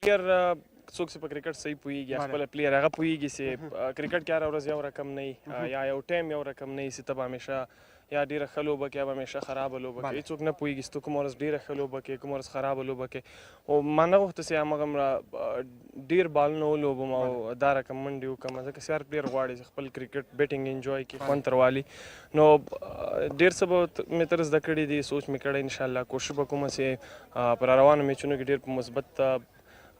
پلیر څوک چې په کرکټ صحیح پوهېږي خپله پلیر هغه پوهېږي چې کرکټ کې هره ورځ یو رقم نه وي یا یو ټایم یو رقم نه وي چې ته به همیشه یا ډېره ښه لوبه کوې یا به همیشه خرابه لوبه کوې هېڅوک نه پوهېږي چې ته کومه ورځ ډېره ښه لوبه کوې کومه ورځ خرابه لوبه کوې او ما نه غوښته چې هماغومره ډېر بالونه ولوبم او دا رقم منډې وکړم ځکه چې هر پلیر غواړي چې خپل کرکټ بیټینګ انجوای کړي خوند تر والي نو ډېر څه به مې تر زده کړي دي سوچ مې کړی انشاءالله کوشش به کومه چې پر روانو میچونو کې ډېر په مثبت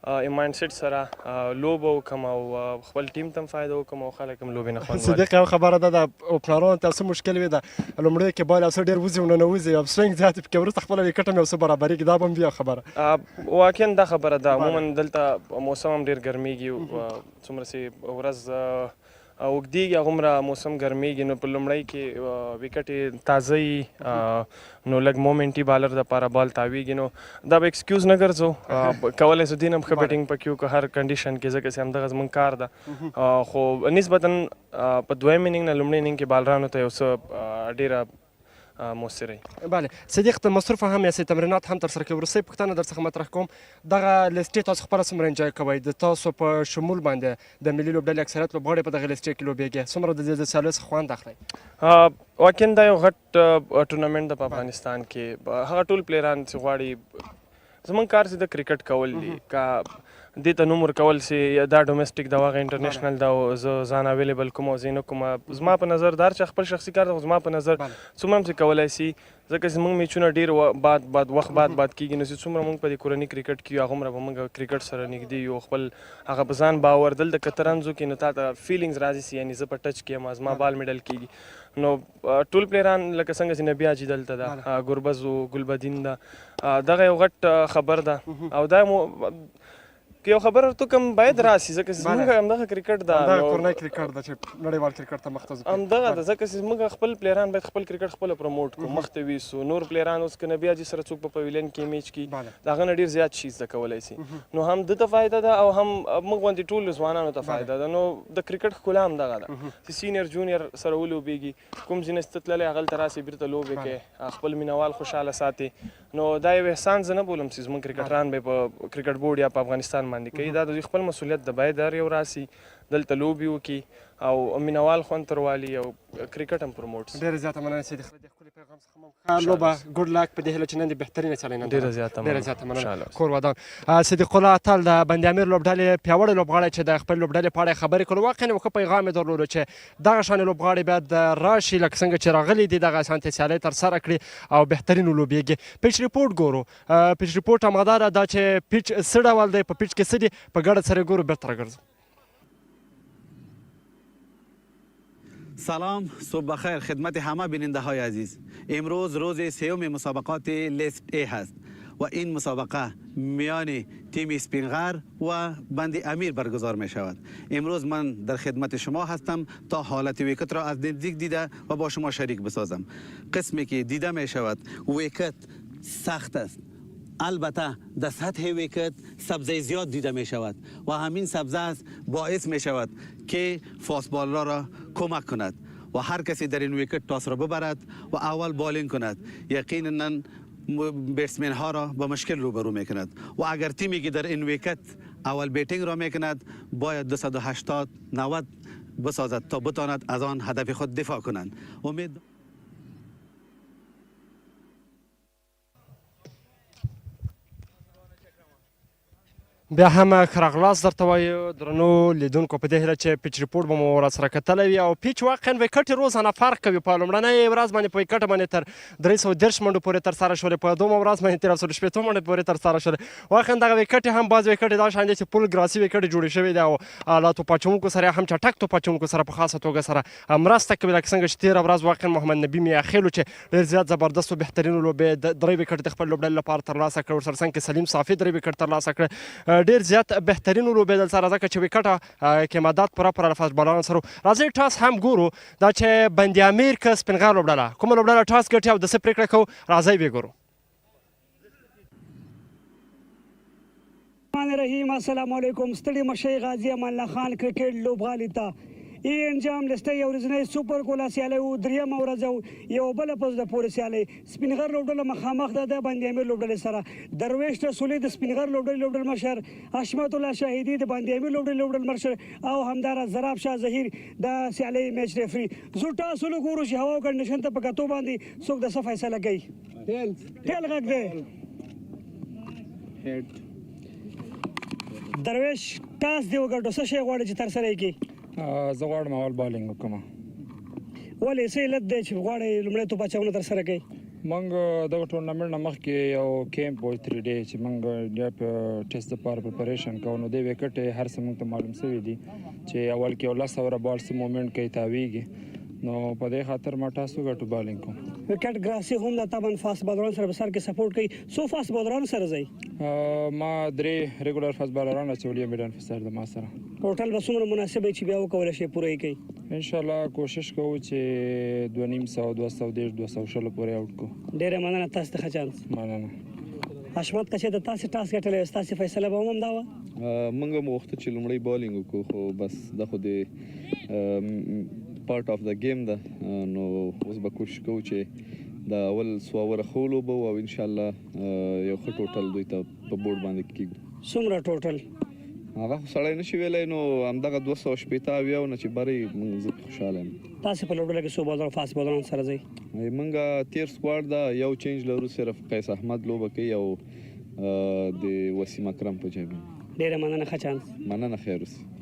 مایند سیټ سره لوبه وکړم او خپل ټیم ته هم فایده وکړم او خلک هم لوبې نه خوند واخلي. صدیق یو خبره ده د اوپنرانو ته څه مشکل وي د لومړیو کې بال یو څه ډېر وځي او ننوځي او سوینګ زیات وي پکې وروسته خپله وکټ هم یو څه برابرېږي دا به هم وي خبره واقعا دا خبره ده عموما دلته موسم هم ډېر ګرمېږي څومره چې ورځ اوږدېږي هغومره موسم ګرمېږي نو په لومړی کې وکټ یې تازه وي نو لږ مومنټي بالر دپاره بال تاویږي نو دا به ایکسکیوز نه ګرځو کولی سو دین هم ښه بیټینګ پکې وکړو هر کنډیشن کې ځکه چې همدغه زموږ کار ده خو نسبتا په دویم انینګ نه لومړي انینګ کې بالرانو ته یو څه ډېره مؤثره بله صدیق ته مصروفه هم یاستئ تمرینات هم ترسره کوئ وروستۍ پوښتنه در څخه مطرح کوم دغه لیستې تاسو خپله څومره انجوای کوئ د تاسو په شمول باندې د ملي لوبډلې اکثریت لوبغاړي په دغه لیستې کې لوبېږي څومره د دې سیالیو څخه خوند اخلئ واقعا دا یو غټ ټورنمنټ ده په افغانستان کې هغه ټول پلیران چې غواړي زموږ کار چې د کرکټ کول دي که دې ته نوم ورکول چې دا ډومestic ده هغه انټرنیشنل ده او زه ځان اویلیبل کوم او زه نه کوم زما په نظر دا چې خپل شخصي کار ده خو زما په نظر څومره هم چې کولی سي ځکه چې زموږ میچونه ډېر وخت بعد کېږي نو چې څومره موږ په دې کورني کرکټ کې یو هغومره به موږ کرکټ سره نږدې یو خپل هغه په ځان باور دلته که ته رنځ وکړې نو تا ته فیلینګز راځي چې یعنې زه په ټچ کې یم زما بال میډل کېږي نو ټول پلیران لکه څنګه چې نبي حاجي دلته ده ګربز و ګلبدین ده دغه یو غټ خبر ده او دا که یو خبره ورته کوم باید راسي ځکه چې زموږ همدغه کرکټ ده همدغه کورنی کرکټ ده چې نړیوال کرکټ ته مخته ځو همدغه ده ځکه چې زموږ خپل پلیران باید خپل کرکټ خپله پروموټ کړو مخته ویسو نور پلیران اوس که نبي حاجي سره څوک په پویلین کې میچ کړي د هغه نه ډېر زیات شي زده کولی سي نو هم ده ته فایده ده او هم موږ غوندې ټولو ځوانانو ته فایده ده نو د کرکټ ښکلا همدغه ده چې سینیر جونیر سره ولوبېږي کوم ځینې چې ته تللی هغلته راسې بیرته لوبې کوې خپل مینوال خوشحاله ساتې نو دا یو احسان زه نه بولم چې زموږ کرکټران به په کرکټ بورډ یا په افغانستان باندې کوي دا د دوی خپل مسؤلیت ده باید هر یو راسي دلته لوبې وکړي او مینوال خوند تر والي او کرکټ هم پروموټ ډېره زیاته مننه صدیق د ښکلي پیغام څخه مو ښه لوبه ګوډ لک په دې هیله چې نن دې بهترینه چلی نن ډېره زیاته مننه کور ودان صدیق الله اتل د بند امیر لوبډلې پیاوړی لوبغاړی چې د خپل لوبډلې په اړه خبرې کړو واقعا یو ښه پیغام یې درلودو چې دغه شانې لوبغاړي باید راشي لکه څنګه چې راغلي دي دغه اسانتې سیالۍ ترسره کړي او بهترین ولوبېږي پیچ ریپورټ ګورو پیچ ریپورټ همغه دا چې پیچ څه ډول دی په پیچ کې څه دي په ګډه سره ګورو بېرته راګرځو سلام صبح بخیر خدمت همه بیننده های عزیز امروز روز سوم مسابقات لیست A هست و این مسابقه میان تیم اسپینغر و بند امیر برگزار می شود امروز من در خدمت شما هستم تا حالت ویکت را از نزدیک دیده و با شما شریک بسازم قسمی که دیده می شود ویکت سخت است البته در سطح ویکت سبزه زیاد دیده می شود و همین سبزه است باعث می شود که فاست بالرها را کمک کند و هر کسی در این ویکت تاس را ببرد و اول بالینگ کند یقینا بیتسمن ها را با مشکل روبرو می کند و اگر تیمی که در این ویکت اول بیتینگ را می کند باید 280 90 بسازد تا بتواند از آن هدف خود دفاع کنند امید بیا هم ښه راغلاست درته وایو درنو لیدونکو په دې هیله چې پیچ ریپورټ به مو راسره کتلی وي او پیچ واقعا ویکټ یې روزانه فرق کوي په لومړنۍ ورځ باندې په ویکټ باندې تر 330 منډو پورې ترسره شولې په دویمه ورځ باندې 1360 منډې پورې ترسره شولې واقعا دغه ویکټ هم بعض ویکټ دا شان دي چې پل ګراسي ویکټ جوړې شوې دي او له توپ اچوونکو سره هم چټک توپ اچوونکو سره په خاصه توګه سره مرسته کوي لکه څنګه چې تېره ورځ واقعا محمد نبي میاخیلو چې ډېر زیات زبردست او بهترینو لوبې درې ویکټ د خپل لوبډلې لپاره ترلاسه کړ ورسره څنګ کې سلیم صافي درې ویکټ ترلاسه کړ ډېر زیات بهترینو لوبېدل سره ځکه چې ویکټه کې مدد پوره له فاست بالرانو سره راځئ ټاس هم ګورو دا چې بند امیر که سپنغر لوبډله کومه لوبډله ټاس ګټي او د څه پرېکړه کوو راځئ ویې ګورو الرحمن الرحیم السلام علیکم ستړي مشئ غازي امان الله خان کرکټ لوبغالي ته ای انجام لسته یو ورځنی سوپر کولا سیالۍ و درېیمه ورځ او یو بله په زړه پورې سیالۍ سپینغر لوبډله مخامخ ده د بند امیر لوبډلې سره درویش رسولي د سپینغر لوبډلې لوبډل مشر حشمت الله شاهدي د بند امیر لوبډلې لوبډل مشر او همدارا زراب شاه ظهیر د سیالۍ میچ ریفري زه ټاس ولګورو چې هوا کنډیشن ته په کتو باندې څوک د څه فیصله کوي ټیل غږ دی درویش ټاس دی وګټو څه شی غواړي چې ترسره یې کړي زه غواړم اول بالینګ وکړم ولې څه علت دی چې غواړئ لومړی توپ اچونه ترسره کوئ موږ دغه ټورنمنټ نه مخکې یو کیمپ و 3 ډے چې موږ بیا په ټیسټ لپاره پریپریشن کوو نو دې وکټ هر څه موږ ته معلوم شوي دي چې اول کې یو 10 اوره بال څه مومنټ کوي تاویږي نو په دې خاطر ما ټاس وګټو بالینګ کوم وکټ ګراسي هم د طبعا فاست بالران سره په سر کې سپورټ کوي سو فاست بالران سره ځي ما درې ریګولر فاست بالران اچولي میډان فسر د ما سره ټوټل به څومره مناسب وي چې بیا وکولی شي پوره یې کوي ان شاء الله کوشش کوو چې 250 210 پورې آوټ کو ډېره مننه تاسو ته ښه چانس مننه حشمت که چې د تاسې ټاس ګټلی وي ستاسې فیصله به هم همدا وه موږ هم غوښته چې لومړی بالینګ وکړو خو بس دا خو د پارټ آف د گیم ده نو اوس به کوشش کوو چې د اول څو اوره ښه ولوبو او انشاءالله یو ښه ټوټل دوی ته په بورډ باندې کېږدو څومره ټوټل هغه خو سړی نشي ویلی نو همدغه 280 اویاو نه چې بری موږ زه خوشحاله یم تاسې په لوبډله کې څو بالر فاست بالران سره ځئ موږ تیر سکواډ ده یو چینج لرو صرف قیس احمد لوبه کوي او د وسیم اکرم په جای باندې ډېره مننه ښه چانس مننه خیر اوسې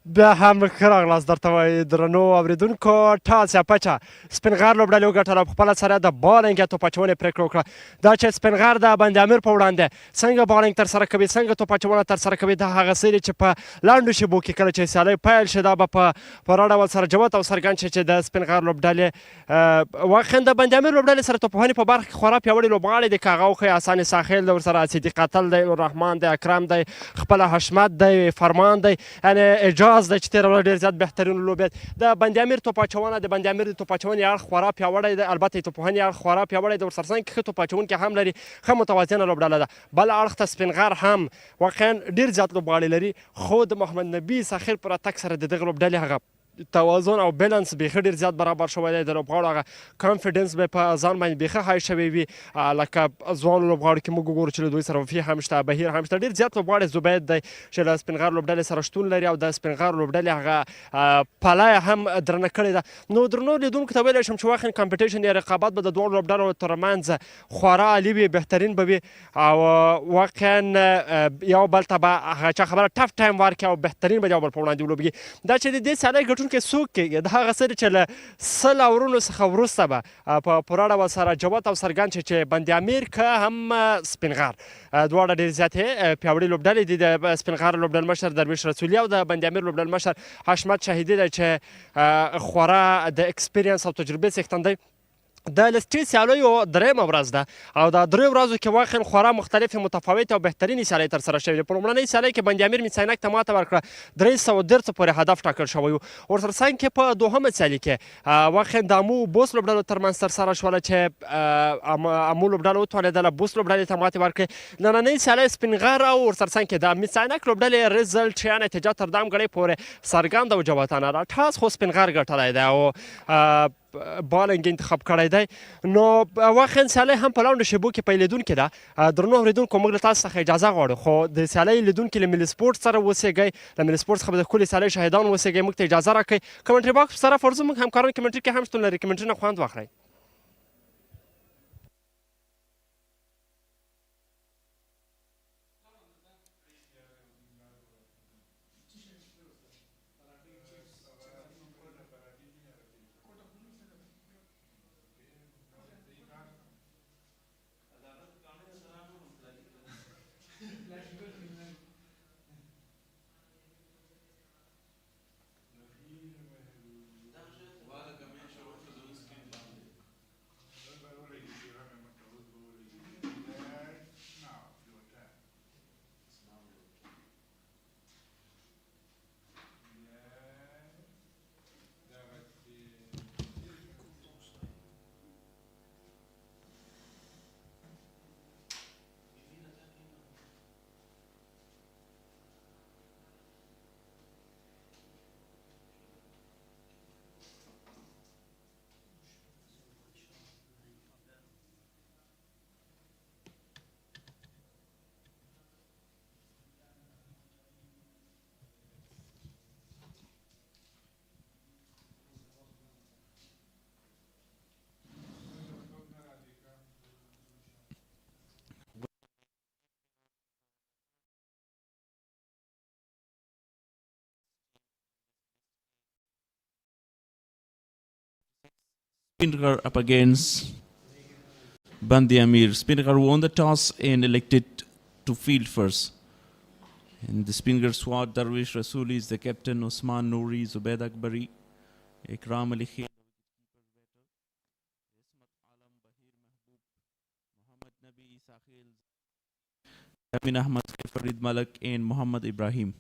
بیا هم ښه راغلاست درته وایي درنو اورېدونکو ټاس یا پچه سپینغر لوبډلې وګټله په خپله سره د بالینګ یا توپ اچونې پرېکړه وکړه دا چې سپینغر د بند امیر په وړاندې څنګه بالینګ ترسره کوي څنګه توپ اچونه ترسره کوي دا هغه څه دي چې په لنډو شیبو کې کله چې سیالۍ پیل شي دا به په پوره ډول سرجوت او څرګند شي چې د سپینغر لوبډلې واقعا د بند امیر لوبډلې سره توپوهنې په برخه کې خورا پیاوړي لوبغاړي دي که هغه وښیي حسن ساحل دی ورسره صدیق قتل دی الرحمن دی اکرم دی خپله حشمت دی فرمان دی یعنې اجاز دی چې تېره ورځ ډېر زیات بهترین ولوبېد د بند امیر توپ اچونه د بند امیر د توپ اچونې اړخ خورا پیاوړی دی البته یې توپوهنې اړخ خورا پیاوړی دی ورسره څنګ کې ښه توپ اچوونکي هم لري ښه متوازنه لوبډله ده بل اړخ ته سپینغر هم واقعا ډېر زیات لوبغاړي لري خو د محمد نبي ساخر پر اتک سره د دغه لوبډلې هغه توازن او بیلانس بیخي ډېر زیات برابر شوی دی د لوبغاړو هغه کانفیډنس به په ځان باندې بیخي های شوی وي لکه ځوانو لوبغاړو کې موږ وګورو چې له دوی سره وفي هم شته بهیر هم شته ډېر زیات لوبغاړی زبید دی چې له سپینغر لوبډلې سره شتون لري او د سپینغر لوبډلې هغه پله هم درنه کړې ده نو درنو لیدونکو ته ویلی شم چې واقعا کمپیټیشن یا رقابت به د دواړو لوبډلو ترمنځ خورا عالي وي بهترین به وي او واقعا یو بل ته به هغه چا خبره ټف ټایم ورکړي او بهترین به د یو بل په وړاندې ولوبېږي دا چې د دې سیالۍ ګټونکي څوک کېږي د هغه څه دي چې له 100 اورونو څخه وروسته به په پوره ډول سره جوت او څرګند شي چې بند امیر که هم سپینغر دواړه ډېرې زیاتې پیاوړي لوبډلې دي د سپینغر لوبډل مشر درویش رسولي او د بند امیر لوبډل مشر حشمت شهیدي دی چې خورا د اکسپیرینس او تجربې څښتن دی د لسټي سیالیو درېیمه ورځ ده او دا درې ورځو کې واقعا خورا مختلفې متفاوتې او بهترینې سیالۍ ترسره شوې دي په لومړنۍ سیالۍ کې بند امیر میڅاینک ته ماته ورکړه 313 پورې هدف ټاکل شوی و ورسره څنګ کې په دوهمه سیالۍ کې واقعا د امو بوس لوبډلو ترمنځ ترسره شوله چې امو لوبډله وتوانېدله بوس لوبډلې ته ماتې ورکړې نننۍ سیالۍ سپینغر او ورسره څنګ کې د میڅاینک لوبډلې ریزلټ یا نتیجه تر دام ګړۍ پورې څرګنده او جوتانه ده ټاس خو سپینغر ګټلی دی او بالینګ انتخاب کړی دی نو واقعا سیالۍ هم په لنډو شیبو کې پیلېدونکې ده درنو اورېدونکو موږ له تاسو څخه اجازه غواړو خو د سیالۍ لیدونکي له ملي سپورټ سره اوسېږئ له ملي سپورټ څخه به د ښکلې سیالۍ شاهدان اوسېږئ موږ ته اجازه راکړئ کمنټري باکس په طرف ورځو موږ همکاران کمنټري کې هم شتون لري کمنټري نه خوند واخلئ Spinghar up against Band-e-Amir. Spinghar won the toss and elected to field first. In the Spinghar squad, Darwish Rasooli is the captain, Osman Nouri, Zubaid Akbari, Ikram Ali Khair, Muhammad Nabi Sakhil, Amin Ahmad, Farid Malak, and Muhammad Ibrahim.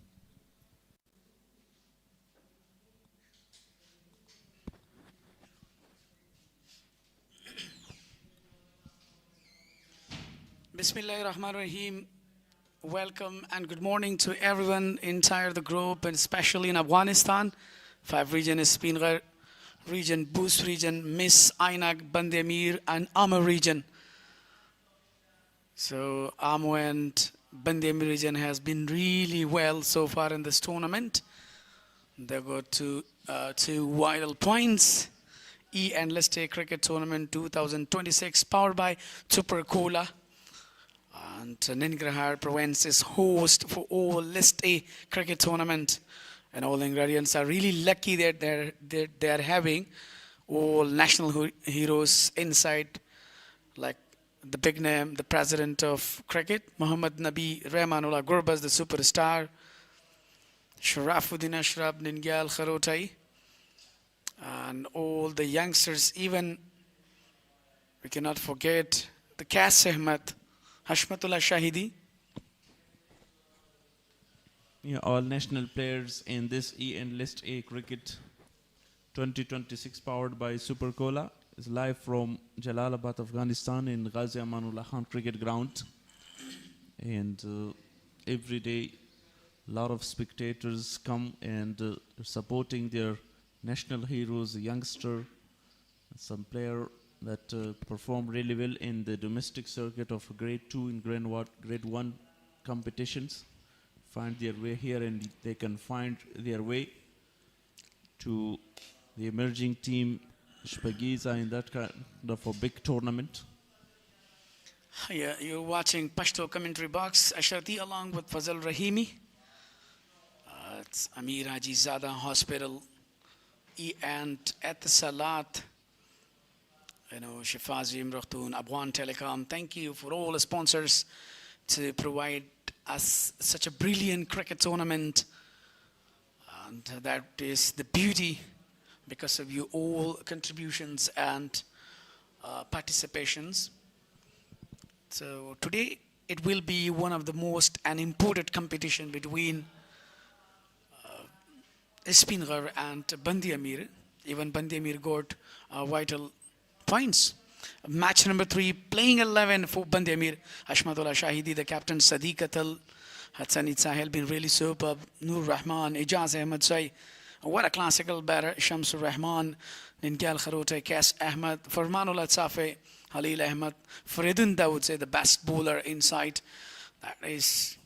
Bismillahirrahmanirrahim. Welcome and good morning to everyone inside the group and especially in Afghanistan. 5 region is Spinghar region, Boost region, Miss Ainak, Band-e-Amir and Amir region. So Amo and Band-e-Amir region has been really well so far in this tournament. They got two vital points. And List A Cricket Tournament 2026 powered by Super Cola. And Ningrahar Province is host for all List A Cricket Tournament. And all ingredients are really lucky that they are having all national heroes inside, like the big name, the president of cricket, Muhammad Nabi Rahmanullah Gurbaz, the superstar, Sharafuddin Ashraf, Ningyal Kharotai, and all the youngsters, even we cannot forget the Kas Ahmed, Hashmatullah Shahidi. Yeah, all national players in this and List A Cricket 2026 powered by Super Cola is live from Jalalabad, Afghanistan in Ghazi Amanullah Khan Cricket Ground. And every day a lot of spectators come and supporting their national heroes, a youngster, some player that perform really well in the domestic circuit of grade 2 and grade 1 competitions, find their way here and they can find their way to the emerging team Shpagiza in that kind of a big tournament. Yeah, you're watching Pashto commentary box, Asharti along with Fazal Rahimi. It's Amir Haji Zada Hospital and at the Salat, Shifazi Imrahtun, Abwan Telecom. Thank you for all the sponsors to provide us such a brilliant cricket tournament. And that is the beauty because of you all contributions and participations. So today it will be one of the most an important competition between Spinghar and Band-e-Amir. Even Band-e-Amir got vital points. Match number 3, playing 11 for Band-e-Amir. Hashmatullah Shahidi, the captain, Sadiq Atal, Hassanid Sahel been really superb. Nur Rahman, Ijaz Ahmed Sai. What a classical batter. Shamsur Rahman, Ningyal Kharote, Kas Ahmed, Farmanullah Safe, Halil Ahmed. Faridun Dawood, say the best bowler inside. That is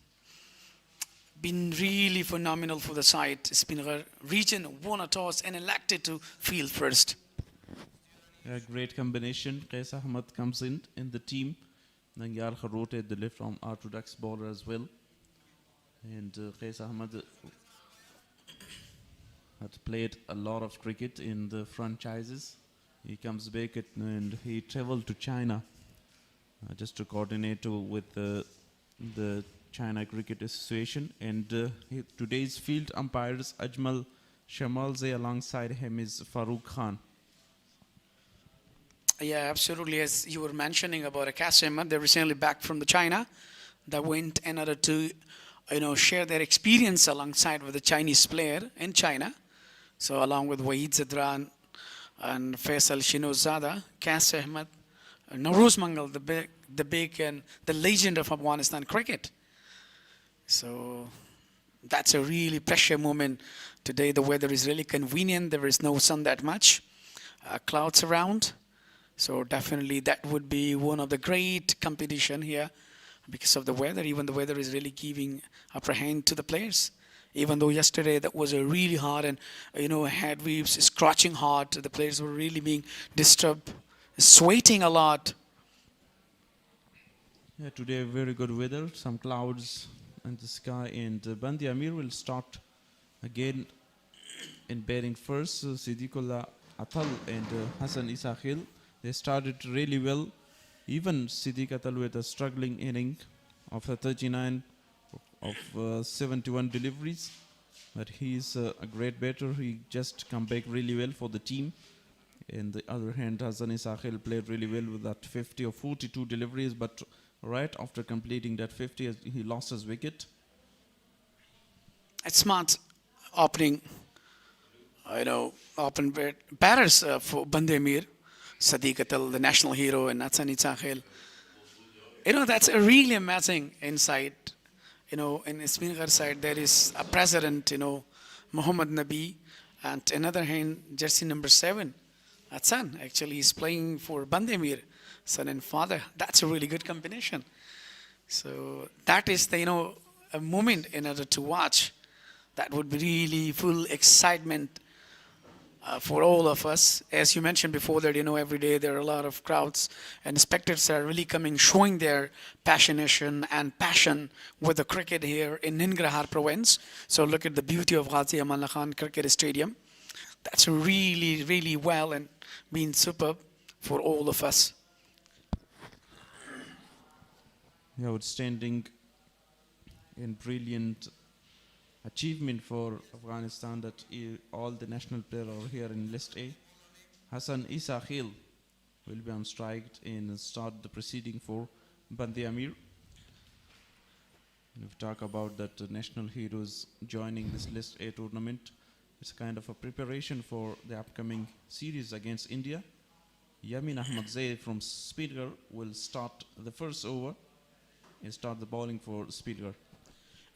been really phenomenal for the side. Spinghar region won a toss and elected to field first. A great combination. Qais Ahmed comes in the team. Nangyal Kharote, the left arm orthodox bowler as well. And Qais Ahmed had played a lot of cricket in the franchises. He comes back and he traveled to China just to coordinate with the China Cricket Association. And today's field umpires Ajmal Shamalze, alongside him is Farooq Khan. Yeah, absolutely. As you were mentioning about Kas Ahmed, they're recently back from the China. They went in order to, share their experience alongside with the Chinese player in China. So along with Wahid Zadran and Faisal Shinozada, Kas Ahmed, Nawroz Mangal, the big and the legend of Afghanistan cricket. So that's a really pressure moment. Today the weather is really convenient. There is no sun that much. Clouds around. So definitely that would be one of the great competition here because of the weather. Even the weather is really giving upper hand to the players. Even though yesterday that was a really hard and head waves, scorching hot, the players were really being disturbed, sweating a lot. Yeah, today very good weather, some clouds in the sky, and Band-e-Amir will start again in batting first. Siddiqullah Atal and Hassan Isakhil, they started really well. Even Siddiq Atal with a struggling inning of 39 of 71 deliveries. But he's a great batter. He just come back really well for the team. On the other hand, Hassan Isakhil played really well with that 50 or 42 deliveries. But right after completing that 50, he lost his wicket. It's smart opening, open batters for Band-e-Amir, Sadiq Atal, the national hero, and Hassan Isakhil. That's a really amazing insight. In Spinghar side, there is a president, Muhammad Nabi, and another hand, jersey number 7, Hassan. Actually, he's playing for Band-e-Amir, son and father. That's a really good combination. So that is the, a moment in order to watch. That would be really full excitement for all of us. As you mentioned before that, every day there are a lot of crowds and spectators are really coming, showing their passionation and passion with the cricket here in Nangarhar province. So look at the beauty of Ghazi Aman Khan Cricket Stadium. That's really, really well and been superb for all of us. Outstanding and brilliant achievement for Afghanistan that all the national players are here in List A. Hassan Isakhil will be on strike and start the proceeding for Band-e-Amir. If we talk about that national heroes joining this List A tournament, it's kind of a preparation for the upcoming series against India. Yamin Ahmadzai from Spinghar will start the first over and start the bowling for Spinghar.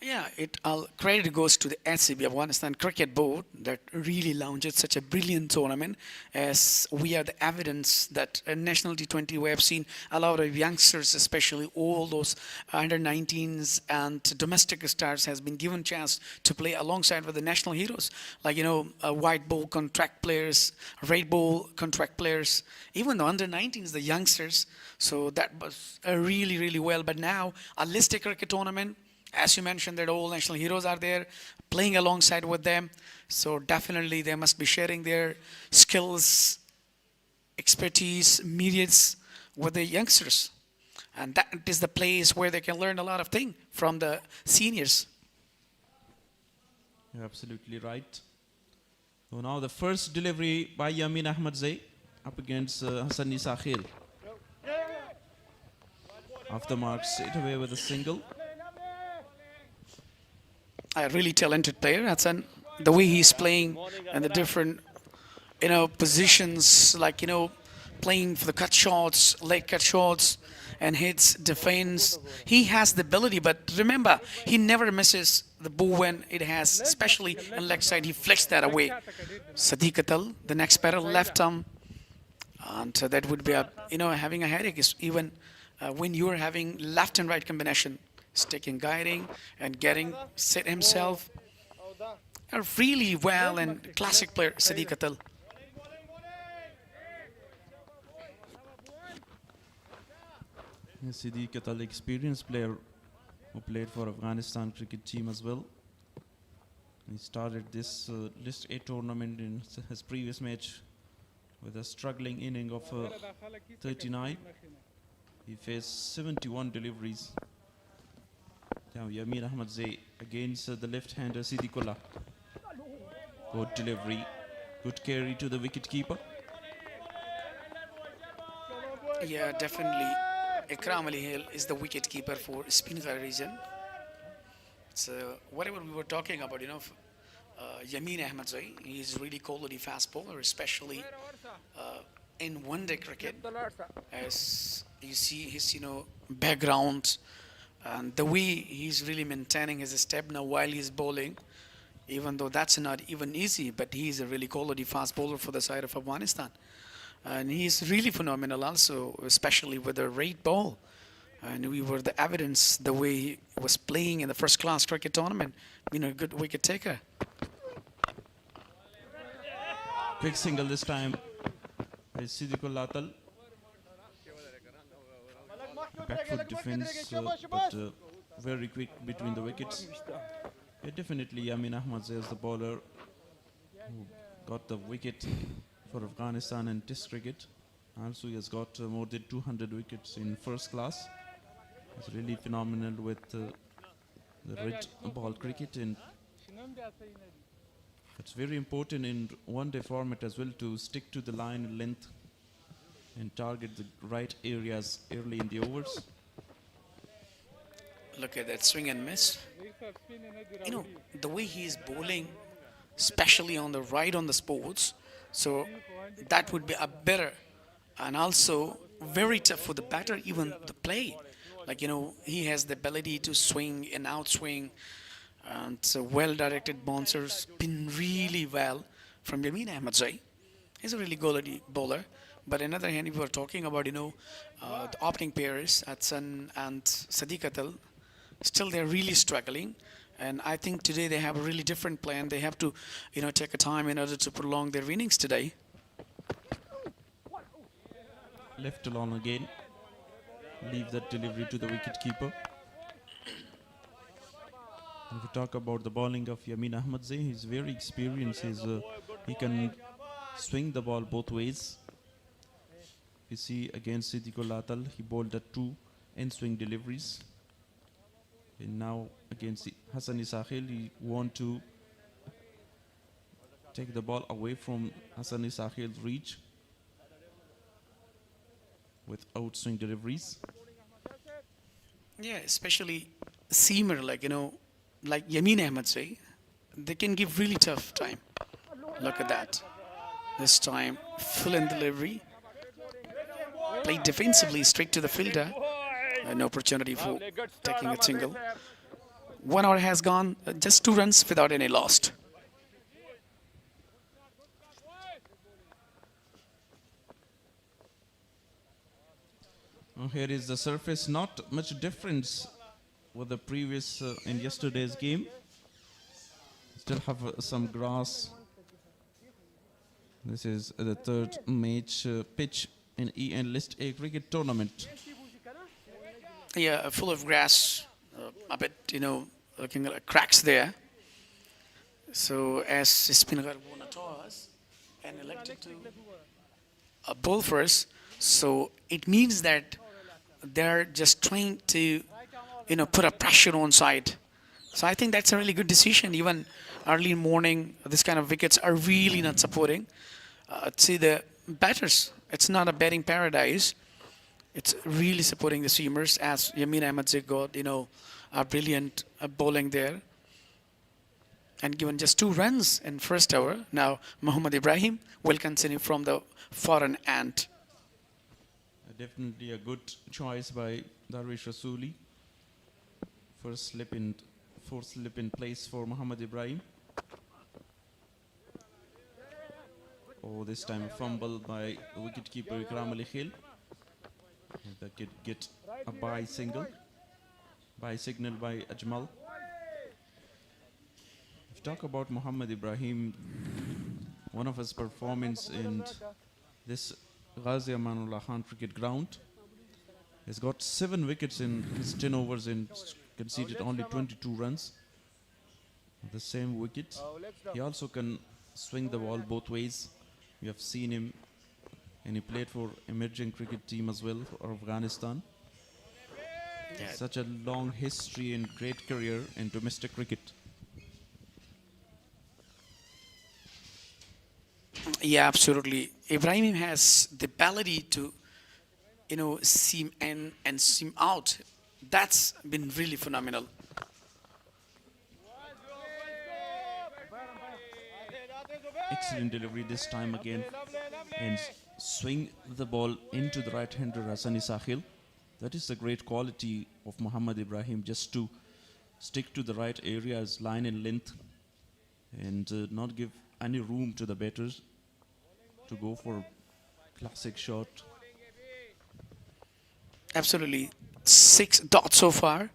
Yeah, all credit goes to the SCB Afghanistan Cricket Board that really launched such a brilliant tournament, as we are the evidence that National T20 we have seen a lot of youngsters, especially all those under-19s and domestic stars, has been given chance to play alongside with the national heroes, like white ball contract players, red ball contract players, even the under-19s, the youngsters. So that was really, really well. But now a listed cricket tournament, as you mentioned, that all national heroes are there playing alongside with them. So definitely they must be sharing their skills, expertise, myriads with the youngsters. And that is the place where they can learn a lot of things from the seniors. You're absolutely right. So now the first delivery by Yamin Ahmadzai up against Hassan Isakhil. Off the mark, straight away with a single. A really talented player, Hassan. The way he's playing and the different, positions, like, playing for the cut shots, late cut shots, and hits, defense. He has the ability, but remember, he never misses the ball when it has, especially on leg side, he flicks that away. Sadiq Atal, the next batter, left arm, and that would be having a headache. Is even when you're having left and right combination. Taking guiding and getting set himself. A really well and classic player, Sadiq Atal. Sadiq Atal, experienced player who played for Afghanistan cricket team as well. He started this List A tournament in his previous match with a struggling inning of 39. He faced 71 deliveries. Now Yamin Ahmadzai against the left-hander Siddiqullah. Good delivery, good carry to the wicket-keeper. Yeah, definitely. Ikram Ali Hill is the wicket-keeper for Spinghar region. It's whatever we were talking about, Yamin Ahmadzai, he's really quality fast bowler, especially in one-day cricket. As you see his, background, and the way he's really maintaining his step now while he's bowling, even though that's not even easy, but he's a really quality fast bowler for the side of Afghanistan. And he's really phenomenal also, especially with the rate ball. And we were the evidence the way he was playing in the first class cricket tournament, being a good wicket taker. Quick single this time by Siddiqullah Atal. Back foot defense, but very quick between the wickets. Yeah, definitely Yamin Ahmadzai is the bowler who got the wicket for Afghanistan in Test cricket. Also, he has got more than 200 wickets in first class. He's really phenomenal with the red ball cricket, and it's very important in one-day format as well to stick to the line and length and target the right areas early in the overs. Look at that swing and miss. You know, the way he is bowling, especially on the right on the sports, so that would be a better and also very tough for the batter, even the play. Like, you know, he has the ability to swing and outswing, and so well-directed bouncers, spin really well from Yamin Ahmadzai. He's a really quality bowler. But on the other hand, if we were talking about, you know, the opening pairs, Atsan and Sadiq Atal, still they're really struggling. And I think today they have a really different plan. They have to, you know, take a time in order to prolong their innings today. Left alone again. Leave that delivery to the wicketkeeper. If we talk about the bowling of Yamin Ahmadzai, he's very experienced. He can swing the ball both ways. You see against Siddiqul Atal, he bowled at 2 in-swing deliveries. And now against Hassani Sahil, he want to take the ball away from Hassani Sahil's reach with out-swing deliveries. Yeah, especially seamer, like, you know, like Yamin Ahmadzai, they can give really tough time. Look at that. This time, full in delivery. Played defensively straight to the fielder. No opportunity for taking a single. 1 hour has gone, just 2 runs without any lost. Here is the surface, not much difference with the previous in yesterday's game. Still have some grass. This is the third match pitch in EN List A cricket tournament. Yeah, full of grass, a bit, you know, looking at cracks there. So as Spinghar won a toss and elected to bowl first, so it means that they're just trying to, you know, put a pressure on side. So I think that's a really good decision. Even early morning, this kind of wickets are really not supporting. See the batters, it's not a batting paradise. It's really supporting the seamers, as Yamin Ahmadzai got, you know, a brilliant bowling there. And given just 2 runs in first over, now Muhammad Ibrahim will continue from the foreign end. Definitely a good choice by Darwish Rasuli. Fourth slip in place for Muhammad Ibrahim. Oh, this time a fumble by wicketkeeper Ikram Ali Khil. That could get a by signal by Ajmal. If you talk about Muhammad Ibrahim, one of his performance in this Ghazi Amanullah Khan cricket ground, he's got 7 wickets in his 10 overs and conceded only 22 runs. The same wicket. He also can swing the ball both ways. We have seen him, and he played for emerging cricket team as well for Afghanistan. Yeah. Such a long history and great career in domestic cricket. Yeah, absolutely. Ibrahim has the ability to, you know, seam in and seam out. That's been really phenomenal. Excellent delivery this time again, and swing the ball into the right-hander Hassani Sahil. That is the great quality of Muhammad Ibrahim, just to stick to the right areas, line and length, and not give any room to the batters to go for a classic shot. Absolutely. 6 dots so far.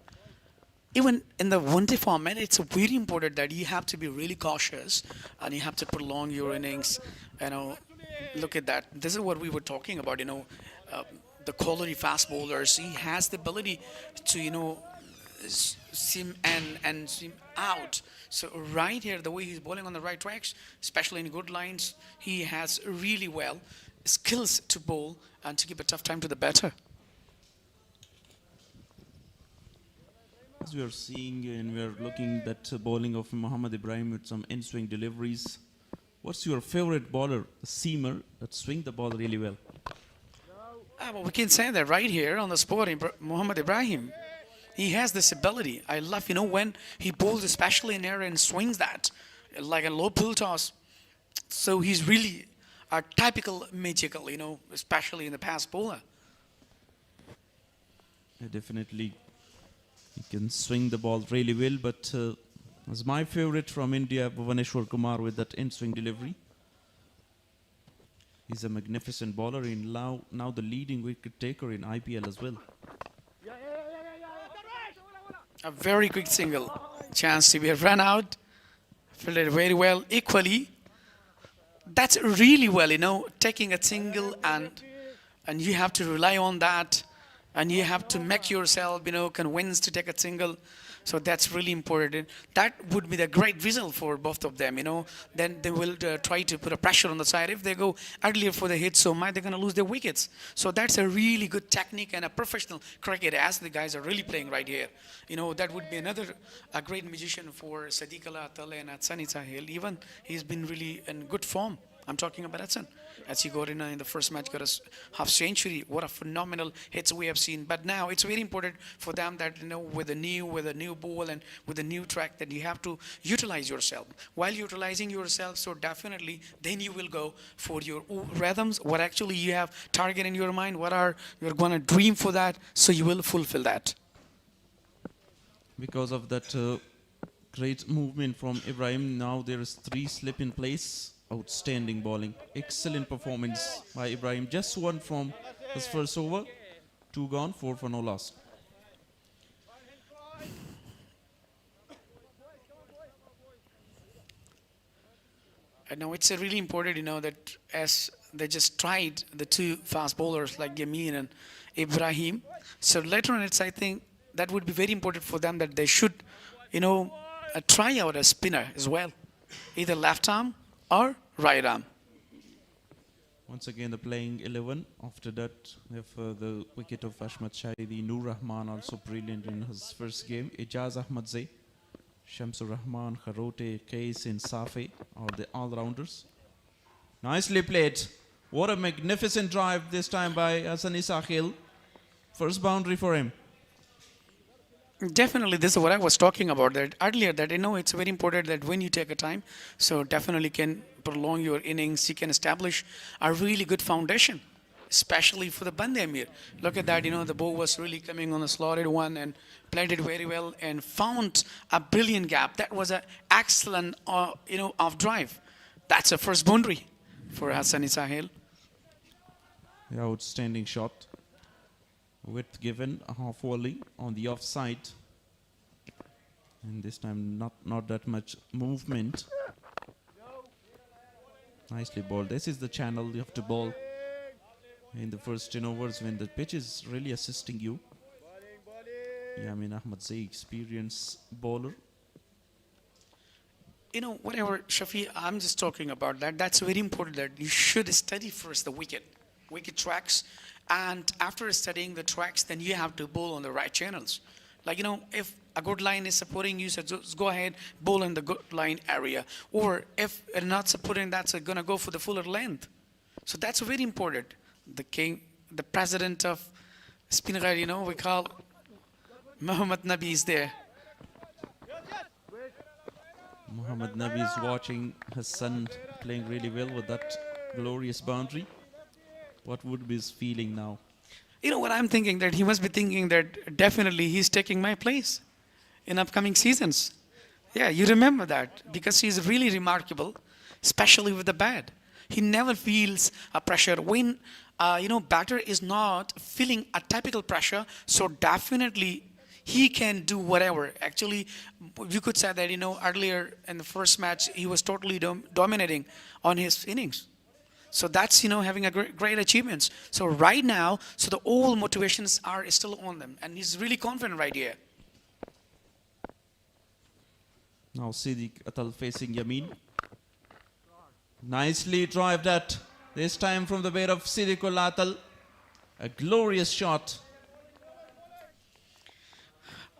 Even in the one-day format, it's very important that you have to be really cautious and you have to prolong your innings. You know, look at that. This is what we were talking about, you know, the quality fast bowlers. He has the ability to, you know, seam and seam out. So right here, the way he's bowling on the right tracks, especially in good lines, he has really well skills to bowl and to give a tough time to the batter. As we are seeing and we are looking at bowling of Mohammad Ibrahim with some in-swing deliveries. What's your favorite bowler, a seamer that swing the ball really well? Well, we can say that right here on the spot, Mohammad Ibrahim. He has this ability. I love, when he bowls, especially in air and swings that like a low pull toss. So he's really a typical magical, especially in the fast bowler. Yeah, definitely, he can swing the ball really well. But as my favorite from India, Bhuvaneshwar Kumar with that in-swing delivery. He's a magnificent bowler and now the leading wicket taker in IPL as well. A very quick single. Chance to be a run out. Fielded very well. Equally, that's really well, taking a single and you have to rely on that and you have to make yourself, convinced to take a single. So that's really important. That would be the great result for both of them, Then they will try to put a pressure on the side. If they go earlier for the hit, so they're going to lose their wickets. So that's a really good technique and a professional cricket as the guys are really playing right here. That would be a great magician for Sadiq Allah Atale and Hasan Sahil. Even he's been really in good form. I'm talking about Hasan. As he got in the first match, got a half century. What a phenomenal hits we have seen. But now it's very important for them that, with a new ball and with a new track, that you have to utilize yourself. While utilizing yourself, so definitely then you will go for your rhythms, what actually you have target in your mind, you're going to dream for that, so you will fulfill that. Because of that great movement from Ibrahim, now there is 3 slip in place. Outstanding bowling. Excellent performance by Ibrahim. Just 1 from his first over. 2 gone, 4 for no loss. I know it's really important, that as they just tried the 2 fast bowlers like Yamin and Ibrahim. So later on, I think that would be very important for them that they should, try out a spinner as well. Either left arm or right arm. Once again, the playing 11. After that, we have the wicket of Ashmat Shahidi. Nur Rahman also brilliant in his first game. Ijaz Ahmadzai, Shamsur Rahman, Kharote, Qais and Safi are the all-rounders. Nicely played. What a magnificent drive this time by Hasan Sahil. First boundary for him. Definitely, this is what I was talking about that earlier, that it's very important that when you take a time, so definitely can prolong your innings, you can establish a really good foundation, especially for the Band-e-Amir. Look at that, the ball was really coming on a slotted one and played it very well and found a brilliant gap. That was an excellent, off drive. That's a first boundary for Hasan Sahil. Yeah, outstanding shot. Width given, a half volley on the offside. And this time not that much movement. Nicely bowled. This is the channel you have to bowl in the first 10 overs when the pitch is really assisting you. Yamin Ahmadzai, experienced bowler. Whatever, Shafi, I'm just talking about that. That's very important that you should study first the wicket tracks. And after studying the tracks, then you have to bowl on the right channels. Like, if a good line is supporting you, so just go ahead, bowl in the good line area. Or if they're not supporting that, so going to go for the fuller length. So that's very important. The president of Spinghar, we call Muhammad Nabi is there. Muhammad Nabi is watching his son playing really well with that glorious boundary. What would be his feeling now? What I'm thinking, that he must be thinking that definitely he's taking my place in upcoming seasons. Yeah, you remember that because he's really remarkable, especially with the bat. He never feels a pressure when, batter is not feeling a typical pressure. So definitely he can do whatever. Actually, you could say that, earlier in the first match, he was totally dominating on his innings. So that's, having a great achievements. So right now, so the all motivations are still on them. And he's really confident right here. Now Siddiq Atal facing Yamin. Nicely drive that. This time from the weight of Siddiq Atal. A glorious shot.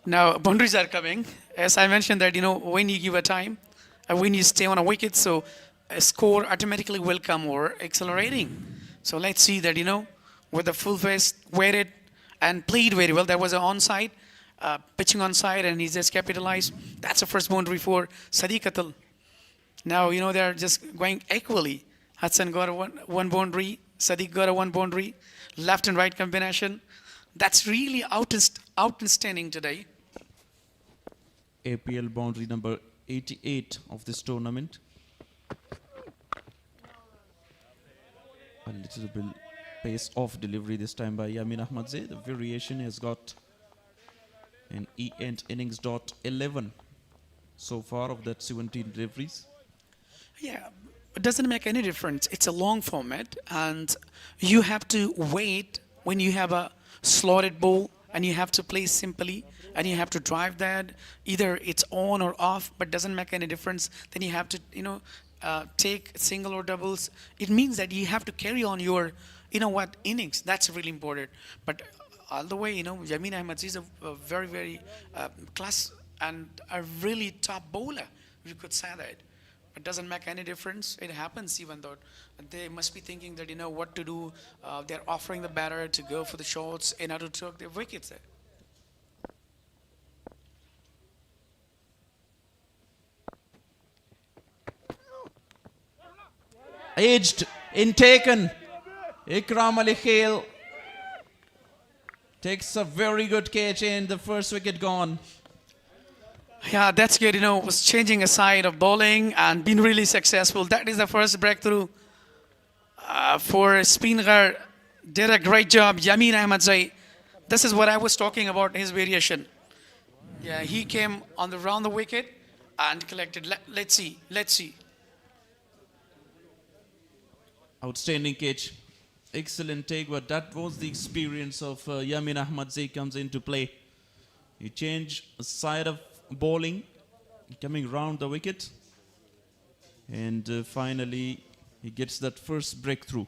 Now boundaries are coming. As I mentioned that, when you give a time, when you stay on a wicket, so a score automatically will come over accelerating. So let's see that, with the full face, weighted and played very well. There was an onside, pitching onside, and he just capitalized. That's the first boundary for Sadiq Atal. Now, they're just going equally. Hudson got a one boundary, Sadiq got a one boundary, left and right combination. That's really outstanding today. APL boundary number 88 of this tournament. A little bit pace off delivery this time by Yamin Ahmadzai. The variation has got an end innings dot 11 so far of that 17 deliveries. Yeah, it doesn't make any difference. It's a long format, and you have to wait when you have a slotted ball, and you have to play simply, and you have to drive that. Either it's on or off, but doesn't make any difference. Then you have to, take single or doubles. It means that you have to carry on your, innings. That's really important. But all the way, Yamin Ahmadzai is a very, very class and a really top bowler. You could say that. It doesn't make any difference. It happens even though they must be thinking that, what to do. They're offering the batter to go for the shots in order to take the wickets there. Edged, intaken. Ikram Ali Khail takes a very good catch in the first wicket gone. Yeah, that's good. Was changing a side of bowling and been really successful. That is the first breakthrough for Spinghar. Did a great job. Yamin Ahmadzai. This is what I was talking about, his variation. Yeah, he came round the wicket and collected. Let's see. Outstanding catch. Excellent take, but that was the experience of Yamin Ahmadzai comes into play. He changed a side of bowling, coming round the wicket, and finally he gets that first breakthrough.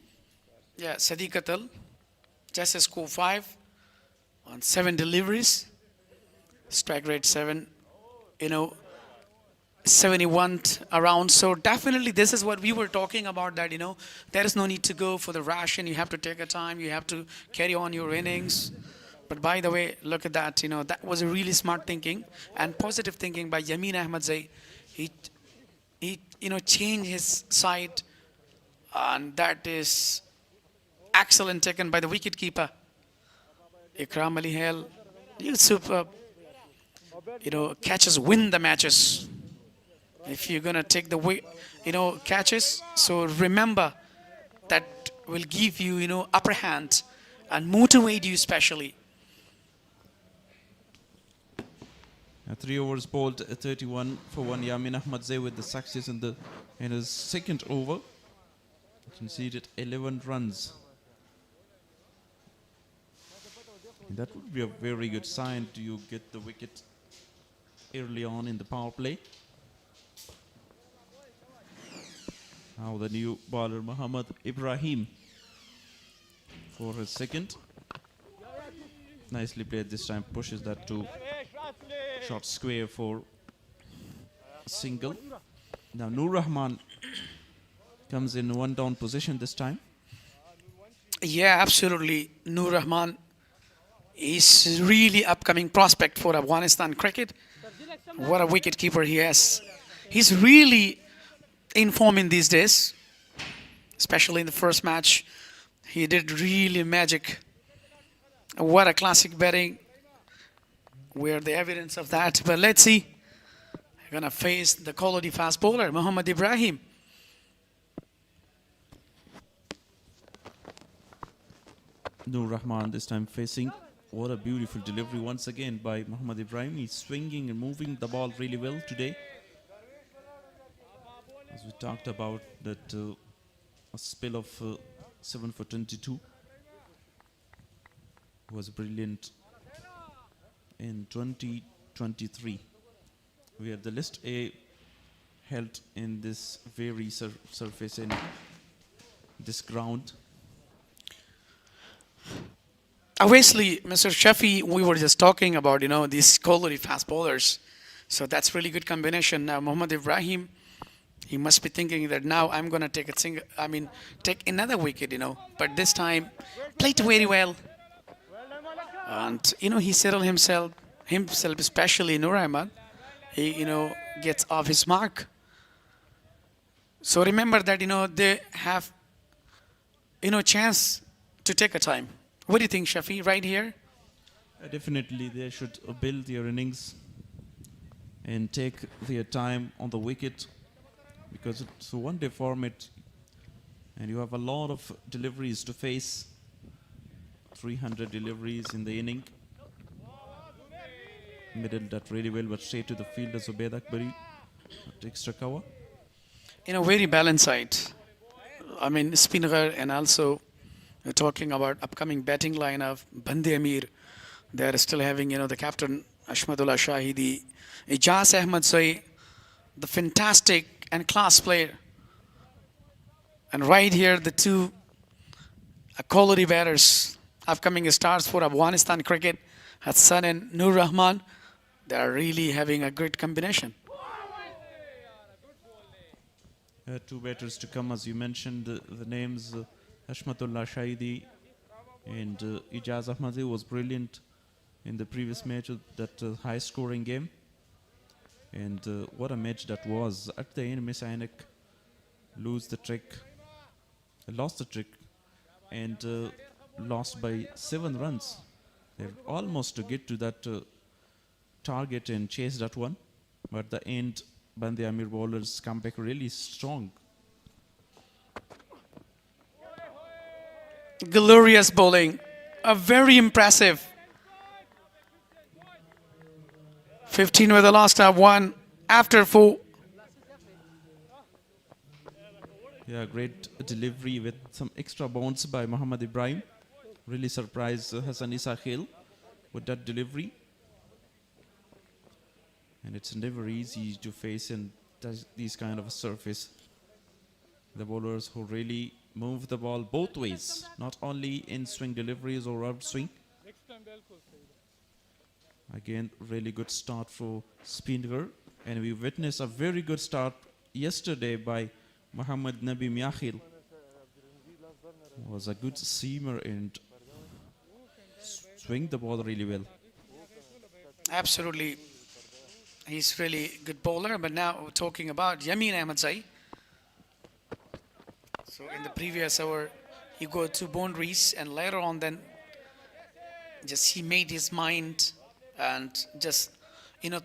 Yeah, Sadiq Atal just a score 5 on 7 deliveries, strike rate 7, 71 around. So definitely this is what we were talking about, that there is no need to go for the rush, and you have to take a time, you have to carry on your innings. But by the way, look at that, that was a really smart thinking and positive thinking by Yamin Ahmadzai. He changed his side, and that is excellent taken by the wicketkeeper. Ikram Ali Khail, superb. Catches win the matches. If you're gonna take the catches, so remember that will give you upper hand and motivate you especially. 3 overs bowled, 31 for 1. Yamin Ahmadzai with the success in his second over. Conceded 11 runs. And that would be a very good sign. Do you get the wicket early on in the power play? Now the new bowler Muhammad Ibrahim for his second. Nicely played this time, pushes that to short square for a single. Now Nur Rahman comes in 1 down position this time. Yeah, absolutely. Nur Rahman is really upcoming prospect for Afghanistan cricket. What a wicket keeper he has. He's really in form in these days, especially in the first match. He did really magic. What a classic batting. We're the evidence of that. But let's see. We're gonna face the quality fast bowler, Muhammad Ibrahim. Nur Rahman this time facing. What a beautiful delivery once again by Muhammad Ibrahim. He's swinging and moving the ball really well today. As we talked about that a spill of 7 for 22 was brilliant in 2023. where the list A held in this very surface in this ground. Obviously, Mr. Shafi, we were just talking about, these quality fast bowlers. So that's really good combination. Now, Mohammad Ibrahim, he must be thinking that now I'm going to take another wicket, But this time, played very well. And, he settled himself, especially Nur Ahmad. He, gets off his mark. So remember that, they have, chance to take a time. What do you think, Shafi, right here? Definitely, they should build their innings and take their time on the wicket, because it's a one-day format and you have a lot of deliveries to face. 300 deliveries in the inning. Middle that really well, but straight to the fielder Band-e-Amir, extra cover. Very balanced side. Spinghar, and also talking about upcoming batting line of Band-e-Amir. They are still having, the captain Ashmadullah Shahidi, Ijaz Ahmad Zai, the fantastic and class player. And right here, the two quality batters, upcoming stars for Afghanistan cricket, Hassan and Nur Rahman. They are really having a great combination. Two batters to come, as you mentioned, the names Ashmatullah Shahidi and Ijaz Ahmadi was brilliant in the previous match, that high scoring game. And what a match that was. At the end, Miss Ainek lost the trick, and lost by 7 runs. They're almost to get to that target and chase that one. But at the end, Band-e-Amir bowlers come back really strong. Glorious bowling. A very impressive. 15 were the last of 1 after 4. Yeah, great delivery with some extra bounce by Mohammad Ibrahim. Really surprised Hassan Isakhil with that delivery. And it's never easy to face in these kind of a surface. The bowlers who really move the ball both ways, not only in swing deliveries or out swing. Again, really good start for Spinghar. And we witnessed a very good start yesterday by Muhammad Nabi Miakhil. Was a good seamer and swing the ball really well. Absolutely. He's really good bowler. But now we're talking about Yamin Ahmad Zai. So in the previous hour, he got 2 boundaries, and later on then just he made his mind and just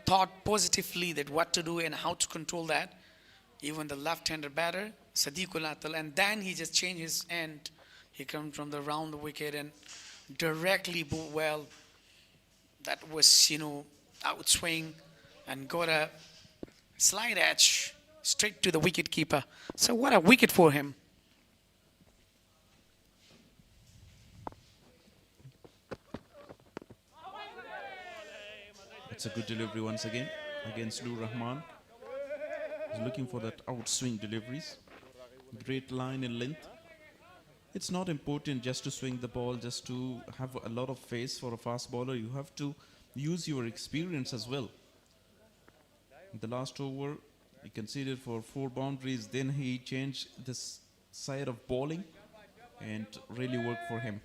thought positively that what to do and how to control that. Even the left-hander batter, Sadiqul Atal, and then he just changed his end. He come from the round the wicket and directly bowled well. That was, outswing and got a slide edge straight to the wicket keeper. So what a wicket for him. It's a good delivery once again against Nur Rahman. He's looking for that outswing deliveries. Great line in length. It's not important just to swing the ball, just to have a lot of pace for a fast bowler. You have to use your experience as well. In the last over, he conceded for 4 boundaries. Then he changed this side of bowling and really worked for him.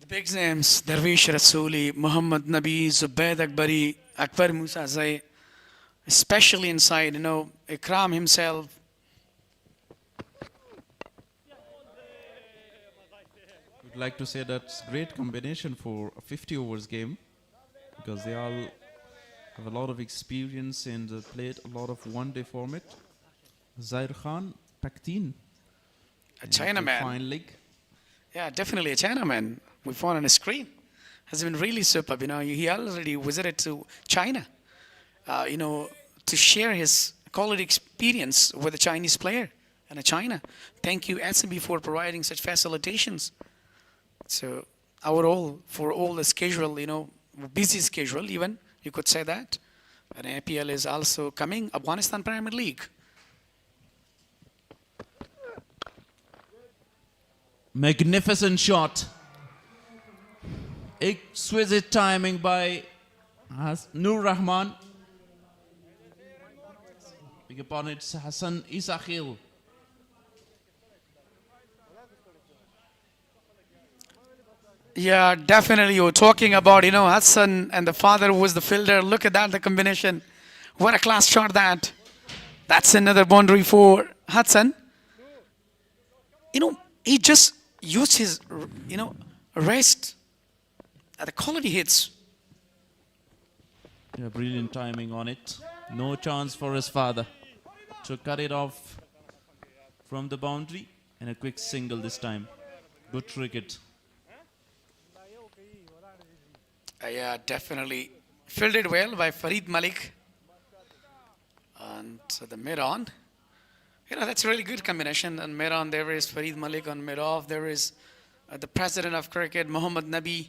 The big names, Darwish Rasuli, Muhammad Nabi, Zubaid Akbari, Akbar Musa Zai, especially inside, Ikram himself. Would like to say that's great combination for a 50 overs game, because they all have a lot of experience and played a lot of one-day format. Zair Khan, Paktin, A Chinaman. fine leg. Yeah, definitely a Chinaman. We found on the screen. Has been really superb. He already visited to China, to share his quality experience with a Chinese player in China. Thank you, SMB, for providing such facilitations. So for all the schedule, busy schedule even, you could say that. And APL is also coming, Afghanistan Premier League. Magnificent shot. Exquisite timing by Nur Rahman. Big opponent Hassan Isakhil. Yeah, definitely. You're talking about, Hassan and the father was the fielder. Look at that, the combination. What a class shot that. That's another boundary for Hassan. He just used his, rest at the quality hits. Yeah, brilliant timing on it. No chance for his father to cut it off from the boundary. And a quick single this time. Good cricket. Yeah, definitely. Fielded well by Farid Malik. And the mid-on. That's a really good combination. On mid-on, there is Farid Malik. On mid-off, there is the president of cricket, Muhammad Nabi.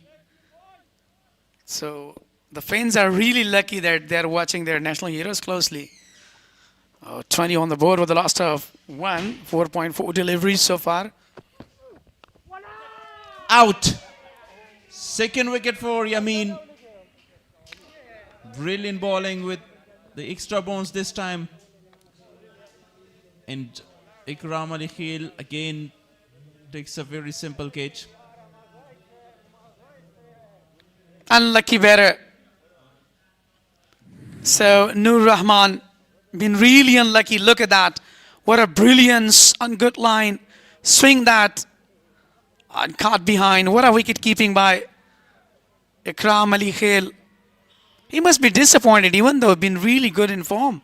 So the fans are really lucky that they're watching their national heroes closely. 20 on the board with the last of 4.4 deliveries so far. Out. Second wicket for Yamin. Brilliant bowling with the extra bounce this time. And Ikram Ali Khil again takes a very simple catch. Unlucky batter. So Nur Rahman been really unlucky. Look at that. What a brilliance on good line. Swing that. And caught behind. What a wicket keeping by Ikram Ali Khil. He must be disappointed even though been really good in form.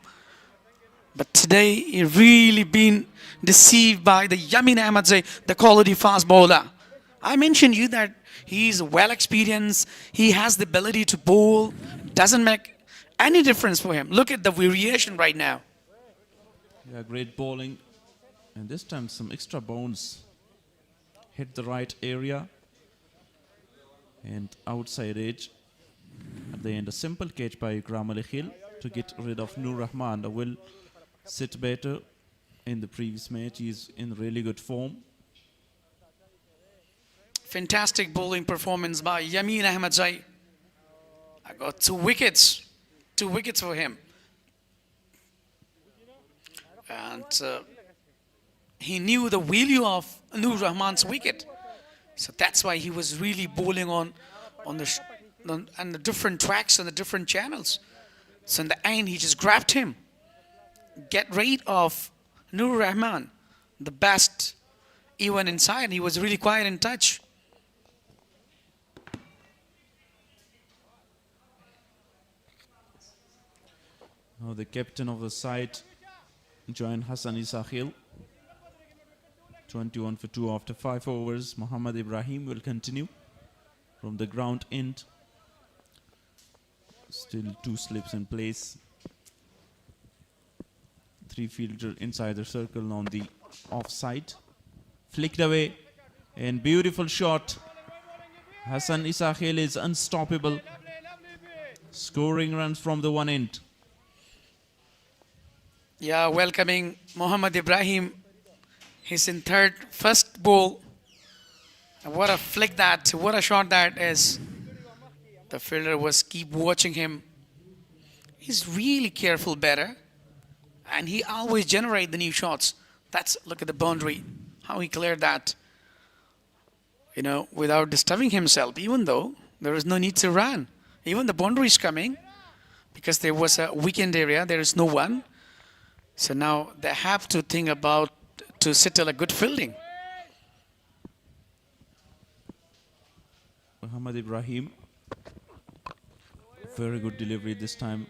But today he really been deceived by the Yamin Ahmadzai, the quality fast bowler. I mentioned you that he's well experienced. He has the ability to bowl. Doesn't make any difference for him. Look at the variation right now. Yeah, great bowling. And this time some extra bounce. Hit the right area. And outside edge. At the end, a simple catch by Ikram Ali Khil to get rid of Nur Rahman. Who will sit better in the previous match. He's in really good form. Fantastic bowling performance by Yamin Ahmadzai. I got 2 wickets. 2 wickets for him. And he knew the value of Nur Rahman's wicket. So that's why he was really bowling on the different tracks and the different channels. So in the end, he just grabbed him. Get rid of Nur Rahman, the best, even inside. He was really quiet in touch. Now the captain of the side joined Hassan Isakhil. 21 for 2 after 5 overs. Muhammad Ibrahim will continue from the ground end. Still 2 slips in place. 3 fielder inside the circle on the offside. Flicked away and beautiful shot. Hassan Isakhil is unstoppable. Scoring runs from the one end. Yeah, welcoming Muhammad Ibrahim. He's in first ball. What a flick that, what a shot that is. The fielder was keep watching him. He's really careful batter. And he always generate the new shots. Look at the boundary, how he cleared that. Without disturbing himself, even though there is no need to run. Even the boundary is coming because there was a weekend area, there is no one. So now they have to think about to settle a good fielding. Muhammad Ibrahim. Very good delivery this time.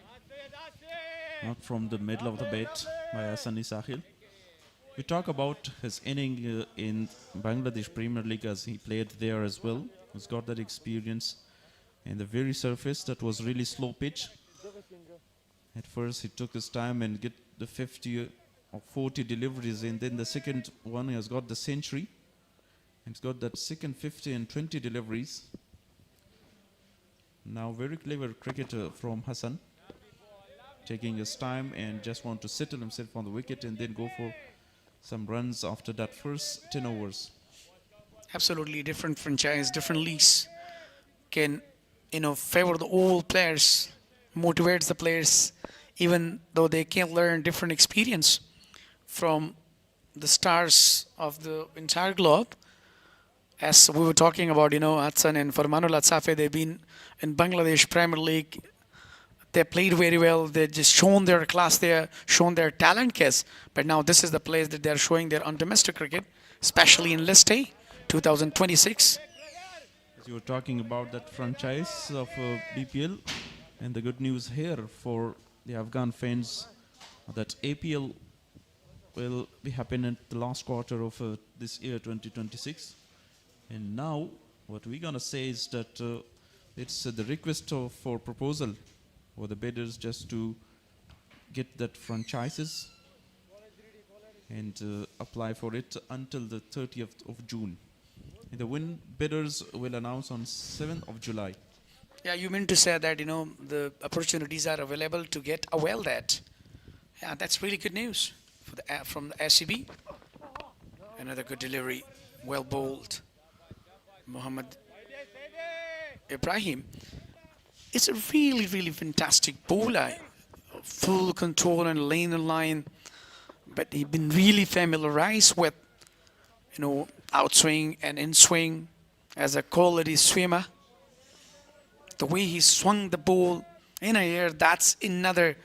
Not from the middle of the bat by Hassan Isakhil. We talk about his inning in Bangladesh Premier League as he played there as well. He's got that experience in the very surface that was really slow pitch. At first he took his time and get the 50 or 40 deliveries, and then the second one he has got the century. He's got that second 50 and 20 deliveries. Now very clever cricketer from Hassan. taking his time and just want to settle himself on the wicket and then go for some runs after that first 10 overs. Absolutely different franchise, different leagues can, favor the old players, motivates the players, even though they can learn different experience from the stars of the entire globe. As we were talking about, Hassan and Farmanullah Safe, they've been in Bangladesh Premier League. They played very well. They just shown their class there, shown their talent case. But now this is the place that they're showing their on domestic cricket, especially in List A, 2026. As you were talking about that franchise of BPL, and the good news here for the Afghan fans that APL will be happening in the last quarter of this year 2026. And now what we're gonna say is that it's the request for proposal for the bidders just to get that franchises and apply for it until the 30th of June. And the win bidders will announce on 7th of July. Yeah, you mean to say that, the opportunities are available to get a well that. Yeah, that's really good news for from the SCB. Another good delivery, well bowled. Muhammad Ibrahim. It's a really, really fantastic bowler. Full control and lane and line. But he's been really familiarized with, outswing and in-swing as a quality swimmer. The way he swung the ball in the air, that's another,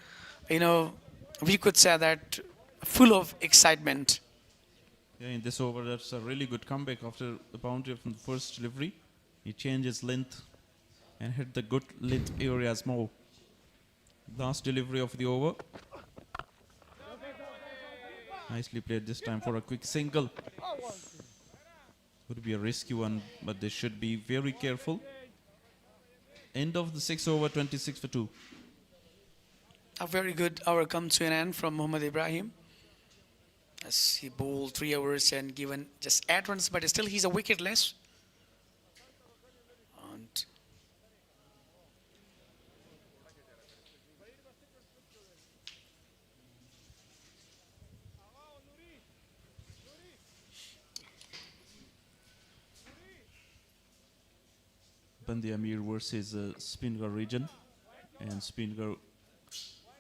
we could say that full of excitement. Yeah, in this over, that's a really good comeback after the boundary from the first delivery. He changed his length and hit the good length areas more. Last delivery of the over. Nicely played this time for a quick single. Would be a risky one, but they should be very careful. End of the 6 over, 26 for 2. A very good hour comes to an end from Muhammad Ibrahim. As he bowled 3 overs and given just 8 runs, but still he's a wicket less. And Band-e-Amir versus Spinghar region, and Spinghar,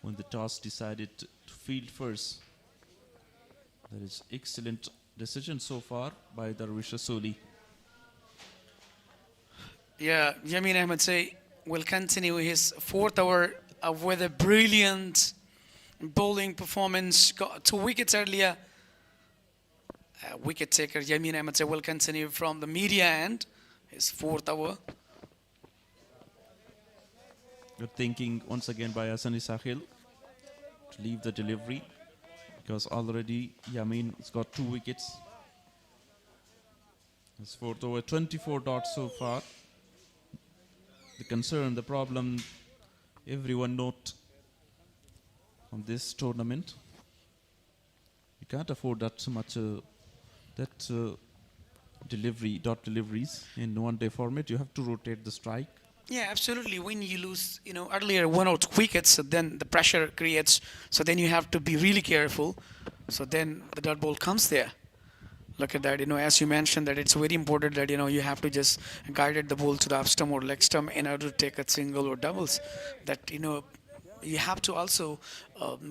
when the toss, decided to field first. That is excellent decision so far by Darwish Rasuli. yeah, Yamin Ahmed say will continue his 4th over with a brilliant bowling performance. Got 2 wickets earlier. Wicket taker Yamin Ahmed say will continue from the media end. His 4th over. Good thinking once again by Hassan Sahil to leave the delivery, because already Yamin has got 2 wickets. His 4th over, 24 dots so far. The concern, the problem, everyone note on this tournament, you can't afford that much dot deliveries in one-day format. You have to rotate the strike. Yeah, absolutely. When you lose, earlier 1 or 2 wickets, so then the pressure creates. So then you have to be really careful. So then the dot ball comes there. Look at that. As you mentioned, that it's very important that you have to just guide the ball to the up stump or leg stump in order to take a single or doubles. That you have to also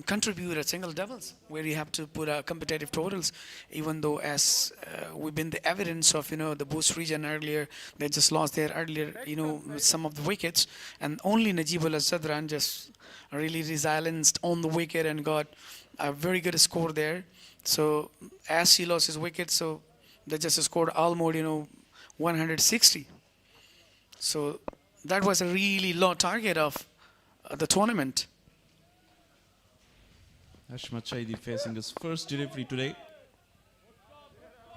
contribute a single doubles where you have to put competitive totals, even though as we've been the evidence of the Boost region earlier, they just lost their earlier some of the wickets, and only Najibullah Sadran just really resilience on the wicket and got a very good score there. So as he lost his wicket, so they just scored almost 160. So that was a really low target of the tournament. Ashmat Shaidi facing his first delivery today.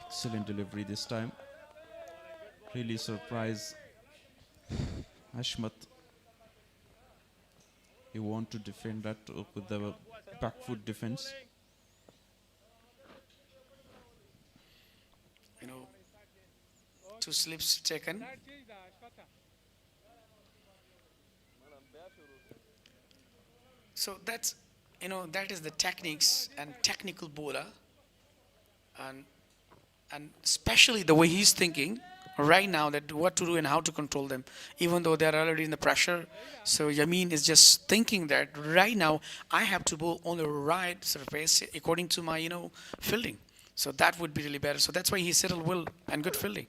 Excellent delivery this time. Really surprised Ashmat. He want to defend that with the back foot defense. 2 slips taken. So that's, that is the techniques and technical bowler, and especially the way he's thinking right now, that what to do and how to control them, even though they're already in the pressure. So Yamin is just thinking that right now I have to bowl on the right surface according to my fielding. So that would be really better. So that's why he settled well and good fielding.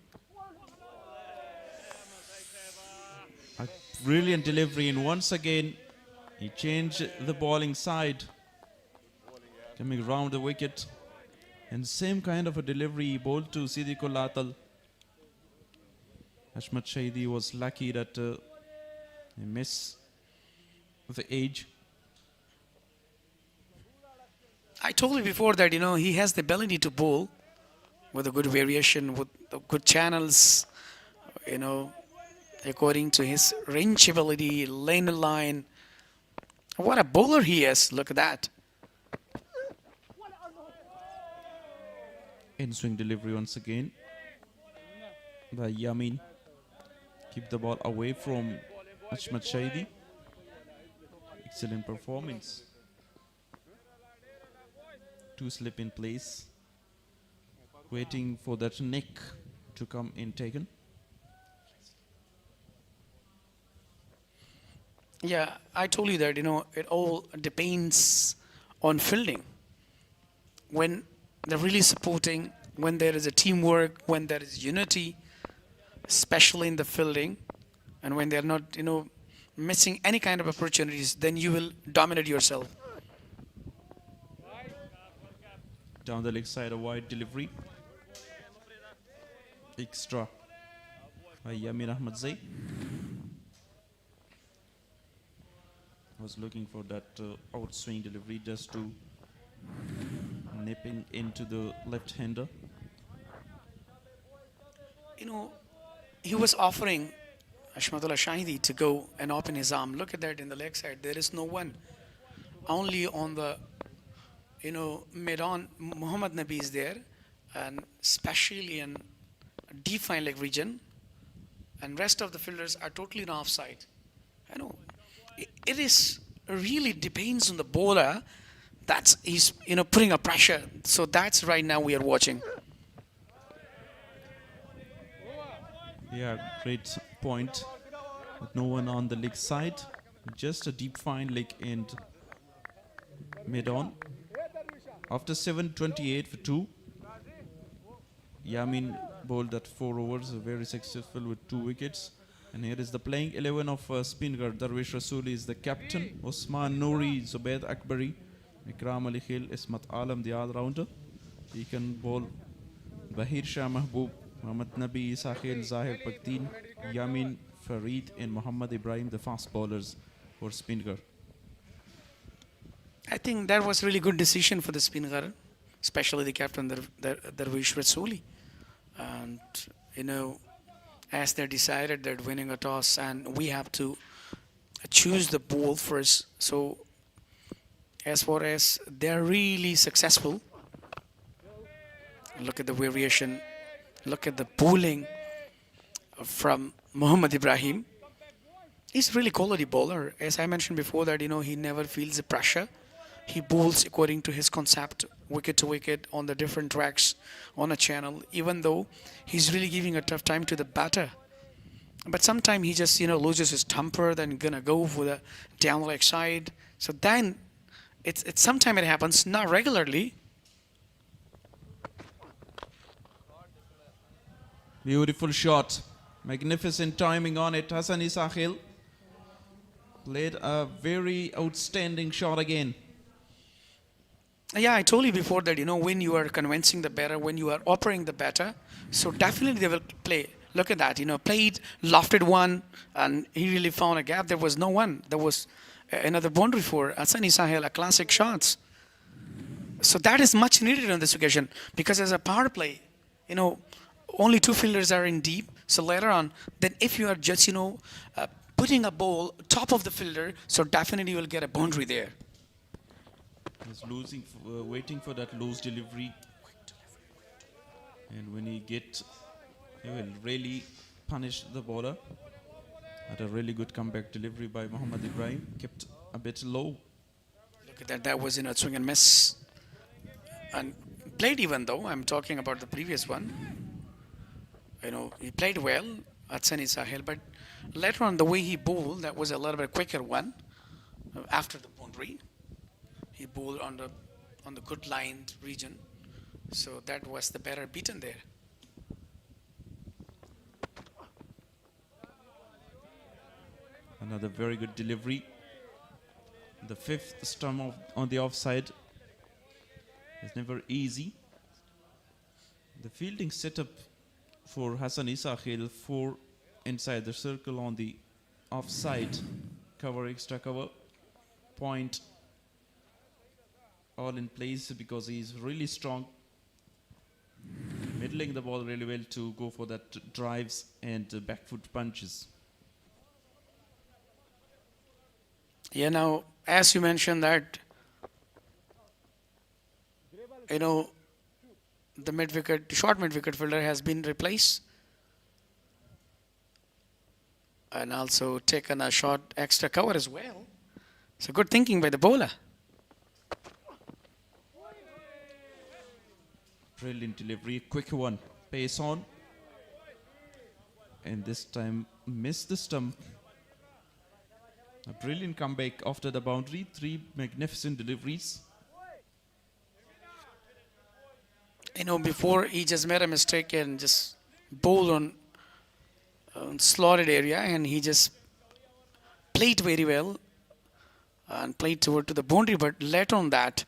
A brilliant delivery, and once again he changed the bowling side, coming around the wicket, and same kind of a delivery he bowled to Sidi Kolatal. Ashmat Shaidi was lucky that he missed the edge. I told you before that he has the ability to bowl with a good variation, with the good channels, according to his range ability, lane line. What a bowler he is! Look at that. In-swing delivery once again by Yamin. Keep the ball away from Ashmat Shaidi. Excellent performance. To slip in place. Waiting for that neck to come in taken. Yeah, I told you that, it all depends on fielding. When they're really supporting, when there is a teamwork, when there is unity, especially in the fielding, and when they're not, missing any kind of opportunities, then you will dominate yourself. Down the leg side, a wide delivery. Extra by Yamin Ahmad Zai. Was looking for that outswing delivery just to nipping into the left-hander. He was offering Ashmatullah Shahidi to go and open his arm. Look at that in the leg side. There is no one. Only on the, mid-on, Muhammad Nabi is there, and especially in defined leg region, and rest of the fielders are totally in offside. It is really depends on the bowler. That's he's putting a pressure. So that's right now we are watching. Yeah, great point. With no one on the leg side, just a deep fine leg end mid on. After 7:28 for 2, Yamin bowled at 4 overs, very successful with 2 wickets. And here is the playing 11 of Spinghar. Darwish Rasooli is the captain. Osman Noori, Zubaid Akbari, Ikram Ali Khil, Ismat Alam, the all-rounder. He can bowl Bahir Shah Mahboob, Muhammad Nabi, Sakhil, Zahir Pakdeen, Yamin, Fareed, and Muhammad Ibrahim, the fast bowlers for Spinghar. I think that was really good decision for the Spinghar, especially the captain Darwish Rasooli. And as they decided that winning a toss and we have to choose the ball first. So as far as they're really successful, look at the variation, look at the bowling from Muhammad Ibrahim. He's really quality bowler. As I mentioned before that, he never feels the pressure. He bowls according to his concept, wicket to wicket, on the different tracks, on a channel, even though he's really giving a tough time to the batter. But sometimes he just, loses his temper, then gonna go for the down leg side. So then, it's sometimes it happens, not regularly. Beautiful shot. Magnificent timing on it. Hassani Sakhil played a very outstanding shot again. Yeah, I told you before that, when you are convincing the batter, when you are operating the batter, so definitely they will play. Look at that, played, lofted one, and he really found a gap. There was no one. There was another boundary for Hassani Sahil, a classic shots. So that is much needed on this occasion, because as a power play, only 2 fielders are in deep. So later on, then if you are just, putting a ball top of the fielder, so definitely you will get a boundary there. He's waiting for that loose delivery. And when he will really punish the bowler. At a really good comeback delivery by Muhammad Ibrahim. Kept a bit low. Look at that. That was in a swing and miss. And played even though. I'm talking about the previous one. He played well at Sunny Sahil, but later on the way he bowled, that was a little bit quicker one. After the boundary, he bowled on the good line region, so that was the better beaten there. Another very good delivery. The fifth stump on the offside is never easy. The fielding setup for Hassan Isakhil, 4 inside the circle on the offside, cover, extra cover, point, all in place because he's really strong, middling the ball really well to go for that drives and back foot punches. Yeah, now, as you mentioned that, the short mid-wicket fielder has been replaced and also taken a short extra cover as well. So good thinking by the bowler. Brilliant delivery, quick one, pace on. And this time missed the stump. A brilliant comeback after the boundary, 3 magnificent deliveries. Before he just made a mistake and just bowled on slotted area, and he just played very well and played toward to the boundary, but later on that,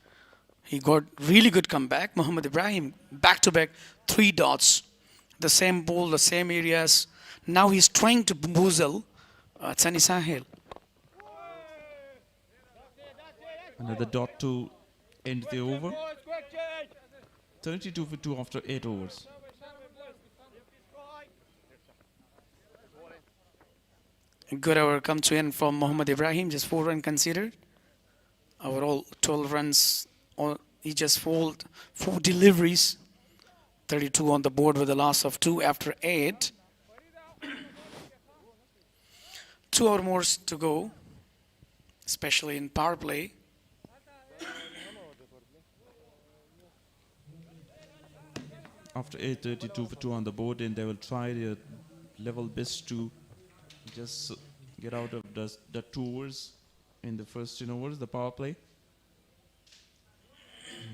he got really good comeback. Mohammad Ibrahim, back-to-back 3 dots, the same ball, the same areas. Now he's trying to bamboozle Sunny Sahil. Another dot to end the over. 32 for 2 after 8 overs. A good over comes in from Mohammad Ibrahim, just 4 runs considered. Overall, 12 runs. He just fouled 4 deliveries. 32 on the board with a loss of 2 after 8. 2 or more to go, especially in power play. After 8, 32 for 2 on the board, and they will try their level best to just get out of the 2 overs in the first 10 overs, the power play.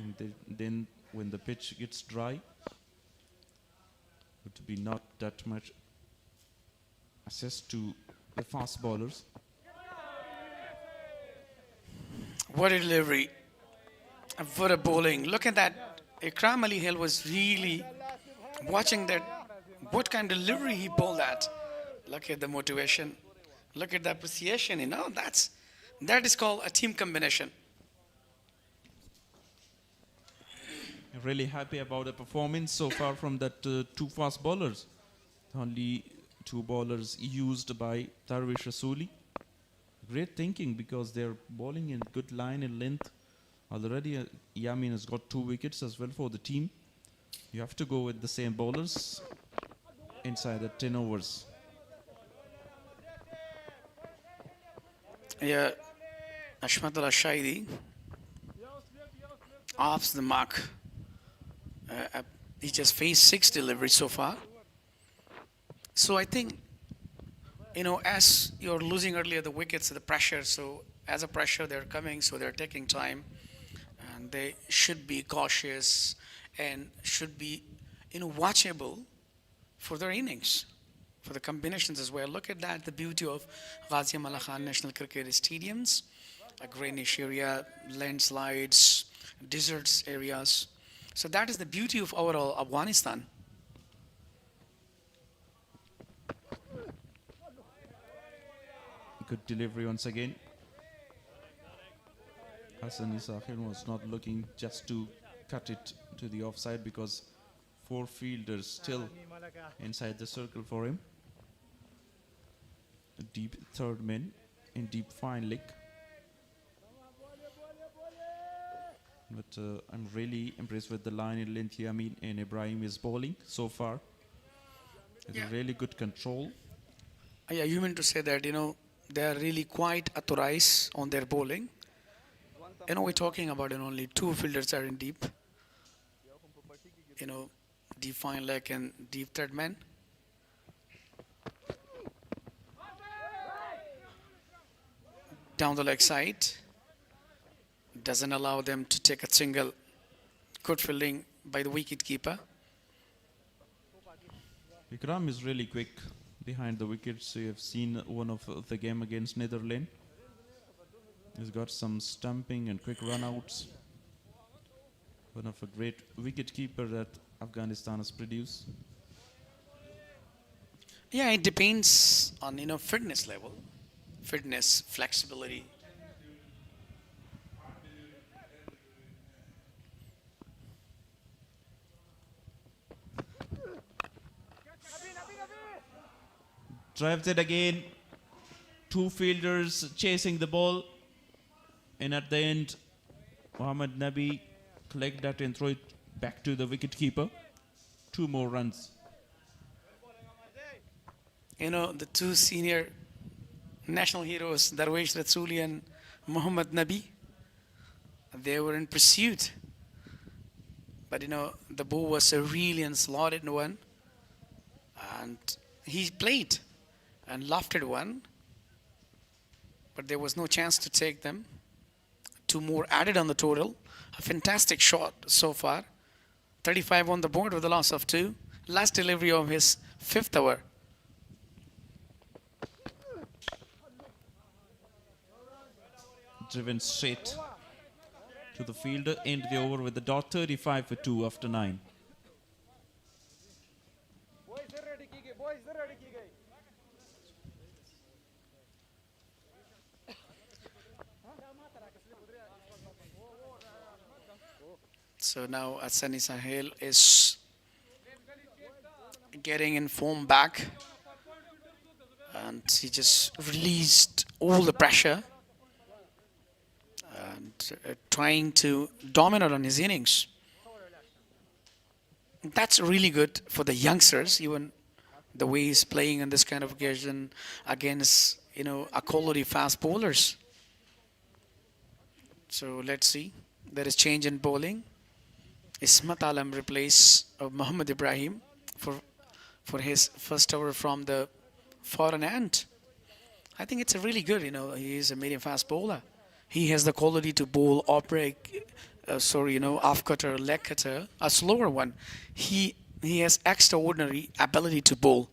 And then when the pitch gets dry, it would be not that much access to the fast bowlers. What a delivery. What a bowling. Look at that. Ikram Ali Hill was really watching that, what kind of delivery he bowled at. Look at the motivation. Look at the appreciation, that is called a team combination. Really happy about the performance so far from that 2 fast bowlers. Only 2 bowlers used by Darwish Rasooli. Great thinking because they're bowling in good line and length. Already Yamin has got 2 wickets as well for the team. You have to go with the same bowlers inside the 10 overs. Yeah, Ashmat al-Shaidi off the mark. He just faced 6 deliveries so far. So I think, as you're losing earlier the wickets, the pressure, so as a pressure they're coming, so they're taking time. And they should be cautious and should be, watchable for their innings, for the combinations as well. Look at that, the beauty of Ghazi Aman Khan National Cricket Stadiums, a greenish area, landslides, deserts areas. So that is the beauty of our Afghanistan. Good delivery once again. Hassan Isakhil was not looking just to cut it to the offside because 4 fielders still inside the circle for him. A deep third man in deep fine leg. But I'm really impressed with the line in length Yamin and Ibrahim is bowling so far. It's a really good control. Yeah, you mean to say that, they are really quite authorized on their bowling. we're talking about only two fielders are in deep. Deep fine leg and deep third man. Down the leg side. Doesn't allow them to take a single. Good fielding by the wicket keeper. Ikram is really quick behind the wickets. You have seen one of the game against Netherlands. He's got some stumping and quick runouts. One of a great wicket keeper that Afghanistan has produced. Yeah, it depends on fitness level, fitness, flexibility. Drives it again. Two fielders chasing the ball. And at the end, Mohammad Nabi collect that and throw it back to the wicket keeper. 2 more runs. The two senior national heroes, Darwish Rasooli and Mohammad Nabi, they were in pursuit. But the ball was a really unslotted one. And he played and lofted one. But there was no chance to take them. 2 more added on the total. A fantastic shot so far. 35 on the board with a loss of 2. Last delivery of his 5th over. Driven straight to the fielder. End the over with the dot. 35 for 2 after 9. So now Asani Sahel is getting in form back. And he just released all the pressure. And trying to dominate on his innings. That's really good for the youngsters, even the way he's playing on this kind of occasion against, a quality fast bowlers. So let's see. There is change in bowling. Ismat Alam replace Muhammad Ibrahim for his first over from the foreign end. I think it's a really good, he is a medium fast bowler. He has the quality to bowl off break, off cutter, leg cutter, a slower one. He has extraordinary ability to bowl.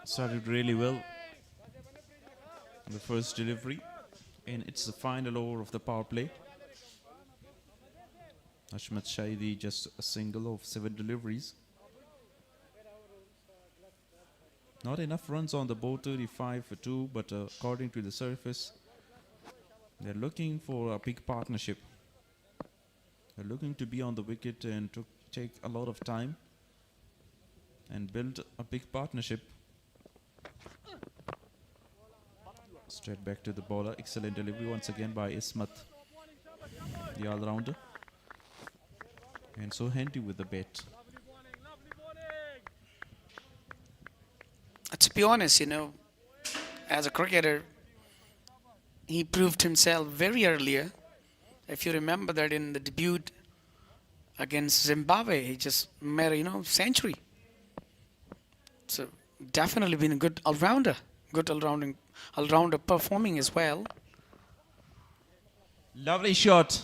Started really well. The first delivery. And it's the final over of the power play. Ashmat Shahidi just a single of 7 deliveries. Not enough runs on the board, 35 for 2, but according to the surface, they're looking for a big partnership. They're looking to be on the wicket and to take a lot of time and build a big partnership. Straight back to the bowler. Excellent delivery once again by Ismat, the all-rounder. And so handy with the bat. To be honest, as a cricketer, he proved himself very earlier. If you remember that in the debut against Zimbabwe, he just made a century. So definitely been a good all-rounder. Good all-rounder performing as well. Lovely shot.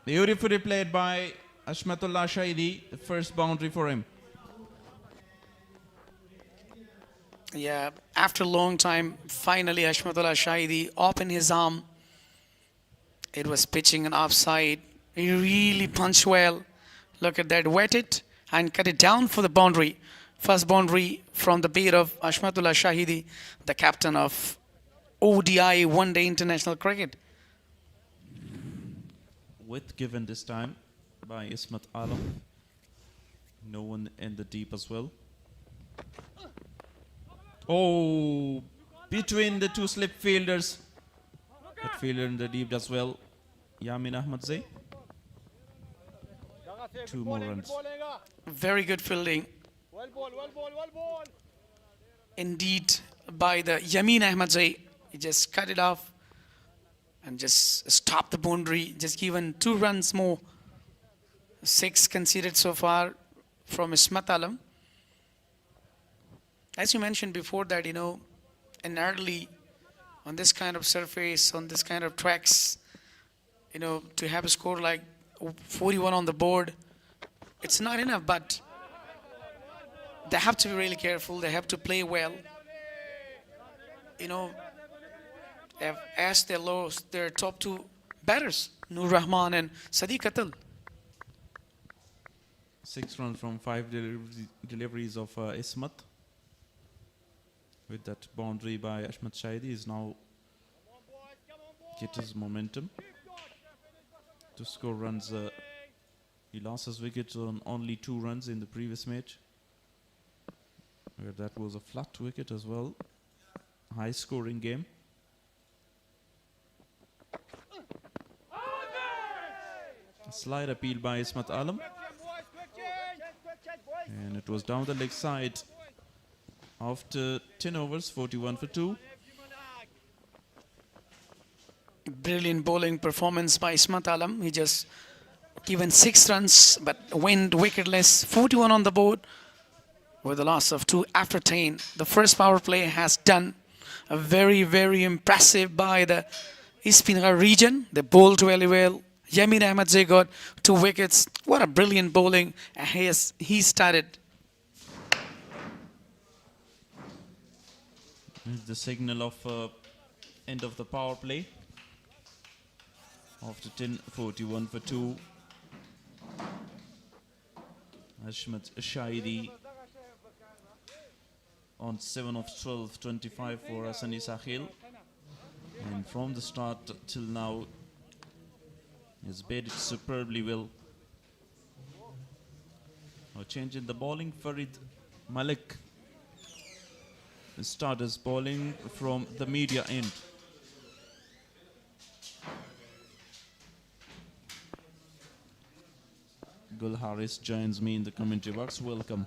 Beautifully played by Ashmatullah Shahidi. The first boundary for him. Yeah, after a long time, finally Ashmatullah Shahidi opened his arm. It was pitching an offside. He really punched well. Look at that, wet it and cut it down for the boundary. First boundary from the beat of Ashmatullah Shahidi, the captain of ODI one-day international cricket. Width given this time by Ismat Alam. No one in the deep as well. Oh, between the 2 slip fielders. That fielder in the deep as well. Yamin Ahmadzai. 2 more runs. Very good fielding. indeed by the Yamin Ahmadzai. He just cut it off and just stopped the boundary. Just given 2 runs more. 6 conceded so far from Ismat Alam. As you mentioned before that, in early, on this kind of surface, on this kind of tracks, to have a score like 41 on the board, it's not enough, but they have to be really careful. They have to play well. They have asked their top 2 batters, Nur Rahman and Sadiq Atal. 6 runs from 5 deliveries of Ismat. With that boundary by Ashmat Shahidi, is now get his momentum to score runs. He lost his wicket on only 2 runs in the previous match, where that was a flat wicket as well. High scoring game. A slight appeal by Ismat Alam, and it was down the leg side after 10 overs, 41 for 2. Brilliant bowling performance by Ismat Alam. He just given 6 runs but went wicketless. 41 on the board with a loss of 2 after 10. The first power play has done a very, very impressive by the Spinghar region. They bowled really well. Yamin Ahmadzai got 2 wickets. What a brilliant bowling he started. The signal of end of the power play after 10, 41 for 2. Ashmat Shahidi on 7 of 12, 25 for Hasani Sahil. And from the start till now, he's batted superbly well. A change in the bowling. Farid Malik starters bowling from the media end. Gul Harris joins me in the commentary box. Welcome.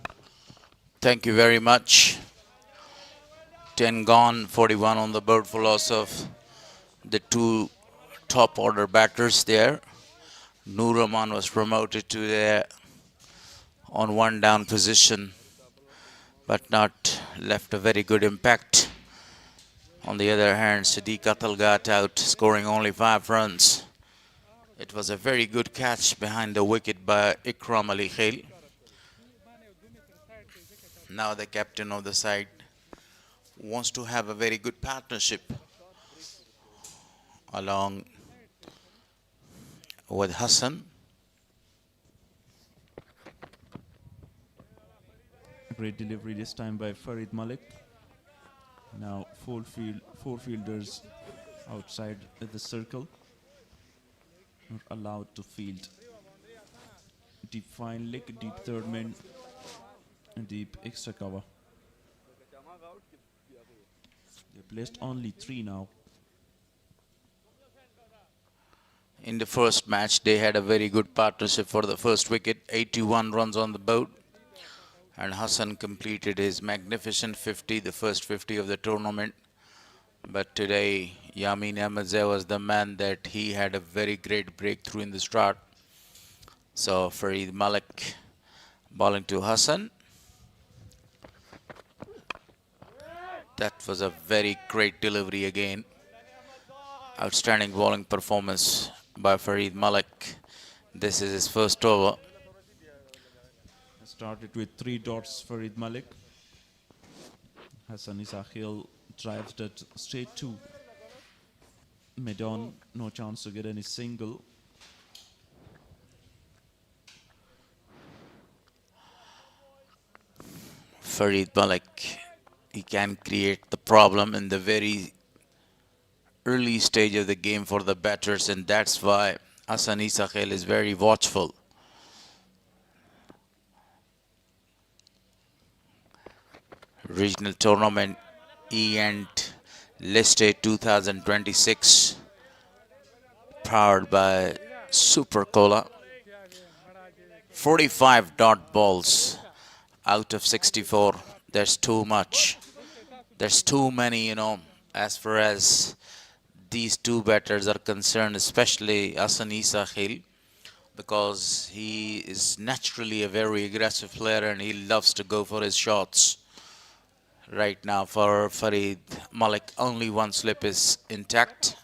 Thank you very much. 10 gone, 41 on the board for loss of the 2 top order batters there. Nur Rahman was promoted to the on 1 down position, but not left a very good impact. On the other hand, Sadiq Atal got out, scoring only 5 runs. It was a very good catch behind the wicket by Ikram Ali Khail. Now the captain of the side wants to have a very good partnership along with Hassan. Great delivery this time by Farid Malik. Now four fielders outside the circle, not allowed to field. Deep fine leg, deep third man, and deep extra cover. They placed only 3 now. In the first match, they had a very good partnership for the first wicket, 81 runs on the board. And Hassan completed his magnificent 50, the first 50 of the tournament. But today, Yamin Ahmadzai was the man that he had a very great breakthrough in the start. So Farid Malik bowling to Hassan. That was a very great delivery again. Outstanding bowling performance by Farid Malik. This is his first over. Started with 3 dots for Farid Malik. Hassan Sahil drives that straight to mid-on. No chance to get any single. Farid Malik, he can create the problem in the very early stage of the game for the batters, and that's why Hassan Sahil is very watchful. Regional tournament E-End List A 2026, powered by Super Cola. 45 dot balls out of 64. That's too much. There's too many, as far as these two batters are concerned, especially Asani Sahil, because he is naturally a very aggressive player and he loves to go for his shots. Right now for Farid Malik, only one slip is intact.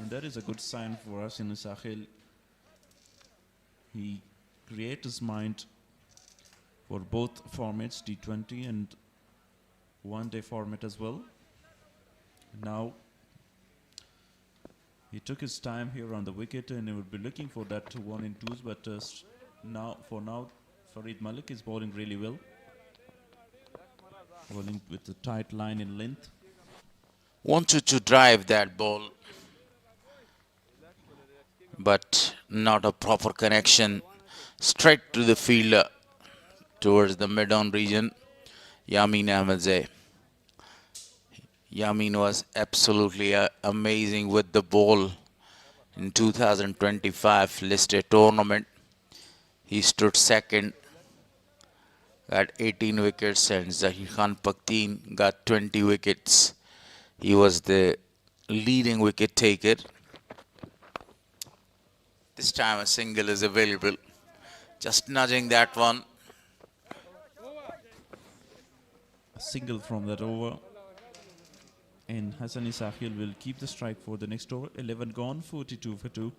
And that is a good sign for us in Sahil. He creates his mind for both formats, T20 and one-day format as well. Now, he took his time here on the wicket and he would be looking for that 1 and 2s, but for now, Farid Malik is bowling really well. Bowling with a tight line in length. Wanted to drive that ball, but not a proper connection. Straight to the fielder towards the mid-on region, Yamin Ahmedzai. Yamin was absolutely amazing with the ball in 2025 listed tournament. He stood second, got 18 wickets, and Zahir Khan Pakhtien got 20 wickets. He was the leading wicket taker. This time a single is available. Just nudging that one. A single from that over. And Hassani Sahil will keep the strike for the next over. 11 gone, 42 for 2.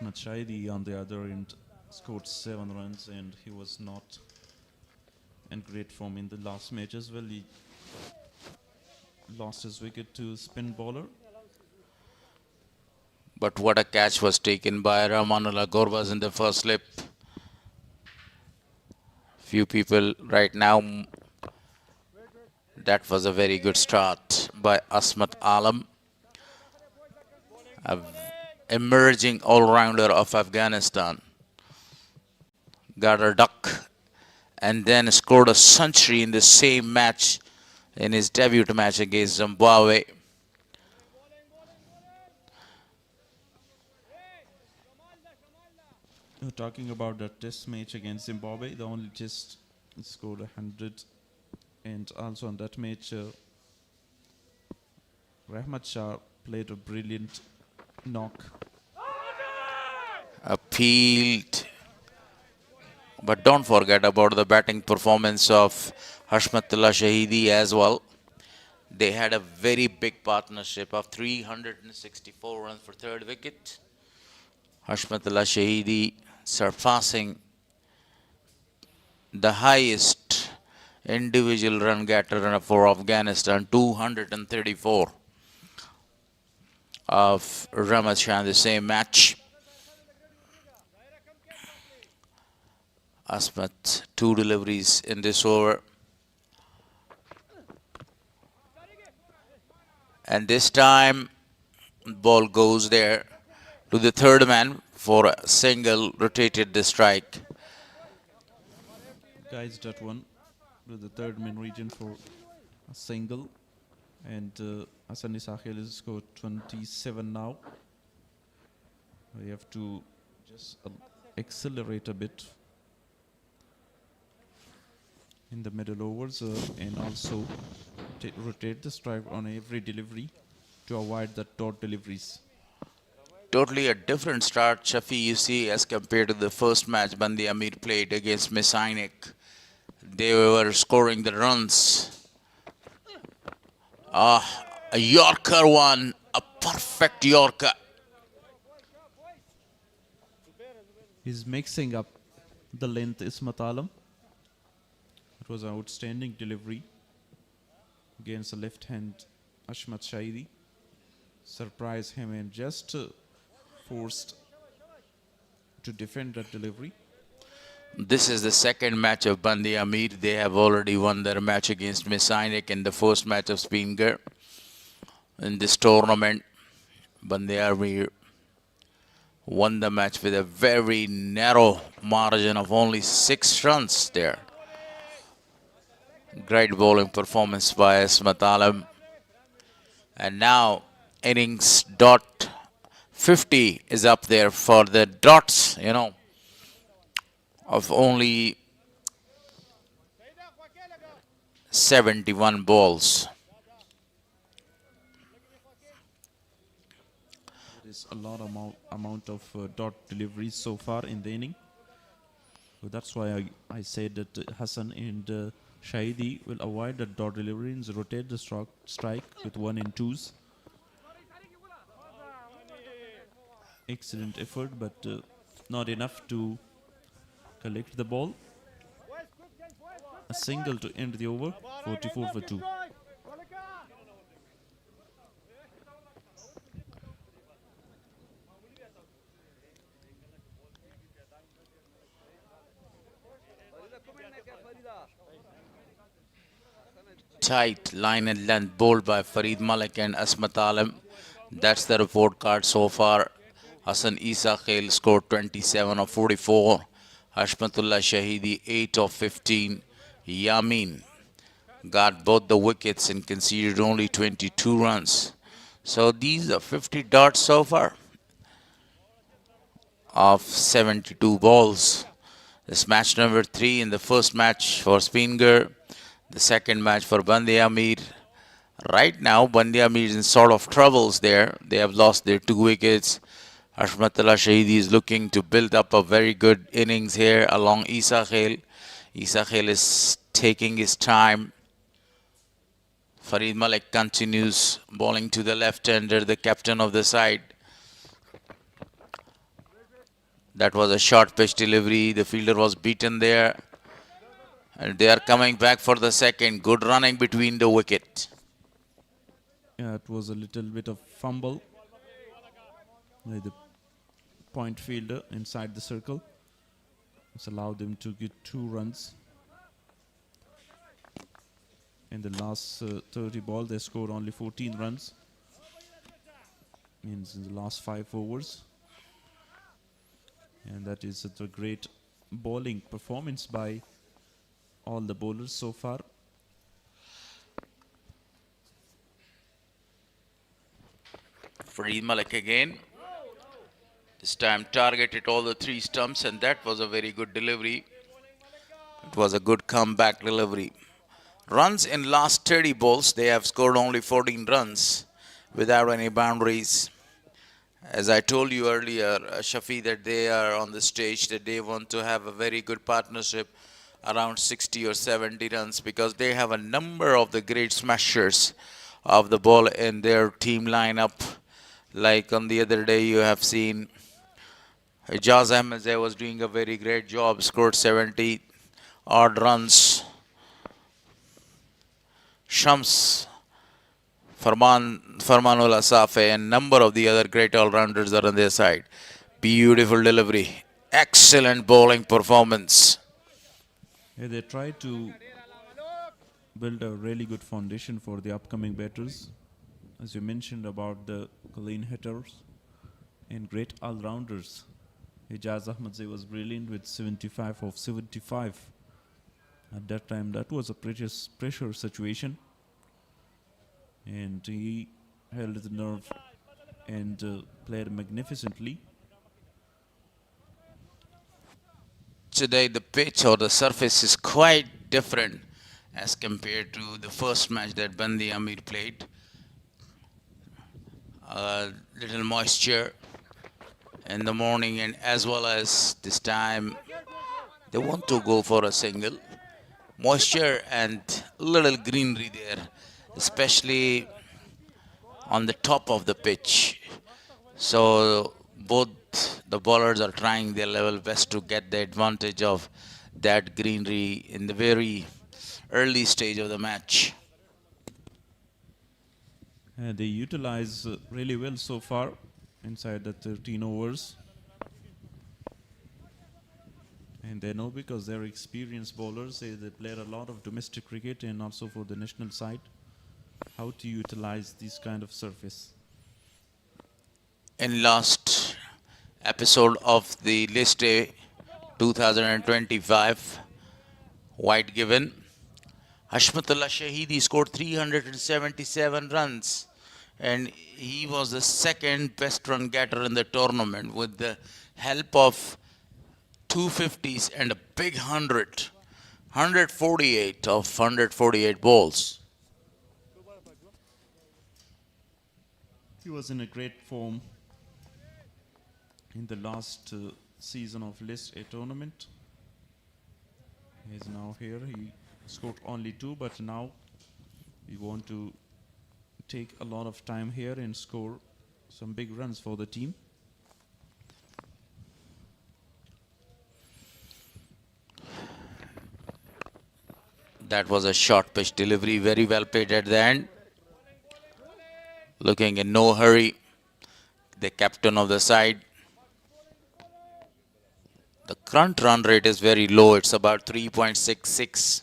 Ahmed Shahidi on the other end scored 7 runs and he was not in great form in the last match as well. He lost his wicket to spin bowler. But what a catch was taken by Rahmanullah Gorbaz in the first slip. Few people right now, that was a very good start by Asmat Alam, an emerging all-rounder of Afghanistan. Got a duck and then scored a century in the same match in his debut match against Zimbabwe. You're talking about the test match against Zimbabwe, the only test scored 100, and also on that match Rahmat Shah played a brilliant knock. Appealed. But don't forget about the batting performance of Hashmatullah Shahidi as well. They had a very big partnership of 364 runs for third wicket. Hashmatullah Shahidi surpassing the highest individual run getter for Afghanistan, 234 of Rahmat Shah in the same match. Asmat, 2 deliveries in this over. And this time, ball goes there to the third man for a single, rotated the strike. Guys, that one to the third man region for a single. And Hassani Sahil has scored 27 now. We have to just accelerate a bit in the middle overs and also rotate the strike on every delivery to avoid the dot deliveries. Totally a different start, Shafi, you see, as compared to the first match Band-e-Amir played against Messianic. They were scoring the runs. A Yorker one, a perfect Yorker. He's mixing up the length, Ismat Alam. It was an outstanding delivery against the left hand Ashmat Shahidi. Surprised him and just forced to defend that delivery. This is the second match of Band-e-Amir. They have already won their match against Messianic in the first match of Spinghar in this tournament. Band-e-Amir won the match with a very narrow margin of only 6 runs there. Great bowling performance by Asmat Alam. And now innings dot 50 is up there for the dots, of only 71 balls. There is a lot amount of dot deliveries so far in the inning. So that's why I said that Hassan and Shahidi will avoid the dot delivery and rotate the strike with 1 and 2s. Excellent effort, but not enough to collect the ball. A single to end the over, 44 for 2. Tight line and length bowled by Farid Malik and Asmat Alam. That's the report card so far. Hassan Isa Khail scored 27 of 44. Hashmatullah Shahidi 8 of 15. Yamin got both the wickets and conceded only 22 runs. So these are 50 dots so far of 72 balls. This match number 3 in the first match for Spinghar. The second match for Band-e-Amir. Right now, Band-e-Amir is in sort of troubles there. They have lost their 2 wickets. Hashmatullah Shahidi is looking to build up a very good innings here along Isa Khail. Isa Khail is taking his time. Farid Malik continues bowling to the left-hander, the captain of the side. That was a short pitch delivery. The fielder was beaten there. And they are coming back for the second. Good running between the wicket. Yeah, it was a little bit of fumble by the point fielder inside the circle. It's allowed them to get 2 runs. In the last 30 ball, they scored only 14 runs. Means in the last 5 overs. And that is a great bowling performance by all the bowlers so far. Farid Malik again. This time targeted all the 3 stumps, and that was a very good delivery. It was a good comeback delivery. Runs in last 30 balls, they have scored only 14 runs without any boundaries. As I told you earlier, Shafi, that they are on the stage, that they want to have a very good partnership around 60 or 70 runs, because they have a number of the great smashers of the ball in their team lineup. Like on the other day, you have seen Ijaz Ahmed was doing a very great job, scored 70 odd runs. Shams, Farmanullah Safe, and number of the other great all-rounders are on their side. Beautiful delivery. Excellent bowling performance. Yeah, they try to build a really good foundation for the upcoming batters. As you mentioned about the clean hitters and great all-rounders. Ijaz Ahmadzai was brilliant with 75 of 75. At that time, that was a pressure situation. And he held the nerve and played magnificently. Today the pitch or the surface is quite different as compared to the first match that Band-e-Amir played. Little moisture in the morning, and as well as this time they want to go for a single. Moisture and little greenery there, especially on the top of the pitch. So both the bowlers are trying their level best to get the advantage of that greenery in the very early stage of the match. They utilize really well so far inside the 13 overs. And they know, because they're experienced bowlers, they played a lot of domestic cricket and also for the national side, how to utilize this kind of surface. In last episode of the List A 2025 White Given. Hashmatullah Shahidi scored 377 runs and he was the second best run getter in the tournament with the help of 250s and a big 148 of 148 balls. He was in a great form in the last season of List A tournament. He is now here. He scored only 2, but now we want to take a lot of time here and score some big runs for the team. That was a short pitch delivery, very well played at the end. Looking in no hurry, the captain of the side. The current run rate is very low, it's about 3.66.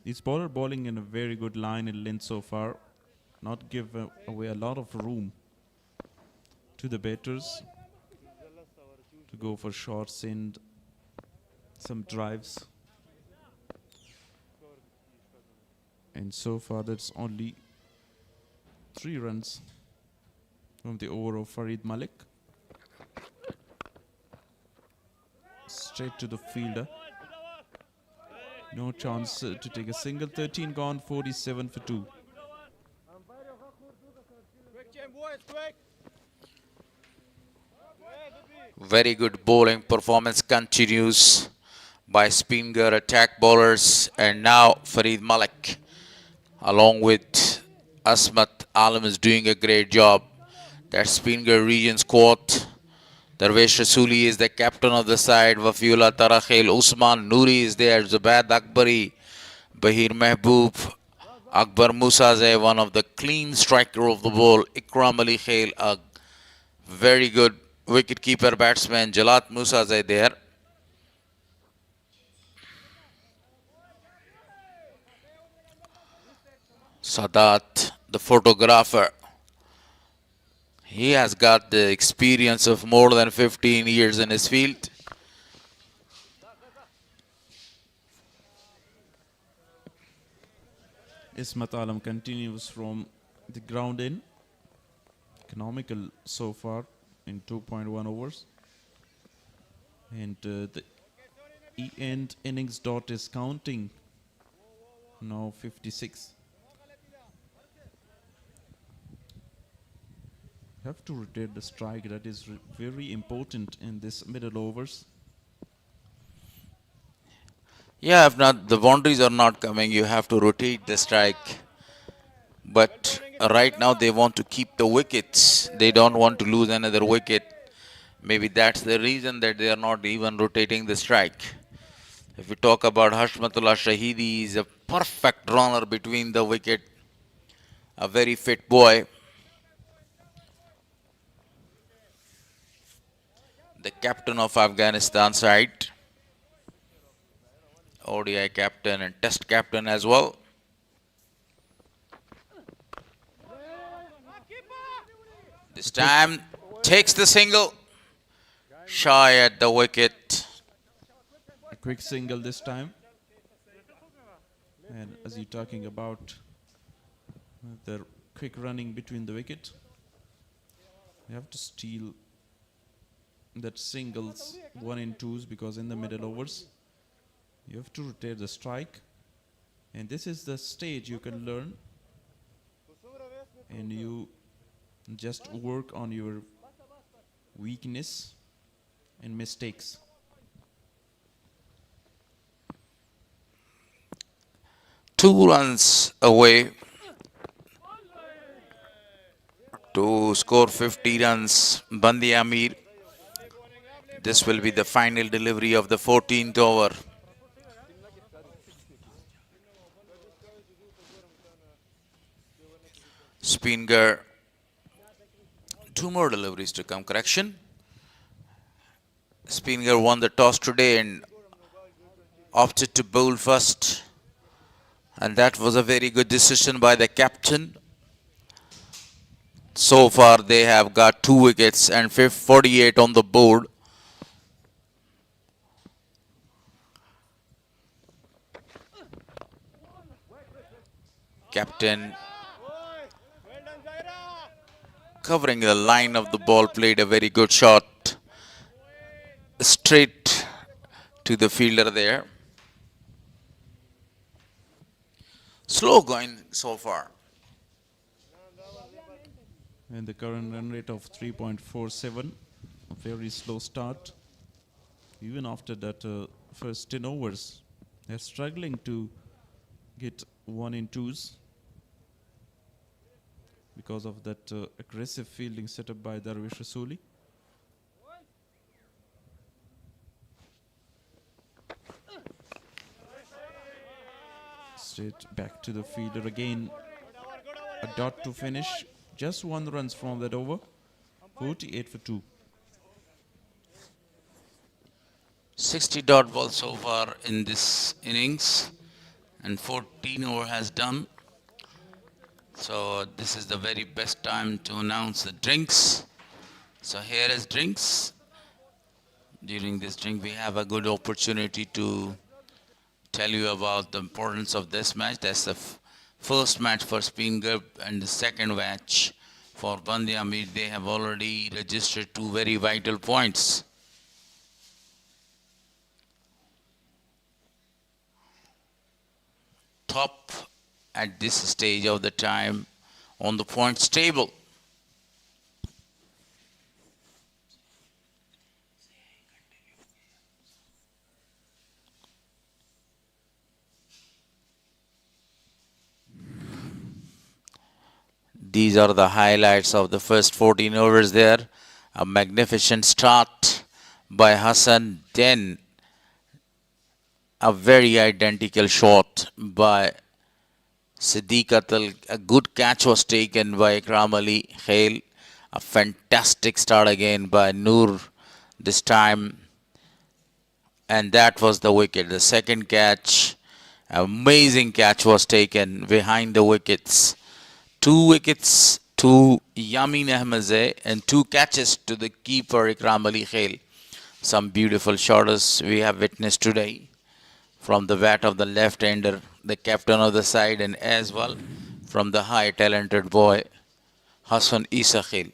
This bowler bowling in a very good line and length so far. Not give away a lot of room to the batters to go for shots and some drives. And so far that's only 3 runs from the over of Farid Malik. Straight to the fielder. No chance to take a single. 13 gone, 47 for 2. Very good bowling performance continues by Spinghar attack bowlers, and now Farid Malik along with Asmat Alam is doing a great job. That Spinghar region squad. Darvesh Rasuli is the captain of the side. Wafiullah Tarakhil, Usman Noori is there. Zubaid Akbari, Bahir Mehboob, Akbar Musazeh, one of the clean striker of the ball. Ikram Ali Khail, a very good wicket-keeper batsman. Jalat Musazeh there. Sadat, the photographer. He has got the experience of more than 15 years in his field. Ismat Alam continues from the ground in. Economical so far in 2.1 overs. And the end innings dot is counting. Now 56. Have to rotate the strike. That is very important in this middle overs. Yeah, if not, the boundaries are not coming, you have to rotate the strike. But right now they want to keep the wickets. They don't want to lose another wicket. Maybe that's the reason that they are not even rotating the strike. If we talk about Hashmatullah Shahidi, he's a perfect runner between the wicket. A very fit boy. The captain of Afghanistan side. ODI captain and test captain as well. This time takes the single. Shy at the wicket. A quick single this time. And as you're talking about the quick running between the wicket, you have to steal that singles 1 and 2s, because in the middle overs you have to rotate the strike, and this is the stage you can learn and you just work on your weakness and mistakes. Two runs away to score 50 runs. Band-e-Amir. This will be the final delivery of the 14th over. Spinghar. 2 more deliveries to come. Correction. Spinghar won the toss today and opted to bowl first. And that was a very good decision by the captain. So far, they have got 2 wickets and 48 on the board. Captain covering the line of the ball, played a very good shot straight to the fielder there. Slow going so far. And the current run rate of 3.47, a very slow start. Even after that first 10 overs, they're struggling to get 1 in 2s because of that aggressive fielding set up by Darvish Rasuli. Straight back to the fielder again. A dot to finish. Just 1 runs from that over. 48 for 2. 60 dot balls so far in this innings, and 14 over has done. So this is the very best time to announce the drinks. So here is drinks. During this drink, we have a good opportunity to tell you about the importance of this match. That's the first match for Spinghar and the second match for Band-e-Amir. They have already registered 2 very vital points. Top at this stage of the time on the points table. These are the highlights of the first 14 overs there. A magnificent start by Hassan, then a very identical shot by Siddiq Atal. A good catch was taken by Ikram Ali Khail. A fantastic start again by Noor this time. And that was the wicket. The second catch, amazing catch was taken behind the wickets. 2 wickets to Yamin Ahmadzai and 2 catches to the keeper Ikram Ali Khail. Some beautiful shots we have witnessed today from the bat of the left-hander, the captain of the side, and as well from the high talented boy Hassan Isa Khail.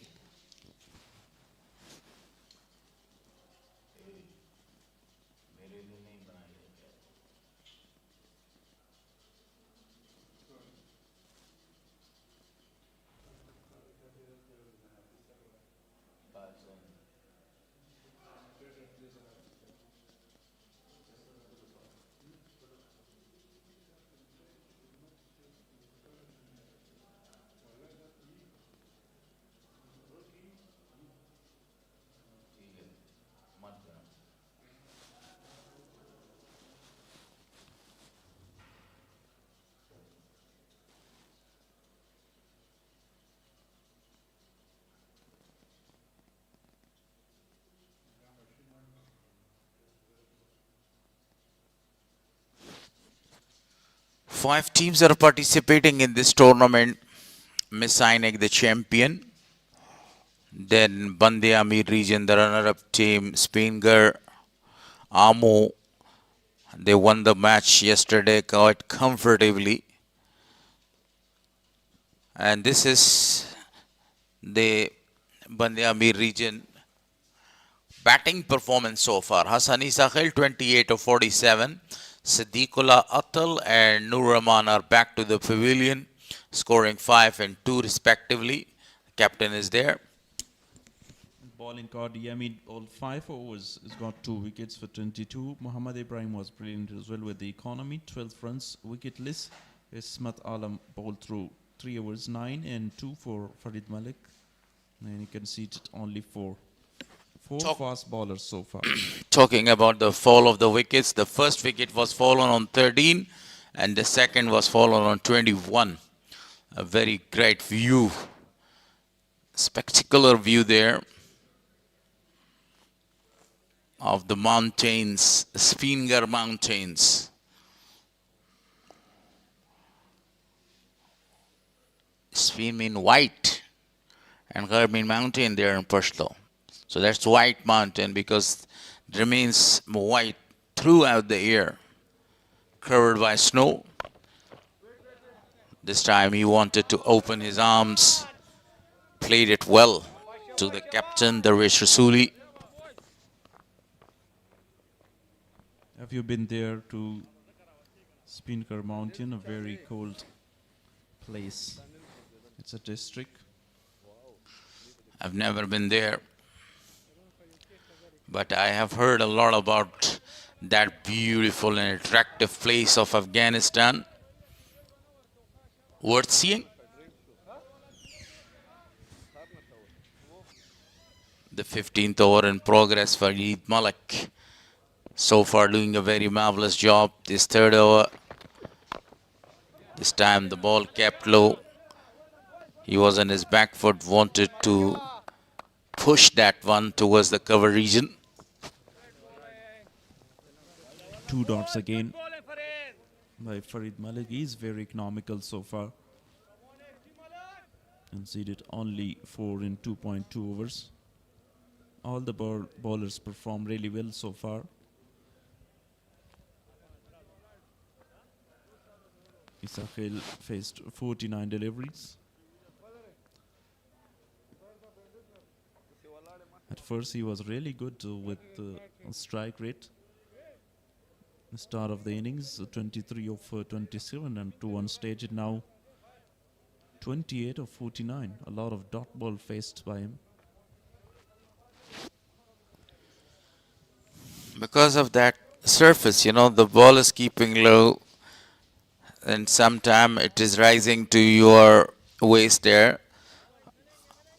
Five teams are participating in this tournament. Messianic, the champion. Then Band-e-Amir region, the runner-up team. Spinghar, Amo. They won the match yesterday quite comfortably. And this is the Band-e-Amir region batting performance so far. Hassan Isa Khail 28 of 47. Siddiqullah Atal and Nur Rahman are back to the pavilion, scoring 5 and 2 respectively. The captain is there. Bowling card, Yamin, all 5 overs, has got 2 wickets for 22. Muhammad Ibrahim was brilliant as well with the economy, 12 runs, wicketless. Ismat Alam bowled through 3 overs, 9 and 2 for Farid Malik. And he conceded only 4. 4 fast bowlers so far. Talking about the fall of the wickets, the first wicket was fallen on 13 and the second was fallen on 21. A very great view, spectacular view there of the mountains, Spinghar mountains. Jasmine mean white, and Gharb mean mountain there in Pashto. So that's white mountain because it remains white throughout the year, covered by snow. This time he wanted to open his arms, played it well to the captain, Darwish Rasuli. Have you been there to Spinghar Mountain, a very cold place? It's a district. I've never been there, but I have heard a lot about that beautiful and attractive place of Afghanistan. Worth seeing. The 15th over in progress for Eid Malik. So far doing a very marvelous job. This third over, this time the ball kept low. He was on his back foot, wanted to push that one towards the cover region. 2 dots again by Farid Malik. He is very economical so far. Conceded only 4 in 2.2 overs. All the bowlers perform really well so far. Isakhil faced 49 deliveries. At first he was really good with strike rate. The start of the innings, 23 of 27, and to one stage now 28 of 49. A lot of dot ball faced by him. Because of that surface, the ball is keeping low, and sometime it is rising to your waist there.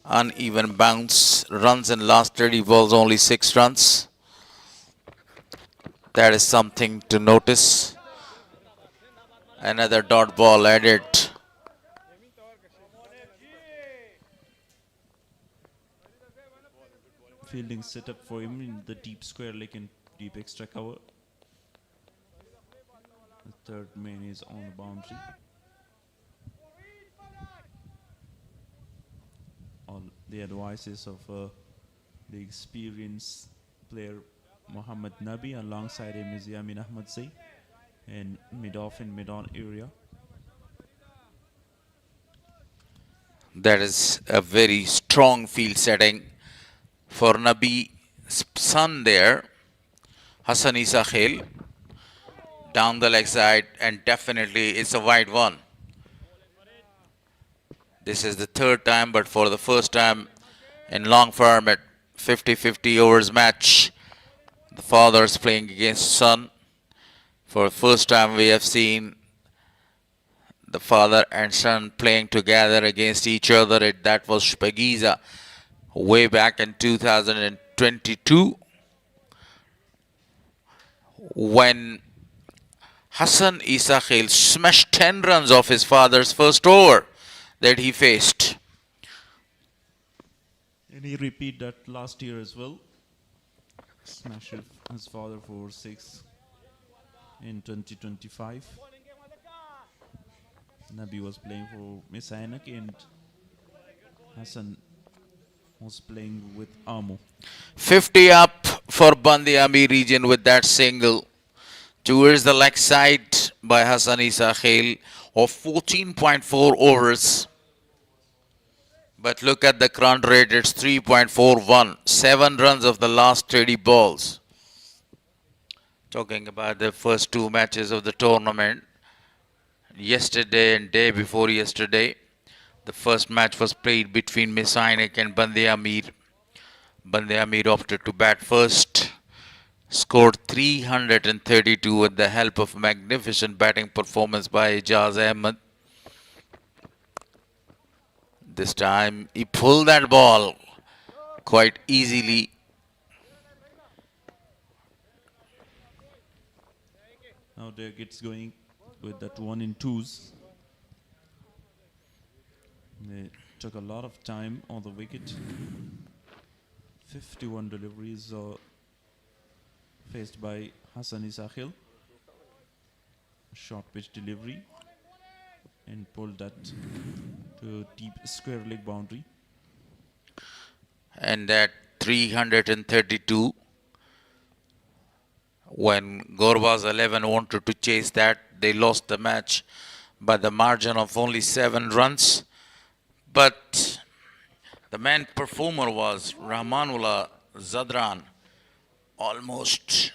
Uneven bounce, runs in last 30 balls, only 6 runs. That is something to notice. Another dot ball added. Fielding set up for him in the deep square leg and deep extra cover. The third man is on the boundary. All the advices of the experienced player Muhammad Nabi. Alongside him is Yamin Ahmad Zai in mid-off and mid-on area. That is a very strong field setting for Nabi's son there, Hassan Isakhil. Down the leg side, and definitely it's a wide one. This is the third time, but for the first time in long format 50-50 overs match, the father is playing against son. For the first time we have seen the father and son playing together against each other. That was Spagiza way back in 2022 when Hassan Isakhil smashed 10 runs off his father's first over that he faced. And he repeated that last year as well. Smashed his father for 6 in 2025. Nabi was playing for Misainak and Hassan was playing with Amo. 50 up for Band-e-Amir region with that single. Towards the leg side by Hassan Isakhil of 14.4 overs. But look at the current rate, it's 3.41. 7 runs of the last 30 balls. Talking about the first 2 matches of the tournament. Yesterday and day before yesterday, the first match was played between Misainak and Band-e-Amir. Band-e-Amir opted to bat first. Scored 332 with the help of magnificent batting performance by Ijaz Ahmed. This time he pulled that ball quite easily. Now there gets going with that 1 in 2s. They took a lot of time on the wicket. 51 deliveries faced by Hassan Isakhil. Short pitch delivery and pulled that to deep square leg boundary. And at 332, when Gorba's 11 wanted to chase that, they lost the match by the margin of only 7 runs. But the main performer was Rahmanullah Zadran, almost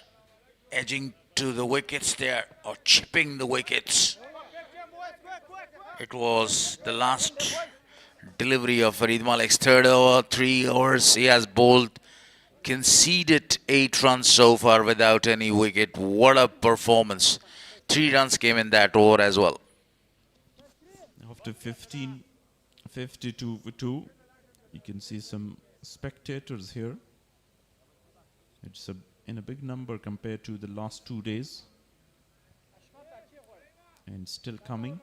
edging to the wickets there, or chipping the wickets. It was the last delivery of Farid Malik's third over, 3 overs. He has bowled, conceded 8 runs so far without any wicket. What a performance. 3 runs came in that over as well. After 15, 52 for 2, you can see some spectators here. It's in a big number compared to the last 2 days. And still coming.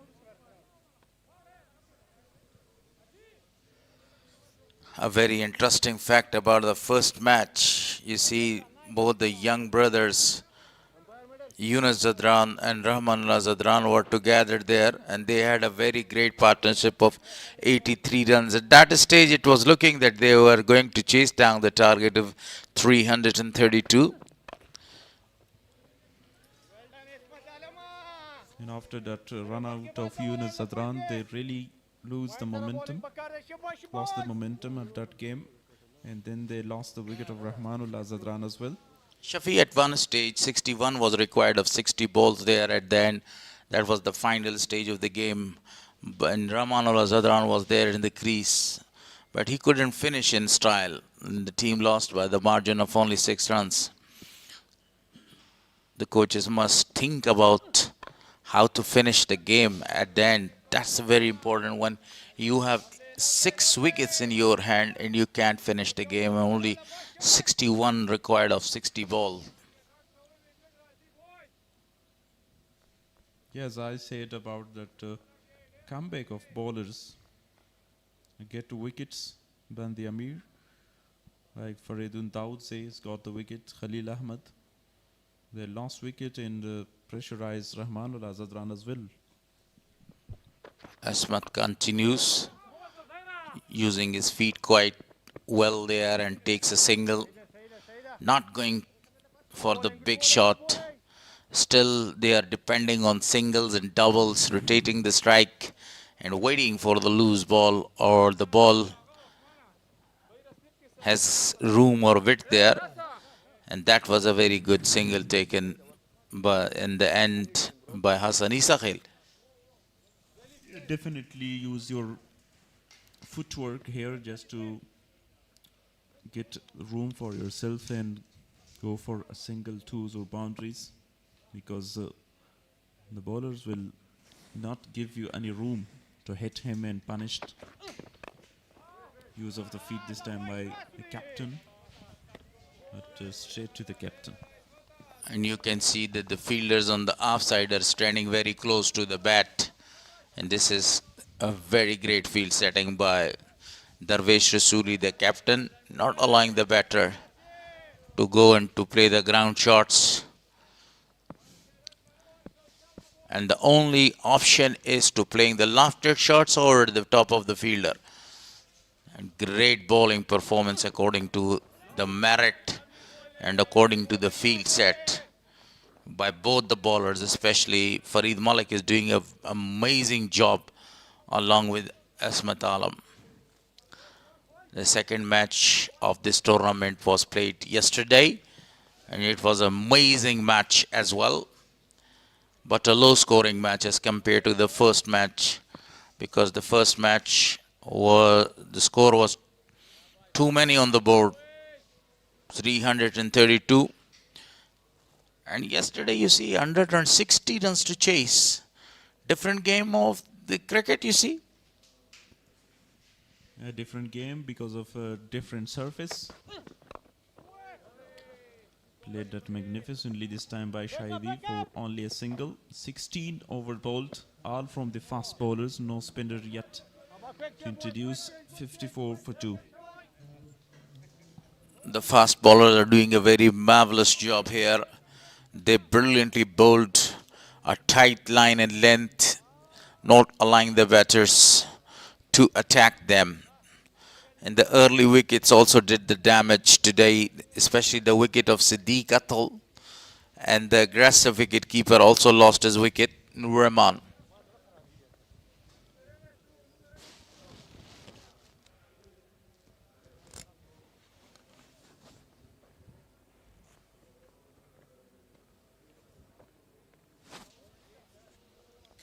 A very interesting fact about the first match. You see both the young brothers, Yunus Zadran and Rahmanullah Zadran, were together there, and they had a very great partnership of 83 runs. At that stage, it was looking that they were going to chase down the target of 332. And after that run out of Yunus Zadran, they really lost the momentum of that game. And then they lost the wicket of Rahmanullah Zadran as well. Shafi, at one stage, 61 was required of 60 balls there at the end. That was the final stage of the game. And Rahmanullah Zadran was there in the crease. But he couldn't finish in style. And the team lost by the margin of only 6 runs. The coaches must think about how to finish the game at the end. That's very important when you have 6 wickets in your hand and you can't finish the game. Only 61 required of 60 balls. Yes, I said about that comeback of bowlers. Get 2 wickets. Band-e-Amir, like Faridun Daud says, got the wicket. Khalil Ahmed, their last wicket, and pressurized Rahmanullah Zadran as well. Asmat continues using his feet quite well there and takes a single, not going for the big shot. Still, they are depending on singles and doubles, rotating the strike and waiting for the loose ball, or the ball has room or width there. And that was a very good single taken in the end by Hassan Isakhil. Definitely use your footwork here just to get room for yourself and go for a single, twos or boundaries, because the bowlers will not give you any room to hit him and punished. Use of the feet this time by the captain, but straight to the captain. And you can see that the fielders on the offside are standing very close to the bat. And this is a very great field setting by Darvesh Rasuli, the captain, not allowing the batter to go and to play the ground shots. And the only option is to playing the lofted shots over the top of the fielder. And great bowling performance according to the merit and according to the field set by both the bowlers, especially Farid Malik is doing an amazing job along with Asmat Alam. The second match of this tournament was played yesterday, and it was an amazing match as well, but a low scoring match as compared to the first match, because the first match the score was too many on the board, 332. And yesterday, you see, 160 runs to chase. Different game of the cricket, you see. A different game because of a different surface. Played that magnificently this time by Shahidi for only a single. 16 over bowled, all from the fast bowlers, no spinner yet. To introduce 54 for 2. The fast bowlers are doing a very marvelous job here. They brilliantly bowled a tight line and length, not allowing the batters to attack them. And the early wickets also did the damage today, especially the wicket of Siddiq Atal. And the aggressive wicket keeper also lost his wicket, Nur Rahman.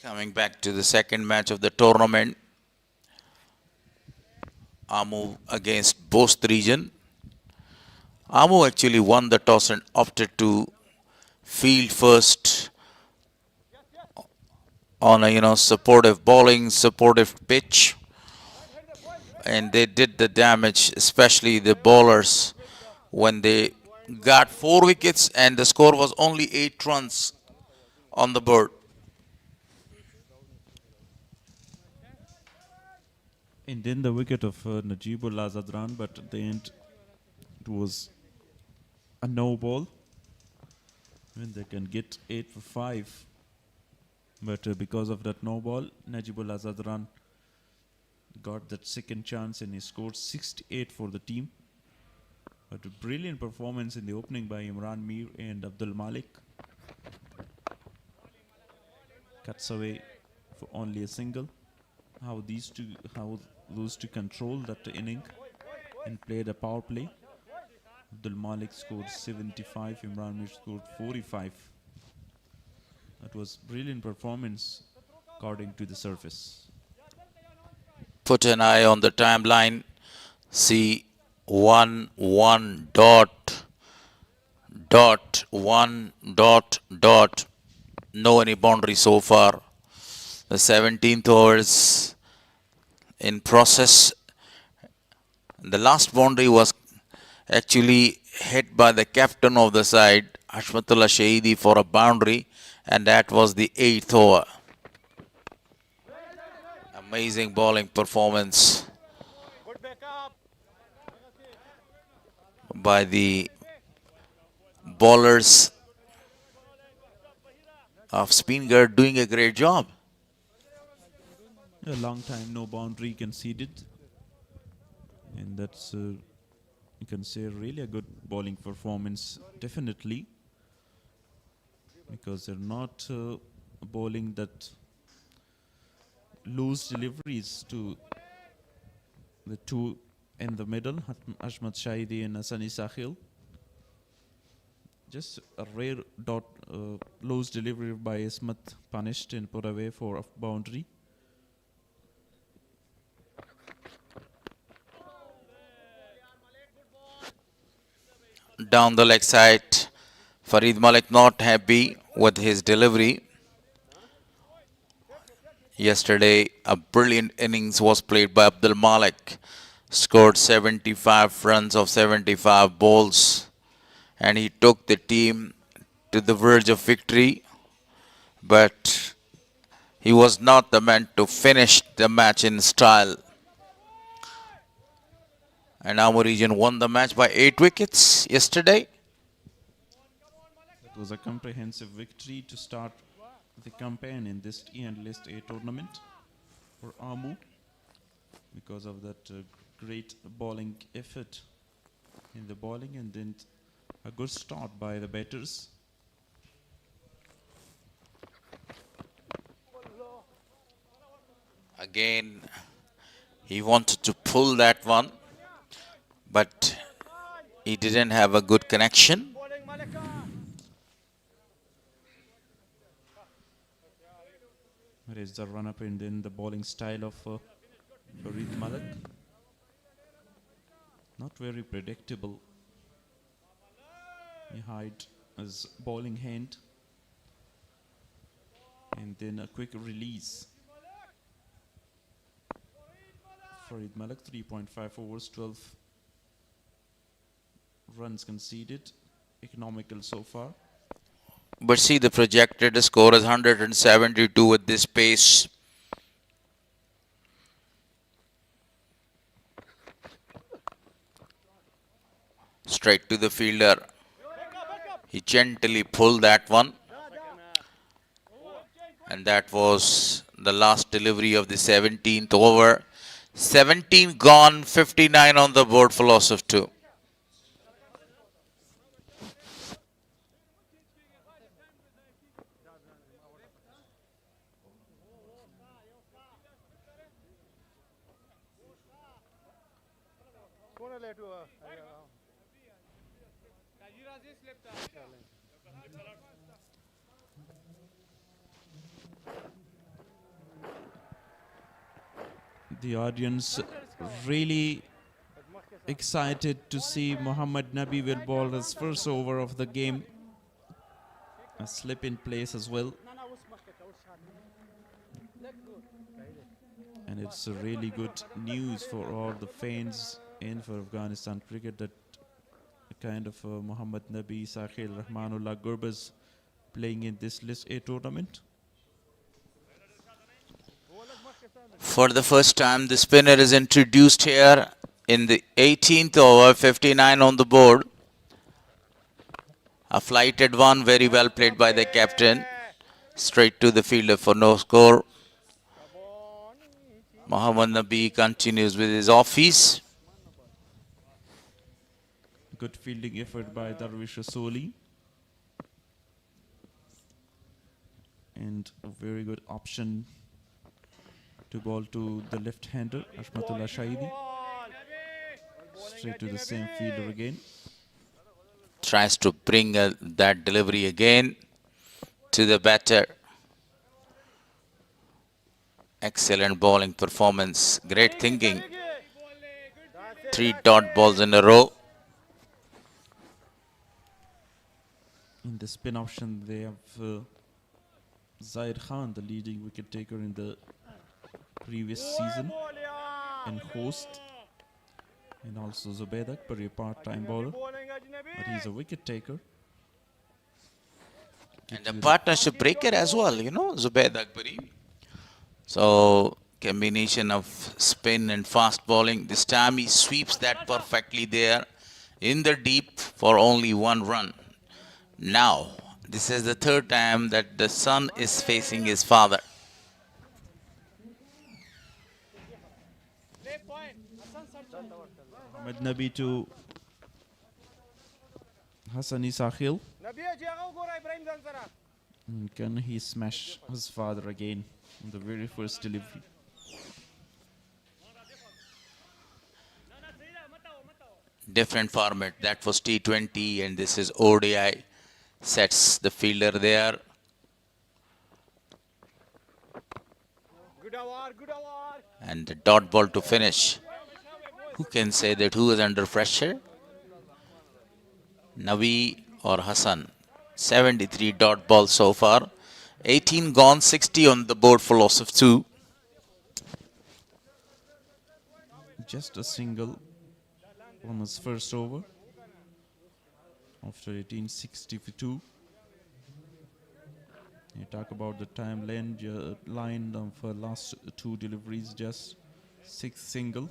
Coming back to the second match of the tournament, Amu against Bost region. Amu actually won the toss and opted to field first on a supportive bowling, supportive pitch, and they did the damage, especially the bowlers, when they got 4 wickets and the score was only 8 runs on the board. And then the wicket of Najibullah Zadran, but at the end it was a no ball. When they can get 8 for 5. But because of that no ball, Najibullah Zadran got that second chance and he scored 68 for the team. But a brilliant performance in the opening by Imran Mir and Abdul Malik. Cuts away for only a single. How those two controlled that inning and played a power play. Abdul Malik scored 75, Imran Mir scored 45. That was brilliant performance according to the surface. Put an eye on the timeline. See 1 dot. No any boundary so far. The 17th over is in process. The last boundary was actually hit by the captain of the side, Hashmatullah Shahidi, for a boundary, and that was the 8th over. Amazing bowling performance by the bowlers of Spinghar, doing a great job. A long time no boundary conceded, and that's you can say really a good bowling performance, definitely, because they're not bowling that loose deliveries to the two in the middle, Ashmat Shahidi and Asani Sahil. Just a rare loose delivery by Ismat, punished and put away for a boundary. Down the leg side, Farid Malik not happy with his delivery. Yesterday, a brilliant innings was played by Abdul Malik. Scored 75 runs of 75 balls. And he took the team to the verge of victory. But he was not the man to finish the match in style. And Amur region won the match by 8 wickets yesterday. It was a comprehensive victory to start the campaign in this E and List A tournament for Amu, because of that great bowling effort in the bowling, and then a good start by the batters. Again, he wanted to pull that one, but he didn't have a good connection. There is the run-up and then the bowling style of Farid Malik. Not very predictable. He hid his bowling hand. And then a quick release. Farid Malik, 3.5 overs, 12 runs conceded. Economical so far. But see, the projected score is 172 with this pace. Straight to the fielder. He gently pulled that one. And that was the last delivery of the 17th over. 17 gone, 59 on the board for loss of 2. The audience really excited to see Mohammad Nabi will bowl his first over of the game. A slip in place as well. And it's a really good news for all the fans and for Afghanistan cricket that kind of Mohammad Nabi, Sahil Rahmanullah Gurbaz playing in this List A tournament. For the first time, the spinner is introduced here in the 18th over, 59 on the board. A flighted one, very well played by the captain. Straight to the fielder for no score. Mohammad Nabi continues with his office. Good fielding effort by Darwish Rasoli. And a very good option to ball to the left-hander, Ashmatullah Shahidi. Straight to the same fielder again. Tries to bring that delivery again to the batter. Excellent bowling performance. Great thinking. 3 dot balls in a row. In the spin option, they have Zahir Khan, the leading wicket taker in the previous season, and host, and also Zubaid Akbar, a part-time bowler, but he's a wicket taker. And a partnership breaker as well, you know, Zubaid Akbari. So, combination of spin and fast bowling. This time he sweeps that perfectly there in the deep for only 1 run. Now, this is the 3rd time that the son is facing his father. Mohammad Nabi to Hassani Sahil. And can he smash his father again in the very first delivery? Different format. That was T20 and this is ODI. Sets the fielder there. And the dot ball to finish. Who can say that who is under pressure? Nabi or Hassan? 73 dot balls so far. 18 gone, 60 on the board for loss of 2. Just a single on his first over after 1862. You talk about the line for last 2 deliveries, just 6 singles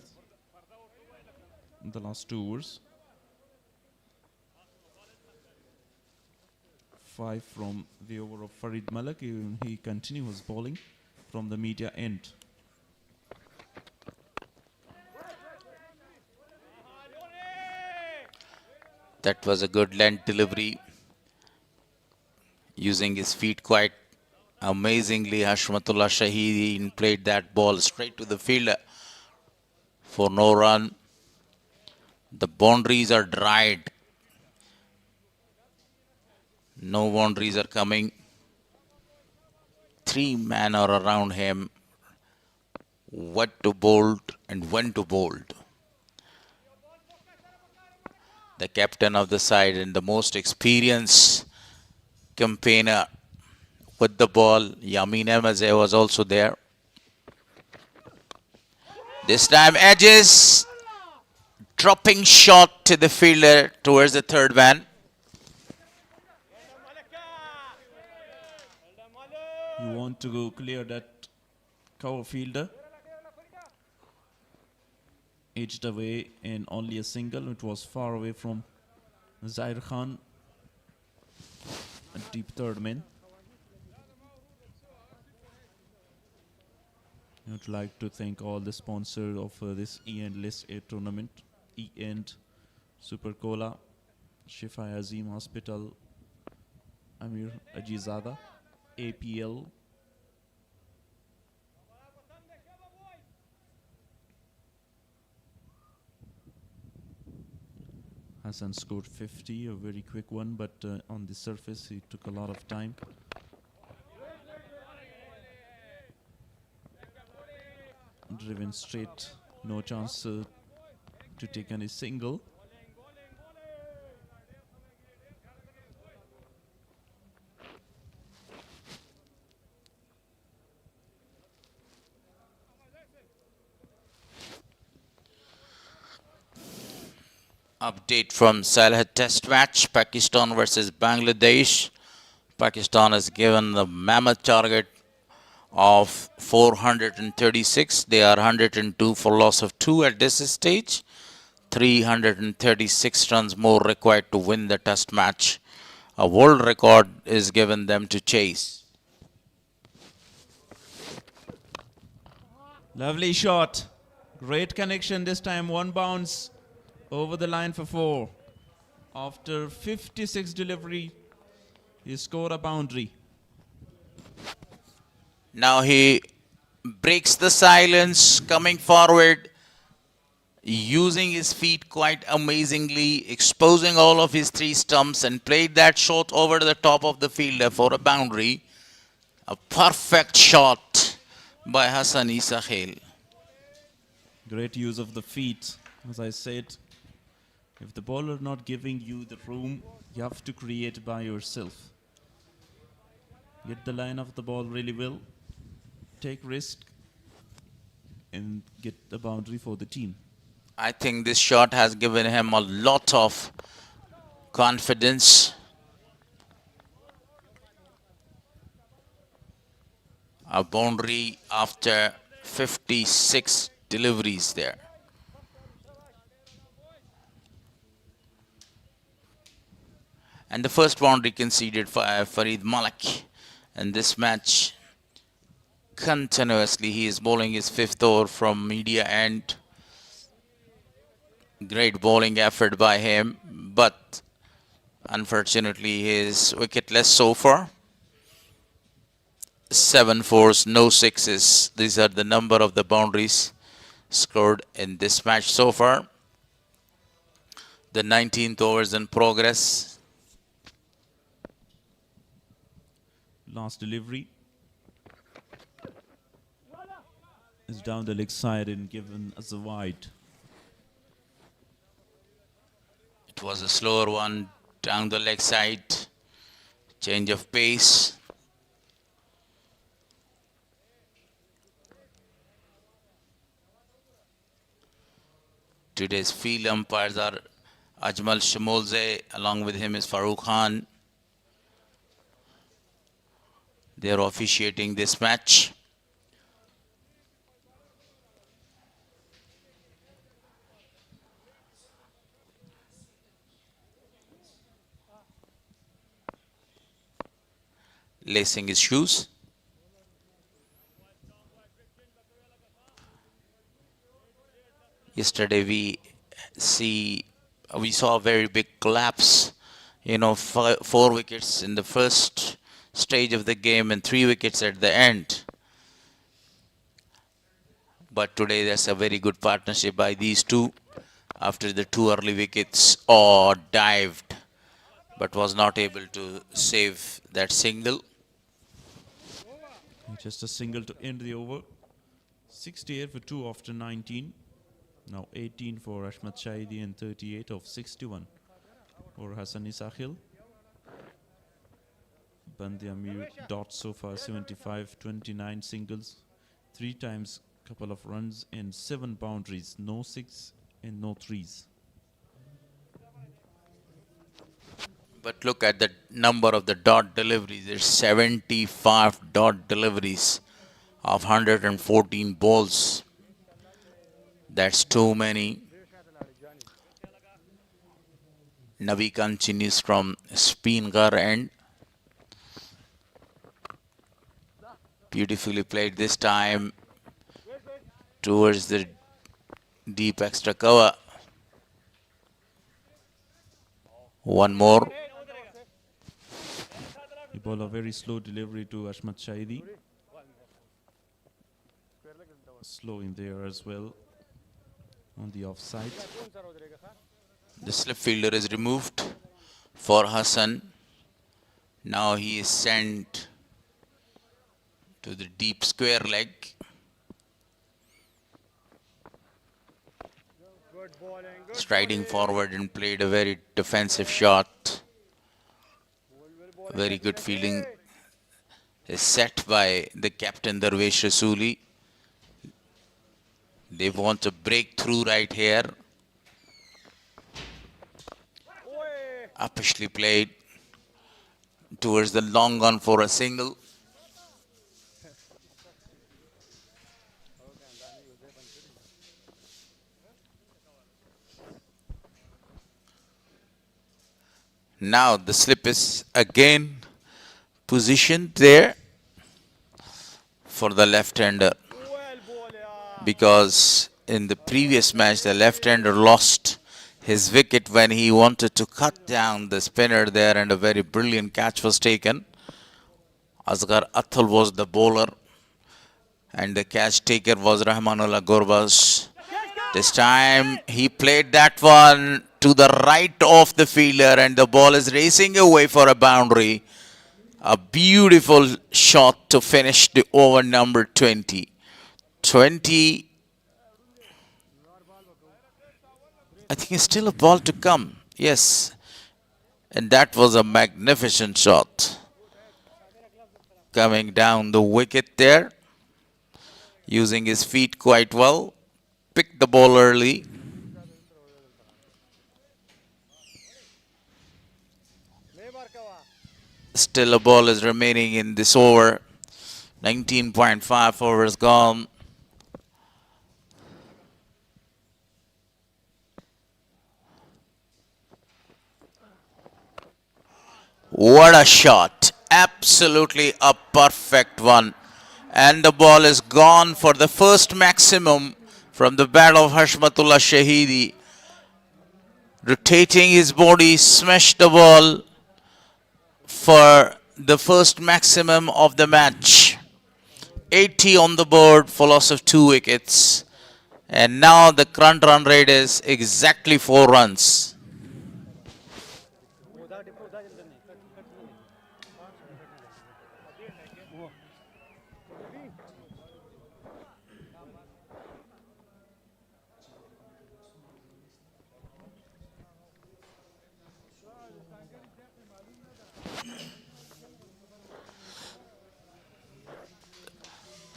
in the last 2 overs. 5 from the over of Farid Malak. He continues bowling from the media end. That was a good length delivery. Using his feet quite amazingly, Hashmatullah Shahidi played that ball straight to the fielder for no run. The boundaries are dried. No boundaries are coming. 3 men are around him. What to bowl and when to bowl. The captain of the side and the most experienced campaigner with the ball, Yamin Amazeh, was also there. This time edges, dropping shot to the fielder towards the 3rd man. You want to go clear that cover fielder. Edged away and only a single. It was far away from Zahir Khan, a deep 3rd man. I would like to thank all the sponsors of this E-End List A tournament. E-End, Super Cola, Shifa Azim Hospital, Amir Ajizada, APL, Hassan scored 50, a very quick one, but on the surface he took a lot of time. Driven straight, no chance to take any single. Update from Sylhet Test match, Pakistan versus Bangladesh. Pakistan has given the mammoth target of 436. They are 102 for loss of 2 at this stage. 336 runs more required to win the test match. A world record is given them to chase. Lovely shot. Great connection this time. One bounce over the line for 4. After 56 delivery, he scored a boundary. Now he breaks the silence, coming forward, using his feet quite amazingly, exposing all of his 3 stumps, and played that shot over the top of the fielder for a boundary. A perfect shot by Hassan Isa Khail. Great use of the feet. As I said, if the bowler not giving you the room, you have to create by yourself. Get the line of the ball really well, take risk, and get the boundary for the team. I think this shot has given him a lot of confidence. A boundary after 56 deliveries there. And the first boundary conceded by Farid Malik. And this match, continuously, he is bowling his 5th over from media end. Great bowling effort by him, but unfortunately he is wicketless so far. 7 fours, no 6s. These are the number of the boundaries scored in this match so far. The 19th over is in progress. Last delivery is down the leg side and given as a wide. It was a slower one down the leg side. Change of pace. Today's field umpires are Ajmal Shamolze, along with him is Farooq Khan. They are officiating this match. Lacing his shoes. Yesterday we saw a very big collapse. 4 wickets in the first stage of the game and 3 wickets at the end. But today there's a very good partnership by these two. After the 2 early wickets, dived, but was not able to save that single. Just a single to end the over. 68 for 2 after 19. Now 18 for Ashmat Shahidi and 38 of 61 for Hassan Isa Khail. Band-e-Amir dots so far 75, 29 singles, 3 times couple of runs and 7 boundaries, no 6 and no 3s. But look at the number of the dot deliveries. There's 75 dot deliveries of 114 balls. That's too many. Navi continues from Spinghar end. Beautifully played this time. towards the deep extra cover. One more. He bowled a very slow delivery to Ashmat Shahidi. Slow in there as well on the offside. The slip fielder is removed for Hassan. Now he is sent to the deep square leg. Striding forward and played a very defensive shot. Very good fielding is set by the captain Darvesh Rasuli. They want a breakthrough right here. Uppishly played towards the long on for a single. Now the slip is again positioned there for the left-hander, because in the previous match the left-hander lost his wicket when he wanted to cut down the spinner there, and a very brilliant catch was taken. Asghar Athal was the bowler and the catch taker was Rahmanullah Gurbaz. This time he played that one to the right of the fielder and the ball is racing away for a boundary. A beautiful shot to finish the over number 20. 20. I think it's still a ball to come. Yes. And that was a magnificent shot. Coming down the wicket there. Using his feet quite well. Picked the ball early. Still a ball is remaining in this over. 19.5 overs gone. What a shot. Absolutely a perfect one. And the ball is gone for the first maximum from the bat of Hashmatullah Shahidi. Rotating his body, smashed the ball for the first maximum of the match. 80 on the board for loss of 2 wickets. And now the current run rate is exactly 4 runs.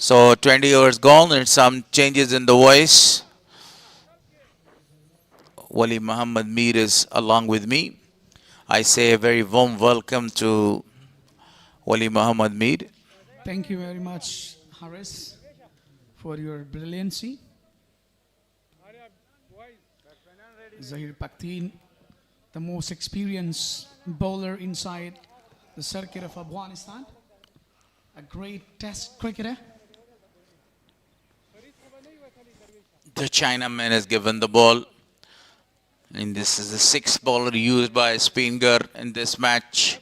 So 20 overs gone and some changes in the voice. Wali Muhammad Mir is along with me. I say a very warm welcome to Wali Muhammad Mir. Thank you very much, Haris, for your brilliancy. Zahir Paktin, the most experienced bowler inside the circuit of Afghanistan. A great test cricketer. The Chinaman has given the ball. And this is the 6th bowler used by Spinghar in this match.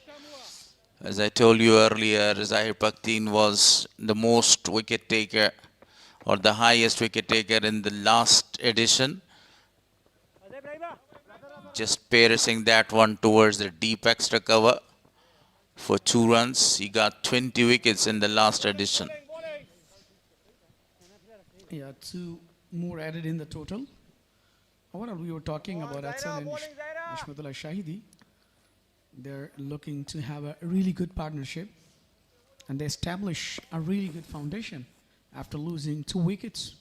As I told you earlier, Zahir Paktin was the most wicket taker or the highest wicket taker in the last edition. Just piercing that one towards the deep extra cover for 2 runs. He got 20 wickets in the last edition. Yeah, 2 more added in the total. What we were talking about Atsan and Ashmatullah Shahidi. They're looking to have a really good partnership and they establish a really good foundation after losing 2 wickets.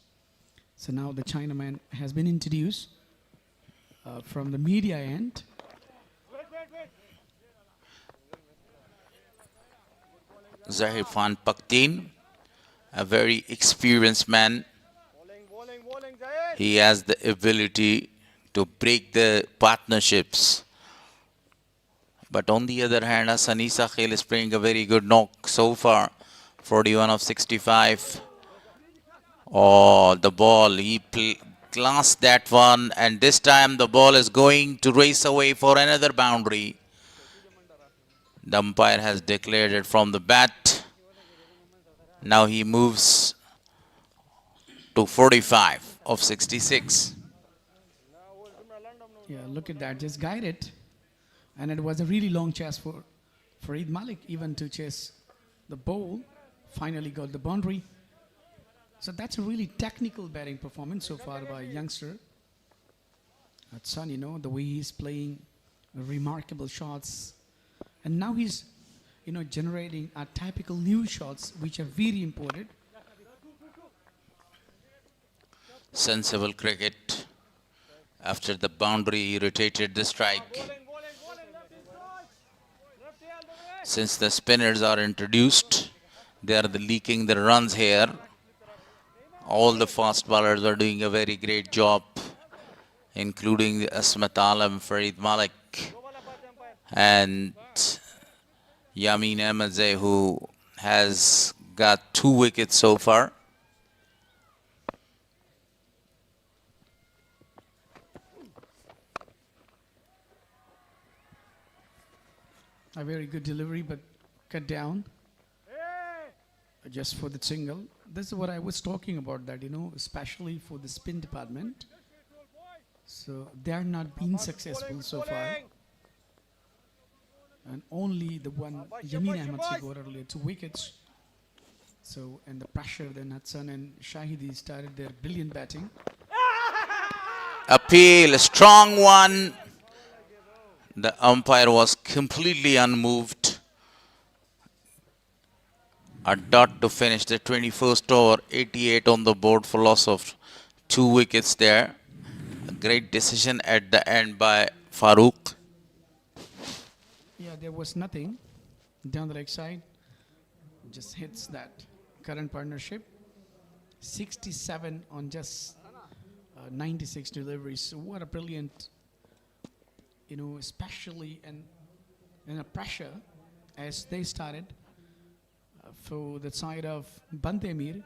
So now the Chinaman has been introduced from the media end. Zahir Paktin, a very experienced man. He has the ability to break the partnerships. But on the other hand, Sanisa Khail is playing a very good knock so far. 41 of 65. Oh, the ball, he glanced that one, and this time the ball is going to race away for another boundary. The umpire has declared it from the bat. Now he moves to 45 of 66. Yeah, look at that, just guide it. And it was a really long chase for Farid Malik even to chase the ball. Finally got the boundary. So that's a really technical batting performance so far by youngster. Hatsan, you know, the way he's playing remarkable shots. And now he's, you know, generating typical new shots, which are very important. Sensible cricket. After the boundary, he rotated the strike. Since the spinners are introduced, they are leaking the runs here. All the fast bowlers are doing a very great job, including Asmat Alam, Farid Malik, and Yamin Ahmadzai, who has got 2 wickets so far. A very good delivery, but cut down just for the single. This is what I was talking about, that, you know, especially for the spin department. So they are not being successful so far. And only the one, Yamin Ahmed got earlier 2 wickets. So, and the pressure, then Hatsan and Shahidi started their brilliant batting. Appeal, a strong one. The umpire was completely unmoved. A dot to finish the 21st over, 88 on the board for loss of 2 wickets there. A great decision at the end by Farooq. Yeah, there was nothing down the leg side. Just hits that current partnership. 67 on just 96 deliveries. So what a brilliant, you know, especially in a pressure as they started for the side of Band-e-Amir.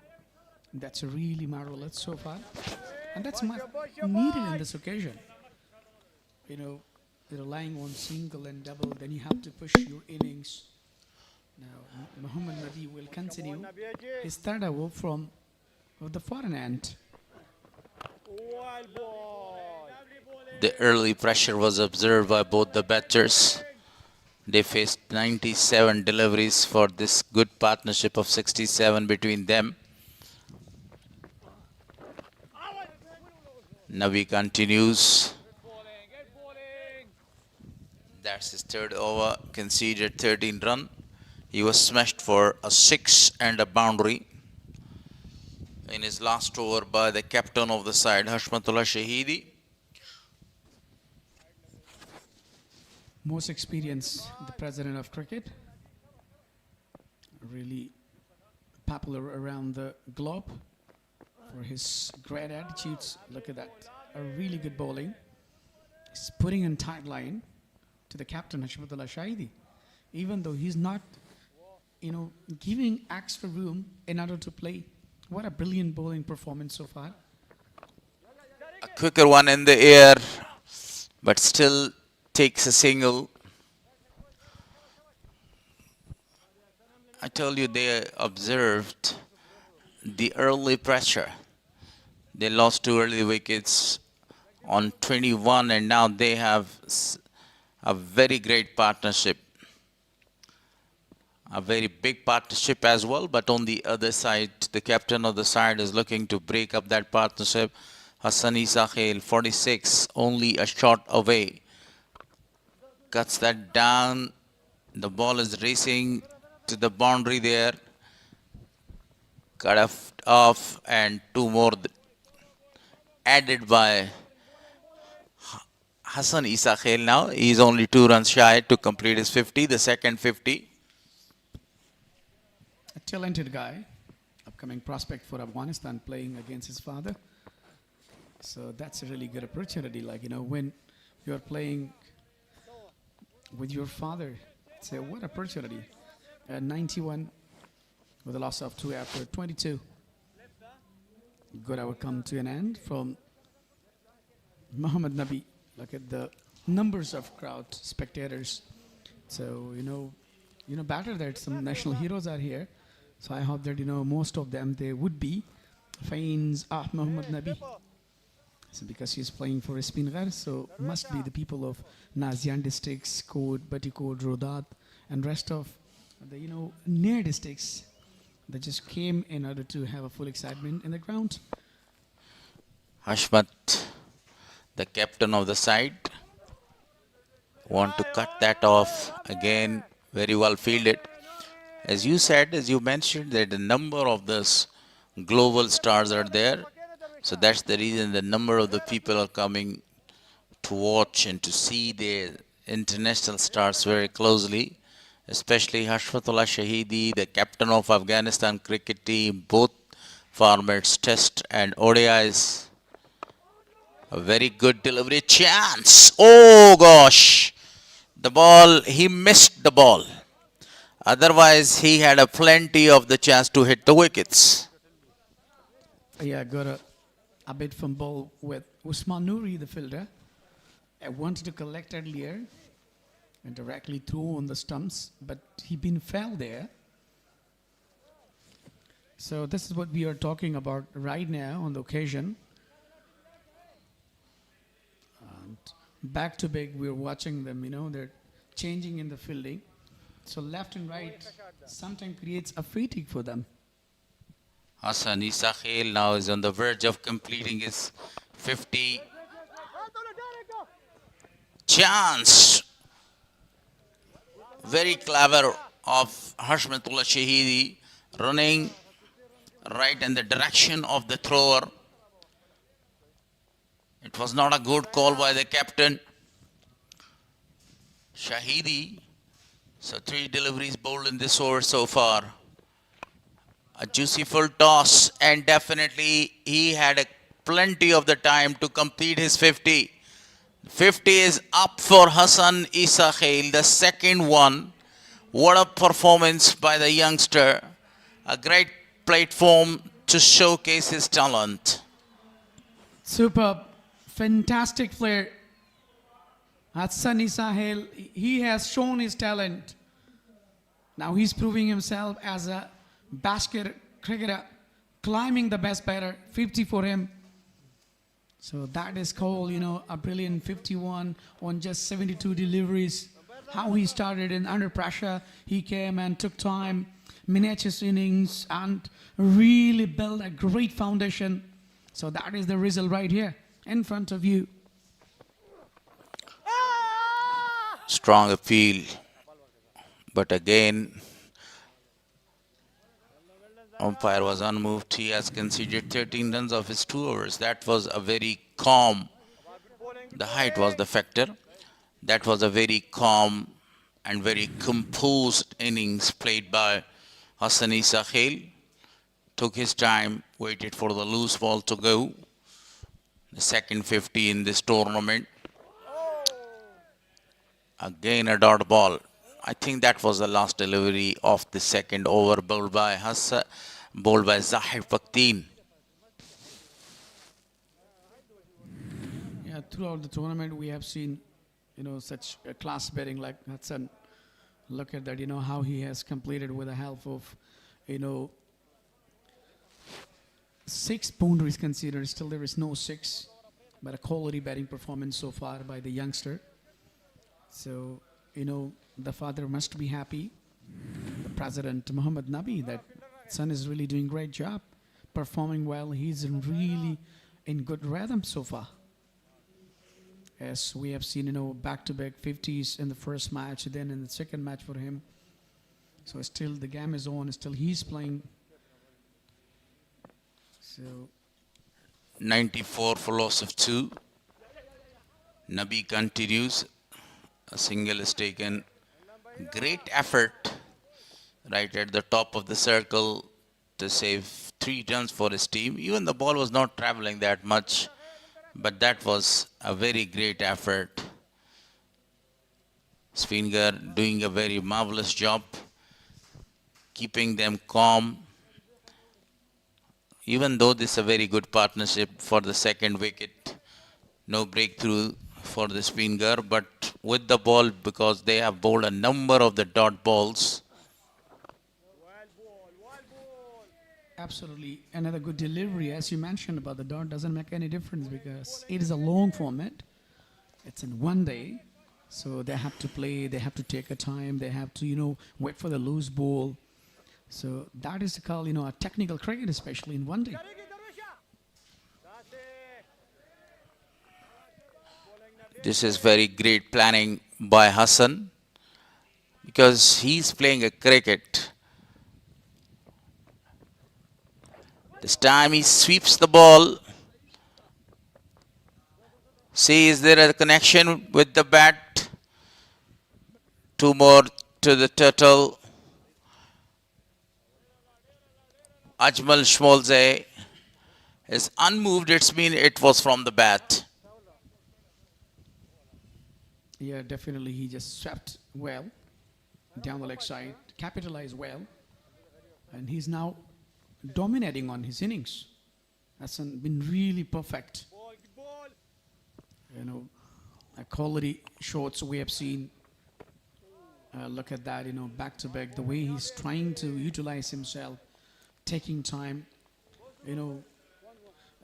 That's really marvelous so far. And that's much needed in this occasion. You know, relying on single and double, then you have to push your innings. Now, Muhammad Nabi will continue his third over from the foreign end. The early pressure was observed by both the batters. They faced 97 deliveries for this good partnership of 67 between them. Nabi continues. That's his third over, conceded 13 run. He was smashed for a 6 and a boundary in his last over by the captain of the side, Hashmatullah Shahidi. Most experienced, the president of cricket. Really popular around the globe for his great attitudes. Look at that. A really good bowling. He's putting in tight line to the captain, Hashmatullah Shahidi. Even though he's not, you know, giving extra room in order to play. What a brilliant bowling performance so far. A quicker one in the air, but still takes a single. I told you they observed the early pressure. They lost 2 early wickets on 21, and now they have a very great partnership. A very big partnership as well, but on the other side, the captain of the side is looking to break up that partnership. Hassan Isa Khail, 46, only a shot away. Cuts that down. The ball is racing to the boundary there. Cut off, and 2 more added by Hassan Isa Khail now. He's only 2 runs shy to complete his 50, the second 50. A talented guy, upcoming prospect for Afghanistan, playing against his father. So that's a really good opportunity. Like, you know, when you're playing with your father, it's a what opportunity. 91 with a loss of 2 after 22. Good hour come to an end from Muhammad Nabi. Look at the numbers of crowd spectators. So better that some national heroes are here. So I hope that most of them they would be fans of Muhammad Nabi. So because he's playing for Spinghar, so must be the people of Nazian districts, Code, Batikode, Rodat, and rest of the near districts that just came in order to have a full excitement in the ground. Hashmat, the captain of the side, want to cut that off again. Very well fielded. As you said, as you mentioned, that a number of those global stars are there. So that's the reason the number of the people are coming to watch and to see the international stars very closely, especially Hashmatullah Shahidi, the captain of Afghanistan cricket team, both formats, Test and ODIs. A very good delivery chance. Oh gosh, the ball, he missed the ball. Otherwise, he had a plenty of the chance to hit the wickets. Yeah, got a bit from ball with Usman Noori, the fielder. I wanted to collect earlier and directly throw on the stumps, but he been fell there. So this is what we are talking about right now on the occasion. And back to back, we're watching them, they're changing in the fielding. So left and right sometimes creates a fatigue for them. Hassan Isa Khail now is on the verge of completing his 50. Chance. Very clever of Hashmatullah Shahidi, running right in the direction of the thrower. It was not a good call by the captain. Shahidi, so 3 deliveries bowled in this over so far. A juicy full toss, and definitely he had plenty of the time to complete his 50. 50 is up for Hassan Isa Khail, the second one. What a performance by the youngster. A great platform to showcase his talent. Superb. Fantastic player. Hassan Isa Khail, he has shown his talent. Now he's proving himself as a basket cricketer, climbing the best batter, 50 for him. So that is called, a brilliant 51 on just 72 deliveries. How he started in under pressure, he came and took time, miniature innings, and really built a great foundation. So that is the result right here in front of you. Strong appeal, but again, umpire was unmoved. He has conceded 13 runs of his 2 overs. That was a very calm. The height was the factor. That was a very calm and very composed innings played by Hassan Isa Khail. Took his time, waited for the loose ball to go. The second 50 in this tournament. Again a dot ball. I think that was the last delivery of the second over, bowled by Zahir Paktin. Yeah, throughout the tournament we have seen, such a class batting like Hassan. Look at that, how he has completed with the help of, 6 boundaries considered. Still there is no 6, but a quality batting performance so far by the youngster. So, the father must be happy, the president Muhammad Nabi, that son is really doing great job, performing well. He's really in good rhythm so far. As we have seen, back-to-back 50s in the first match, then in the second match for him. So still the game is on, still he's playing. So 94 for loss of 2. Nabi continues. A single is taken. Great effort right at the top of the circle to save 3 runs for his team. Even the ball was not traveling that much, but that was a very great effort. Spinghar doing a very marvelous job, keeping them calm. even though this is a very good partnership for the second wicket, no breakthrough for the Spinghar, but with the ball, because they have bowled a number of the dot balls. Absolutely. Another good delivery. As you mentioned about the dot, doesn't make any difference because it is a long format. It's in one day. So they have to play, they have to take a time, they have to, wait for the loose ball. So that is called, a technical cricket, especially in one day. This is very great planning by Hassan, because he's playing a cricket. This time he sweeps the ball. See, is there a connection with the bat? Two more to the turtle. Ajmal Shmolze is unmoved. It was from the bat. Yeah, definitely he just swept well down the leg side, capitalized well, and he's now dominating on his innings. That's been really perfect. Quality shots we have seen. Look at that, back to back, the way he's trying to utilize himself, taking time,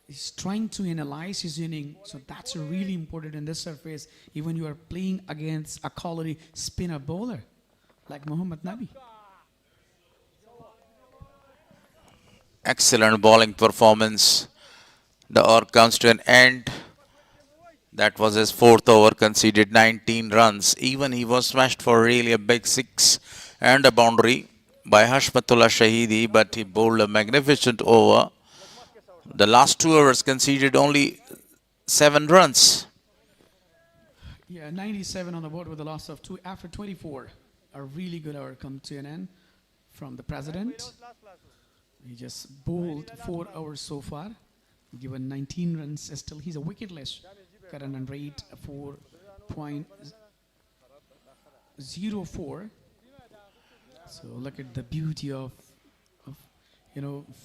he's trying to analyze his inning. So that's really important in this surface, even you are playing against a quality spinner bowler like Muhammad Nabi. Excellent bowling performance. The over comes to an end. That was his fourth over, conceded 19 runs. Even he was smashed for really a big six and a boundary by Hashmatullah Shahidi, but he bowled a magnificent over. The last 2 overs conceded only 7 runs. Yeah, 97 on the board with a loss of 2 after 24. A really good hour come to an end from the president. He just bowled 4 hours so far, given 19 runs. Still, he's a wicketless. Current run rate 4.04. So look at the beauty of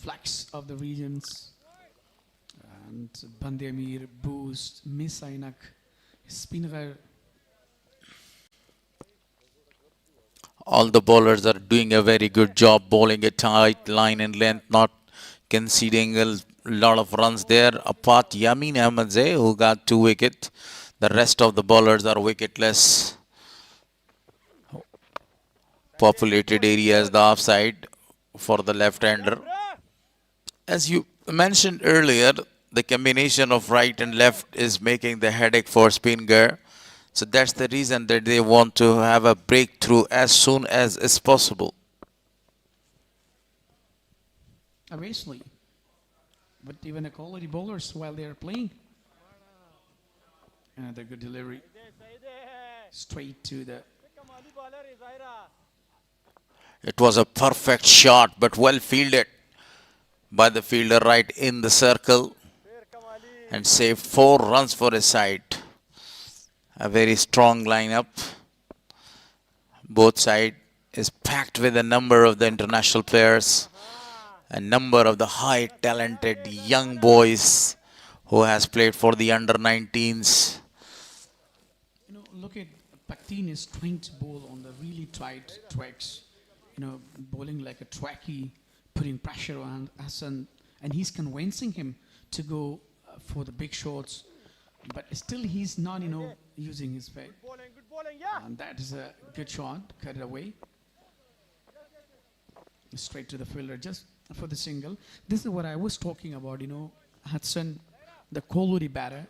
flex of the regions. And Band-e-Amir, Boost, Miss Ainak, Spinghar. All the bowlers are doing a very good job bowling a tight line and length, not conceding a lot of runs there. Apart Yamin Ahmadzai, who got 2 wickets. The rest of the bowlers are wicketless. Populated areas, the offside for the left-hander. As you mentioned earlier, the combination of right and left is making the headache for Spinghar. So that's the reason that they want to have a breakthrough as soon as is possible. Obviously. But even the quality bowlers while they are playing. Another good delivery. Straight to the... It was a perfect shot, but well fielded by the fielder right in the circle, and saved 4 runs for his side. A very strong lineup. Both sides is packed with a number of the international players, a number of the high talented young boys who has played for the under-19s. Look at Paktin is trying to bowl on the really tight tracks. Bowling like a tracky, putting pressure on Hassan, and he's convincing him to go for the big shots. But still he's not, using his weight. And that is a good shot, cut it away. Straight to the fielder, just for the single. This is what I was talking about, Hudson, the quality batter,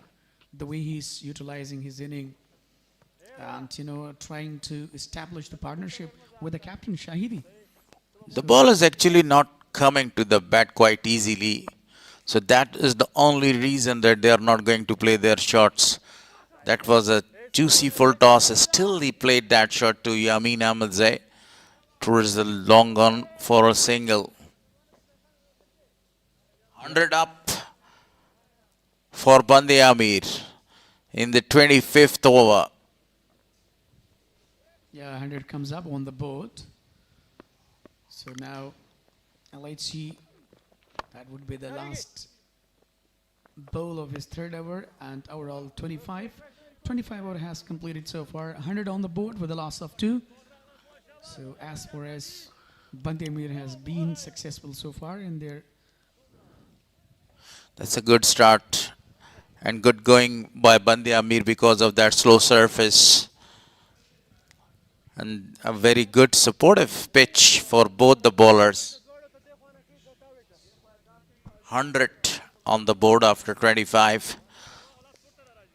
the way he's utilizing his inning, and, trying to establish the partnership with the captain, Shahidi. The ball is actually not coming to the bat quite easily. So that is the only reason that they are not going to play their shots. That was a juicy full toss. Still he played that shot to Yamin Ahmadzai towards the long on for a single. 100 up for Band-e-Amir in the 25th over. Yeah, 100 comes up on the board. So now let's see That would be the last bowl of his third over, and overall 25. 25 over has completed so far. 100 on the board with a loss of 2. So as far as Band-e-Amir has been successful so far in their... That's a good start and good going by Band-e-Amir because of that slow surface. And a very good supportive pitch for both the bowlers. 100 on the board after 25.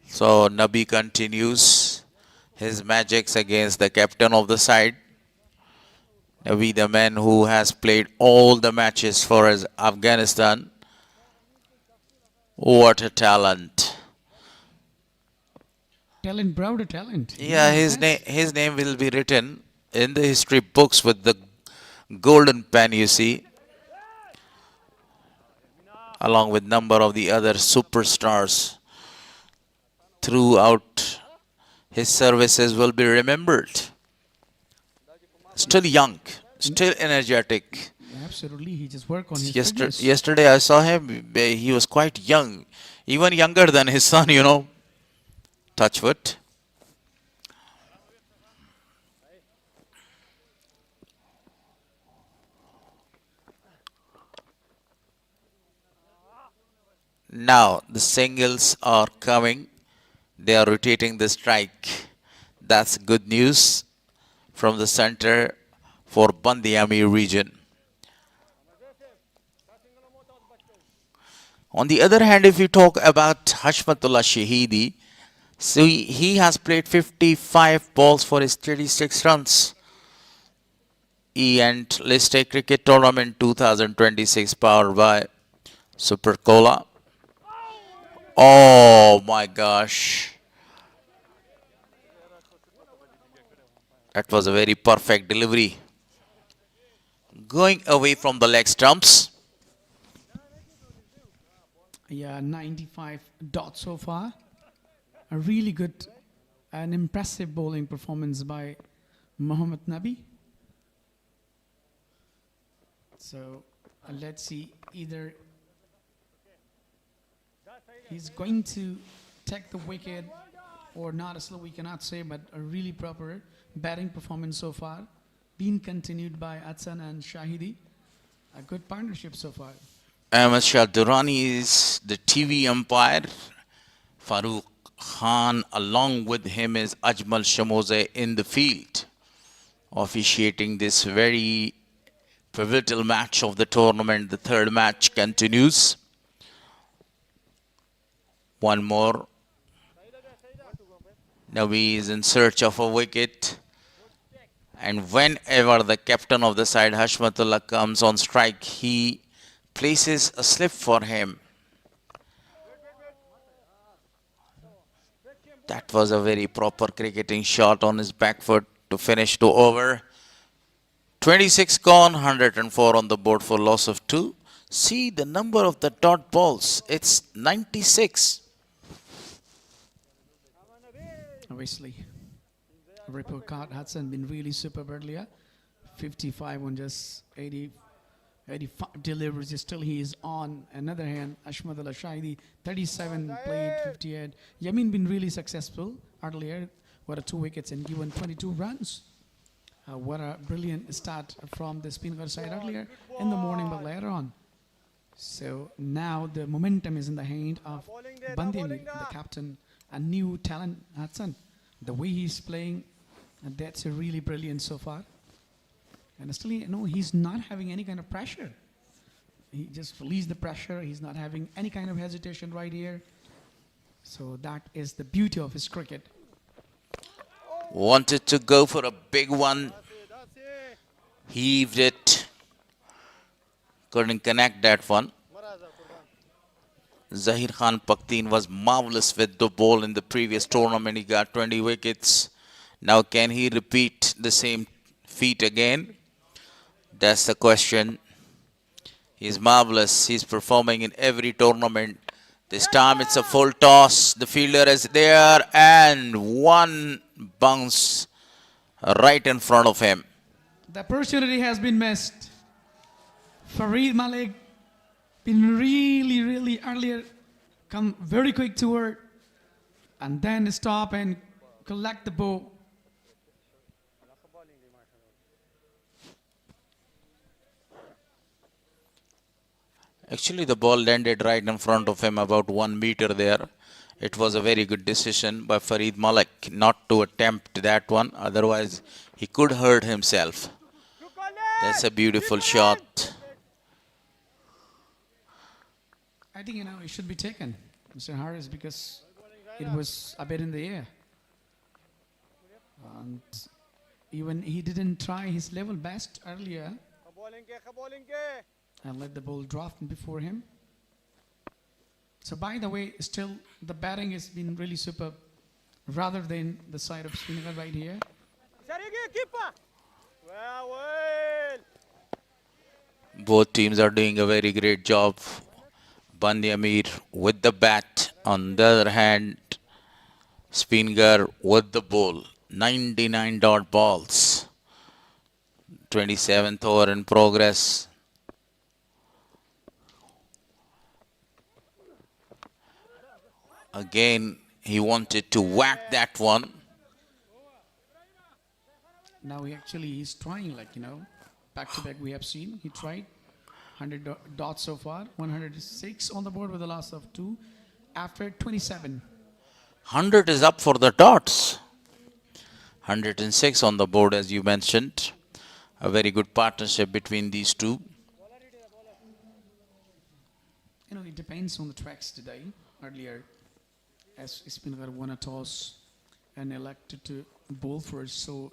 So Nabi continues his magics against the captain of the side. Nabi, the man who has played all the matches for Afghanistan. What a talent. Talent, brother, talent. Yeah, his name will be written in the history books with the golden pen, you see. Along with number of the other superstars throughout his services will be remembered. Still young, still energetic. Absolutely, he just worked on his fitness. Yesterday I saw him, he was quite young, even younger than his son, you know. Touch wood. Now the singles are coming. They are rotating the strike. That's good news from the center for Band-e-Amir region. On the other hand, if you talk about Hashmatullah Shahidi, so he has played 55 balls for his 36 runs. E and List A Cricket Tournament 2026 powered by Super Cola. Oh my gosh. That was a very perfect delivery. Going away from the leg stumps. Yeah, 95 dots so far. A really good and impressive bowling performance by Mohammad Nabi. So let's see, either he's going to take the wicket or not, still we cannot say, but a really proper batting performance so far. Being continued by Atsan and Shahidi. A good partnership so far. Ahmed Shah Durrani is the TV umpire. Farooq Khan, along with him, is Ajmal Shamoze in the field, officiating this very pivotal match of the tournament. The third match continues. One more. Nabi is in search of a wicket. And whenever the captain of the side, Hashmatullah, comes on strike, he places a slip for him. That was a very proper cricketing shot on his back foot to finish the over. 26 gone, 104 on the board for loss of 2. See the number of the dot balls. It's 96. Obviously, report card Hudson been really superb earlier. 55 on just 85 deliveries. Still he is on. Another hand, Ashmadullah Shahidi, 37 played, 58. Yamin been really successful earlier. What a 2 wickets and given 22 runs. What a brilliant start from the Spinghar side earlier in the morning, but later on. So now the momentum is in the hand of Band-e-Amir, the captain, a new talent, Hudson. The way he's playing, that's a really brilliant so far. And still, you know, he's not having any kind of pressure. He just released the pressure. He's not having any kind of hesitation right here. So that is the beauty of his cricket. Wanted to go for a big one. Heaved it. Couldn't connect that one. Zahir Khan Pakhtien was marvelous with the ball in the previous tournament. He got 20 wickets. Now can he repeat the same feat again? That's the question. He's marvelous. He's performing in every tournament. This time it's a full toss. The fielder is there and one bounce right in front of him. The opportunity has been missed. Farid Malik been really, really earlier, come very quick toward, and then stop and collect the ball. Actually, the ball landed right in front of him, about 1 meter there. It was a very good decision by Farid Malik not to attempt that one. Otherwise, he could hurt himself. That's a beautiful shot. I think, it should be taken, Mr. Harris, because it was a bit in the air. And even he didn't try his level best earlier and let the ball drop before him. So by the way, still the batting has been really superb rather than the side of Spinghar right here. Both teams are doing a very great job. Band-e-Amir with the bat. On the other hand, Spinghar with the ball. 99 dot balls. 27th over in progress. Again, he wanted to whack that one. Now he's trying, back to back we have seen. He tried 100 dots so far, 106 on the board with a loss of 2 after 27. 100 is up for the dots. 106 on the board, as you mentioned. A very good partnership between these two. It depends on the tracks today. Earlier, as Spinghar won a toss and elected to bowl first, so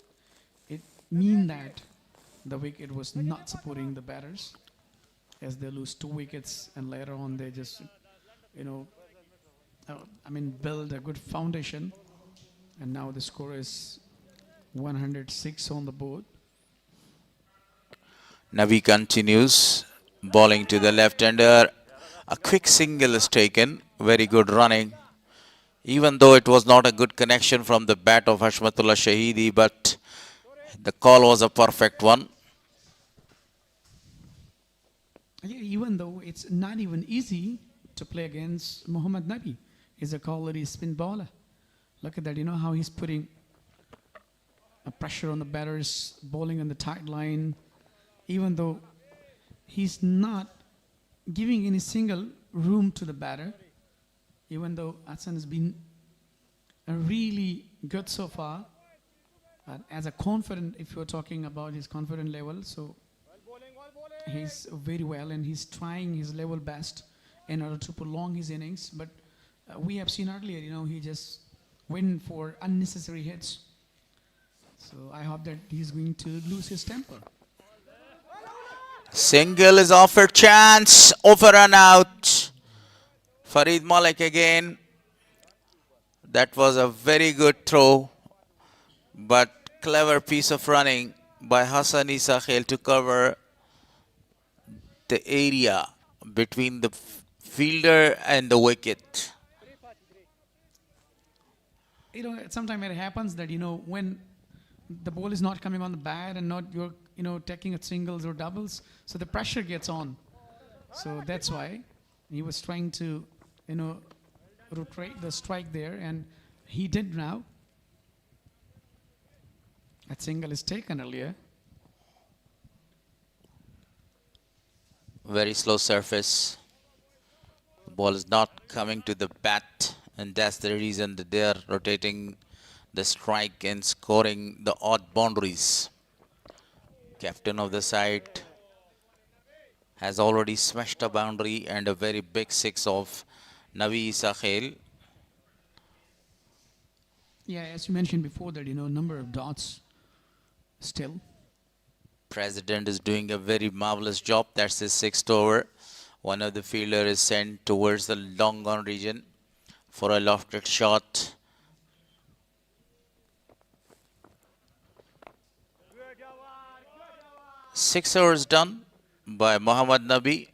it means that the wicket was not supporting the batters as they lose 2 wickets, and later on they just, build a good foundation, and now the score is 106 on the board. Navi continues, bowling to the left-hander. A quick single is taken. Very good running. Even though it was not a good connection from the bat of Hashmatullah Shahidi, but the call was a perfect one. Yeah, even though it's not even easy to play against Muhammad Nabi. He's a quality spin bowler. Look at that, how he's putting a pressure on the batters, bowling on the tight line, even though he's not giving any single room to the batter, even though Hassan has been really good so far. As a confident, if you're talking about his confident level, so he's very well and he's trying his level best in order to prolong his innings. But we have seen earlier, he just went for unnecessary hits. So I hope that he's going to lose his temper. Single is offered, chance, over and out. Farid Malik again. That was a very good throw, but clever piece of running by Hassan Isa Khail to cover the area between the fielder and the wicket. Sometimes it happens that, when the ball is not coming on the bat and not you're, taking at singles or doubles, so the pressure gets on. So that's why he was trying to, rotate the strike there, and he did now. That single is taken earlier. Very slow surface. The ball is not coming to the bat, and that's the reason that they are rotating the strike and scoring the odd boundaries. Captain of the side has already smashed a boundary and a very big 6 of Navi Isa Khail. Yeah, as you mentioned before that, number of dots still. President is doing a very marvelous job. That's his 6th over. One of the fielder is sent towards the long on region for a lofted shot. Six overs done by Muhammad Nabi.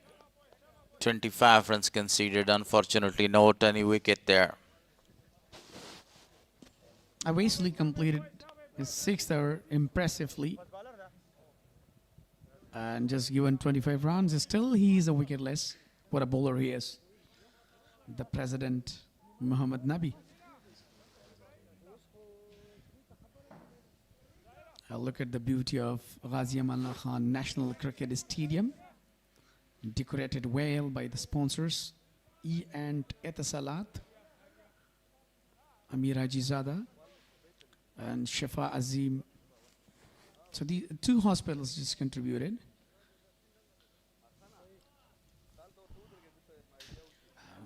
25 runs conceded. Unfortunately, no tiny wicket there. Basically completed his 6th over impressively. And just given 25 runs, still he is a wicketless. what a bowler he is. The President Muhammad Nabi. Look at the beauty of Ghazi Amanullah Khan National Cricket Stadium, decorated well by the sponsors and Etisalat, Amir Hajizada, and Shafa Azim. So the two hospitals just contributed.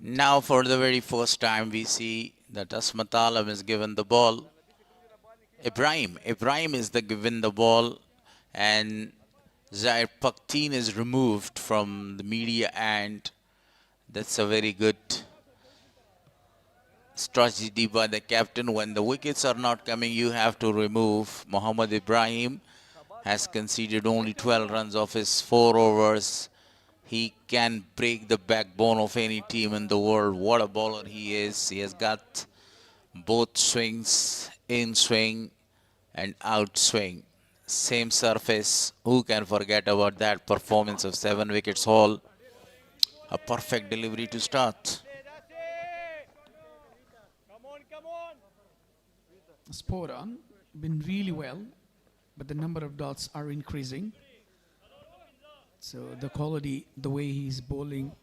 Now for the very first time we see that Asmat Alam is given the ball. Ibrahim is given the ball, and Zair Pakhtine is removed from the media, and that's a very good strategy by the captain. When the wickets are not coming, you have to remove. Mohammad Ibrahim has conceded only 12 runs of his 4 overs. He can break the backbone of any team in the world. What a bowler he is. He has got both swings, in swing and out swing. Same surface. Who can forget about that performance of 7 wickets haul? A perfect delivery to start. Spot on, been really well, but the number of dots are increasing. So the quality, the way he's bowling,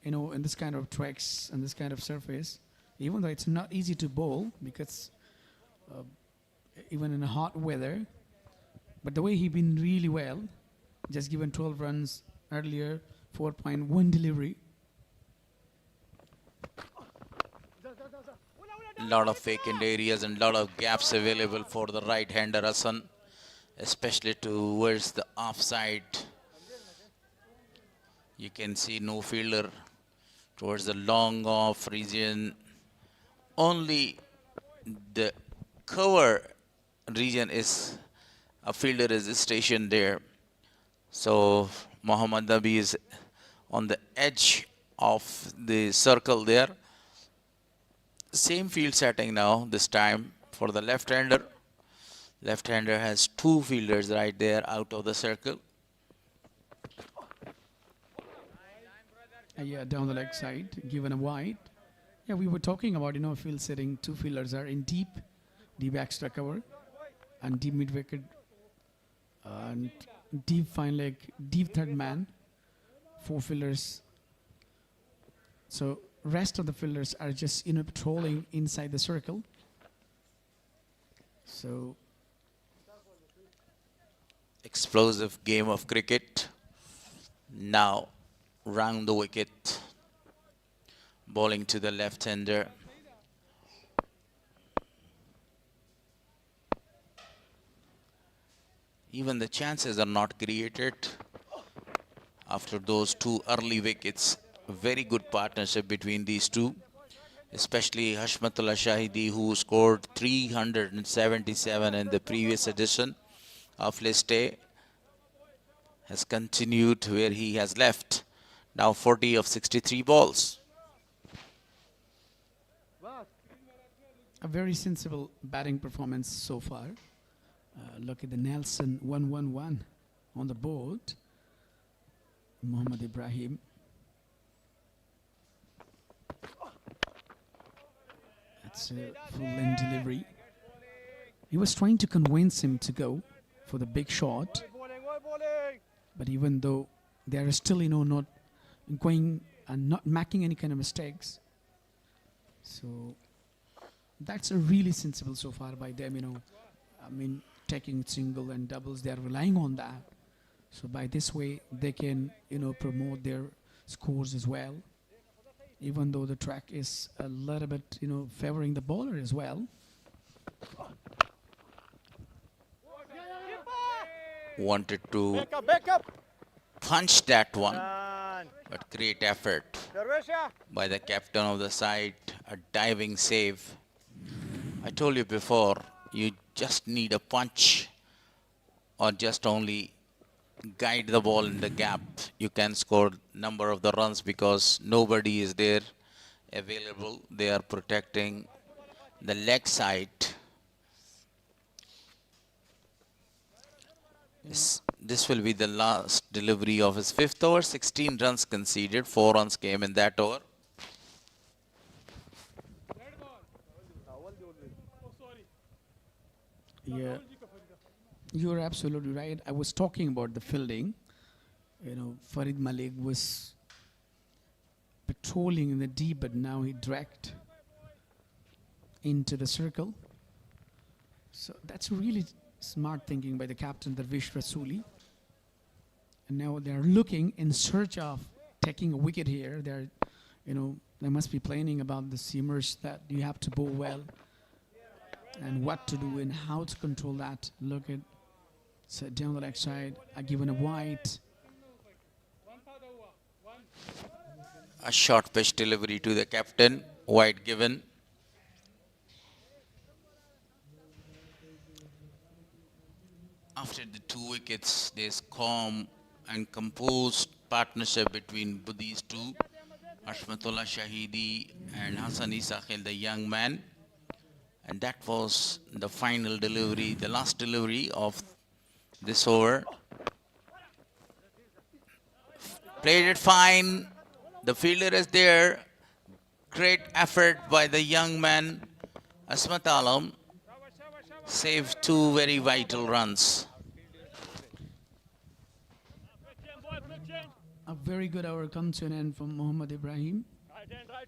in this kind of tracks and this kind of surface, even though it's not easy to bowl because even in a hot weather, but the way he been really well, just given 12 runs earlier, 4.1 delivery. Lot of vacant areas and lot of gaps available for the right-hander Hassan, especially towards the offside. You can see no fielder towards the long off region. Only the cover region is a fielder is stationed there. So Mohammad Nabi is on the edge of the circle there. Same field setting now, this time for the left-hander. Left-hander has 2 fielders right there out of the circle. Yeah, down the leg side, given a wide. Yeah, we were talking about, field setting. 2 fielders are in deep extra cover, and deep mid-wicket, and deep fine leg, deep third man, 4 fielders. So rest of the fielders are just patrolling inside the circle. So Explosive game of cricket. Now round the wicket, bowling to the left-hander. Even the chances are not created after those 2 early wickets. Very good partnership between these two, especially Hashmatullah Shahidi, who scored 377 in the previous edition of List A, has continued where he has left. Now 40 of 63 balls. a very sensible batting performance so far. Look at the Nelson 1-1-1 on the board. Mohammad Ibrahim. That's a full-length delivery. He was trying to convince him to go for the big shot. But even though they are still, not going and not making any kind of mistakes. So that's a really sensible so far by them, taking single and doubles, they are relying on that. So by this way, they can, promote their scores as well. Even though the track is a little bit, favoring the bowler as well. Wanted to punch that one, but great effort by the captain of the side, a diving save. I told you before, you just need a punch or just only guide the ball in the gap. You can score number of the runs because nobody is there available. They are protecting the leg side. this will be the last delivery of his fifth over. 16 runs conceded, 4 runs came in that over. Yeah, you're absolutely right. I was talking about the fielding. You know, Farid Malik was patrolling in the deep, but now he dragged into the circle. So that's really smart thinking by the captain, Darvish Rasuli. And now they're looking in search of taking a wicket here. They're, they must be planning about the seamers that you have to bowl well and what to do and how to control that. Look at down the leg side, given a wide. A short pitch delivery to the captain, wide given. After the 2 wickets, there's calm and composed partnership between these two, Ashmatullah Shahidi and Hassani Sakhil, the young man. And that was the final delivery, the last delivery of this over. Played it fine. The fielder is there. Great effort by the young man, Asmat Alam. Saved 2 very vital runs. A very good hour comes to an end from Muhammad Ibrahim.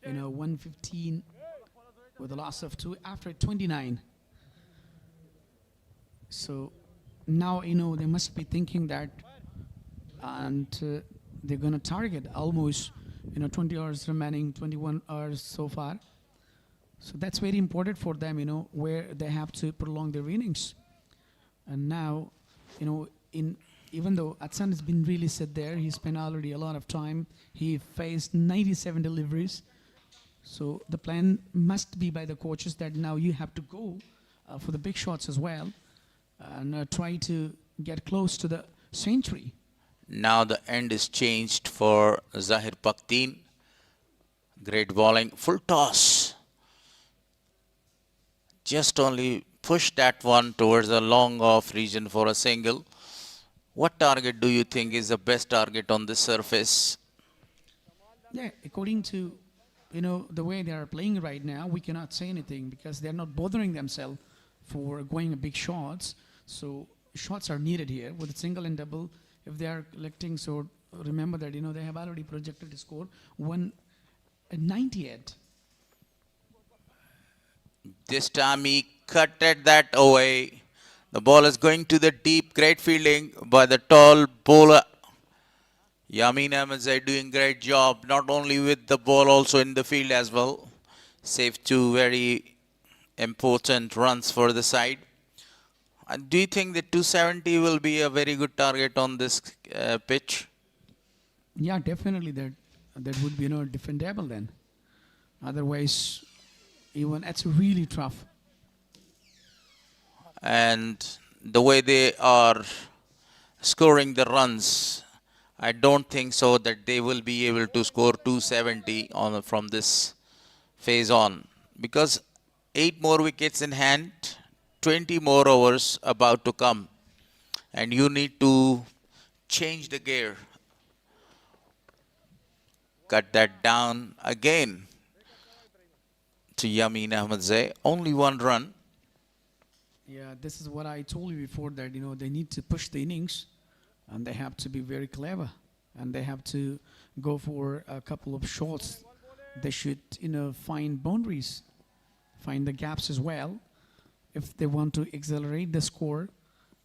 115 with a loss of 2 after 29. So now, they must be thinking that, and they're going to target almost, 20 hours remaining, 21 hours so far. So that's very important for them, where they have to prolong their innings. And now, even though Atsan has been really set there, he spent already a lot of time. He faced 97 deliveries. So the plan must be by the coaches that now you have to go for the big shots as well and try to get close to the century. Now the end is changed for Zahir Paktin. Great bowling, full toss. Just only push that one towards the long off region for a single. What target do you think is the best target on this surface? Yeah, according to the way they are playing right now, we cannot say anything because they're not bothering themselves for going big shots. So shots are needed here with a single and double. If they are collecting, so remember that they have already projected to score 198. This time he cutted that away. The ball is going to the deep. Great fielding by the tall bowler. Yamin Ahmedzai doing great job, not only with the ball, also in the field as well. Saved 2 very important runs for the side. Do you think that 270 will be a very good target on this pitch? Yeah, definitely that would be defendable then. Otherwise, even it's really tough. And the way they are scoring the runs, I don't think so that they will be able to score 270 from this phase on. Because 8 more wickets in hand, 20 more overs about to come. And you need to change the gear. Cut that down again to Yamin Ahmedzai. Only 1 run. Yeah, this is what I told you before that, they need to push the innings and they have to be very clever and they have to go for a couple of shots. They should, find boundaries, find the gaps as well if they want to accelerate the score.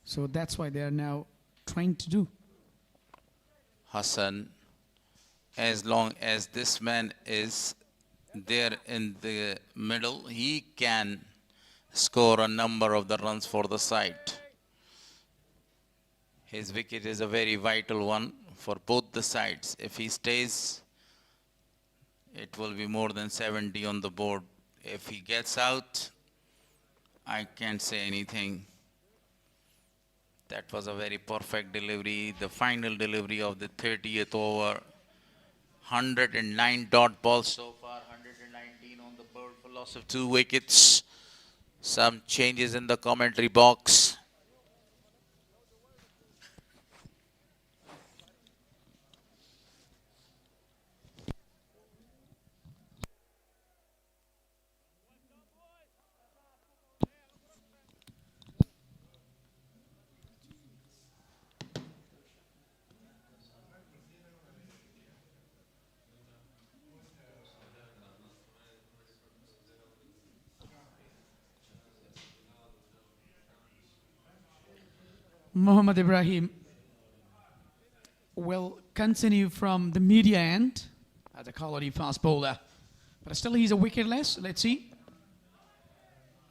So that's why they are now trying to do. Hassan, as long as this man is there in the middle, he can score a number of the runs for the side. His wicket is a very vital one for both the sides. If he stays, it will be more than 70 on the board. If he gets out, I can't say anything. That was a very perfect delivery. The final delivery of the 30th over. 109 dot balls so far, 119 on the board for loss of 2 wickets. Some changes in the commentary box. Mohammad Ibrahim will continue from the media end as a quality fast bowler. But still he's a wicketless. Let's see.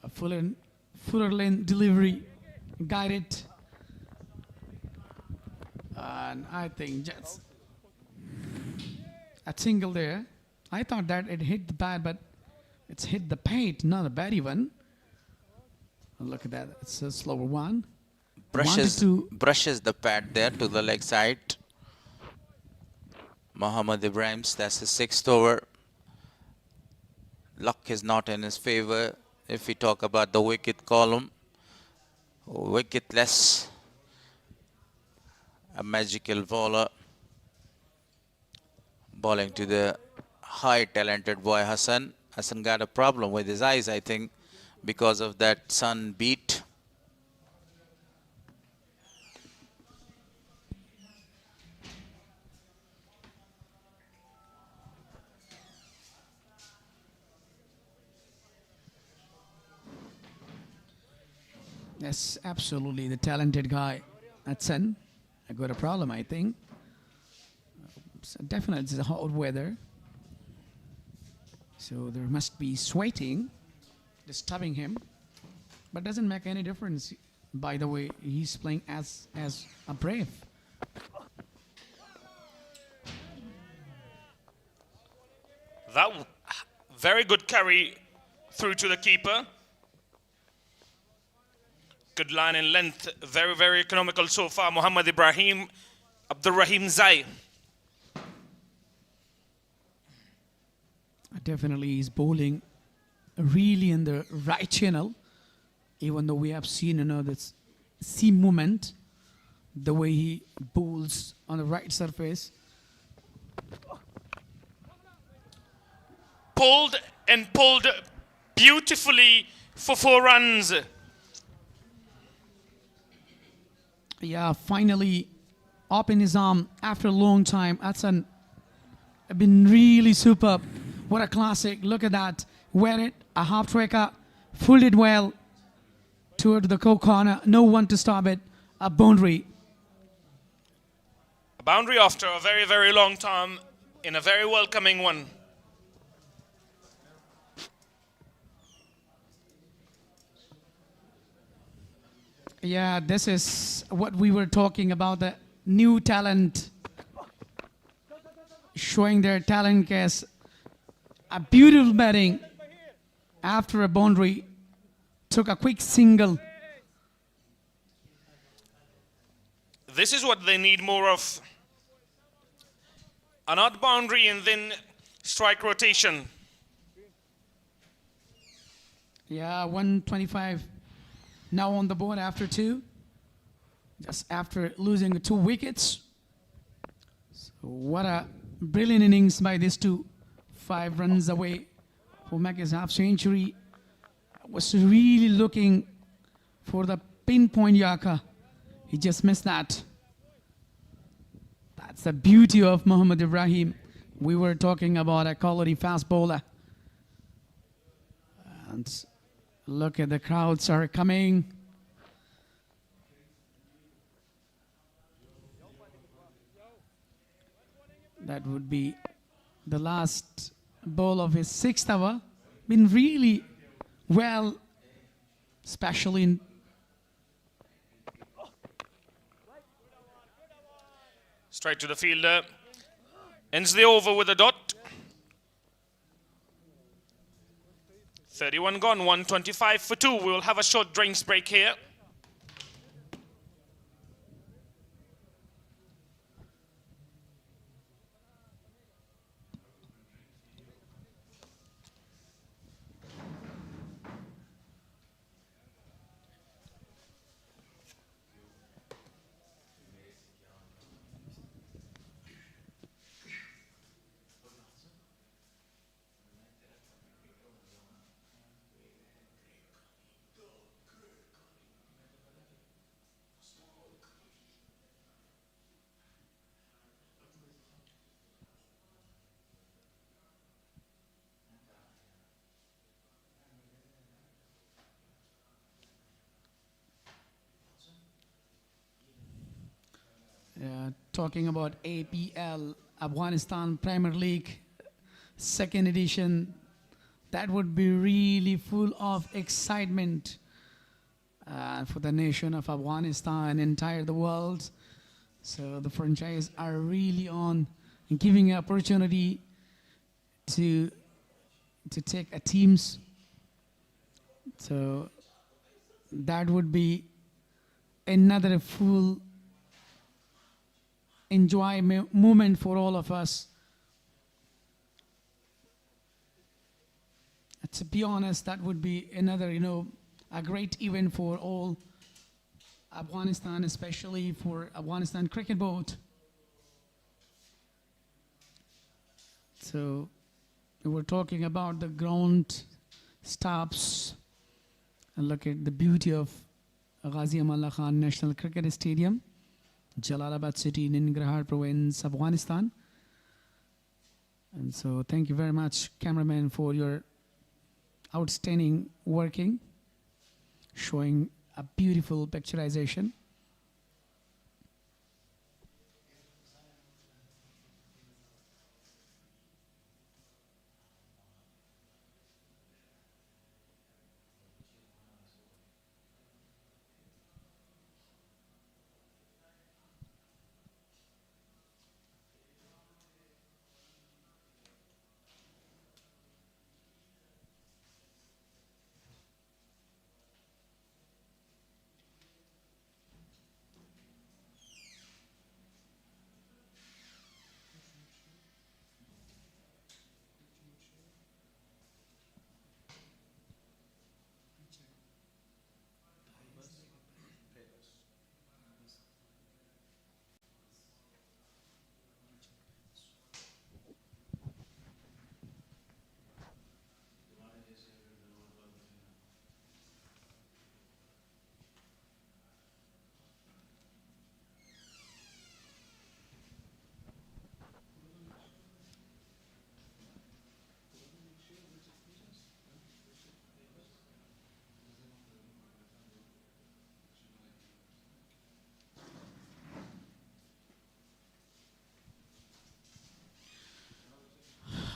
A fuller lane delivery, guided. And I think just a single there. I thought that it hit the bat, but it's hit the paint, not a bat even. Look at that. It's a slower one. Brushes the pad there to the leg side. Mohammad Ibrahim's, that's his 6th over. Luck is not in his favor if we talk about the wicket column. Wicketless. A magical bowler. Bowling to the high talented boy Hassan. Hassan got a problem with his eyes, I think, because of that sun beat. Yes, absolutely. The talented guy, Hassan. I got a problem, I think. So definitely, it's hot weather. So there must be sweating, disturbing him. But doesn't make any difference. By the way, he's playing as a brave. That very good carry through to the keeper. Good line in length. Very, very economical so far. Mohammad Ibrahim, Abdurrahim Zai. Definitely he's bowling really in the right channel. Even though we have seen this seam movement, the way he bowls on the right surface. Pulled and pulled beautifully for 4 runs. Yeah, finally up in his arm after a long time. Hassan have been really superb. What a classic. Look at that. Wear it, a half tracker, pulled it well toward the corner. No one to stop it. A boundary. A boundary after a very, very long time in a very welcoming one. Yeah, this is what we were talking about, the new talent showing their talent as a beautiful batting after a boundary, took a quick single. This is what they need more of. An odd boundary and then strike rotation. Yeah, 125 now on the board after 2. Just after losing 2 wickets. So what a brilliant innings by these two. 5 runs away for make his half century. Was really looking for the pinpoint Yaka. He just missed that. That's the beauty of Mohammad Ibrahim. We were talking about a quality fast bowler. And look at the crowds are coming. That would be the last ball of his 6th over. Been really well, especially in Straight to the fielder. Ends the over with a dot. 31 gone, 125 for 2. We'll have a short drinks break here. Talking about APL, Afghanistan Premier League, second edition, that would be really full of excitement for the nation of Afghanistan, entire the world. So the franchise are really on giving opportunity to take a teams. So that would be another full enjoy moment for all of us. To be honest, that would be another, a great event for all Afghanistan, especially for Afghanistan Cricket Board. So we're talking about the ground stops, and look at the beauty of Ghazi Amanullah Khan National Cricket Stadium, Jalalabad city, Nangarhar province, Afghanistan. And so thank you very much, cameraman, for your outstanding working, showing a beautiful picturization.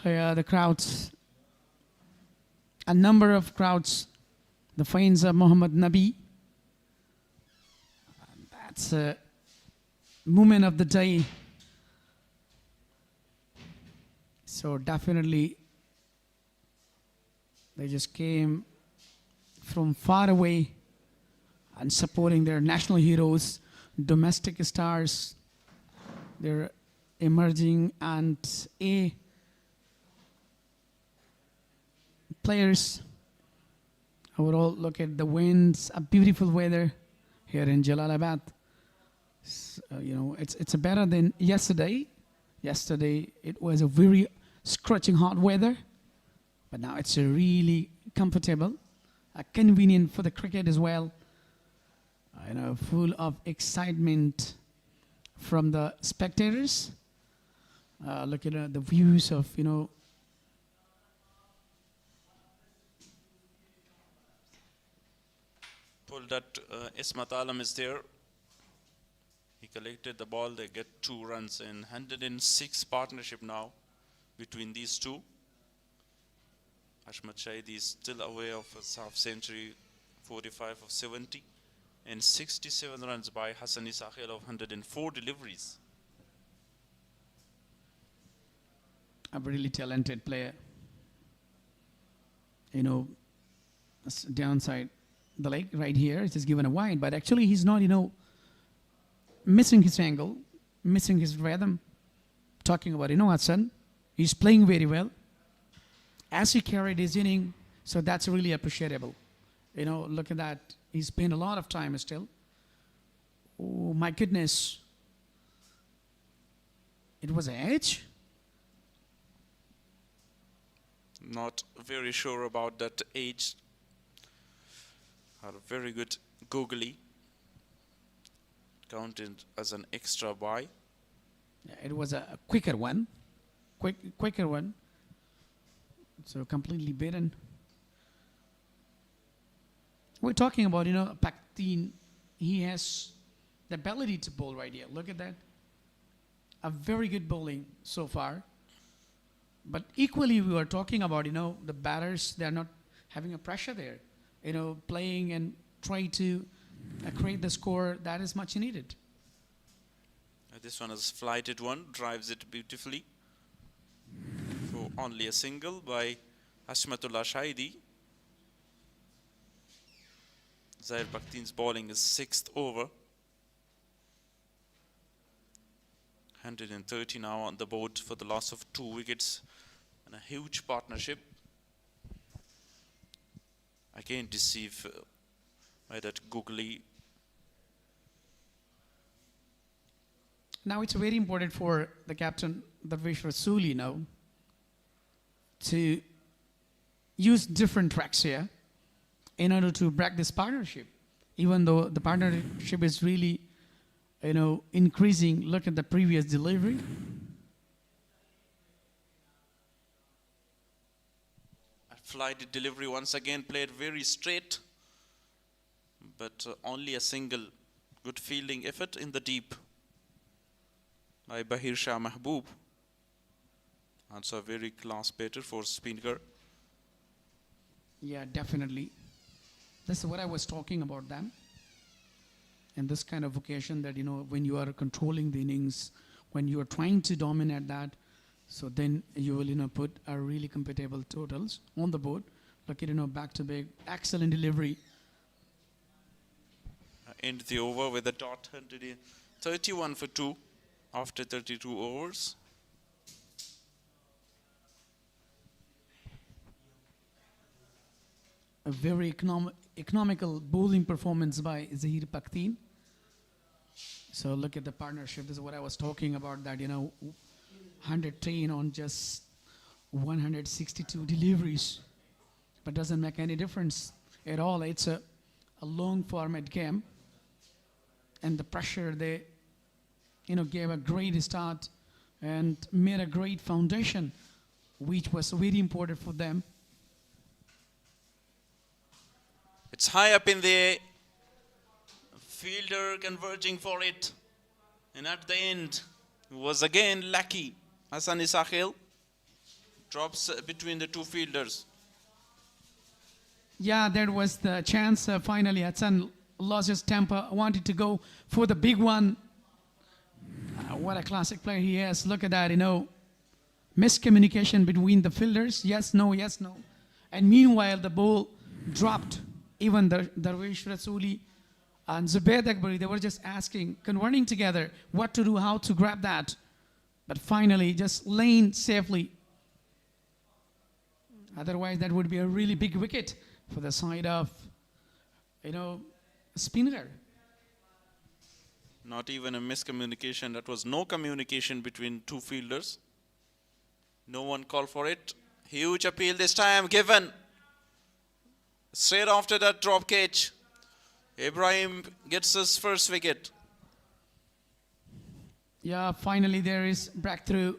The crowds, a number of crowds, the fans of Muhammad Nabi. That's a moment of the day. So definitely, they just came from far away and supporting their national heroes, domestic stars, their emerging and players. Overall, look at the winds, a beautiful weather here in Jalalabad. So, it's better than yesterday. Yesterday, it was a very scorching hot weather, but now it's a really comfortable, convenient for the cricket as well. Full of excitement from the spectators. Look at the views of, Pulled that Ismat Alam is there. He collected the ball. They get 2 runs in 106 partnership now between these two. Ashmat Shahidi is still away of his half century, 45 of 70, and 67 runs by Hassan Isakhil of 104 deliveries. A really talented player. Downside, the leg right here is just given a wide, but actually he's not, missing his angle, missing his rhythm. Talking about, Hassan, he's playing very well. As he carried his inning, so that's really appreciable. Look at that. He spent a lot of time still. Oh my goodness. It was an edge. Not very sure about that age. Had a very good googly. Counted as an extra buy. Yeah, it was a quicker one. Quicker one. So completely beaten. We're talking about, Paktin. He has the ability to bowl right here. Look at that. a very good bowling so far. But equally, we were talking about, the batters, they're not having a pressure there. Playing and try to create the score that is much needed. This one is flighted one, drives it beautifully. For only a single by Hashmatullah Shahidi. Zahir Bakhtin's bowling is 6th over. 130 now on the board for the loss of 2 wickets and a huge partnership. Again deceived by that googly. Now it's very important for the captain, Darvish Rasuli, now to use different tracks here in order to break this partnership. Even though the partnership is really, increasing. Look at the previous delivery. A flighted delivery once again played very straight, but only a single. Good fielding effort in the deep by Bahir Shah Mahboob. Also a very class batter for Spinghar. Yeah, definitely. This is what I was talking about them. And this kind of occasion that, when you are controlling the innings, when you are trying to dominate that, so then you will, put a really compatible totals on the board. Look at, back to back, excellent delivery. End the over with a dot 131 for 2 after 32 overs. A very economical bowling performance by Zahir Bakhtin. So look at the partnership. This is what I was talking about, that 110 on just 162 deliveries, but doesn't make any difference at all. It's a long format game, and the pressure, they gave a great start and made a great foundation, which was very important for them. It's high up in the air. Fielder converging for it. And at the end, was again lucky. Hassan Isakhil drops between the 2 fielders. Yeah, that was the chance. Finally, Hassan lost his temper, wanted to go for the big one. What a classic player he is. Look at that, miscommunication between the fielders. Yes, no, yes, no. And meanwhile, the ball dropped. Even Darvish Rasuli and Zubair Akbari, they were just asking, converting together what to do, how to grab that. But finally, just lane safely. Otherwise, that would be a really big wicket for the side of, Spinghar. Not even a miscommunication. That was no communication between 2 fielders. No one called for it. Huge appeal this time given. Straight after that drop catch, Ibrahim gets his first wicket. Yeah, finally there is breakthrough.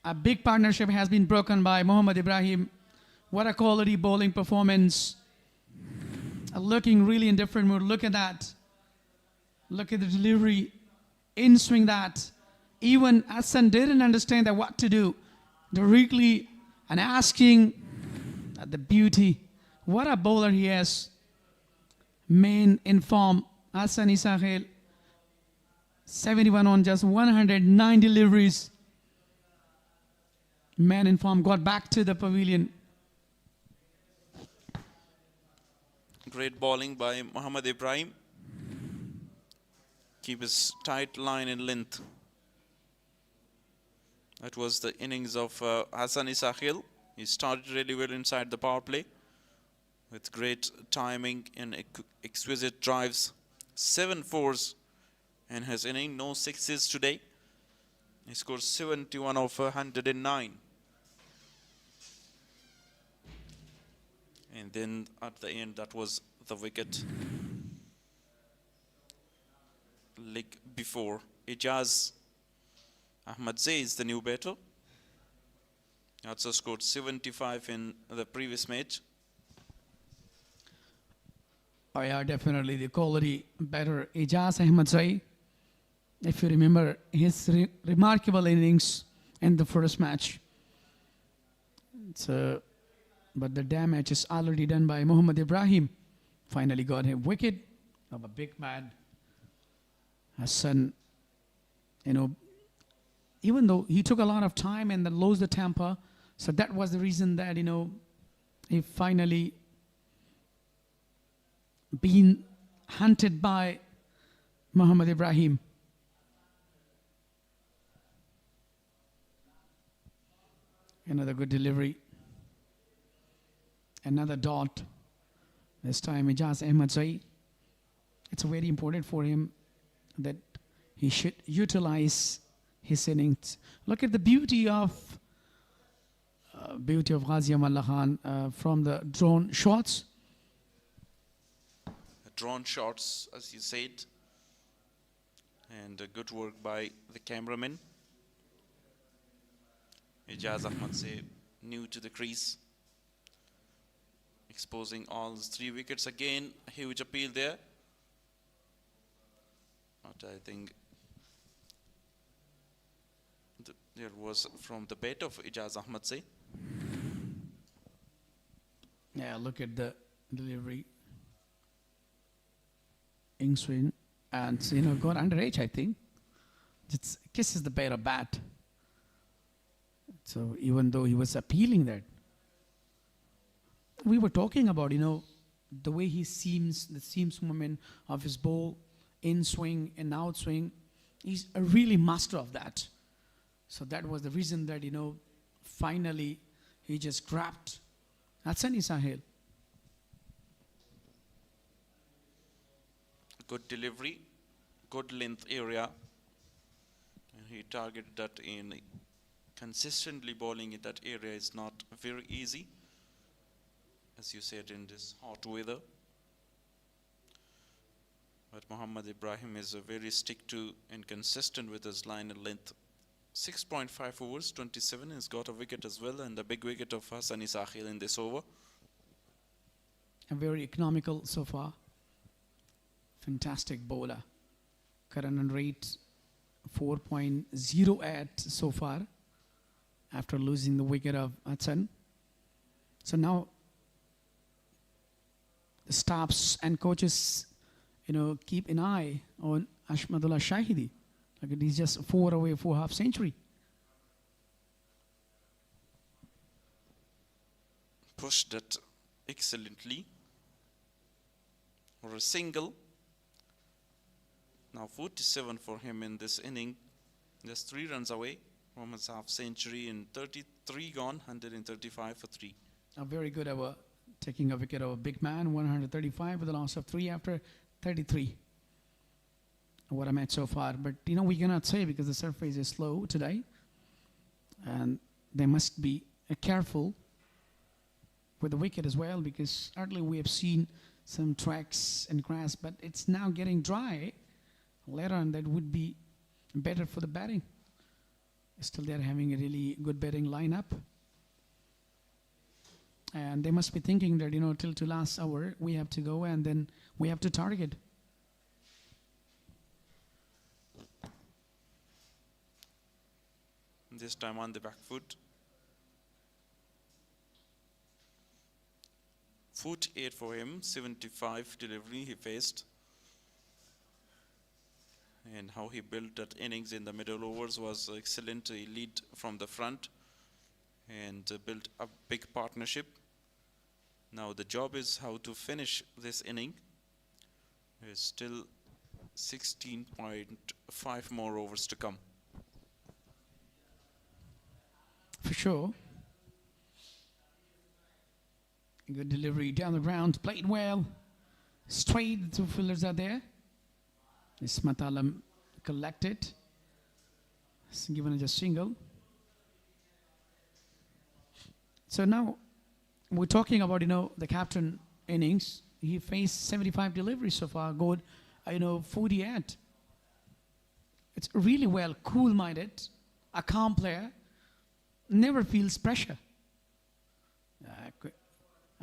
A big partnership has been broken by Mohammad Ibrahim. What a quality bowling performance. Looking really in different mood. Look at that. Look at the delivery. In swing that. Even Hassan didn't understand that what to do. Directly and asking the beauty. What a bowler he is. Main in form, Hassan Isakhil. 71 on just 109 deliveries. Man in form, got back to the pavilion. Great bowling by Mohammad Ibrahim. Keep his tight line and length. That was the innings of Hassan Isakhil. He started really well inside the power play, with great timing and exquisite drives. 7 fours in his inning, no 6s today. He scored 71 of 109. And then at the end, that was the wicket. Leg before. Ijaz Ahmad Zay is the new batter. He also scored 75 in the previous match. Oh yeah, definitely the quality better. Ijaz Ahmad Zai. If you remember his remarkable innings in the first match. So, but the damage is already done by Mohammad Ibrahim. Finally got a wicket of a big man. Hassan, even though he took a lot of time and then lost the temper, so that was the reason that, he finally been hunted by Mohammad Ibrahim. Another good delivery. Another dot. This time Ijaz Ahmed Zaid. It's very important for him that he should utilize his innings. Look at the beauty of Ghazi Amallah Khan from the drone shots. Drone shots, as you said, and good work by the cameraman. Ijaz Ahmed Zaid new to the crease, exposing all his 3 wickets. Again, a huge appeal there. But I think there was from the bat of Ijaz Ahmed Zaid. Yeah, look at the delivery. In swing and got underage, I think. Just kisses the bat. So even though he was appealing that, we were talking about the way he seems, the seams movement of his ball, in swing and out swing. He's a really master of that. So that was the reason that finally he just grabbed Hassan Sahil. Good delivery, good length area, and he targeted that in. Consistently bowling in that area is not very easy, as you said, in this hot weather. But Mohammad Ibrahim is very stick to and consistent with his line and length. 6.5 overs, 27. He's got a wicket as well, and the big wicket of Hassan Sahil in this over. And very economical so far. Fantastic bowler. Current run rate 4.08 so far, after losing the wicket of Hassan. So now the staffs and coaches, keep an eye on Ashmadullah Shahidi. Like he's just 4 away for half century. Pushed it excellently for a single. Now 47 for him in this inning. Just 3 runs away from his half century in 33 gone, 135 for 3. A very good over, taking a wicket of a big man, 135 with a loss of 3 after 33. What a match so far. But we cannot say because the surface is slow today. And they must be careful with the wicket as well, because earlier we have seen some tracks and grass, but it's now getting dry. Later on, that would be better for the batting. Still, they're having a really good batting lineup. And they must be thinking that, till to last hour, we have to go and then we have to target. This time on the back foot. Foot 8 for him, 75 delivery he faced. And how he built that innings in the middle overs was excellent. He lead from the front and built a big partnership. Now the job is how to finish this inning. There's still 16.5 more overs to come. For sure. Good delivery down the ground, played well. Straight, the 2 fielders are there. Ismat Alam collected. It's given as a single. So now we're talking about, the captain innings. He faced 75 deliveries so far, good, 48. It's really well, cool-minded, a calm player, never feels pressure.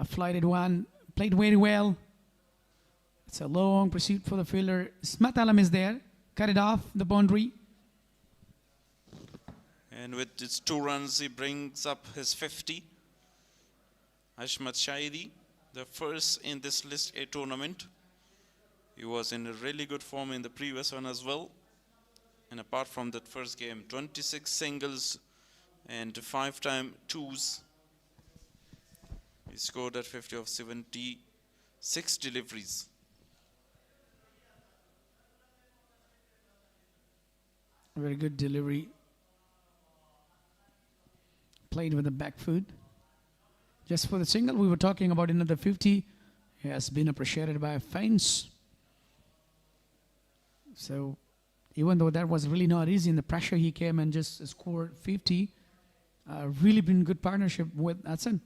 A flighted one, played very well. It's a long pursuit for the fielder. Ismat Alam is there, cut it off the boundary. And with his 2 runs, he brings up his 50. Ashmat Shaidi, the first in this List A tournament. He was in a really good form in the previous one as well. And apart from that first game, 26 singles and 5-time twos. He scored at 50 of 76 deliveries. Very good delivery. Played with the back foot. Just for the single, we were talking about another 50. He has been appreciated by fans. So, even though that was really not easy in the pressure, he came and just scored 50. Really been good partnership with Hudson.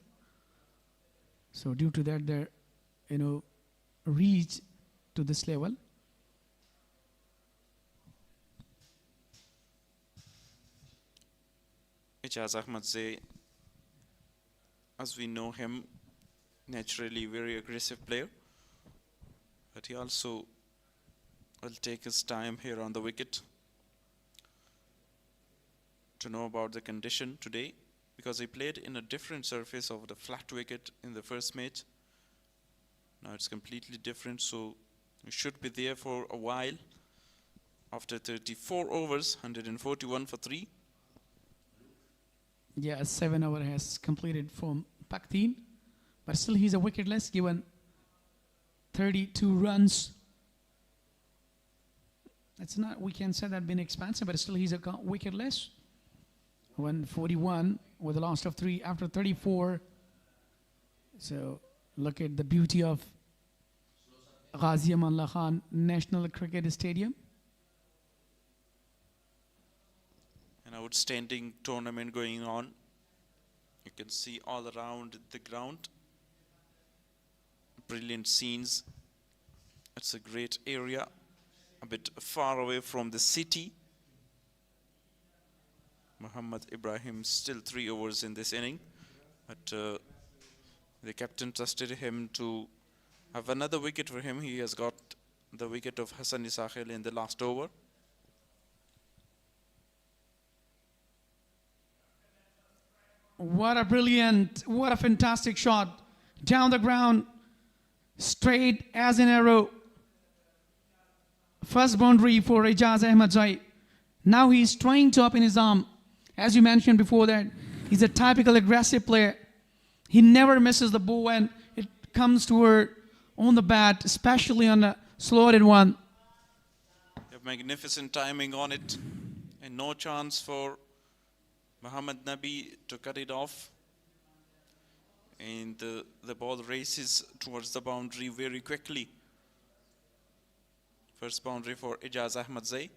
So, due to that, their, reach to this level. Ijaz Ahmadzai, as we know him, naturally very aggressive player, but he also will take his time here on the wicket to know about the condition today, because he played in a different surface of the flat wicket in the first match. Now it's completely different, so he should be there for a while. After 34 overs, 141 for 3. Yeah, 7 over has completed from Pakteen, but still he's a wicketless given 32 runs. That's not, we can say that been expansive, but still he's a wicketless. 141 with a loss of 3 after 34. So look at the beauty of Ghazi Amanullah Khan National Cricket Stadium. An outstanding tournament going on. You can see all around the ground. Brilliant scenes. It's a great area, a bit far away from the city. Muhammad Ibrahim still 3 overs in this inning, but the captain trusted him to have another wicket for him. He has got the wicket of Hassan Isakhil in the last over. What a brilliant, what a fantastic shot. Down the ground, straight as an arrow. First boundary for Ijaz Ahmadzai. Now he's trying to open his arm. As you mentioned before that, he's a typical aggressive player. He never misses the ball when it comes to her on the bat, especially on the slotted one. Magnificent timing on it, and no chance for Muhammad Nabi to cut it off. And the ball races towards the boundary very quickly. First boundary for Ijaz Ahmadzai.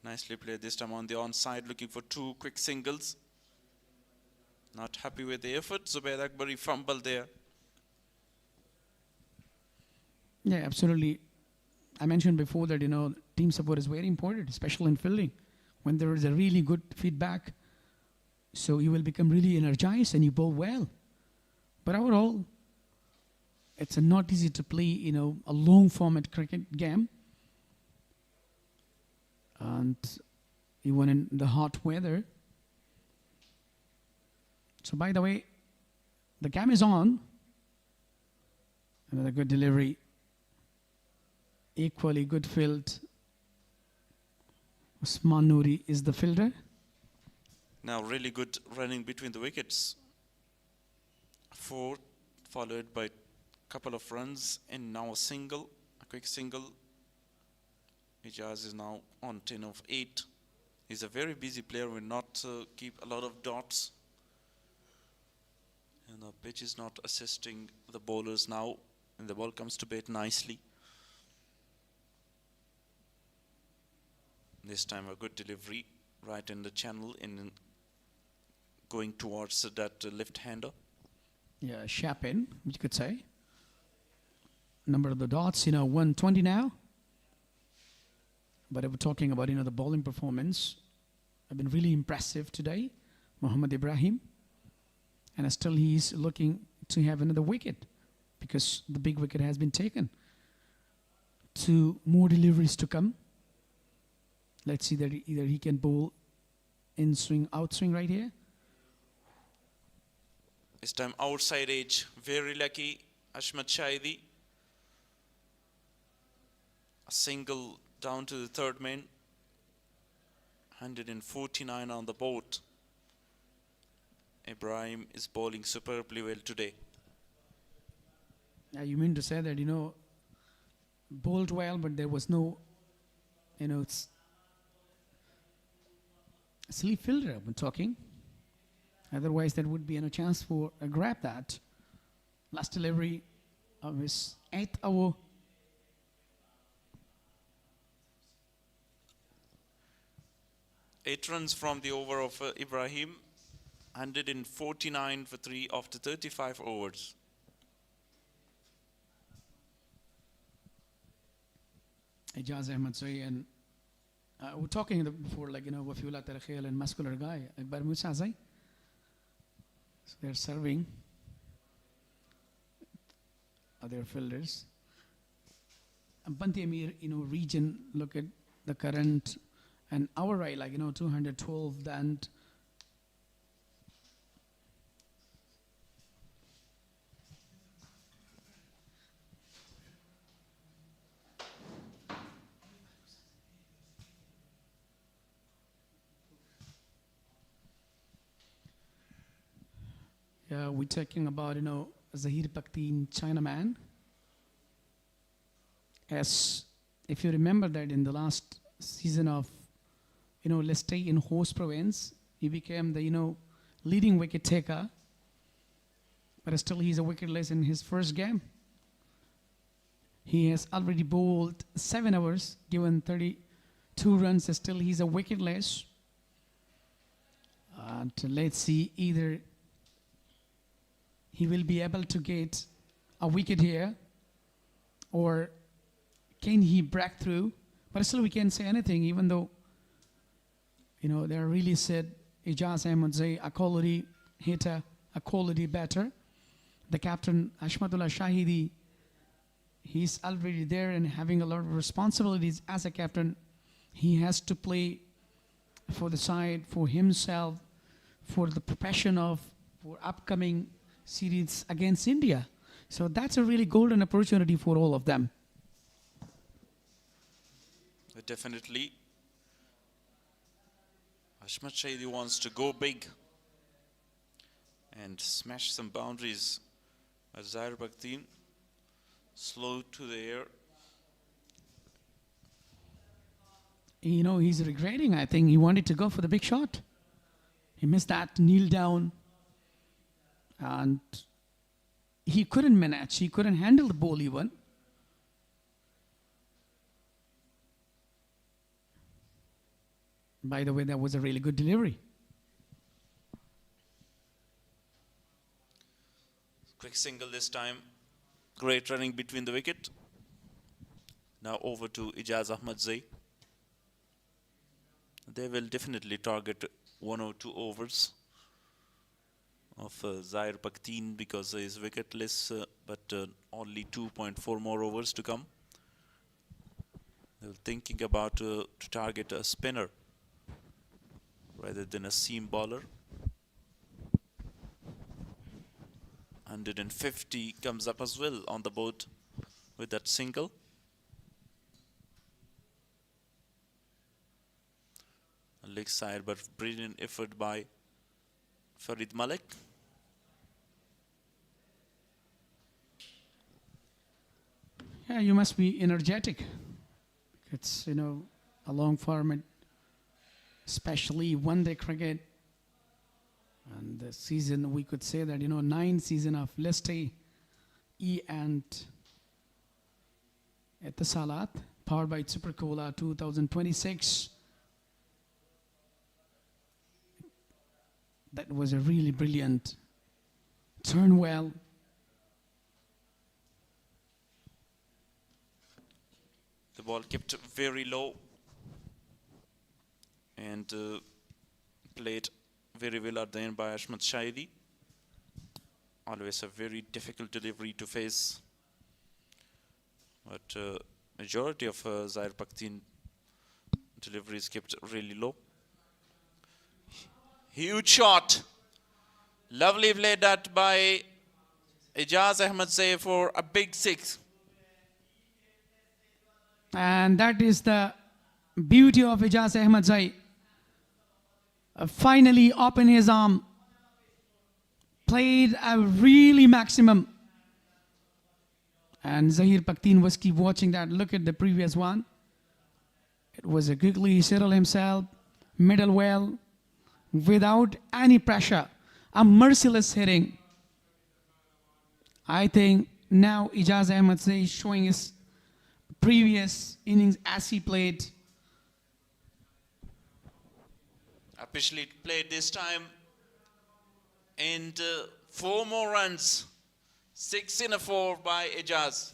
Nicely played this time on the onside, looking for 2 quick singles. Not happy with the effort. Zubair Akbari fumbled there. Yeah, absolutely. I mentioned before that, team support is very important, especially in fielding. When there is a really good feedback, so you will become really energized and you bowl well. But overall, it's not easy to play, a long format cricket game. And even in the hot weather. So by the way, the game is on. Another good delivery. Equally good field. Usman Noori is the fielder. Now really good running between the wickets. 4 followed by a couple of runs and now a quick single. Ijaz is now on 10 of 8. He's a very busy player, will not keep a lot of dots. And the pitch is not assisting the bowlers now, and the ball comes to bat nicely. This time a good delivery right in the channel in going towards that left-hander. Yeah, Chapin, you could say. Number of the dots, 120 now. But if we're talking about, the bowling performance, have been really impressive today. Muhammad Ibrahim. And still he's looking to have another wicket because the big wicket has been taken. 2 more deliveries to come. Let's see that either he can bowl in swing, out swing right here. This time outside edge, very lucky. Ashmat Shahidi. A single down to the third man. 149 on the board. Ibrahim is bowling superbly well today. You mean to say that, bowled well, but there was no, it's sleep filter I've been talking. Otherwise, there would be a chance for a grab that. Last delivery of his 8th over. Eight runs from the over of Ibrahim. 149 for 3 after 35 overs. Ijaz Ahmed Zoe, and we're talking before, Wafiullah Tarakhil and muscular guy, Akbar Musa Zai. So they're serving other fielders. Band-e-Amir, region, look at the current, and our right, 212, and we're talking about, Zahir Bakhtin, Chinaman. As if you remember that in the last season of, let's stay in Host Province, he became the, leading wicket taker. But still he's a wicketless in his first game. He has already bowled 7 overs, given 32 runs, still he's a wicketless. And let's see, either he will be able to get a wicket here, or can he break through? But still we can't say anything, even though, they really said Ijaz Ahmed Zai, a quality hitter, a quality batter. The captain, Ashmatullah Shahidi, he's already there and having a lot of responsibilities as a captain. He has to play for the side, for himself, for the profession of, for upcoming series against India. So that's a really golden opportunity for all of them. Definitely. Ashmat Shahidi wants to go big and smash some boundaries. Zahir Bakhtin, slow to the air. He's regretting, I think. He wanted to go for the big shot. He missed that kneel down. And he couldn't manage. He couldn't handle the ball even. By the way, that was a really good delivery. Quick single this time. Great running between the wicket. Now over to Ijaz Ahmed Zai. They will definitely target 1 or 2 overs of Zahir Bakhtin because he is wicketless, but only 2.4 more overs to come. They're thinking about to target a spinner rather than a seam bowler. 150 comes up as well on the board with that single. A leg side, but brilliant effort by Farid Malik. Yeah, you must be energetic. It's, a long format, especially one-day cricket. And the season, we could say that, 9 season of List E and at the Salat, powered by Super Cola 2026. That was a really brilliant turn well. The ball kept very low and played very well at the end by Ashmat Shahidi. Always a very difficult delivery to face. But majority of Zahir Pakhtun deliveries kept really low. Huge shot. Lovely play that by Ijaz Ahmadzai for a big 6. And that is the beauty of Ijaz Ahmadzai. Finally opened his arm. Played a really maximum. And Zahir Pakhtun was keep watching that. Look at the previous one. It was a quickly settle himself, middle well, without any pressure. A merciless hitting. I think now Ijaz Ahmadzai is showing his previous innings as he played. Officially played this time. And 4 more runs. 6 in a 4 by Ijaz.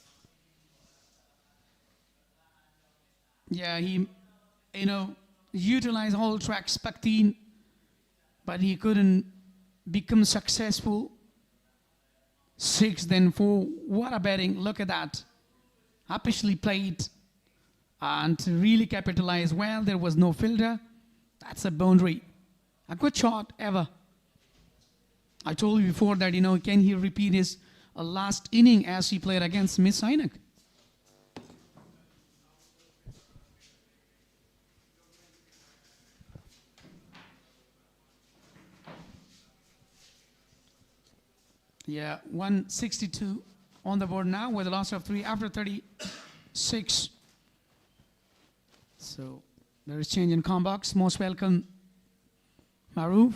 Yeah, he, utilized all tracks, Pakhtun, but he couldn't become successful. 6, then 4. What a batting. Look at that. Officially played and really capitalized well. There was no fielder. That's a boundary. A good shot ever. I told you before that, can he repeat his last inning as he played against Miss Sainak? Yeah, 162 on the board now with a loss of 3 after 36. So there is change in combox. Most welcome, Maruf.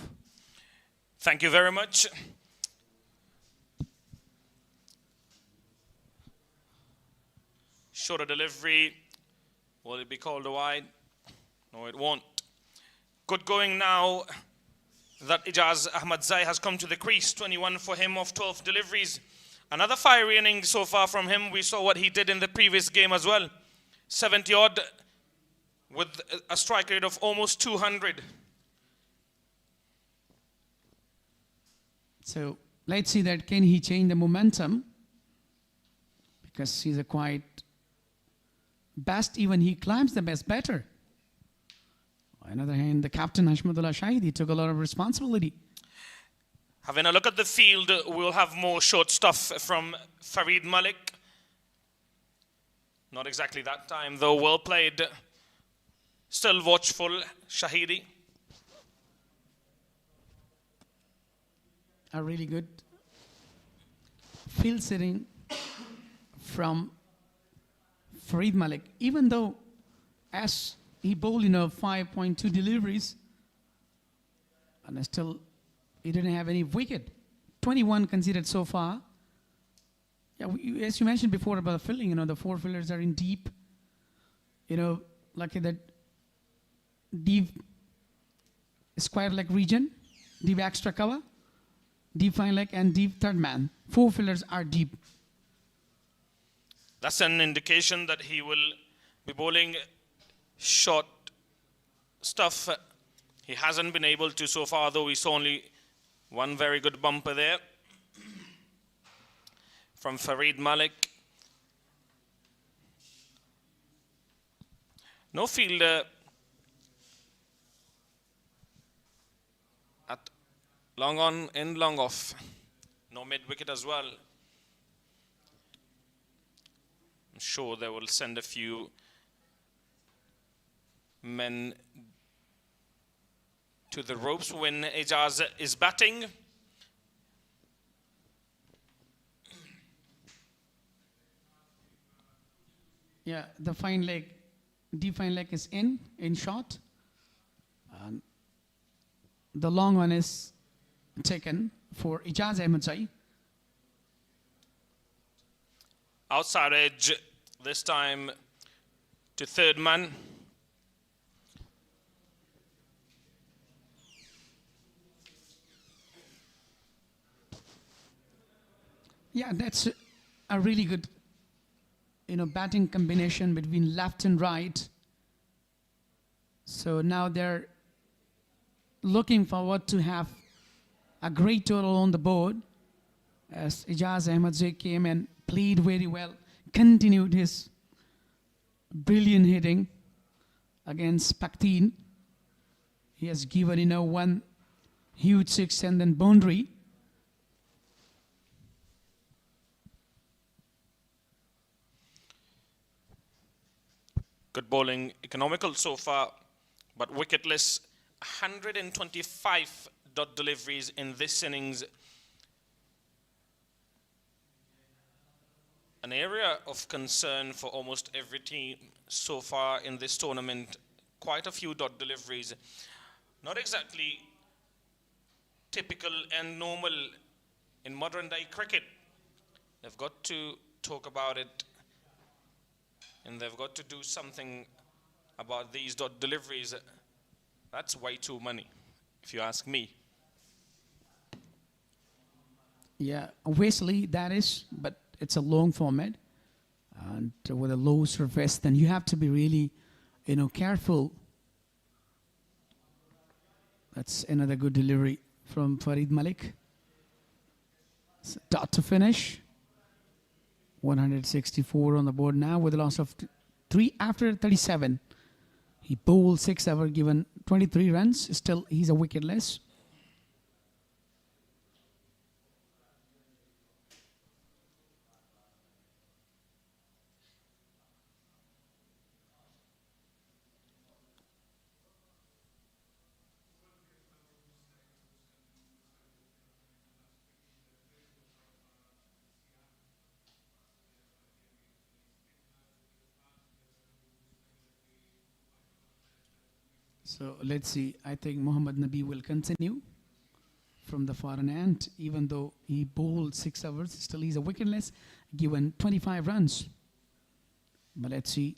Thank you very much. Shorter delivery. Will it be called a wide? No, it won't. Good going now that Ijaz Ahmadzai has come to the crease. 21 for him off 12 deliveries. Another fiery inning so far from him. We saw what he did in the previous game as well. 70 odd with a strike rate of almost 200. So let's see that can he change the momentum, because he's a quite best, even he climbs the best better. On the other hand, the captain Hashmatullah Shahidi took a lot of responsibility. Having a look at the field, we'll have more short stuff from Farid Malik. Not exactly that time though, well played. Still watchful, Shahidi. A really good field sitting from Farid Malik. Even though as he bowled 5.2 deliveries, and still he didn't have any wicket. 21 conceded so far. Yeah, as you mentioned before about the fielding, the 4 fielders are in deep, like that deep square leg region, deep extra cover, deep fine leg, and deep third man. 4 fielders are deep. That's an indication that he will be bowling short stuff. He hasn't been able to so far, though. We saw only one very good bumper there from Farid Malik. No fielder at long on and long off. No mid wicket as well. I'm sure they will send a few men to the ropes when Ijaz is batting. Yeah, the fine leg, deep fine leg is in short. And the long one is taken for Ijaz Ahmadzai. Outside edge, this time to third man. Yeah, that's a really good, batting combination between left and right. So now they're looking forward to have a great total on the board, as Ijaz Ahmadzai came and played very well, continued his brilliant hitting against Paktin. He has given, one huge six and then boundary. Good bowling, economical so far, but wicketless. 125 dot deliveries in this innings. An area of concern for almost every team so far in this tournament. Quite a few dot deliveries. Not exactly typical and normal in modern day cricket. They've got to talk about it, and they've got to do something about these dot deliveries. That's way too many, if you ask me. Yeah, obviously that is, but it's a long format and with a low surface, then you have to be really, careful. That's another good delivery from Farid Malik. Dot to finish. 164 on the board now with a loss of 3 after 37. He bowled 6 over, given 23 runs. Still, he's a wicketless. So let's see. I think Muhammad Nabi will continue from the foreign end. Even though he bowled 6 overs, still he's a wicketless, given 25 runs. But let's see.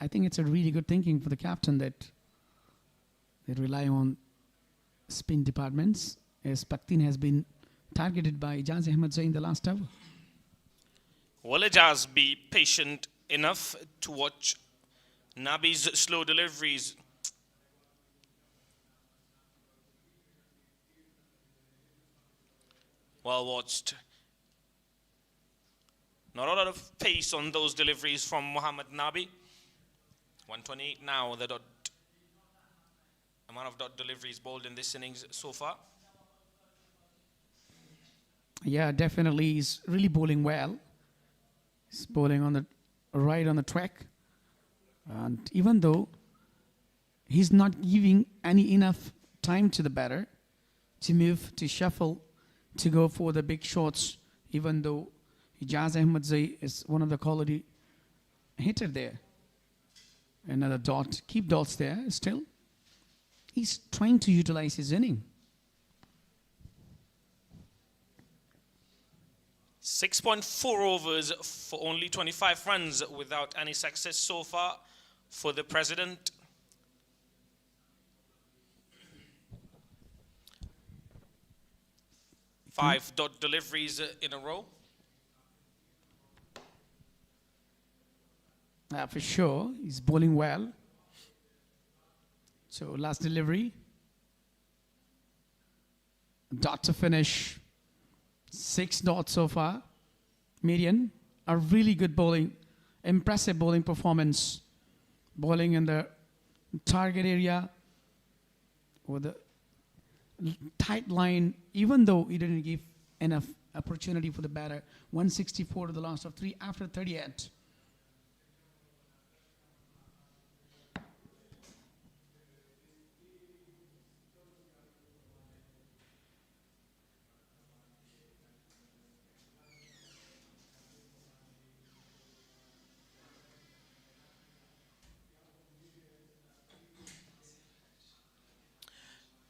I think it's a really good thinking for the captain that they rely on spin departments, as Paktin has been targeted by Ijaz Ahmed Zai in the last over. Will Ijaz be patient enough to watch Nabi's slow deliveries? Well watched. Not a lot of pace on those deliveries from Muhammad Nabi. 128 now, the amount of dot deliveries bowled in this innings so far. Yeah, definitely. He's really bowling well. He's bowling on the right on the track. And even though he's not giving enough time to the batter to move, to shuffle, to go for the big shots, even though Ijaz Ahmed Zai is one of the quality hitter there. Another dot, keep dots there still. He's trying to utilize his inning. 6.4 overs for only 25 runs without any success so far for the president. Five dot deliveries in a row. For sure, he's bowling well. So last delivery. Dot to finish. 6 dots so far. Median. A really good bowling. Impressive bowling performance. Bowling in the target area with a tight line, even though he didn't give enough opportunity for the batter. 164 to the last of 3 after 38.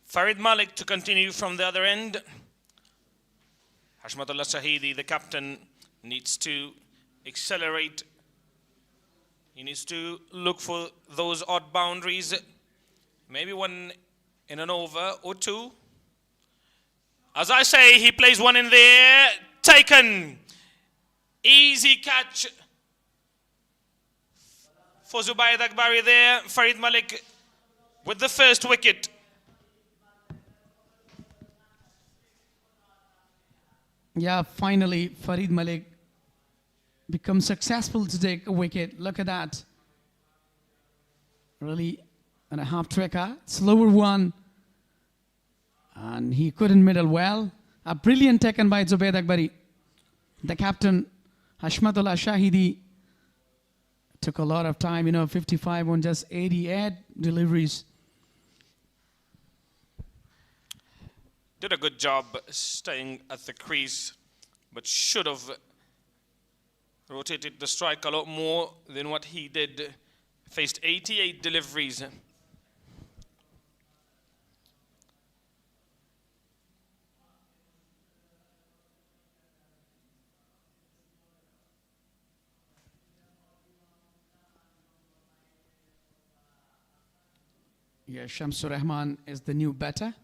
Farid Malik to continue from the other end. Hashmatullah Shahidi, the captain, needs to accelerate. He needs to look for those odd boundaries. Maybe one in an over or two. As I say, he plays one in there. Taken. Easy catch for Zubair Akbari there. Farid Malik with the first wicket. Yeah, finally, Farid Malik becomes successful to take a wicket. Look at that. really on a half tracker, slower one, and he couldn't middle well. A brilliant taken by Zubaid Akbari. The captain, Hashmatullah Shahidi, took a lot of time, 55 on just 88 deliveries. Did a good job staying at the crease, but should have rotated the strike a lot more than what he did. Faced 88 deliveries. Yeah, Shamsur Rahman is the new batter.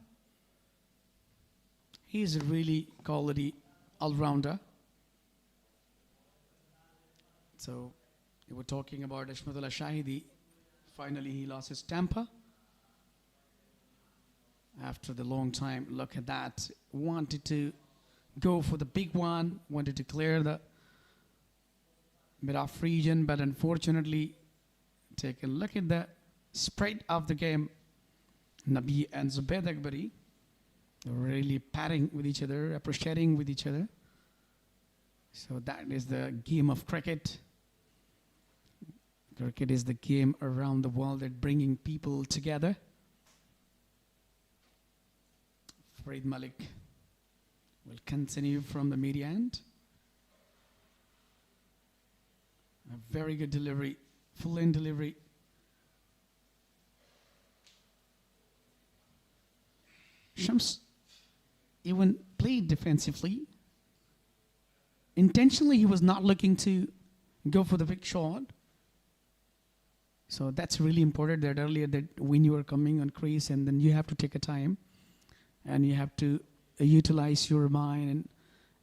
He's a really quality all-rounder. So, we were talking about Hashmatullah Shahidi. Finally, he lost his temper. After the long time, look at that. Wanted to go for the big one, wanted to clear the mid-off region, but unfortunately, take a look at the spread of the game. Nabi and Zubaid Akbari really patting with each other, appreciating with each other. So that is the game of cricket. Cricket is the game around the world that bringing people together. Farid Malik will continue from the media end. A very good delivery, full end delivery. Shams even played defensively. Intentionally, he was not looking to go for the big shot. So that's really important that earlier that when you are coming on crease and then you have to take a time and you have to utilize your mind and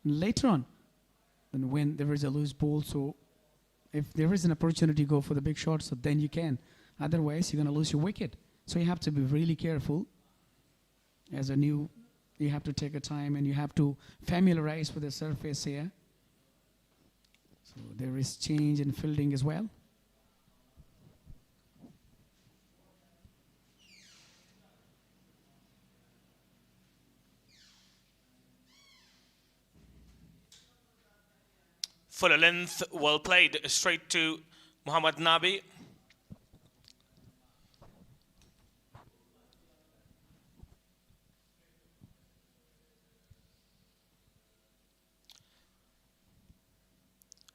later on and when there is a loose ball, so if there is an opportunity to go for the big shot, so then you can. Otherwise, you're going to lose your wicket. So you have to be really careful. As a new, you have to take a time and you have to familiarize with the surface here. So there is change in fielding as well. Full length, well played, straight to Muhammad Nabi.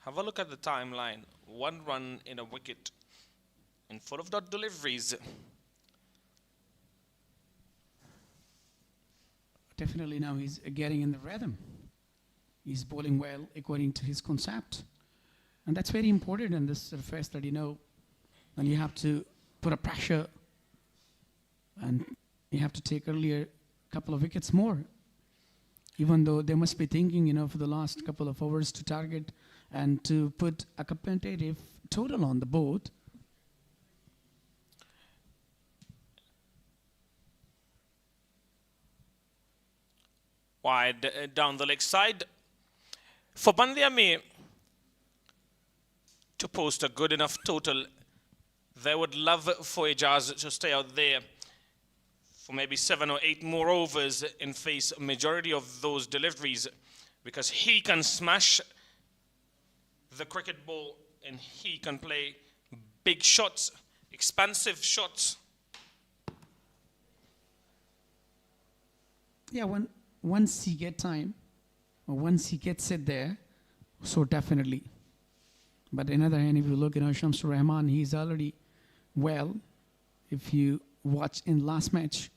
Have a look at the timeline. 1 run in a wicket and full of dot deliveries. Definitely now he's getting in the rhythm. He's bowling well according to his concept. And that's very important in this surface that when you have to put a pressure and you have to take earlier a couple of wickets more. Even though they must be thinking, for the last couple of overs to target and to put a competitive total on the board. Wide down the leg side. For Band-e-Amir to post a good enough total, they would love for Ijaz to stay out there for maybe 7 or 8 more overs and face a majority of those deliveries because he can smash the cricket ball and he can play big shots, expansive shots. Yeah, once he get time, or once he gets it there, so definitely. But on the other hand, if you look, Shamsur Rahman, he's already well. If you watch in last match,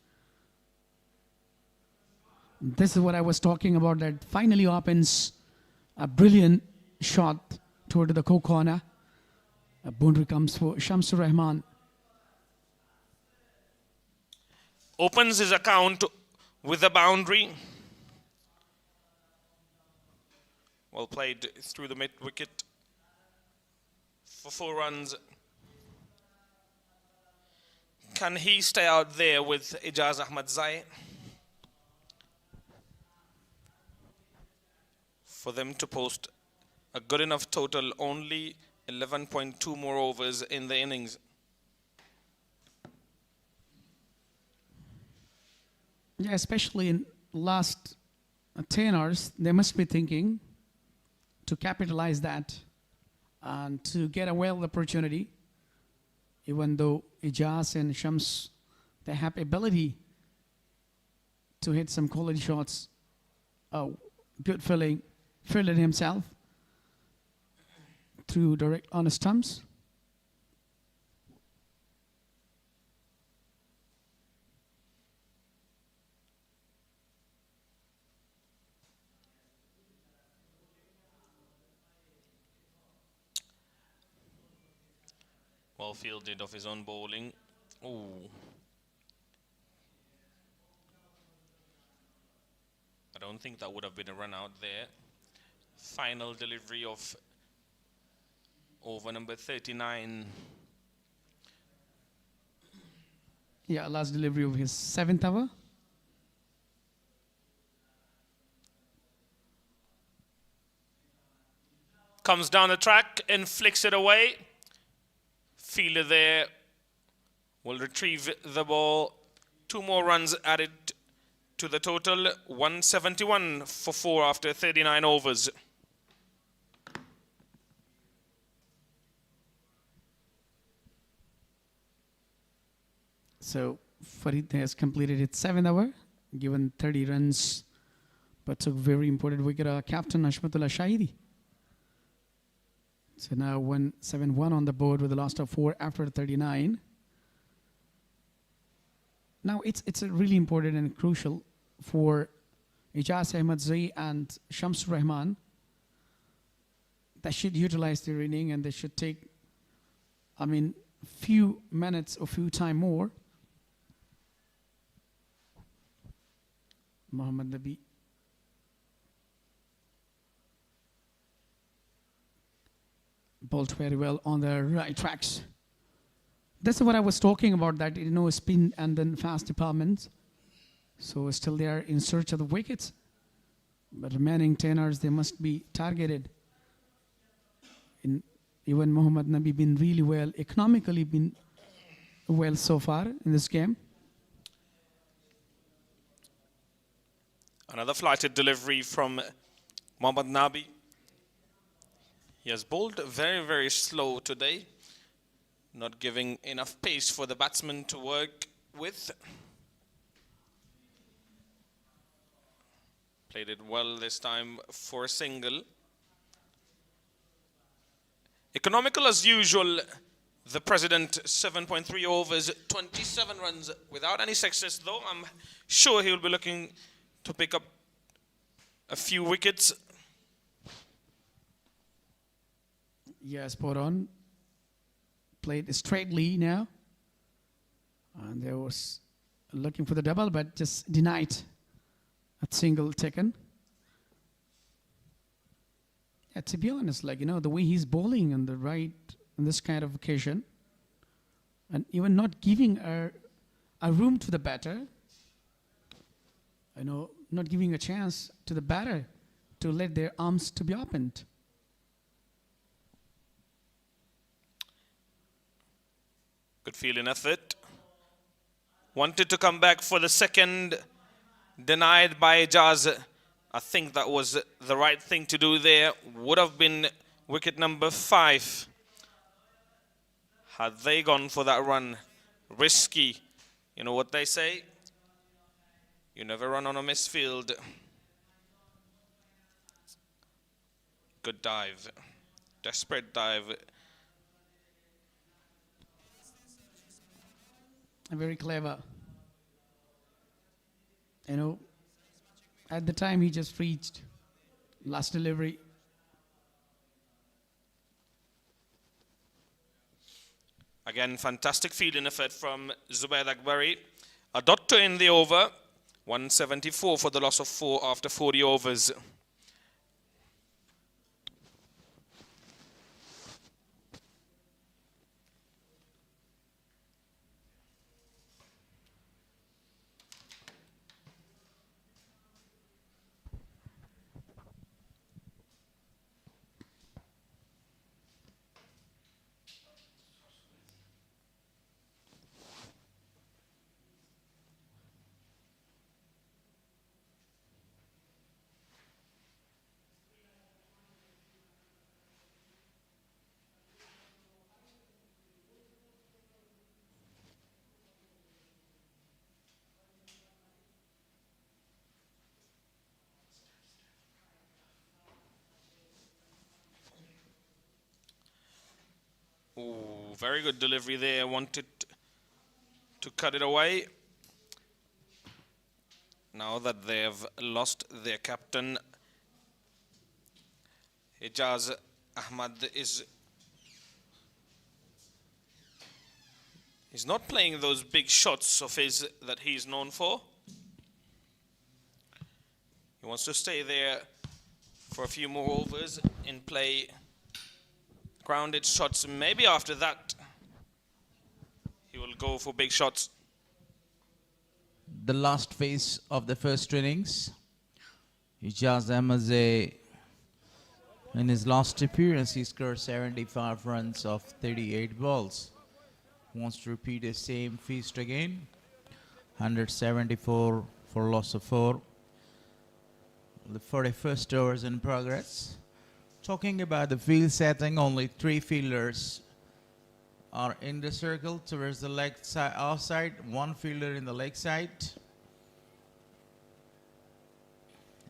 this is what I was talking about, that finally opens a brilliant shot toward the corner. A boundary comes for Shamsur Rahman. Opens his account with a boundary. Well played through the mid wicket for 4 runs. Can he stay out there with Ijaz Ahmadzai? For them to post a good enough total, only 11.2 more overs in the innings. Yeah, especially in last 10 hours, they must be thinking to capitalize that and to get a well opportunity, even though Ijaz and Shams, they have ability to hit some quality shots. Good fielding himself through direct on stumps. Well fielded off his own bowling. Ooh. I don't think that would have been a run out there. Final delivery of over number 39. Yeah, last delivery of his 7th over. Comes down the track and flicks it away. Fielder there will retrieve the ball. 2 more runs added to the total. 171 for 4 after 39 overs. So Farid has completed its 7th over, given 30 runs, but took very important wicket, captain Ashmatullah Shahidi. So now 171 on the board with a loss of 4 after 39. Now it's a really important and crucial for Ijaz Ahmed Zai and Shams Rahman. They should utilize their inning and they should take, few minutes or few time more. Muhammad Nabi. Bowled very well on the right tracks. That's what I was talking about, that spin and then fast departments. So still they are in search of the wickets. But remaining 10 hours, they must be targeted. Even Muhammad Nabi been really well, economically been well so far in this game. Another flighted delivery from Mohammad Nabi. He has bowled very, very slow today, not giving enough pace for the batsman to work with. Played it well this time for a single. Economical as usual. The President, 7.3 overs, 27 runs without any success, though I'm sure he will be looking to pick up a few wickets. Yeah, spot on. Played straightly now. And there was looking for the double, but just denied a single taken. Yeah, to be honest, the way he's bowling on the right on this kind of occasion, and even not giving a room to the batter, not giving a chance to the batter to let their arms to be opened. Good fielding effort. Wanted to come back for the second. Denied by Ijaz. I think that was the right thing to do there. Would have been wicket number 5. Had they gone for that run. Risky. You know what they say? You never run on a misfield. Good dive. Desperate dive. Very clever. At the time he just reached last delivery. Again, fantastic fielding effort from Zubair Akbari. A dot to end the over. 174 for the loss of 4 after 40 overs. very good delivery there. Wanted to cut it away. Now that they've lost their captain, Ijaz Ahmad is not playing those big shots of his that he's known for. He wants to stay there for a few more overs and play grounded shots. Maybe after that, he will go for big shots. The last phase of the first innings. Ijaz Ahmad, in his last appearance, he scored 75 runs of 38 balls. Wants to repeat the same feast again. 174 for loss of 4. The 41st over is in progress. Talking about the field setting, only 3 fielders are in the circle towards the leg side, offside. 1 fielder in the leg side.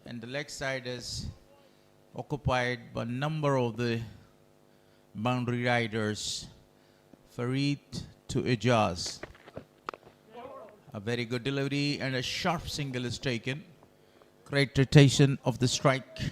And the leg side is occupied by a number of the boundary riders. Farid to Ijaz. A very good delivery and a sharp single is taken. Great rotation of the strike.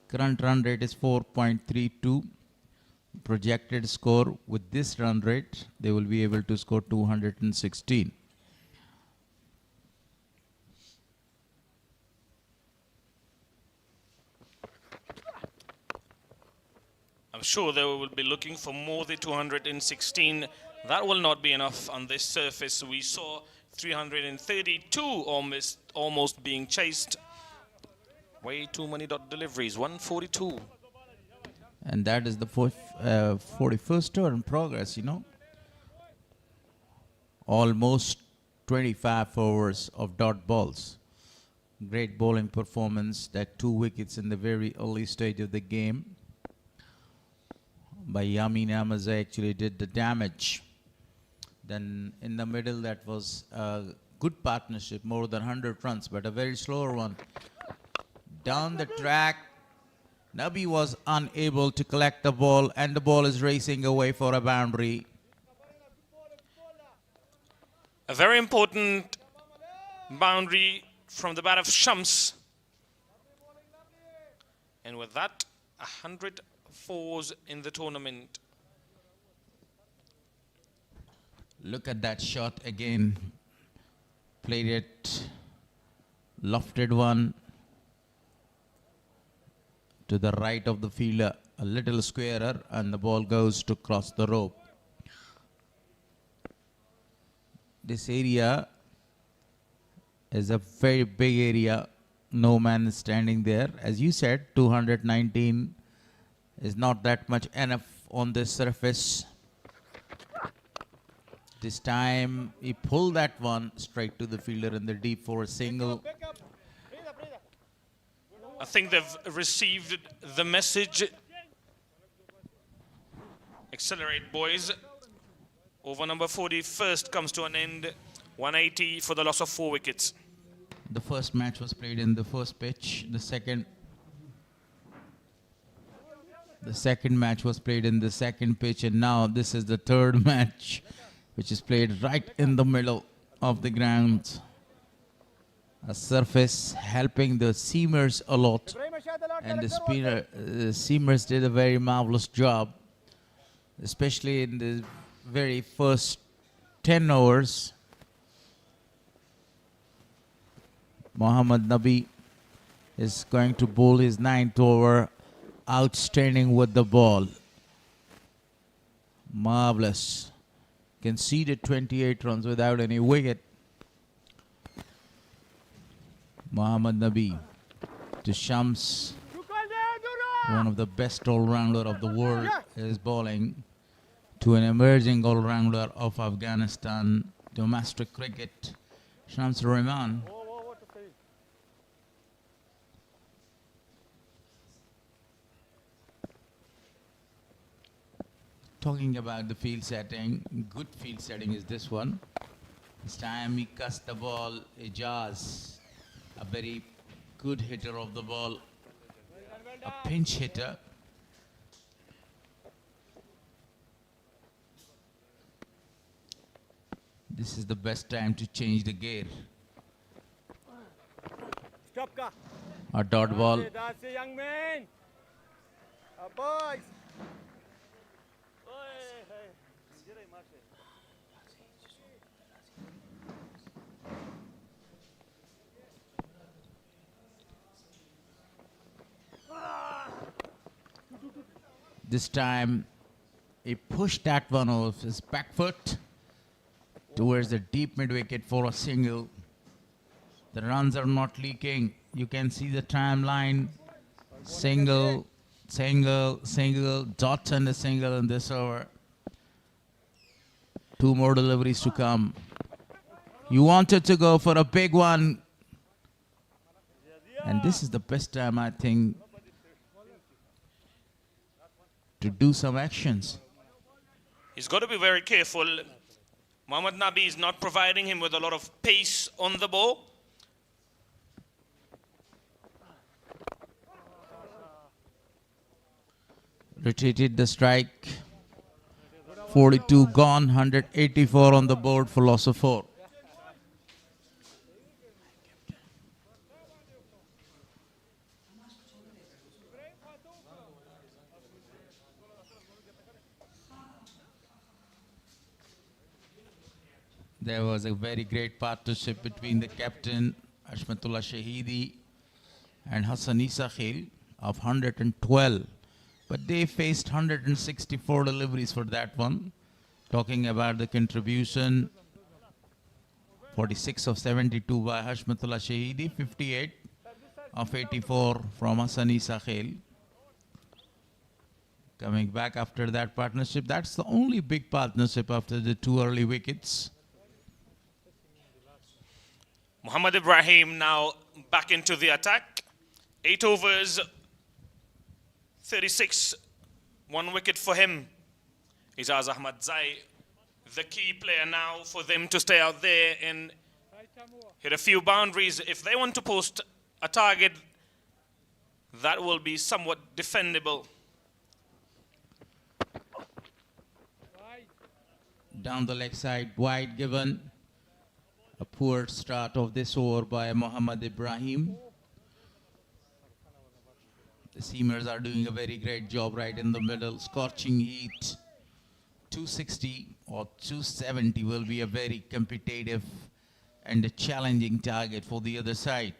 Current run rate is 4.32. Projected score with this run rate, they will be able to score 216. I'm sure they will be looking for more than 216. That will not be enough on this surface. We saw 332 almost being chased. Way too many dot deliveries, 142. And that is the 41st over in progress, you know. Almost 25 overs of dot balls. Great bowling performance. That 2 wickets in the very early stage of the game by Yamin Ahmad actually did the damage. Then in the middle, that was a good partnership, more than 100 runs, but a very slower one. Down the track, Nabi was unable to collect the ball, and the ball is racing away for a boundary. A very important boundary from the bat of Shams. And with that, 100 fours in the tournament. Look at that shot again. Played it, lofted one to the right of the fielder, a little squarer, and the ball goes to cross the rope. This area is a very big area. No man is standing there. As you said, 219 is not that much enough on this surface. This time he pulled that one straight to the fielder in the deep for a single. I think they've received the message. Accelerate, boys. Over number 41st comes to an end. 180 for the loss of 4 wickets. The first match was played in the first pitch. The second match was played in the second pitch, and now this is the third match, which is played right in the middle of the ground. A surface helping the seamers a lot, and the seamers did a very marvelous job, especially in the very first 10 overs. Mohammad Nabi is going to bowl his 9th over, outstanding with the ball. Marvelous. Conceded 28 runs without any wicket. Mohammad Nabi to Shams, one of the best all-rounder of the world, is bowling to an emerging all-rounder of Afghanistan domestic cricket, Shams Rahman. Talking about the field setting, good field setting is this one. This time he cuts the ball, Ijaz, a very good hitter of the ball, a pinch hitter. This is the best time to change the gear. A dot ball. That's it, young man. Boys. This time he pushed that one off his back foot towards the deep mid wicket for a single. The runs are not leaking. You can see the timeline. Single, single, single, dot and a single in this over. 2 more deliveries to come. You wanted to go for a big one. And this is the best time, I think, to do some actions. He's got to be very careful. Mohammad Nabi is not providing him with a lot of pace on the ball. Retreated the strike. 42 gone, 184 on the board for loss of 4. There was a very great partnership between the captain, Ashmatullah Shahidi, and Hassan Isa Khil of 112. But they faced 164 deliveries for that one. Talking about the contribution, 46 of 72 by Hashmatullah Shahidi, 58 of 84 from Hassan Isa Khil. Coming back after that partnership, that's the only big partnership after the 2 early wickets. Muhammad Ibrahim now back into the attack. 8 overs, 36, 1 wicket for him. Ijaz Ahmad Zai, the key player now for them to stay out there and hit a few boundaries. If they want to post a target, that will be somewhat defendable. Down the leg side, wide given. A poor start of this over by Muhammad Ibrahim. The seamers are doing a very great job right in the middle. Scorching heat. 260 or 270 will be a very competitive and a challenging target for the other side.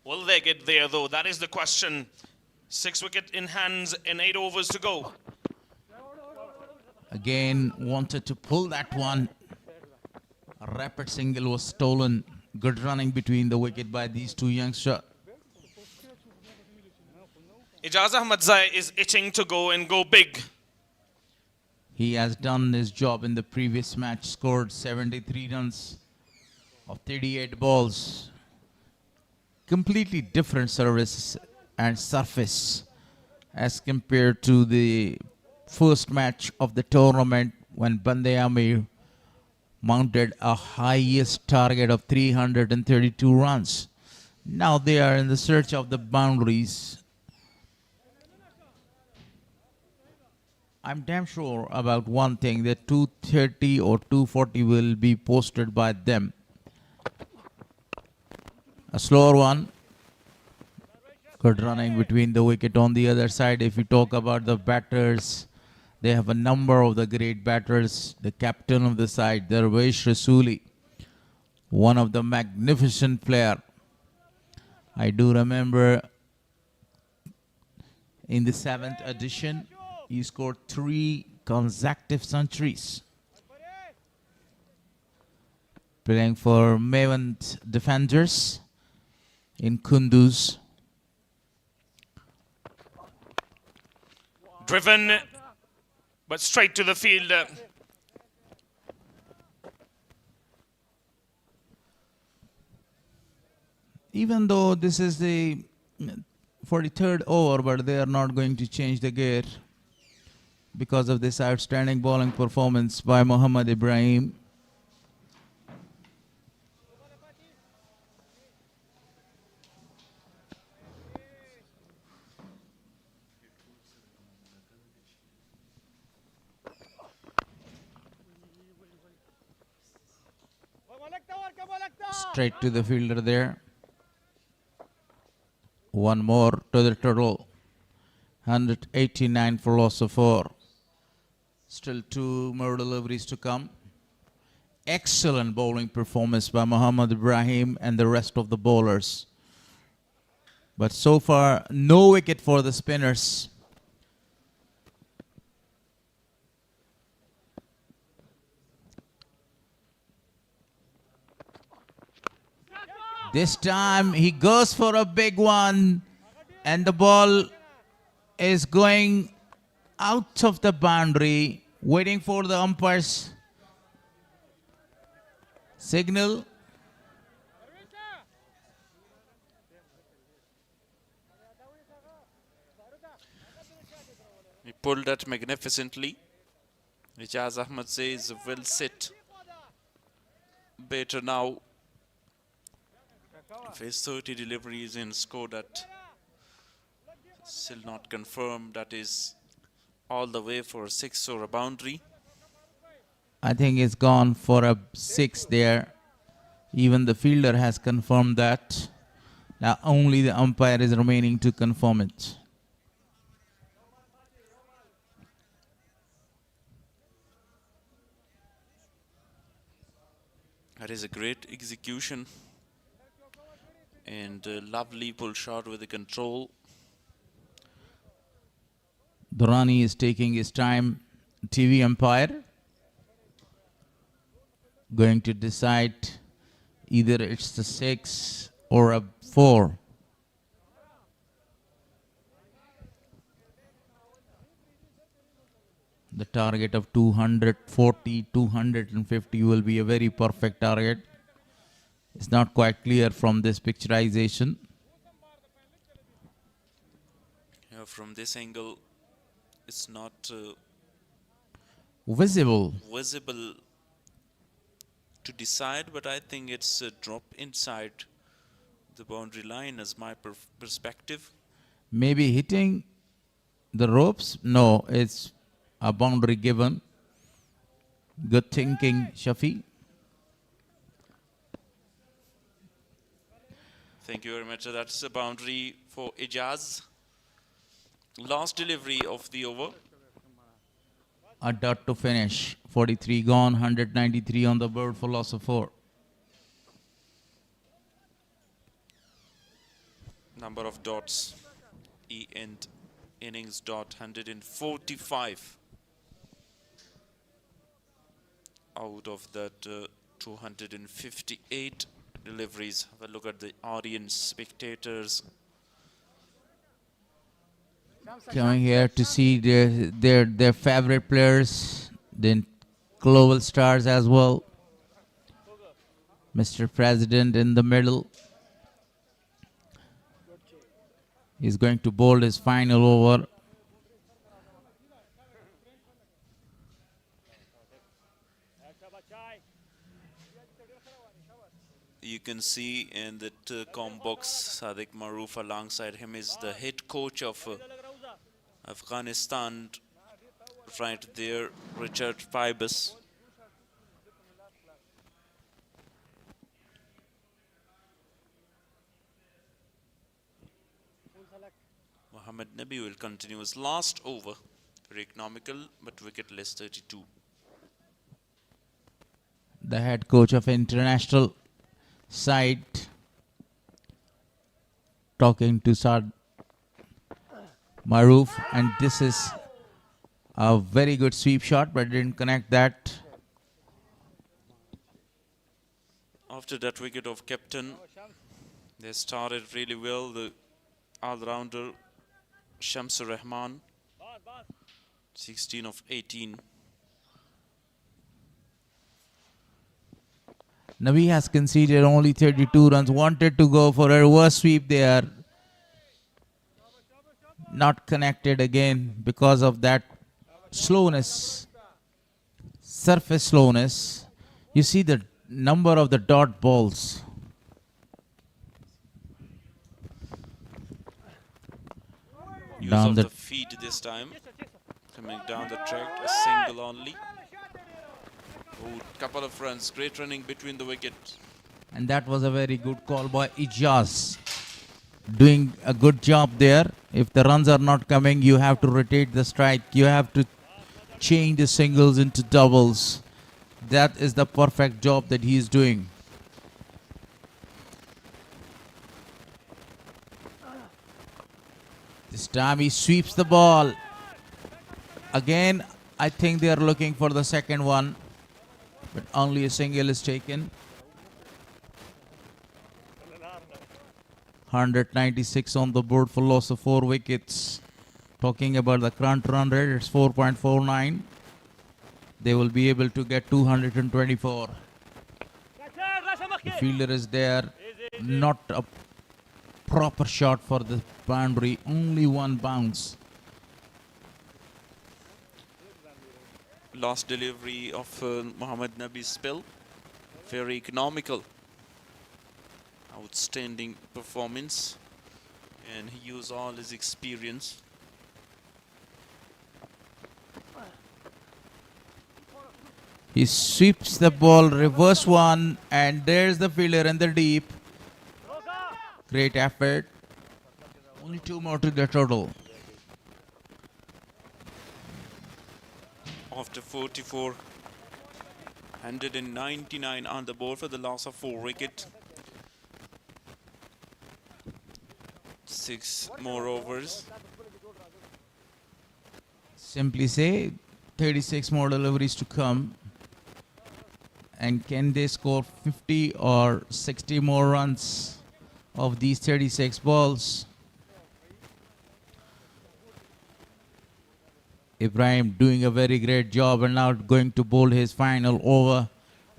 Will they get there though? That is the question. 6 wicket in hands and 8 overs to go. Again, wanted to pull that one. A rapid single was stolen. Good running between the wicket by these two youngsters. Ijaz Ahmad Zai is itching to go and go big. He has done his job in the previous match, scored 73 runs of 38 balls. Completely different service and surface as compared to the first match of the tournament when Band-e-Amir mounted a highest target of 332 runs. Now they are in the search of the boundaries. I'm damn sure about one thing, that 230 or 240 will be posted by them. A slower one. Good running between the wicket on the other side. If you talk about the batters, they have a number of the great batters. The captain of the side, Darvesh Rasuli, one of the magnificent player. I do remember in the 7th edition, he scored 3 consecutive centuries. Playing for Mevant Defenders in Kunduz. Driven, but straight to the field. Even though this is the 43rd over, but they are not going to change the gear. because of this outstanding bowling performance by Mohammad Ibrahim. Straight to the fielder there. One more to the total. 189 for loss of 4. Still 2 more deliveries to come. Excellent bowling performance by Mohammad Ibrahim and the rest of the bowlers. But so far, no wicket for the spinners. This time he goes for a big one and the ball is going out of the boundary, waiting for the umpire's signal. He pulled that magnificently. Ijaz Ahmed says, well set. Better now. Face 30 deliveries in score that still not confirmed. That is all the way for a 6 or a boundary. I think it's gone for a 6 there. Even the fielder has confirmed that. Now only the umpire is remaining to confirm it. That is a great execution. And a lovely pull shot with the control. Durrani is taking his time. TV umpire going to decide either it's the 6 or a 4. The target of 240, 250 will be a very perfect target. It's not quite clear from this picturization. Yeah, from this angle, it's not Visible. visible to decide, but I think it's a drop inside the boundary line as my perspective. Maybe hitting the ropes? No, it's a boundary given. Good thinking, Shafi. Thank you very much. That's a boundary for Ijaz. Last delivery of the over. A dot to finish. 43 gone, 193 on the board for loss of 4. Number of dots. E-end innings dot 145. Out of that 258 deliveries. Have a look at the audience, spectators. Coming here to see their favorite players, then global stars as well. Mr. President in the middle. He's going to bowl his final over. You can see in the com box, Sadiq Maroof alongside him is the head coach of Afghanistan, right there, Richard Fibus. Mohammad Nabi will continue his last over. Very economical, but wicketless 32. The head coach of international side talking to Saad Maroof, and this is a very good sweep shot, but didn't connect that. After that wicket of captain, they started really well. The all-rounder Shamsur Rahman, 16 of 18. Nabi has conceded only 32 runs, wanted to go for a reverse sweep there. Not connected again because of that slowness, surface slowness. You see the number of the dot balls. Use Down of the the feet this time. Coming down the track, a single only. Oh, couple of runs, great running between the wickets. And that was a very good call by Ijaz. Doing a good job there. If the runs are not coming, you have to rotate the strike. You have to change the singles into doubles. That is the perfect job that he is doing. This time he sweeps the ball. Again, I think they are looking for the second one, but only a single is taken. 196 on the board for loss of 4 wickets. Talking about the current run rate, it's 4.49. They will be able to get 224. The fielder is there. Not a proper shot for the boundary. Only one bounce. Last delivery of Mohammad Nabi's spell. Very economical. Outstanding performance. And he used all his experience. He sweeps the ball, reverse one, and there's the fielder in the deep. Great effort. Only 2 more to the total. After 44, 199 on the board for the loss of 4 wickets. 6 more overs. Simply say 36 more deliveries to come. And can they score 50 or 60 more runs of these 36 balls? Ibrahim doing a very great job and now going to bowl his final over.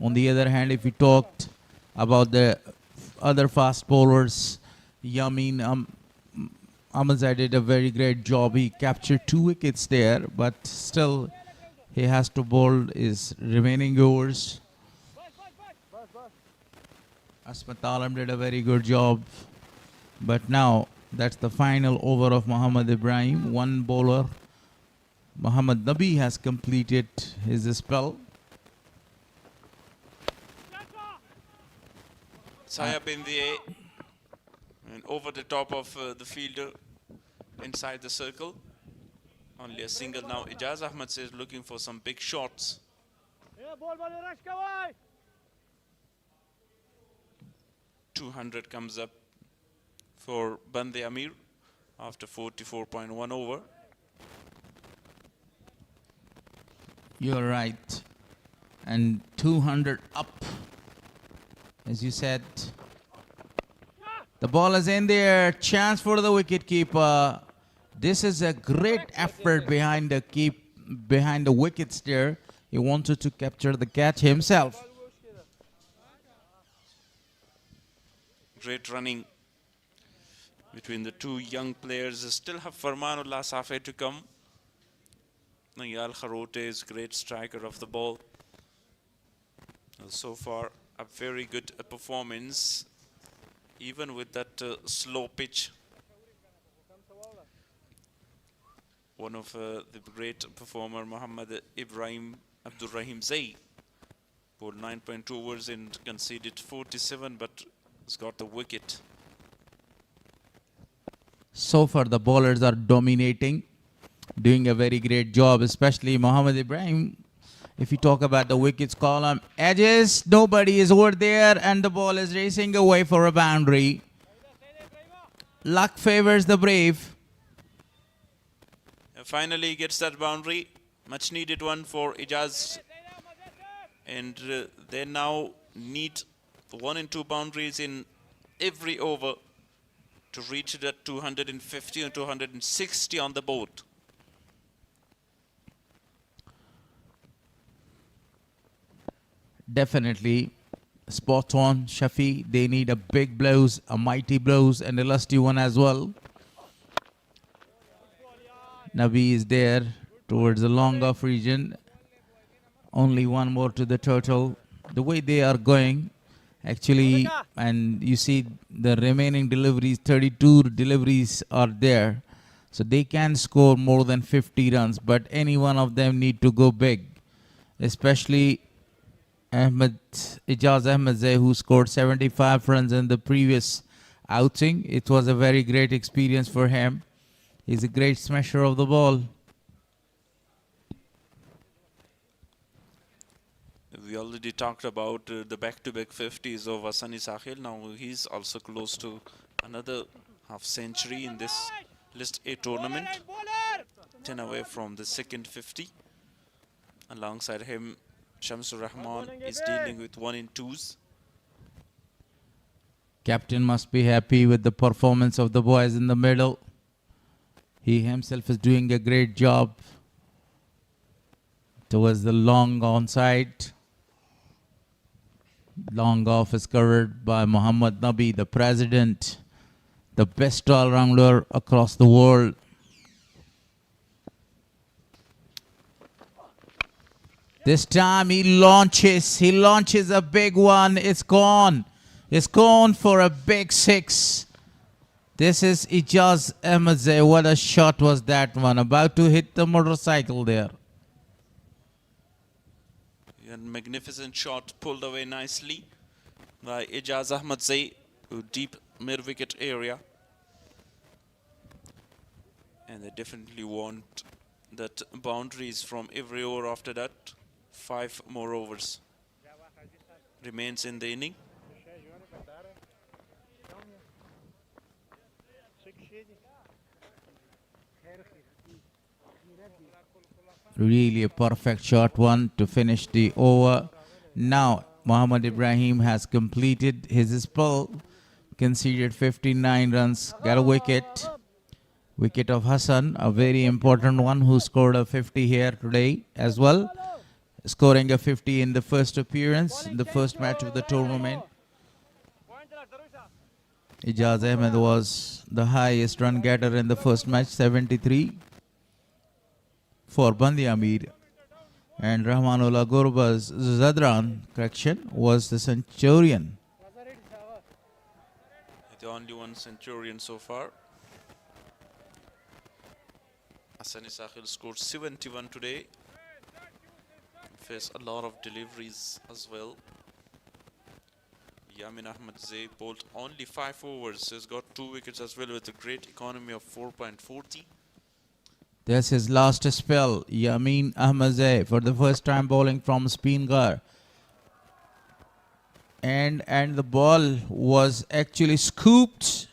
On the other hand, if we talked about the other fast bowlers, Yamin Ahmadzai did a very great job. He captured 2 wickets there, but still he has to bowl his remaining overs. Asmat Alam did a very good job. But now that's the final over of Muhammad Ibrahim. 1 bowler. Muhammad Nabi has completed his spell. High up in the air and over the top of the fielder inside the circle. Only a single now. Ijaz Ahmed says looking for some big shots. 200 comes up for Band-e-Amir after 44.1 over. You're right. And 200 up, as you said. The ball is in there. Chance for the wicketkeeper. This is a great effort behind the wickets there. He wanted to capture the catch himself. Great running between the 2 young players. Still have Farmanullah Safe to come. Nayal Kharote is great striker of the ball. So far, a very good performance, even with that slow pitch. One of the great performer, Muhammad Ibrahim Abdul Rahim Zai, bowled 9.2 overs and conceded 47, but has got the wicket. So far, the bowlers are dominating, doing a very great job, especially Muhammad Ibrahim. If you talk about the wickets column, edges, nobody is over there, and the ball is racing away for a boundary. Luck favors the brave. And finally gets that boundary, much needed one for Ijaz. And they now need 1 and 2 boundaries in every over to reach that 250 and 260 on the board. Definitely spot on, Shafi. They need a big blows, a mighty blows, and a lusty one as well. Nabi is there towards the long off region. Only one more to the total. The way they are going, actually, and you see the remaining deliveries, 32 deliveries are there. So they can score more than 50 runs, but any one of them need to go big. Especially Ijaz Ahmadzai, who scored 75 runs in the previous outing. It was a very great experience for him. He's a great smasher of the ball. We already talked about the back-to-back 50s of Hassani Sahil. Now he's also close to another half century in this List A tournament. 10 away from the second 50. Alongside him, Shamsur Rahman is dealing with 1 in 2s. Captain must be happy with the performance of the boys in the middle. He himself is doing a great job towards the long onside. Long off is covered by Muhammad Nabi, the president, the best all-rounder across the world. This time he launches a big one. It's gone. It's gone for a big 6. This is Ijaz Ahmadzai. What a shot was that one. About to hit the motorcycle there. A magnificent shot pulled away nicely by Ijaz Ahmadzai to deep mid-wicket area. And they definitely want that boundaries from every over after that. 5 more overs remains in the inning. Really a perfect shot one to finish the over. Now Mohammad Ibrahim has completed his spell, conceded 59 runs, got a wicket. Wicket of Hassan, a very important one, who scored a 50 here today as well, scoring a 50 in the first appearance, in the first match of the tournament. Ijaz Ahmed was the highest run getter in the first match, 73 for Band-e-Amir. And Rahmanullah Gurba's Zadran, correction, was the centurion. The only one centurion so far. Hassani Sahil scored 71 today. Faced a lot of deliveries as well. Yamin Ahmadzai bowled only 5 overs. He's got 2 wickets as well with a great economy of 4.40. That's his last spell. Yamin Ahmadzai for the first time bowling from Spinghar. And the ball was actually scooped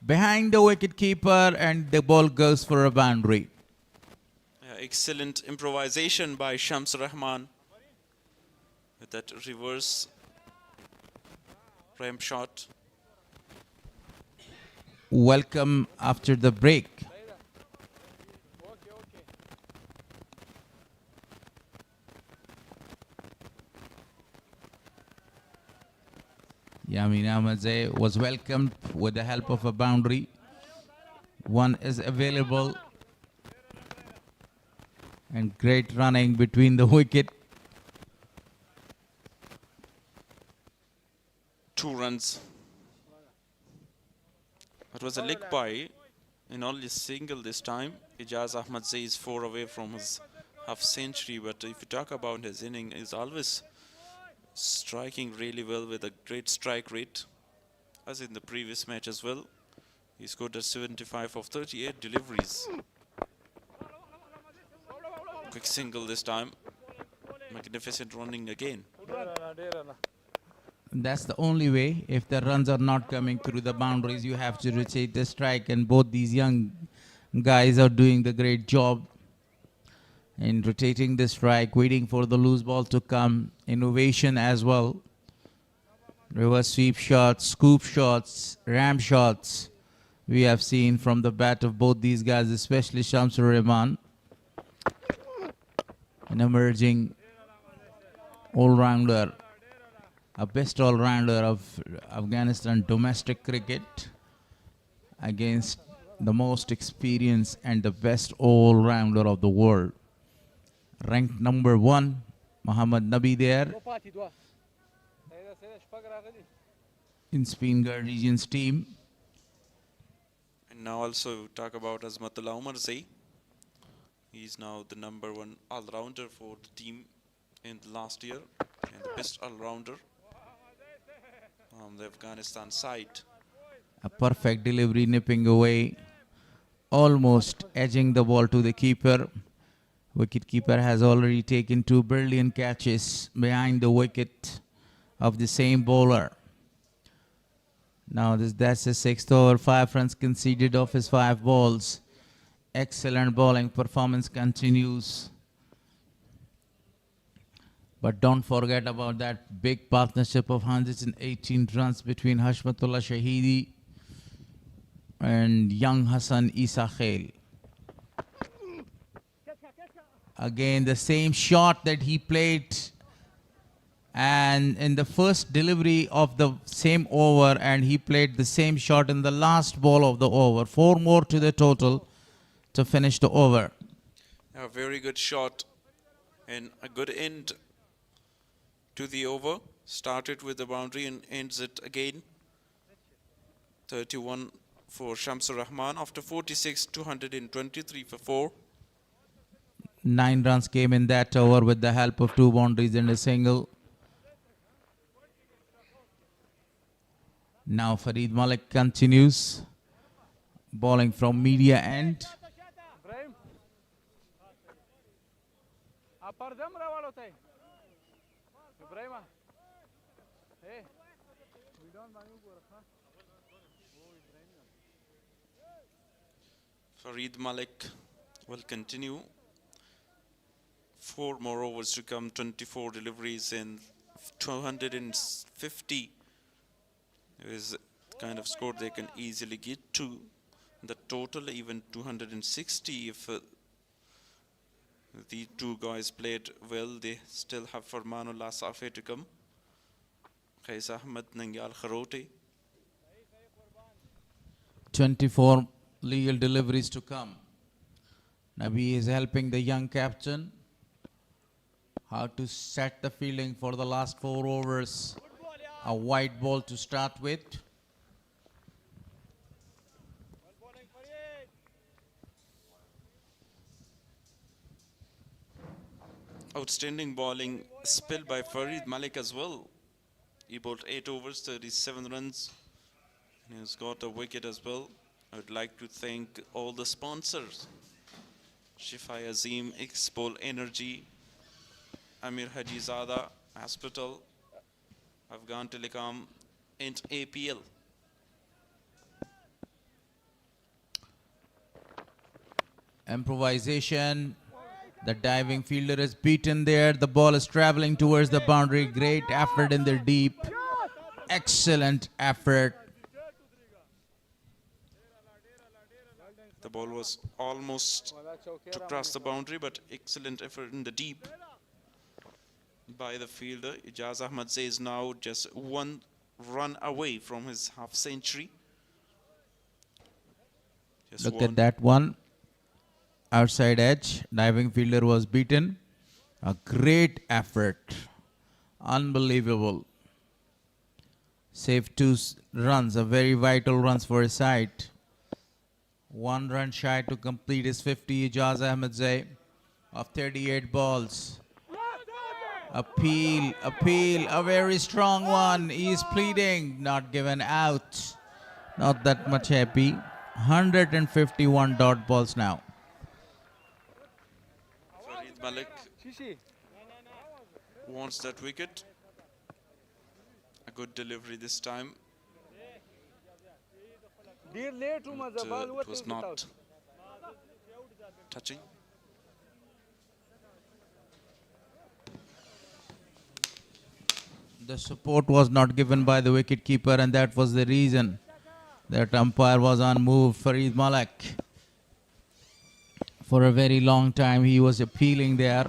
behind the wicketkeeper, and the ball goes for a boundary. Excellent improvisation by Shams Rahman with that reverse ramp shot. Welcome after the break. Yamin Ahmadzai was welcomed with the help of a boundary. One is available. And great running between the wicket. 2 runs. It was a leg by in only single this time. Ijaz Ahmadzai is 4 away from his half century, but if you talk about his inning, he's always striking really well with a great strike rate, as in the previous match as well. He scored at 75 of 38 deliveries. Quick single this time. Magnificent running again. That's the only way. If the runs are not coming through the boundaries, you have to rotate the strike, and both these young guys are doing the great job in rotating the strike, waiting for the loose ball to come. Innovation as well. Reverse sweep shots, scoop shots, ram shots we have seen from the bat of both these guys, especially Shamsur Rahman. An emerging all-rounder, a best all-rounder of Afghanistan domestic cricket against the most experienced and the best all-rounder of the world. ranked number 1, Muhammad Nabi there in Spinghar region's team. And now also talk about Azmatullah Umarzai. He's now the number 1 all-rounder for the team in the last year and the best all-rounder on the Afghanistan side. A perfect delivery, nipping away, almost edging the ball to the keeper. Wicket-keeper has already taken 2 brilliant catches behind the wicket of the same bowler. Now that's the 6th over, 5 runs conceded off his 5 balls. Excellent bowling performance continues. But don't forget about that big partnership of 118 runs between Hashmatullah Shahidi and young Hassan Isa Khail. Again, the same shot that he played and in the first delivery of the same over, and he played the same shot in the last ball of the over. 4 more to the total to finish the over. A very good shot and a good end to the over. Started with the boundary and ends it again. 31 for Shamsur Rahman after 46, 223 for 4. 9 runs came in that over with the help of 2 boundaries and a single. Now Farid Malik continues bowling from media end. Farid Malik will continue. 4 more overs to come, 24 deliveries and 250 is the kind of score they can easily get to. The total even 260 if the 2 guys played well. They still have Farmanullah Safi to come. Qais Ahmed, Nangyal Kharote. 24 legal deliveries to come. Nabi is helping the young captain how to set the fielding for the last 4 overs. A white ball to start with. Outstanding bowling spill by Farid Malik as well. He bowled 8 overs, 37 runs. He's got a wicket as well. I would like to thank all the sponsors. Shifai Azim, X-Bowl Energy, Amir Hajizada Hospital, Afghan Telecom, and APL. Improvisation. The diving fielder is beaten there. The ball is traveling towards the boundary. Great effort in the deep. Excellent effort. The ball was almost to cross the boundary, but excellent effort in the deep by the fielder. Ijaz Ahmad is now just 1 run away from his half century. Look at that one. Outside edge. Diving fielder was beaten. A great effort. Unbelievable. Saved 2 runs. A very vital runs for his side. 1 run shy to complete his 50. Ijaz Ahmadzai of 38 balls. Appeal, a very strong one. He is pleading, not given out. Not that much happy. 151 dot balls now. Farid Malik wants that wicket. A good delivery this time. It was not touching. The support was not given by the wicket-keeper, and that was the reason that umpire was unmoved. Farid Malik. For a very long time he was appealing there.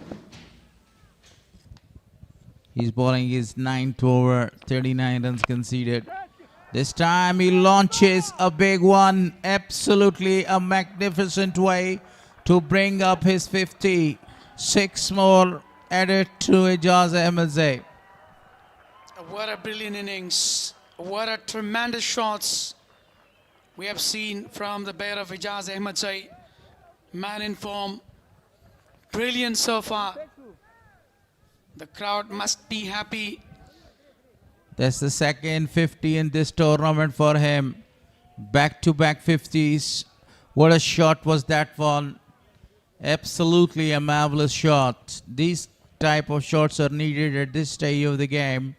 He's bowling his 9th over, 39 runs conceded. This time he launches a big one. Absolutely a magnificent way to bring up his 50. 6 more added to Ijaz Ahmadzai. What a brilliant innings. What a tremendous shots we have seen from the bat of Ijaz Ahmadzai. Man in form. Brilliant so far. The crowd must be happy. That's the second 50 in this tournament for him. Back-to-back 50s. What a shot was that one. Absolutely a marvelous shot. These type of shots are needed at this stage of the game.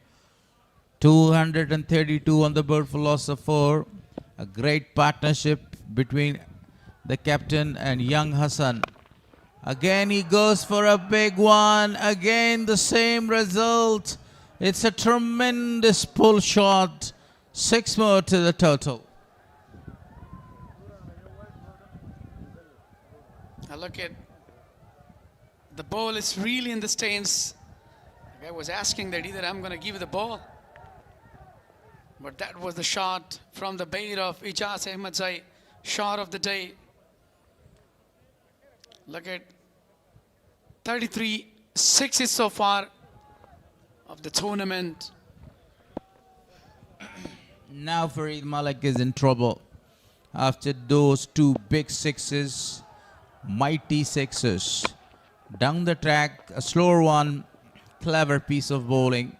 232 on the board for loss of 4. A great partnership between the captain and young Hassan. Again he goes for a big one. Again the same result. It's a tremendous pull shot. 6 more to the total. Now look at the ball is really in the stance. The guy was asking that either I'm going to give the ball. But that was the shot from the bat of Ijaz Ahmadzai. Shot of the day. Look at 33 sixes so far of the tournament. Now Farid Malik is in trouble. After those 2 big sixes, mighty sixes. Down the track, a slower one, clever piece of bowling.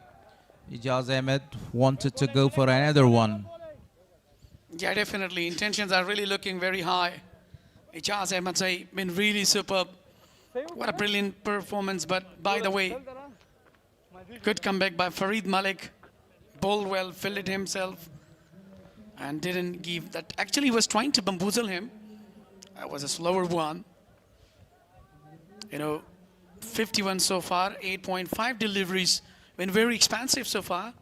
Ijaz Ahmed wanted to go for another one. Yeah, definitely. Intentions are really looking very high. Ijaz Ahmadzai been really superb. What a brilliant performance. But by the way, good comeback by Farid Malik. Bowled well, fielded himself, and didn't give that. Actually, he was trying to bamboozle him. That was a slower one. 51 so far, 8.5 deliveries. Been very expansive so far,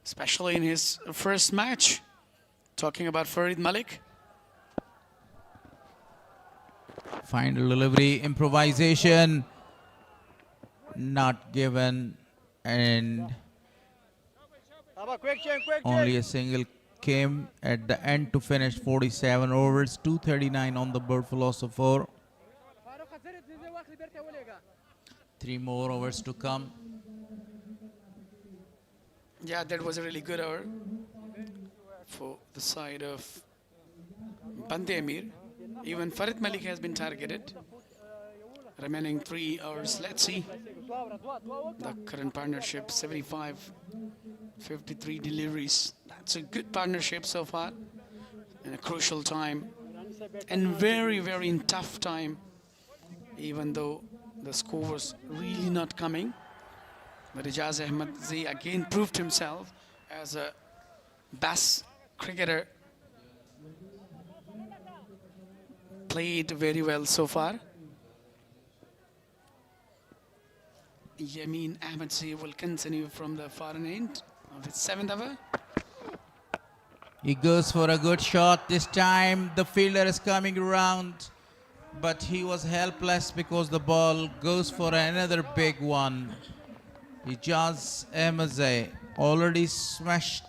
especially in his first match. Talking about Farid Malik. Final delivery, improvisation, not given, and only a single came at the end to finish 47 overs, 239 on the board for loss of 4. 3 more overs to come. Yeah, that was a really good hour for the side of Band-e-Amir. Even Farid Malik has been targeted. Remaining 3 hours. Let's see. The current partnership, 75, 53 deliveries. That's a good partnership so far. In a crucial time. And very, very tough time. Even though the score was really not coming. But Ijaz Ahmadzai again proved himself as a best cricketer. Played very well so far. Yamin Ahmadzai will continue from the far end of his 7th over. He goes for a good shot this time. The fielder is coming around, but he was helpless because the ball goes for another big one. Ijaz Ahmadzai already smashed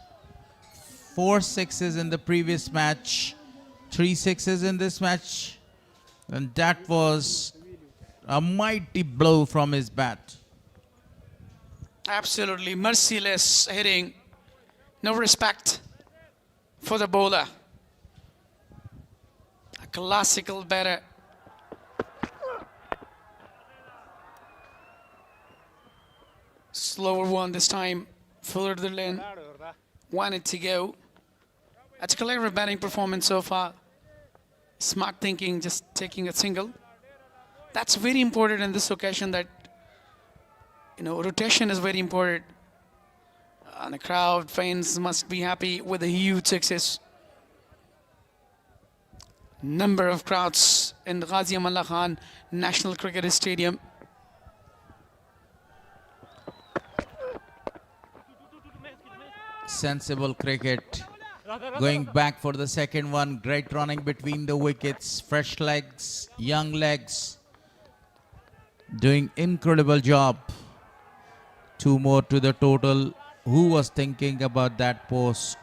4 sixes in the previous match, 3 sixes in this match, and that was a mighty blow from his bat. Absolutely merciless hitting. No respect for the bowler. A classical batter. Slower one this time. Further the lane. Wanted to go. That's a clever batting performance so far. Smart thinking, just taking a single. That's very important in this occasion that, rotation is very important. And the crowd, fans must be happy with a huge success. Number of crowds in Ghazi Amanullah Khan National Cricket Stadium. Sensible cricket. Going back for the second one. Great running between the wickets. Fresh legs, young legs. Doing incredible job. 2 more to the total. Who was thinking about that post?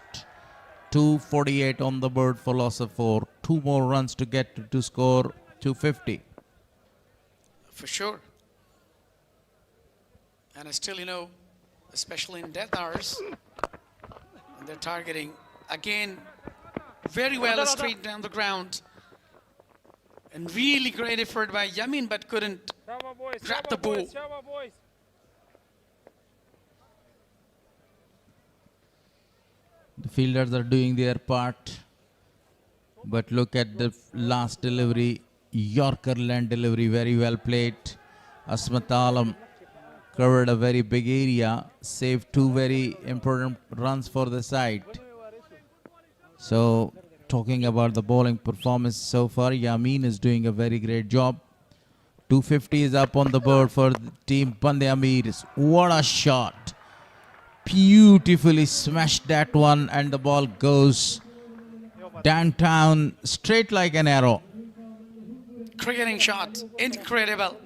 248 on the board for loss of 4. 2 more runs to get to score 250. for sure. And still, especially in death hours, and they're targeting again very well straight down the ground. And really great effort by Yamin, but couldn't grab the ball. The fielders are doing their part. But look at the last delivery. Yorker land delivery, very well played. Asmat Alam covered a very big area, saved two very important runs for the side. So, talking about the bowling performance so far, Yamin is doing a very great job. 250 is up on the board for the team Band-e-Amir. What a shot. Beautifully smashed that one, and the ball goes downtown straight like an arrow. Cricketing shot, incredible.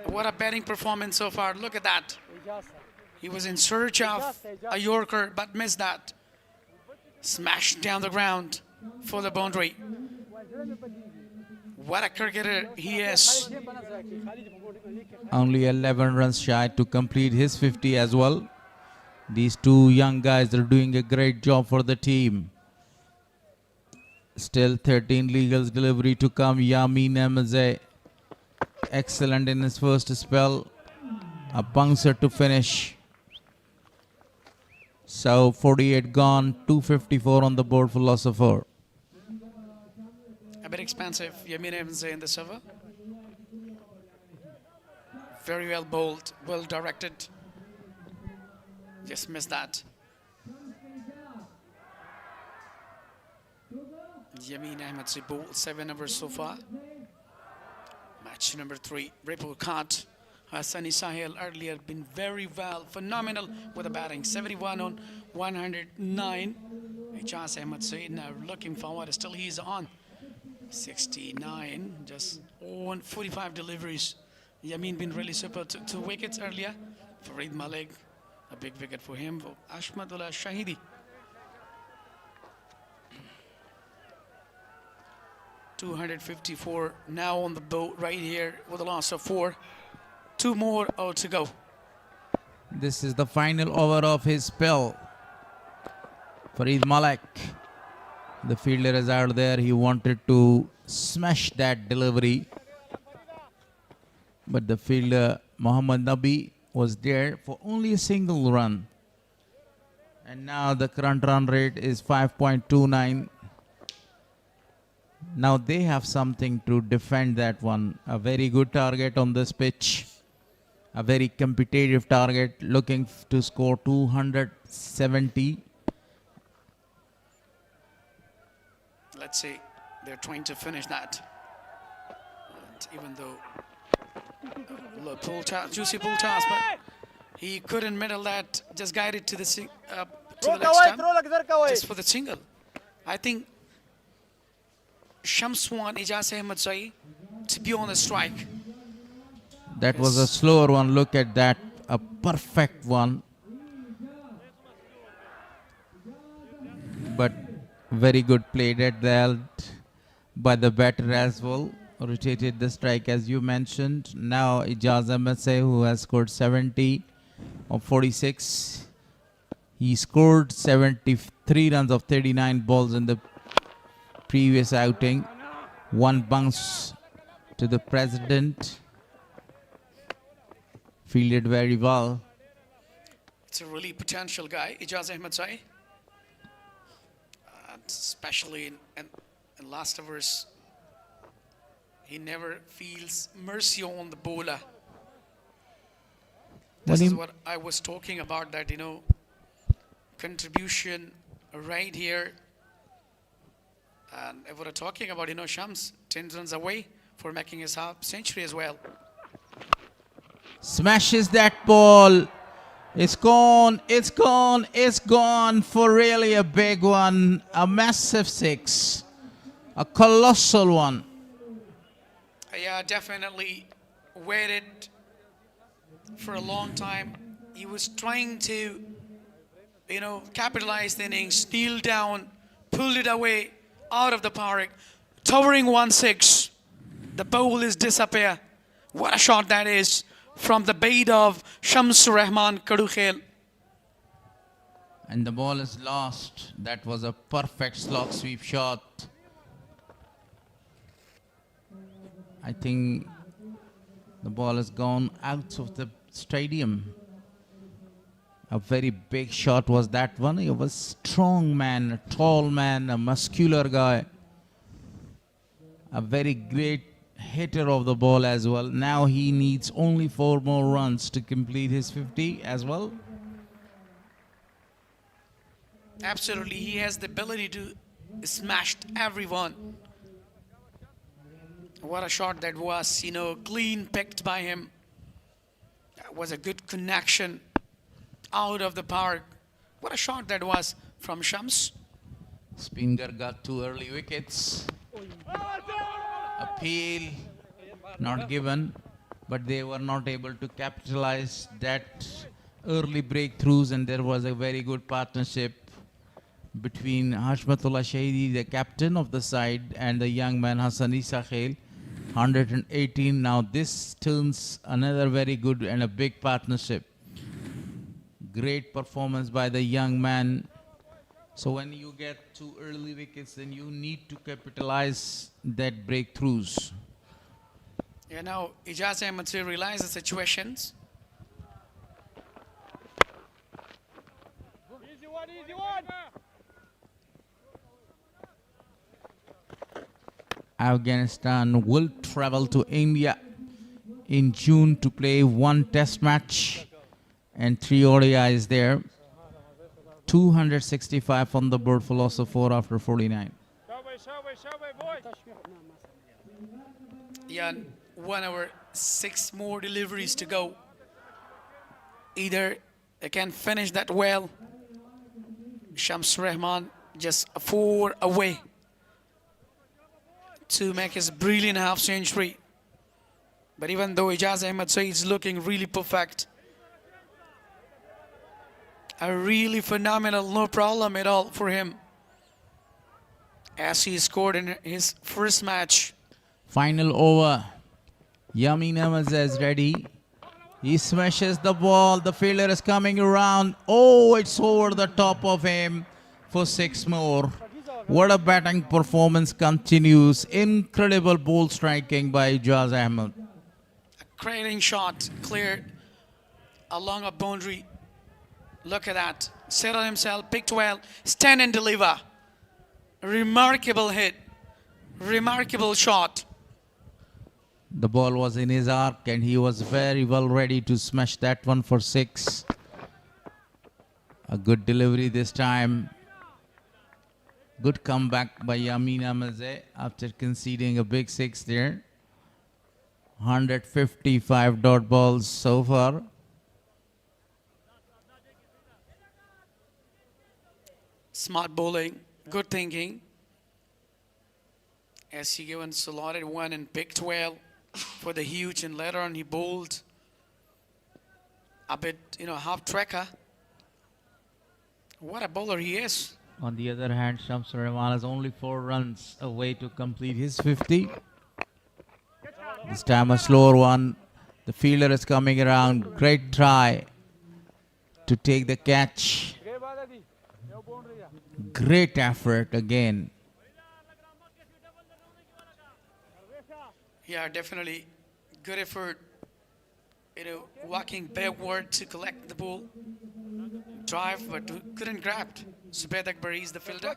What a batting performance so far. Look at that. He was in search of a Yorker, but missed that. Smashed down the ground for the boundary. What a cricketer he is. Only 11 runs shy to complete his 50 as well. These two young guys are doing a great job for the team. Still 13 legals delivery to come. Yamin Ahmadzai, excellent in his first spell. A bouncer to finish. So 48 gone, 254 on the board for loss of 4. A bit expensive, Yamin Ahmadzai in the server. Very well bowled, well directed. Just missed that. Yamin Ahmadzai bowled 7 overs so far. Match number 3, Ripple Kant. Sunny Sahil earlier been very well, phenomenal with the batting. 71 on 109. Ijaz Ahmadzai now looking forward, still he's on. 69, just on 45 deliveries. Yamin been really super. 2 wickets earlier. Farid Malik, a big wicket for him. Ashmadullah Shahidi. 254 now on the boat right here with a loss of 4. 2 more out to go. This is the final over of his spell. Farid Malik, the fielder is out there. He wanted to smash that delivery, but the fielder Muhammad Nabi was there for only a single run. And now the current run rate is 5.29. Now they have something to defend that one. A very good target on this pitch. A very competitive target, looking to score 270. Let's see, they're trying to finish that. And even though juicy pull toss, but he couldn't middle that. Just guided to the to the leg stump, just for the single. I think Shamswan Ijaz Ahmadzai to be on the strike. That was a slower one. Look at that. A perfect one. But very good played at that by the batter as well. Rotated the strike as you mentioned. Now Ijaz Ahmadzai, who has scored 70 of 46. He scored 73 runs of 39 balls in the previous outing. 1 bounce to the president. Fielded very well. It's a really potential guy, Ijaz Ahmadzai. Especially in last overs, he never feels mercy on the bowler. This is what I was talking about, that, contribution right here. And if we're talking about, Shams, 10 runs away for making his half century as well. Smashes that ball. It's gone, it's gone, it's gone for really a big one. A massive 6. A colossal one. Yeah, definitely waited for a long time. He was trying to, capitalize the innings, kneel down, pulled it away out of the park. Towering 1-6. The bowl is disappear. What a shot that is from the bait of Shams Rahman Kadukhel. And the ball is lost. That was a perfect slog sweep shot. I think the ball has gone out of the stadium. A very big shot was that one. He was a strong man, a tall man, a muscular guy. A very great hitter of the ball as well. Now he needs only 4 more runs to complete his 50 as well. Absolutely, he has the ability to smash everyone. What a shot that was, clean picked by him. That was a good connection out of the park. What a shot that was from Shams. Spinghar got 2 early wickets. Appeal not given, but they were not able to capitalize that early breakthroughs, and there was a very good partnership between Hashmatullah Shahidi, the captain of the side, and the young man Hassan Isa Khail. 118. Now this turns another very good and a big partnership. Great performance by the young man. So when you get 2 early wickets, then you need to capitalize that breakthroughs. Yeah, now Ijaz Ahmed realized the situations. Easy one. Afghanistan will travel to India in June to play 1 test match and 3 ODIs there. 265 on the board for loss of 4 after 49. Yeah, 1 hour, 6 more deliveries to go. Either they can finish that well. Shams Rahman just 4 away to make his brilliant half century. But even though Ijaz Ahmed is looking really perfect, a really phenomenal, no problem at all for him, as he scored in his first match. Final over. Yamin Ahmed is ready. He smashes the ball. The fielder is coming around. Oh, it's over the top of him for 6 more. What a batting performance continues. Incredible ball striking by Ijaz Ahmed. A creating shot, cleared along a boundary. Look at that. Settle himself, picked well, stand and deliver. Remarkable hit. Remarkable shot. The ball was in his arc and he was very well ready to smash that one for 6. A good delivery this time. Good comeback by Yamin Ahmed after conceding a big 6 there. 155 dot balls so far. Smart bowling, good thinking. As he given slotted 1 and picked well for the huge, and later on he bowled a bit, half tracker. What a bowler he is. On the other hand, Shams Rahman is only 4 runs away to complete his 50. This time a slower one. The fielder is coming around. Great try to take the catch. Great effort again. Yeah, definitely good effort. Walking backward to collect the ball. Drive, but couldn't grab. Zubair Akbari is the fielder.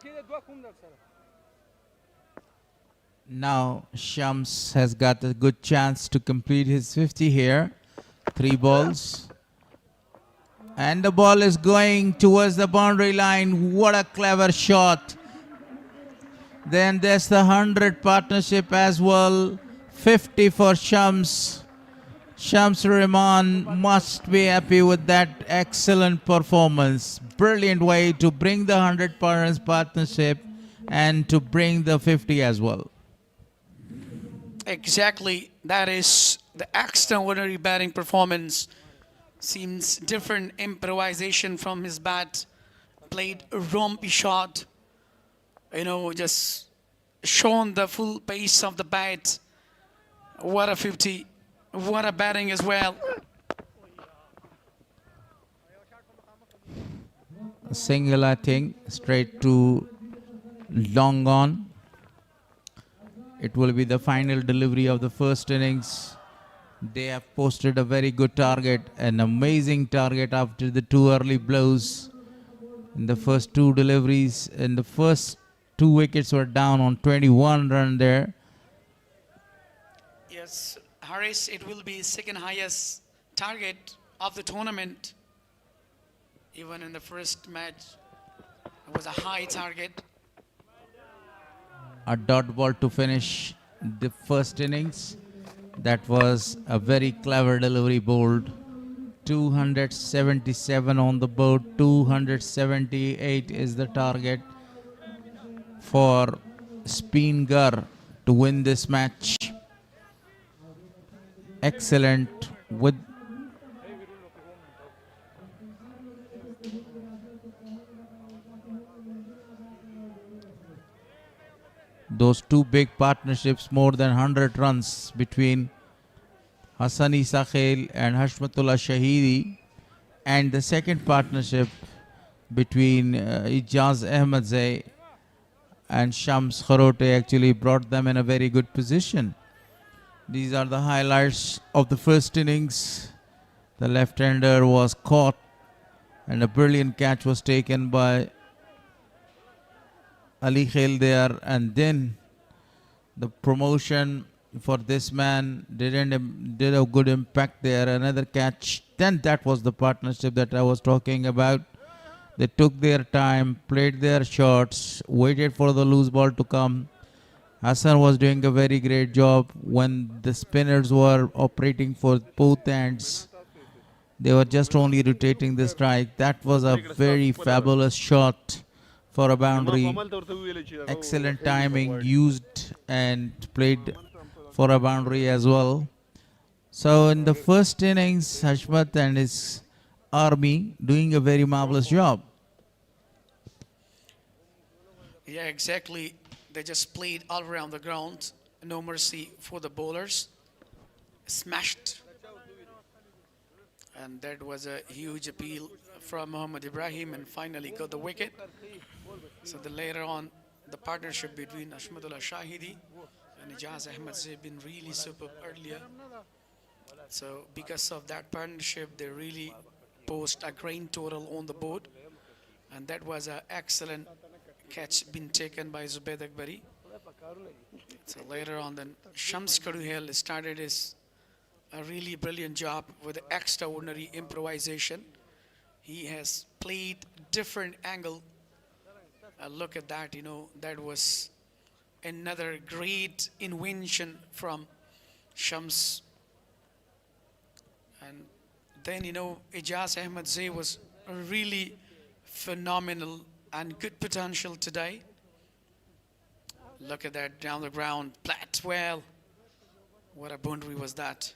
Now Shams has got a good chance to complete his 50 here. 3 balls. And the ball is going towards the boundary line. What a clever shot. Then there's the 100 partnership as well. 50 for Shams. Shams Rahman must be happy with that excellent performance. Brilliant way to bring the 100 partnership and to bring the 50 as well. Exactly. That is the extraordinary batting performance. Seems different improvisation from his bat. Played a rompy shot. Just shown the full pace of the bat. What a 50. What a batting as well. A single, I think, straight to long on. It will be the final delivery of the first innings. They have posted a very good target, an amazing target after the two early blows. In the first two deliveries, in the first two wickets were down on 21 run there. Yes, Harris, it will be second highest target of the tournament. Even in the first match, it was a high target. A dot ball to finish the first innings. That was a very clever delivery bowled. 277 on the board, 278 is the target for Spinghar to win this match. Excellent with those two big partnerships, more than 100 runs between Hassani Sakhel and Hashmatullah Shahidi, and the second partnership between Ijaz Ahmadzai and Shams Kharote actually brought them in a very good position. These are the highlights of the first innings. The left-hander was caught and a brilliant catch was taken by Ali Khail there, and then the promotion for this man did a good impact there. Another catch. Then that was the partnership that I was talking about. They took their time, played their shots, waited for the loose ball to come. Hassan was doing a very great job when the spinners were operating for both ends. They were just only rotating the strike. That was a very fabulous shot for a boundary. Excellent timing, used and played for a boundary as well. So in the first innings, Hashmat and his army doing a very marvelous job. Yeah, exactly. They just played all around the ground. No mercy for the bowlers. Smashed. And that was a huge appeal from Mohammad Ibrahim and finally got the wicket. So later on, the partnership between Hashmatullah Shahidi and Ijaz Ahmadzai been really superb earlier. So because of that partnership, they really post a grand total on the board. And that was an excellent catch been taken by Zubaid Akbari. So later on, then Shams Karuhel started his a really brilliant job with extraordinary improvisation. He has played different angle. Look at that, that was another great invention from Shams. And then, Ijaz Ahmadzai was really phenomenal and good potential today. Look at that down the ground, flat well. What a boundary was that.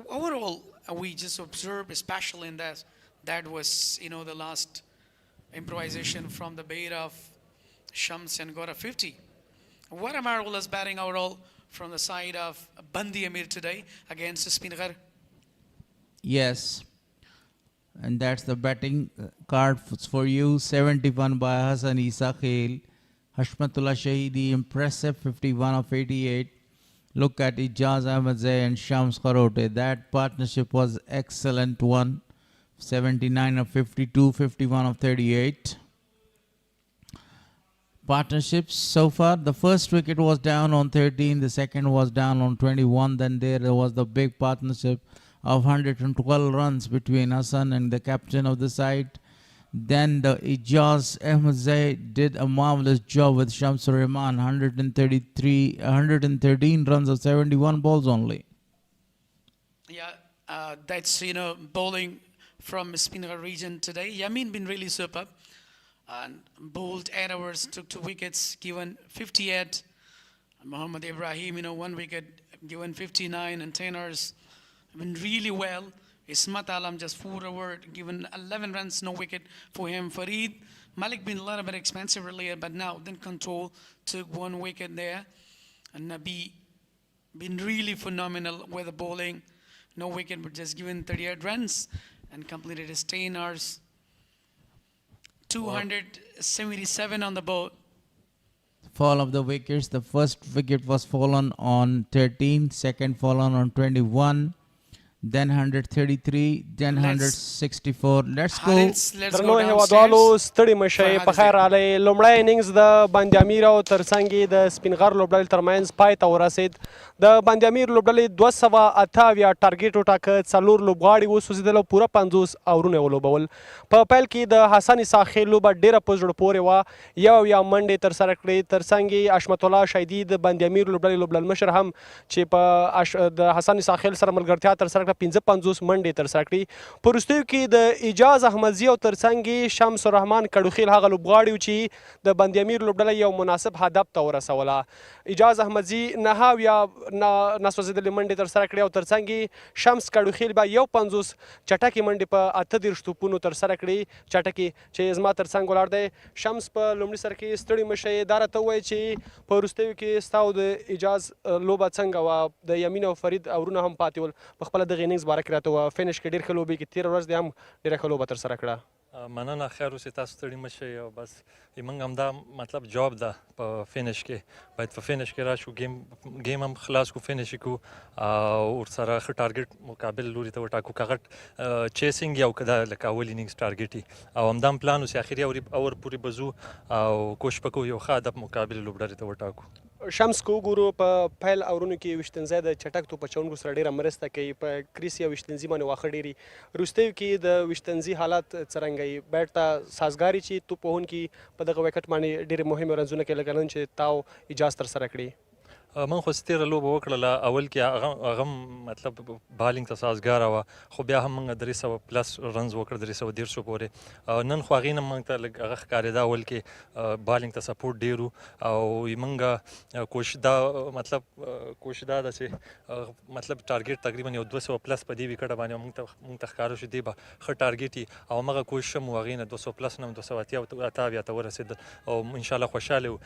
Overall, we just observed, especially in that was, the last improvisation from the bait of Shams and got a 50. What a marvelous batting overall from the side of Band-e-Amir today against Spinghar. Yes. And that's the batting card for you. 71 by Hassani Sakhel. Hashmatullah Shahidi, impressive 51 of 88. Look at Ijaz Ahmadzai and Shams Kharote. That partnership was excellent one. 79 of 52, 51 of 38. Partnerships so far. The first wicket was down on 13. The second was down on 21. Then there was the big partnership of 112 runs between Hassan and the captain of the side. Then the Ijaz Ahmadzai did a marvelous job with Shamsur Rahman, 113 runs of 71 balls only. Yeah, that's, bowling from Spinghar region today. Yamin been really superb. And bowled 8 overs, took 2 wickets, given 58. Mohammad Ibrahim, 1 wicket, given 59 and 10 overs. Been really well. Ismat Alam just 4 over, given 11 runs, no wicket for him. Farid Malik been a little bit expensive earlier, but now then control, took 1 wicket there. And Nabi been really phenomenal with the bowling. No wicket, but just given 38 runs and completed his 10 hours. 277 on the board. Fall of the wickets. The first wicket was fallen on 13, second fallen on 21, then 133, then 164. Let's go. درنو هیوادوالو ستړي مشئ په خیر راغلی. لومړی اننګز د بند امیر او ترڅنګ یې د سپینغر لوبډلې ترمنځ پای ته ورسید. د بند امیر لوبډلې 278 ټارګېټ وټاکه، 4 لوبغاړي وسوځېدل او پوره 50 اورونه یې ولوبول. په پیل کې د حسن ساخیل لوبه ډېره په زړه پورې وه. یو منډې ترسره کړې. ترڅنګ یې اشمت الله شیدي د بند امیر لوبډلې لوبډلمشر هم چې په د حسن ساخیل سره ملګرتیا ترسره کړه 55 منډې ترسره کړې. په وروستیو کې د اجاز احمدزي او ترڅنګ یې شمس الرحمن کډوخیل هغه لوبغاړي چې د بند امیر لوبډله یو مناسب هدف ته ورسوله. اجاز احمدزي 9 ناسوځېدلې منډې ترسره کړې او ترڅنګ یې شمس کډوخیل به 50 چټکې منډې په 38 توپونو ترسره کړې. چټکې چې زما ترڅنګ ولاړ دی. شمس په لومړي سر کې ستړي مشئ. دا راته ووایي چې په وروستیو کې ستا او د اجاز لوبه څنګه وه؟ د یمین او فرید اورونه هم پاتې ول. په خپله دغه اننګز باره کې راته ووایه. فینش کې ډېر ښه لوبې کې تېره ورځ دې هم ډېره ښه لوبه ترسره کړه. مننه، خیر اوسې، تاسو ستړي مه شئ. او بس موږ همدا مطلب جواب ده په فینش کې، باید په فینش کې راشو، ګیم هم خلاص کړو، فینش یې کړو او ورسره ښه ټارګېټ مقابل لوري ته وټاکو. که هغه چیسینګ یا که دا لکه اول اننګز ټارګېټ وي او همدا هم پلان اوسي اخري اور پورې به ځو او کوشش به کوو یو ښه هدف مقابل لوبډلې ته وټاکو. شمس که وګورو په پیل اورونو کې ویشتنځی د چټک توپ اچوونکو سره ډېره مرسته کوي. په کریس یا ویشتنځي باندې واښه ډېري. وروستیو کې د ویشتنځي حالات څرنګه وي؟ بیټ ته سازګاري چې توپ وهونکي په دغه وکټ باندې ډېرې مهمې رنزونه کوي لکه نن چې تاو اجاز ترسره کړي. من خو تېره لوبه وکړله، اول کې هغه مطلب بالینګ ته سازګاره وه، خو بیا هم موږ 300 پلس رنز وکړ، 313 پورې. نن خو هغې نه موږ ته لږ هغه ښکارېده، اول کې بالینګ ته سپورټ ډېر و او موږ کوشش دا ده چې مطلب ټارګېټ تقریبا یو 200 پلس په دې وکټه باندې موږ ته ښکاره شو، دی به ښه ټارګېټ وي او همغه کوشش هم و هغې نه 200 پلس نه هم 280 ته ورسېدل او انشاءالله خوشحاله یو.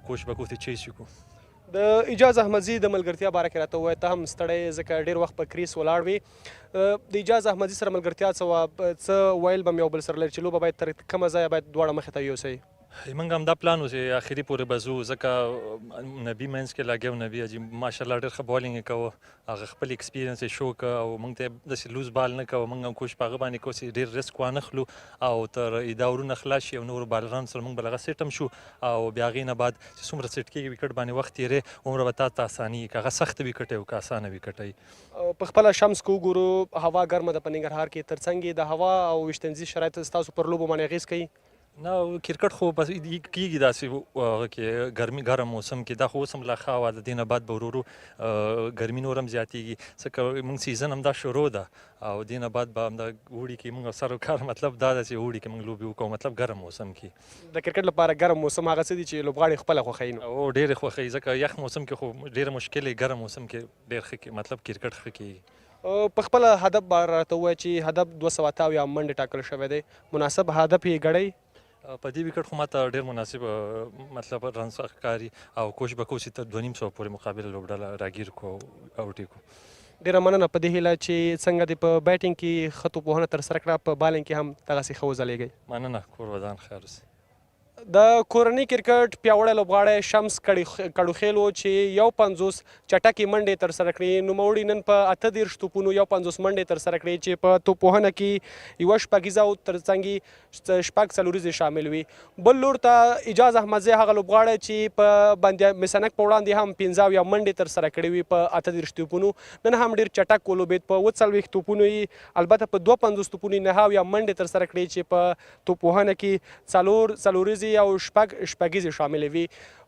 کوشش به کوو چې چیس وکړو. د اجاز احمدزي د ملګرتیا باره کې راته ووایه. ته هم ستړی ځکه ډېر وخت په کریس ولاړ وې. د اجاز احمدزي سره ملګرتیا څه وه؟ څه ویل به م یو بل سره لري چې لوبه باید تر کومه ځایه باید دواړه مخې ته یوسئ؟ موږ همدا پلان و چې اخري پورې به ځو، ځکه نبي منځ کې لاګیا و. نبي حاجي ماشاءالله ډېر ښه بالینګ یې کوه، هغه خپل ایکسپیرینس یې شو که او موږ ته داسې لوز بال نه کوه. موږ هم کوشش په هغه باندې کوو چې ډېر ریسک وانخلو او تر دا اورونه خلاص شي او نورو بالرانو سره موږ به له هغه سیټ هم شو او بیا هغې نه بعد چې څومره سیټ کېږي وکټ باندې وخت تېرې هومره به تا ته اساني که هغه سخته وکټ وي که اسانه وکټ وي. په خپله شمس که وګورو هوا ګرمه ده په ننګرهار کې، ترڅنګ یې د هوا او ویشتنځي شرایط ستاسو پر لوبو باندې اغېز کوي؟ نه، کرکټ خو بس کېږي داسې هغه کې ګرم موسم کې، دا خو اوس هم لا ښه هوا ده. دې نه بعد به ورو ورو ګرمي نور هم زیاتېږي، ځکه موږ سیزن همدا شروع ده او دې نه بعد به همدا اوړي کې موږ سر و کار مطلب دا ده چې اوړي کې موږ لوبې وکړو، مطلب ګرم موسم کې. د کرکټ لپاره ګرم موسم هغه څه دي چې لوبغاړي خپله خوښوي؟ او ډېرې خوښوي، ځکه یخ موسم کې خو ډېره مشکل دی، ګرم موسم کې ډېر ښه مطلب کرکټ ښه کېږي. په خپله هدف به راته ووایه چې هدف 278 منډې ټاکل شوی دی، مناسب هدف یې ګڼئ؟ په دې وکټ خو ماته ډېر مناسب مطلب رنز ښکاري او کوشش به کوو چې تر 250 پورې مقابله لوبډله راګیر کړو او اوټ یې کړو. ډېره مننه په دې هیله چې څنګه دې په بیټینګ کې ښه توپوهنه ترسره کړه، په بالینګ کې هم دغسې ښه وځلېږئ. مننه، کور ودان خیر اوسې. د کورني کرکټ پیاوړی لوبغاړی شمس کډوخیل و چې 50 چټکې منډې ترسره کړې. نوموړي نن په 38 توپونو 50 منډې ترسره کړې چې په توپوهنه کې یوه شپږیزه او ترڅنګ یې شپږ څلوریزې شامل وي. بل لور ته اجاز احمدزی هغه لوبغاړی چې په بند مسنک په وړاندې هم 15 منډې ترسره کړې وي په 38 توپونو. نن هم ډېر چټک ولوبېد، په 40 توپونو یې البته په 52 توپونو یې 9 منډې ترسره کړې چې په توپوهنه کې څلوریزې او شپږیزې شاملې وي.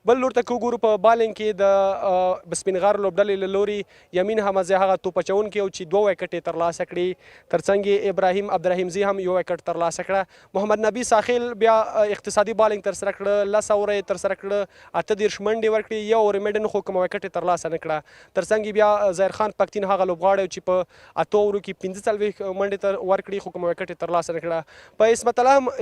بل لور ته که وګورو په بالینګ کې د سپینغر لوبډلې له لوري یمین حمزه هغه توپ اچوونکی و چې 2 وکټې ترلاسه کړي. ترڅنګ یې ابراهیم عبدالرحیمزي هم 1 وکټ ترلاسه کړه. محمد نبي ساخیل بیا اقتصادي بالینګ ترسره کړه، 10 اوره یې ترسره کړه، 38 منډې ورکړې، 1 اوور میډن خو کومه وکټ یې ترلاسه نه کړه. ترڅنګ بیا ظاهر خان پکتین هغه لوبغاړی چې په 8 اورو کې 45 منډې ورکړي خو کومه وکټ یې ترلاسه نه کړه. په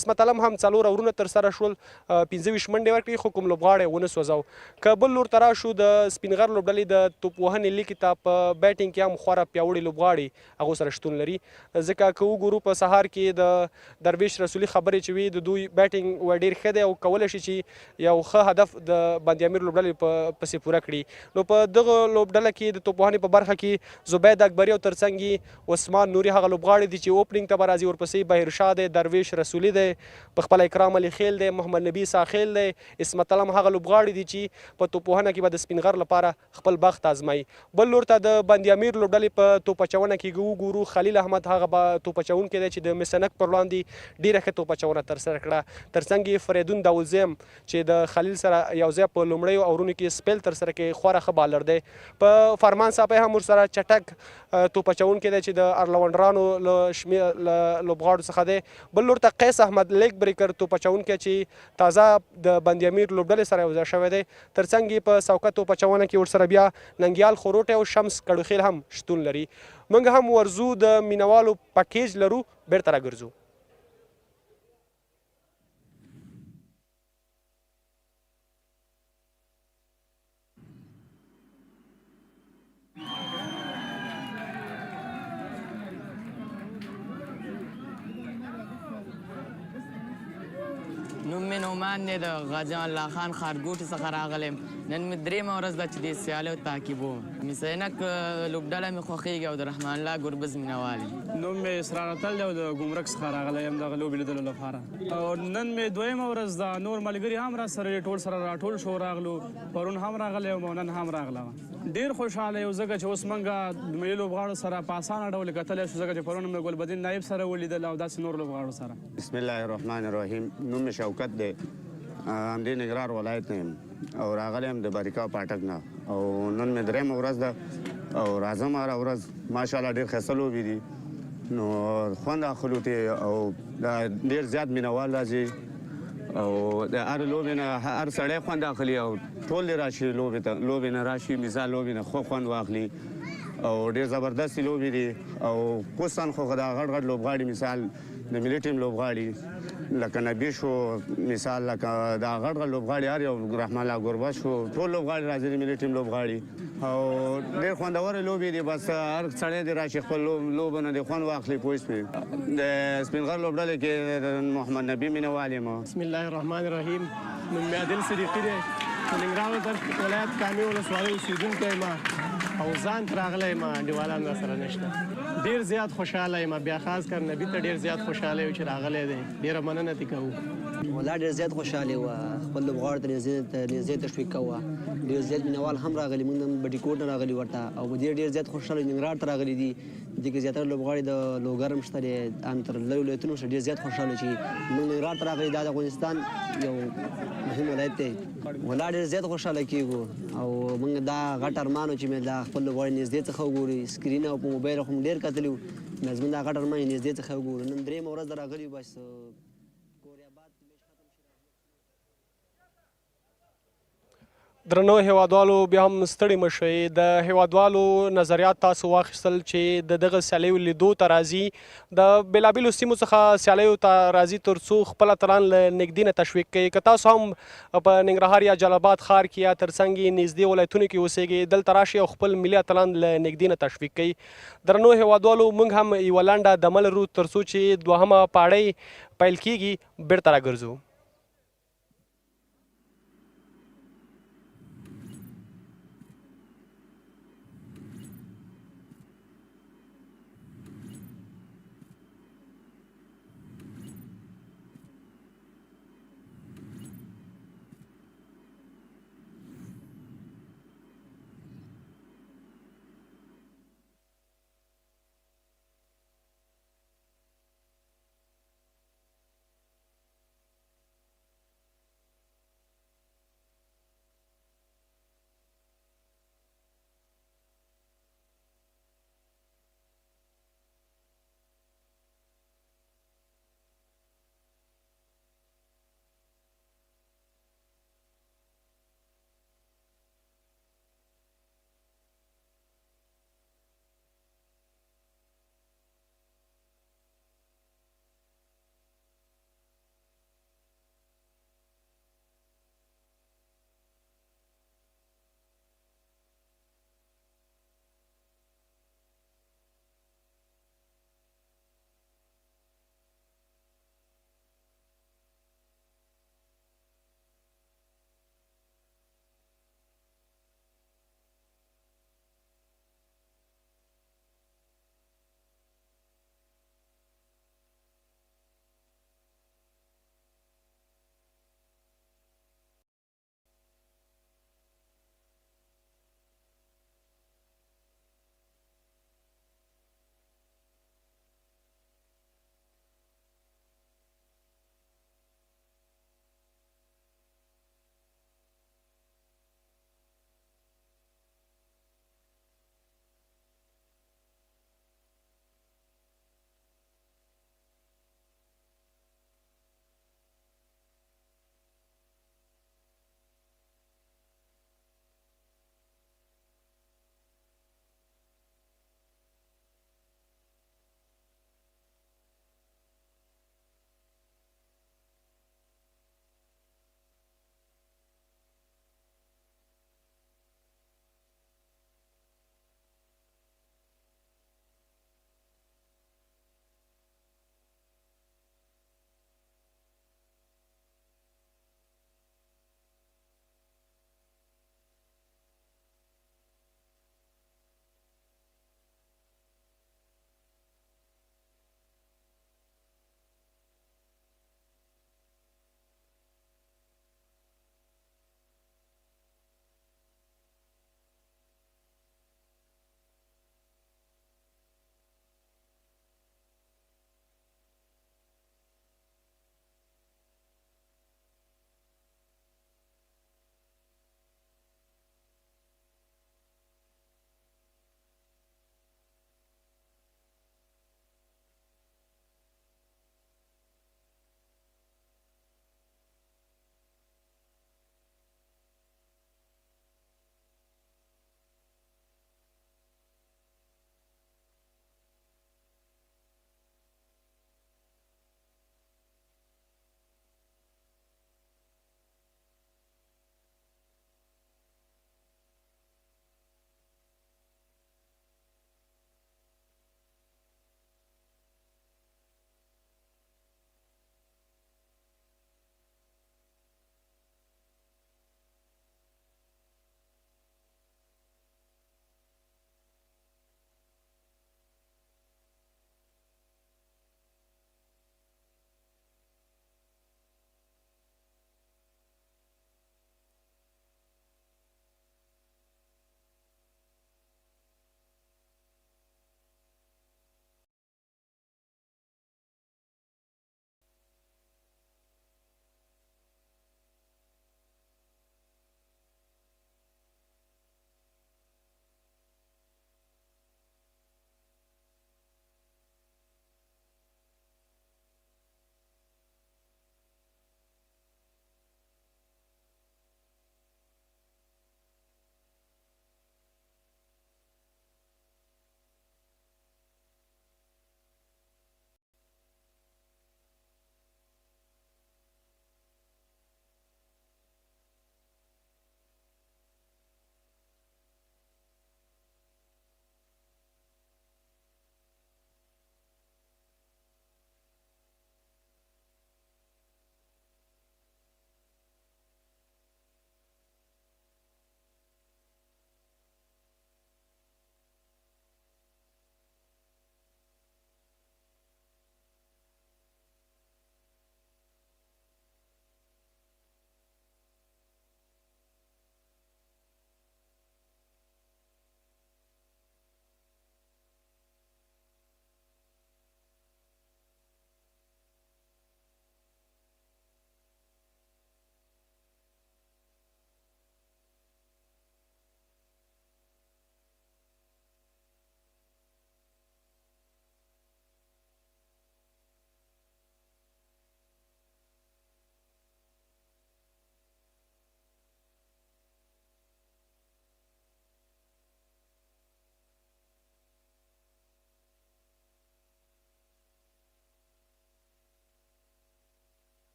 اسمت علم هم 4 اورونه ترسره شول، 25 منډې ورکړي خو کوم لوبغاړی ونه وسوځاو. که بل لور ته راشو د سپینغر لوبډلې د توپ وهنې لیکې ته په بیټینګ کې هم خورا پیاوړي لوبغاړي هغو سره شتون لري، ځکه که وګورو په سهار کې د درویش رسولي خبرې چې وي د دوی بیټینګ ډېر ښه دی او کولی شي چې یو ښه هدف د بند امیر لوبډلې پسې پوره کړي. نو په دغه لوبډله کې د توپ وهنې په برخه کې زبید اکبري او ترڅنګ یې عثمان نوري هغه لوبغاړي دي چې اوپننګ ته به راځي، ورپسې بهیرشاه دی، درویش رسولي دی، په خپله اکرام علي خیل دی، محمد نبي ساخیل دی، اسمت الله هغه لوبغاړي دي چې په توپ وهنه کې به د سپینغر لپاره خپل بخت آزمایي. بل لور ته د بند امیر لوبډلې په توپ اچونه کې وګورو، خلیل احمد هغه به توپ اچونکی دی چې د مسنک پر وړاندې ډېره ښه توپ اچونه ترسره کړه. ترڅنګ یې فریدون داوزیم چې د خلیل سره یو ځای په لومړیو اورونو کې سپیل ترسره کوي، خورا ښه بالر دی. په فرمان صاحب هم ورسره چټک توپ اچونکی دی چې د ارلونډرانو له لوبغاړو څخه دی. بل لور ته قیس احمد لیګ بریکر توپ اچونکی چې تازه د بند امیر لوبډلې سره یوځای شوی دی. ترڅنګ یې په سوکه توپ اچونه کې ورسره بیا ننګیال خروټی او شمس کډوخیل هم شتون لري. موږ هم ورځو د مینوالو پکیج لرو، بیرته راګرځو. نوم مې نومان دی، د غازي الله خان ښارګوټي څخه راغلی یم. نن مې درېیمه ورځ ده چې دې سیالیو تعقیبوم. مسینک لوبډله مې خوښېږي او د رحمان الله ګربز مینوال یم. نوم مې اسرار اتل دی او د ګمرک څخه راغلی یم دغه لوبې لیدلو لپاره. او نن مې دویمه ورځ ده، نور ملګري هم را سره ټول سره راټول شو راغلو، پرون هم راغلی یم او نن هم راغله وه. ډېر خوشحاله یو ځکه چې اوس موږ د ملي لوبغاړو سره په اسانه ډول کتلی شو، ځکه چې پرون مې ګلبدین نایب سره ولیدل او داسې نور لوبغاړو سره. بسم الله الرحمن الرحیم. نوم مې شوکت دی، همدې ننګرهار ولایت نه یم او راغلی یم د باریکا پاټک نه. او نن مې درېیمه ورځ ده او راځم هره ورځ. ماشاءالله ډېر ښایسته لوبې دي، نو خوند اخلو ترې او ډېر زیات مینوال راځي او د هر لوبې نه هر سړی خوند اخلي او ټول دې راشي لوبې نه راشي، مثال لوبې نه خو خوند واخلي او ډېر زبردستې لوبې دي. او خصوصا خو دا غټ غټ لوبغاړي، مثال د ملي ټیم لوبغاړي لکه نبي شو، مثال لکه دا غټ غټ لوبغاړي هر یو، رحمان الله ګربز شو، ټول لوبغاړي راځي د ملي ټیم لوبغاړي او ډېر خوندورې لوبې دي. بس هر سړی دې راشي خپل لوبه نه دې خوند واخلي. پوه شوې. د سپینغر لوبډلې کې د محمد نبي مینوال یم. بسم الله الرحمن الرحیم. نوم مې عادل صدیقي دی، د ننګرهار ولایت کامې ولسوالۍ اوسېدونکی یم او ځان ته راغلی یم، انډیوالان راسره نشته. ډېر زیات خوشحاله یم، بیا خاص کر نبي ته ډېر زیات خوشحاله یم چې راغلی دی. ډېره مننه ترې کوو. والله ډېر زیات خوشحاله وه، خپل لوبغاړو ته نږدې تشویق کوه. ډېر زیات مینوال هم راغلي، موږ نن بټي کوټ نه راغلي ورته او په دې ډېر زیات خوشحاله ننګرهار ته راغلي دي. دې کې زیاتره لوبغاړي د لوګر هم شته دي، ان تر لرې ولایتونو څخه ډېر زیات خوشحاله چې موږ ننګرهار ته راغلي. دا د افغانستان یو مهم ولایت دی. والله ډېر زیات خوشحاله کېږو او موږ دا غټ ارمان و چې مې دا خپل لوبغاړي نږدې څخه وګورو. سکرین او په موبایل خو مو ډېر کتلي وو، زموږ دا غټ ارمان یې نږدې څخه وګورو. نن درېیمه ورځ ده راغلي، بس درنو هیوادوالو بیا هم ستړي مه شئ. د هیوادوالو نظریات تاسو واخیستل چې د دغه سیالیو لیدو ته راځي، د بېلابېلو سیمو څخه سیالیو ته راځي تر څو خپل اتلان له نږدې نه تشویق کوي. که تاسو هم په ننګرهار یا جلال آباد ښار کې یا ترڅنګ یې نږدې ولایتونو کې اوسیږئ، دلته راشئ او خپل ملي اتلان له نږدې نه تشویق کوي. درنو هیوادوالو موږ هم یوه لنډه دمه لرو تر څو چې دوهمه پاړۍ پیل کیږي. بیرته راګرځو.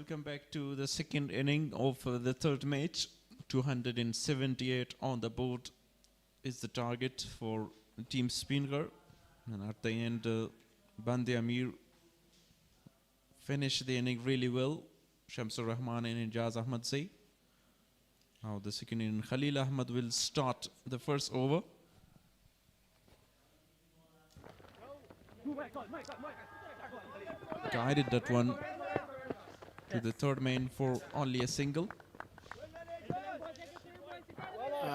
welcome back to the second inning of the third match. 278 on the board is the target for Team Spinghar. And at the end, Band-e-Amir finished the inning really well. Shamsur Rahman and Ijaz Ahmad Zai. Now the second inning, Khalil Ahmad will start the first over. Guided that one to the third man for only a single.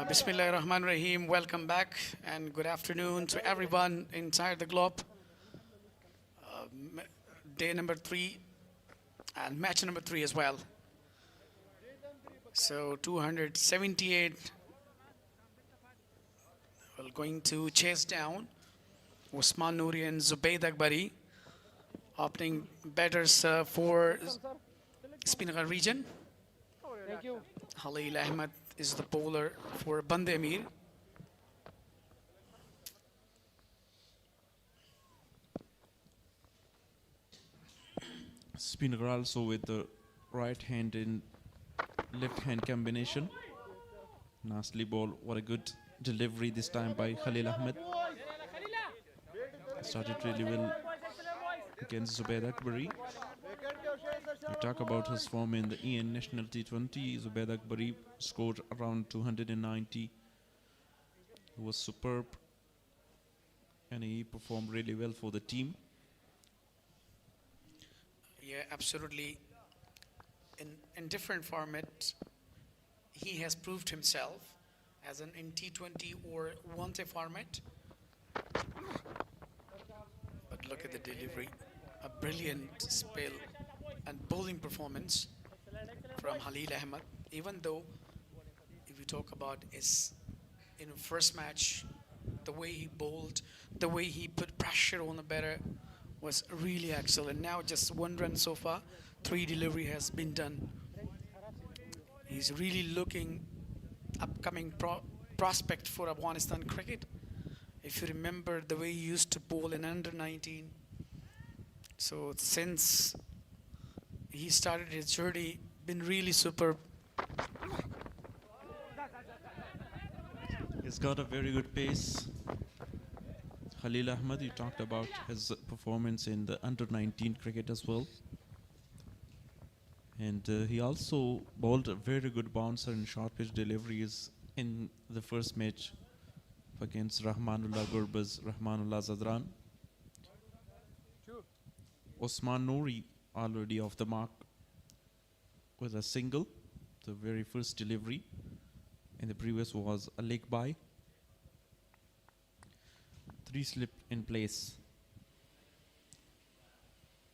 Bismillah Rahman Rahim, welcome back and good afternoon to everyone inside the globe. Day number 3 and match number 3 as well. So 278 well, going to chase down Usman Noori and Zubayd Akbari, opening batters for Spinghar region. Thank you. Khalil Ahmad is the bowler for Band-e-Amir. Spinghar also with the right hand and left hand combination. Nicely ball. What a good delivery this time by Khalil Ahmed. Started really well against Zubayd Akbari. We talk about his form in the EN National T20. Zubayd Akbari scored around 290. He was superb and he performed really well for the team. Yeah, absolutely. In different formats, he has proved himself as an in T20 or one-day format. But look at the delivery. A brilliant spell and bowling performance from Khalil Ahmad. Even though, if we talk about his first match, the way he bowled, the way he put pressure on the batter was really excellent. Now just 1 run so far, 3 delivery has been done. He's really looking upcoming prospect for Afghanistan cricket. If you remember the way he used to bowl in under 19. So since he started his journey, been really superb. He's got a very good pace. Khalil Ahmad, you talked about his performance in the under-19 cricket as well. And he also bowled a very good bouncer and short pitch deliveries in the first match against Rahmanullah Gurbaz, Rahmanullah Zadran. Usman Noori already off the mark with a single, the very first delivery. And the previous was a leg by. 3 slip in place.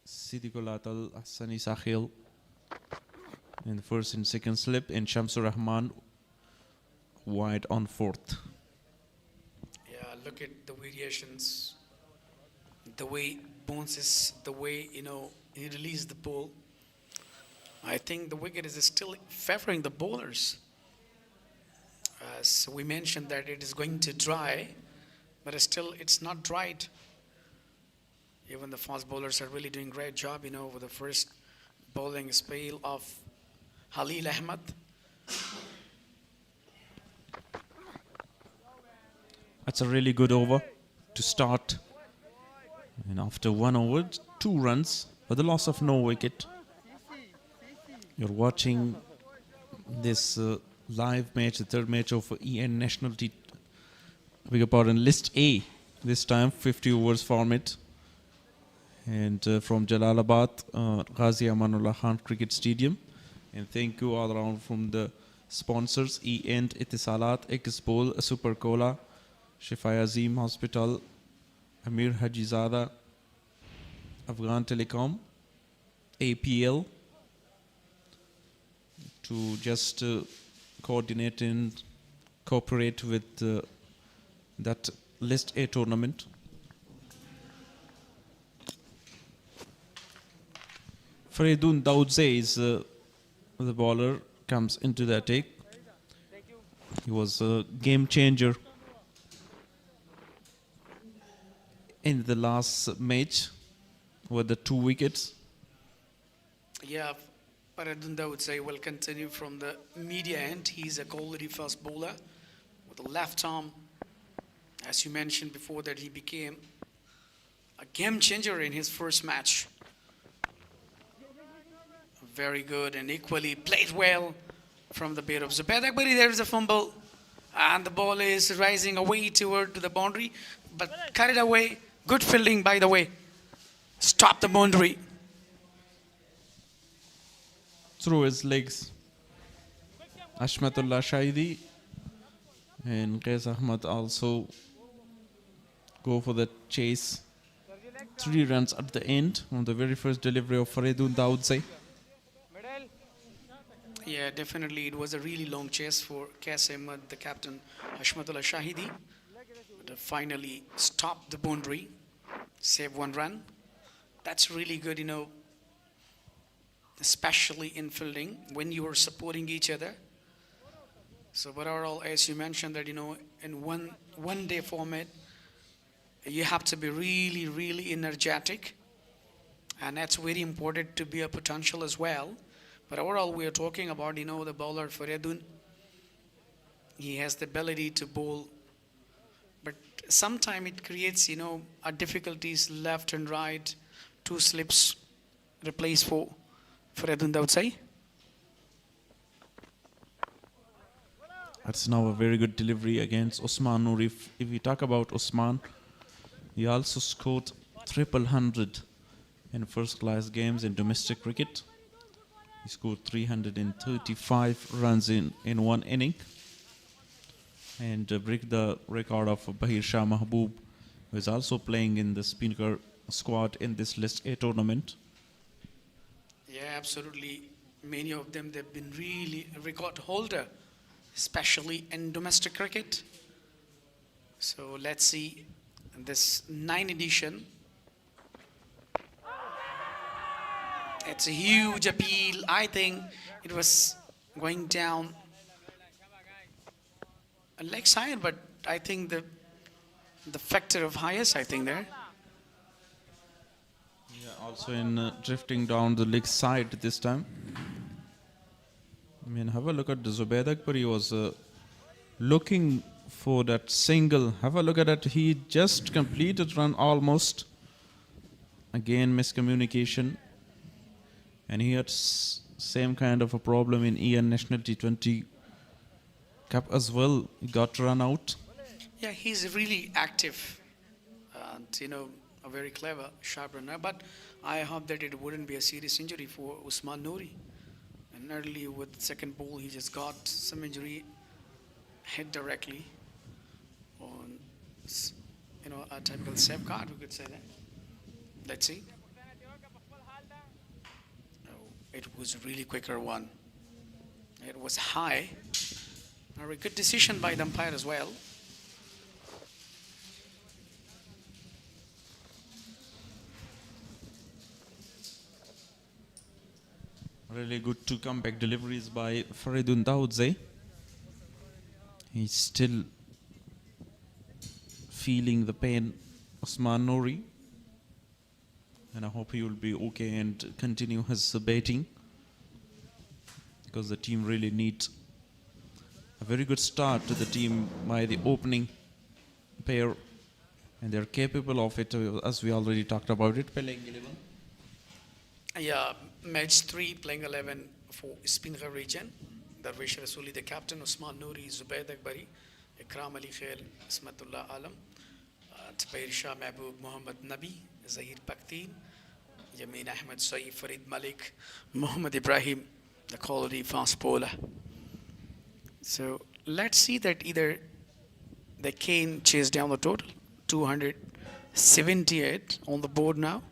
Siddiqul Atal, Hassani Sakhil in the first and second slip, and Shamsur Rahman wide on fourth. Yeah, look at the variations, the way bounces, the way he released the ball. I think the wicket is still favoring the bowlers. As we mentioned that it is going to dry, but still it's not dried. Even the fast bowlers are really doing a great job, with the first bowling spell of Khalil Ahmad. That's a really good over to start. And after 1 over, 2 runs for the loss of no wicket. You're watching this live match, the third match of EN National List A. This time 50 overs format. And from Jalalabad, Ghazi Amanullah Khan Cricket Stadium. And thank you all around from the sponsors, EN Itisalat, Expol, Super Cola, Shifai Azim Hospital, Amir Hajizada, Afghan Telecom, APL, to just coordinate and cooperate with that List A tournament. Faridun Daudze is the bowler, comes into the attack. He was a game changer in the last match with the 2 wickets. Yeah, Faridun Dawood say will continue from the media end. He's a quality fast bowler with a left arm. As you mentioned before, that he became a game changer in his first match. Very good and equally played well from the pair of Zubaid Akbari. There is a fumble and the ball is rising away toward the boundary, but carried away. Good fielding, by the way. Stop the boundary. Through his legs, Ashmatullah Shahidi and Qais Ahmad also go for the chase. 3 runs at the end on the very first delivery of Faridun Dawood. Yeah, definitely. It was a really long chase for Qais Ahmad, the captain, Ashmatullah Shahidi. But finally stopped the boundary, save 1 run. That's really good, especially in fielding when you are supporting each other. So, but overall, as you mentioned, that in one day format, you have to be really, really energetic, and that's very important to be a potential as well. But overall, we are talking about the bowler Faridun. He has the ability to bowl, but sometimes it creates a difficulties left and right. 2 slips replace for Faridun Dawood. That's now a very good delivery against Osman Noori. If we talk about Osman, he also scored 300 in first-class games in domestic cricket. He scored 335 runs in 1 inning and break the record of Bahir Shah Mahboob, who is also playing in the Spinghar squad in this List A tournament. Yeah, absolutely. Many of them, they've been really record holder, especially in domestic cricket. So let's see this 9th edition. It's a huge appeal. I think it was going down a leg side, but I think the factor of highest, I think there. Yeah, also in drifting down the leg side this time. I mean, have a look at the Zubaid Akbari. He was looking for that single. Have a look at it. He just completed run almost. Again, miscommunication. And he had same kind of a problem in EN National T20 Cup as well. He got run out. Yeah, he's really active and, a very clever, sharp runner. But I hope that it wouldn't be a serious injury for Osman Noori. And early with the second ball, he just got some injury, hit directly on, a typical safeguard, we could say that. Let's see. It was a really quicker one. It was high. A very good decision by the umpire as well. Really good 2 comeback deliveries by Faridun Dawood. He's still feeling the pain, Osman Noori. And I hope he will be okay and continue his batting, because the team really needs a very good start to the team by the opening pair, and they're capable of it, as we already talked about it. Playing 11. Yeah, match 3, playing 11 for Spinghar region. Darwish Rasuli, the captain, Osman Noori, Zubaid Akbari, Ikram Ali Khail, Ismatullah Alam, Bahir Shah Mahboob, Muhammad Nabi, Zahir Paktin, Yamin Ahmed Saeed, Farid Malik, Muhammad Ibrahim, the quality fast bowler. So let's see that either they can chase down the total. 278 on the board now.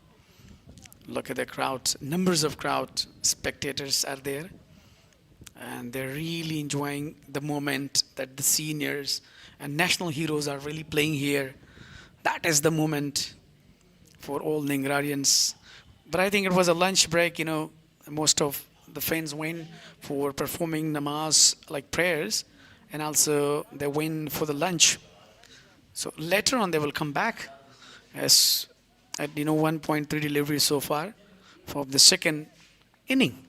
Look at the crowd. Numbers of crowd spectators are there. And they're really enjoying the moment that the seniors and national heroes are really playing here. That is the moment for all Ningrarians. But I think it was a lunch break, most of the fans went for performing namaz, like prayers, and also they went for the lunch. So later on they will come back as at 1.3 deliveries so far for the second inning.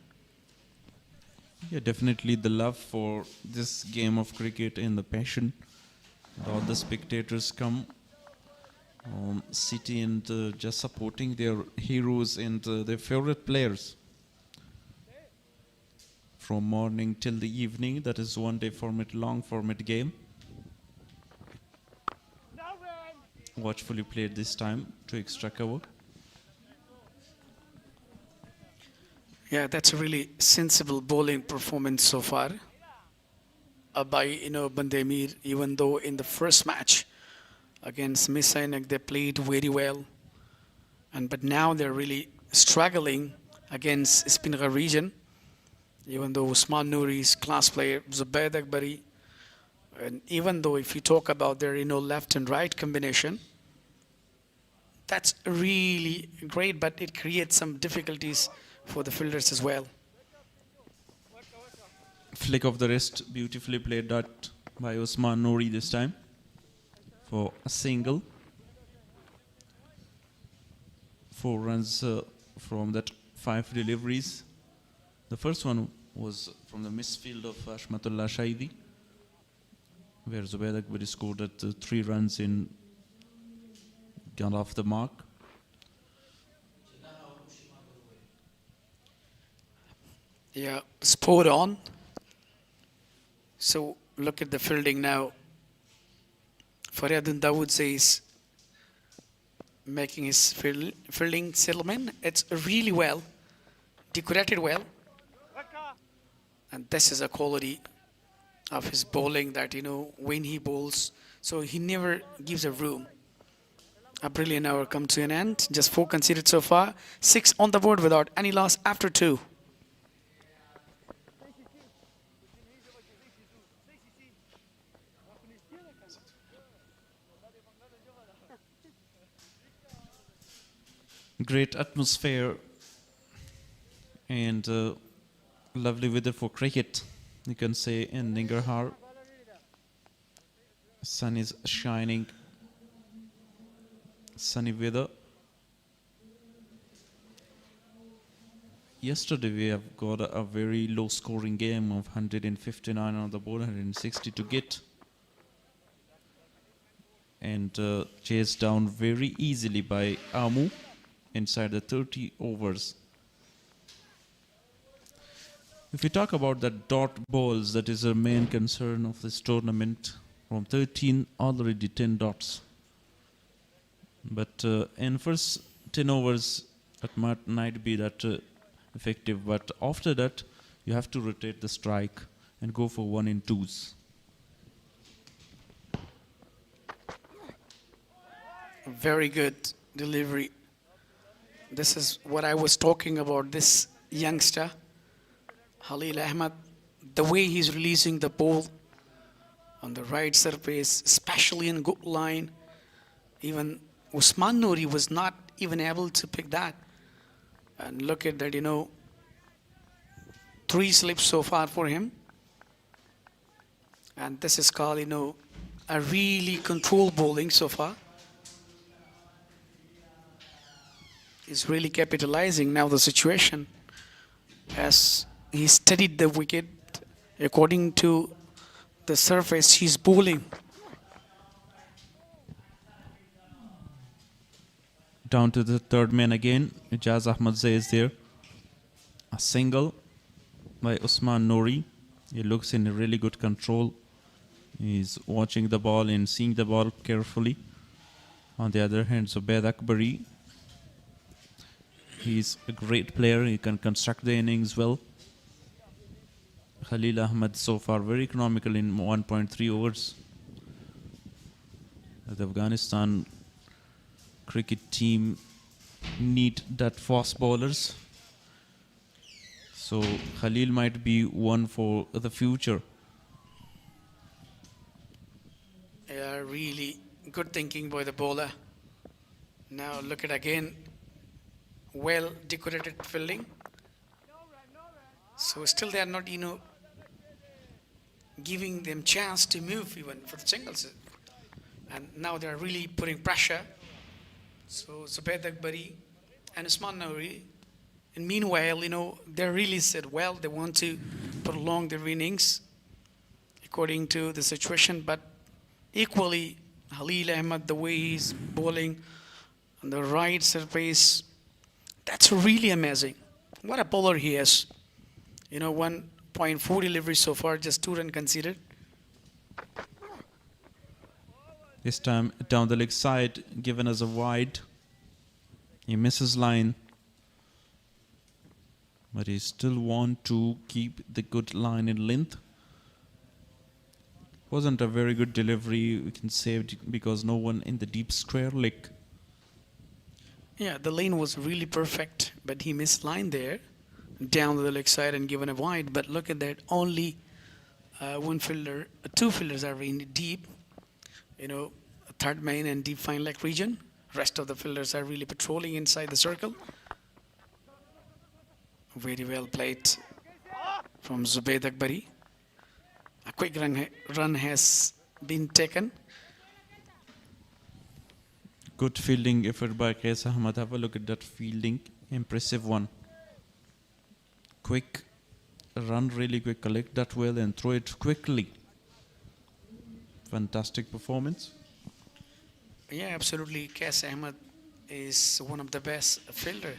Yeah, definitely the love for this game of cricket and the passion. All the spectators come city and just supporting their heroes and their favorite players from morning till the evening. That is one day format, long format game. Watchfully played this time to extra cover. Yeah, that's a really sensible bowling performance so far by Band-e-Amir. Even though in the first match against Misainak they played very well, but now they're really struggling against Spinghar region. Even though Usman Nouri is class player, Zubaid Akbari, and even though if you talk about their left and right combination, that's really great, but it creates some difficulties for the fielders as well. Flick of the wrist, beautifully played that by Usman Nouri this time for a single. 4 runs from that 5 deliveries. The first one was from the misfield of Ashmatullah Shaidi, where Zubaid Akbari scored at 3 runs in, got off the mark. Yeah, spot on. So look at the fielding now. Faryadun Dawood says, making his fielding settlement. It's really well, decorated well. And this is a quality of his bowling that, when he bowls, so he never gives a room. A brilliant hour come to an end. Just 4 conceded so far. 6 on the board without any loss after 2. Great atmosphere and lovely weather for cricket, you can say, in Spinghar. Sun is shining, sunny weather. Yesterday we have got a very low scoring game of 159 on the board, 160 to get, and chased down very easily by Amu inside the 30 overs. If we talk about the dot balls, that is a main concern of this tournament. From 13, already 10 dots. But in first 10 overs, it might be that effective. But after that, you have to rotate the strike and go for 1 in 2s. Very good delivery. This is what I was talking about, this youngster, Khalil Ahmed, the way he's releasing the ball on the right surface, especially in good line. Even Usman Nouri was not even able to pick that. And look at that, 3 slips so far for him. And this is called, a really controlled bowling so far. Is really capitalizing now the situation as he studied the wicket according to the surface he's bowling. Down to the third man again. Ijaz Ahmadzai is there. A single by Usman Nouri. He looks in really good control. He's watching the ball and seeing the ball carefully. On the other hand, Zubaid Akbari, he's a great player. He can construct the innings well. Khalil Ahmed so far very economical in 1.3 overs. The Afghanistan cricket team need that fast bowlers. So Khalil might be one for the future. Yeah, really good thinking by the bowler. Now look at again, well decorated fielding. So still they are not, giving them chance to move even for the singles. And now they are really putting pressure. So Zubaid Akbari and Usman Nouri And meanwhile, they really said, well, they want to prolong their innings according to the situation. But equally, Khalil Ahmed, the way he's bowling on the right surface, that's really amazing. What a bowler he is. 1.4 delivery so far, just 2 runs conceded. This time down the leg side, given as a wide. He misses line. But he still want to keep the good line in length. Wasn't a very good delivery, we can say, because no one in the deep square leg. Yeah, the lane was really perfect, but he missed line there, down the leg side and given a wide. But look at that, only two fielders are in deep, third main and deep fine leg region. Rest of the fielders are really patrolling inside the circle. Very well played from Zubayd Akbari. A quick run has been taken. Good fielding effort by Qais Ahmed. Have a look at that fielding. Impressive one. Quick run, really quick. Collect that well and throw it quickly. Fantastic performance. Yeah, absolutely. Qais Ahmed is one of the best fielder.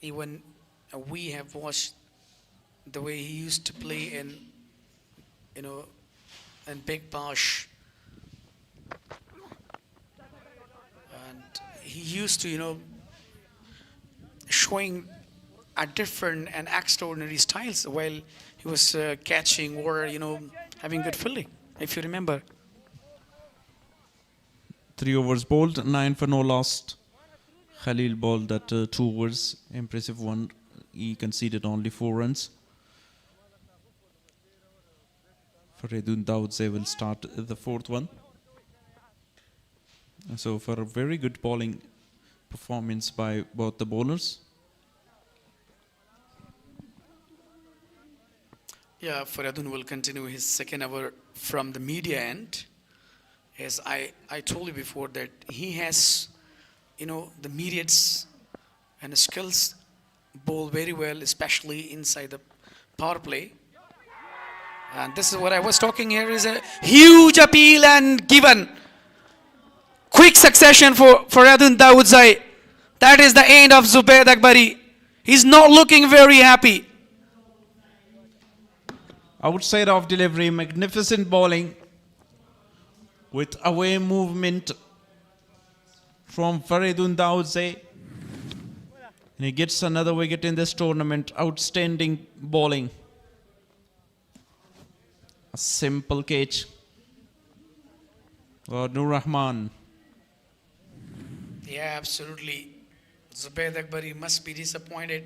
Even we have watched the way he used to play in Big Bash. And he used to, showing a different and extraordinary styles while he was catching or, having good fielding, if you remember. 3 overs bowled, 9 for no lost. Khalil bowled that 2 overs. Impressive one. He conceded only 4 runs. Faridun Daudze will start the 4th one. So for a very good bowling performance by both the bowlers. Yeah, Faridun will continue his second over from the media end. As I told you before that he has, the myriads and skills, bowl very well, especially inside the power play. And this is what I was talking here, is a huge appeal and given. Quick succession for Faridun Daudzai. That is the end of Zubayd Akbari. He's not looking very happy. Outside of delivery, magnificent bowling with away movement from Faridun Daudze. And he gets another wicket in this tournament. Outstanding bowling. A simple catch for Nur Rahman. Yeah, absolutely. Zubayd Akbari must be disappointed.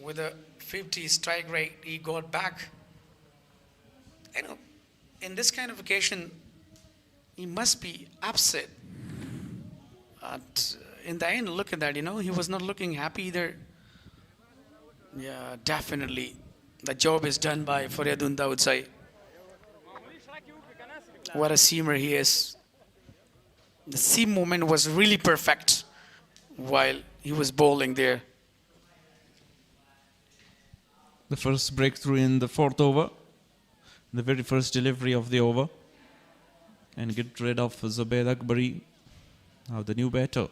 With a 50 strike rate, he got back. In this kind of occasion, he must be upset. In the end, look at that, he was not looking happy either. Yeah, definitely. The job is done by Faridun Daudzai. What a seamer he is. The seam movement was really perfect while he was bowling there. The first breakthrough in the 4th over. The very first delivery of the over. And get rid of Zubayd Akbari. Now the new batter.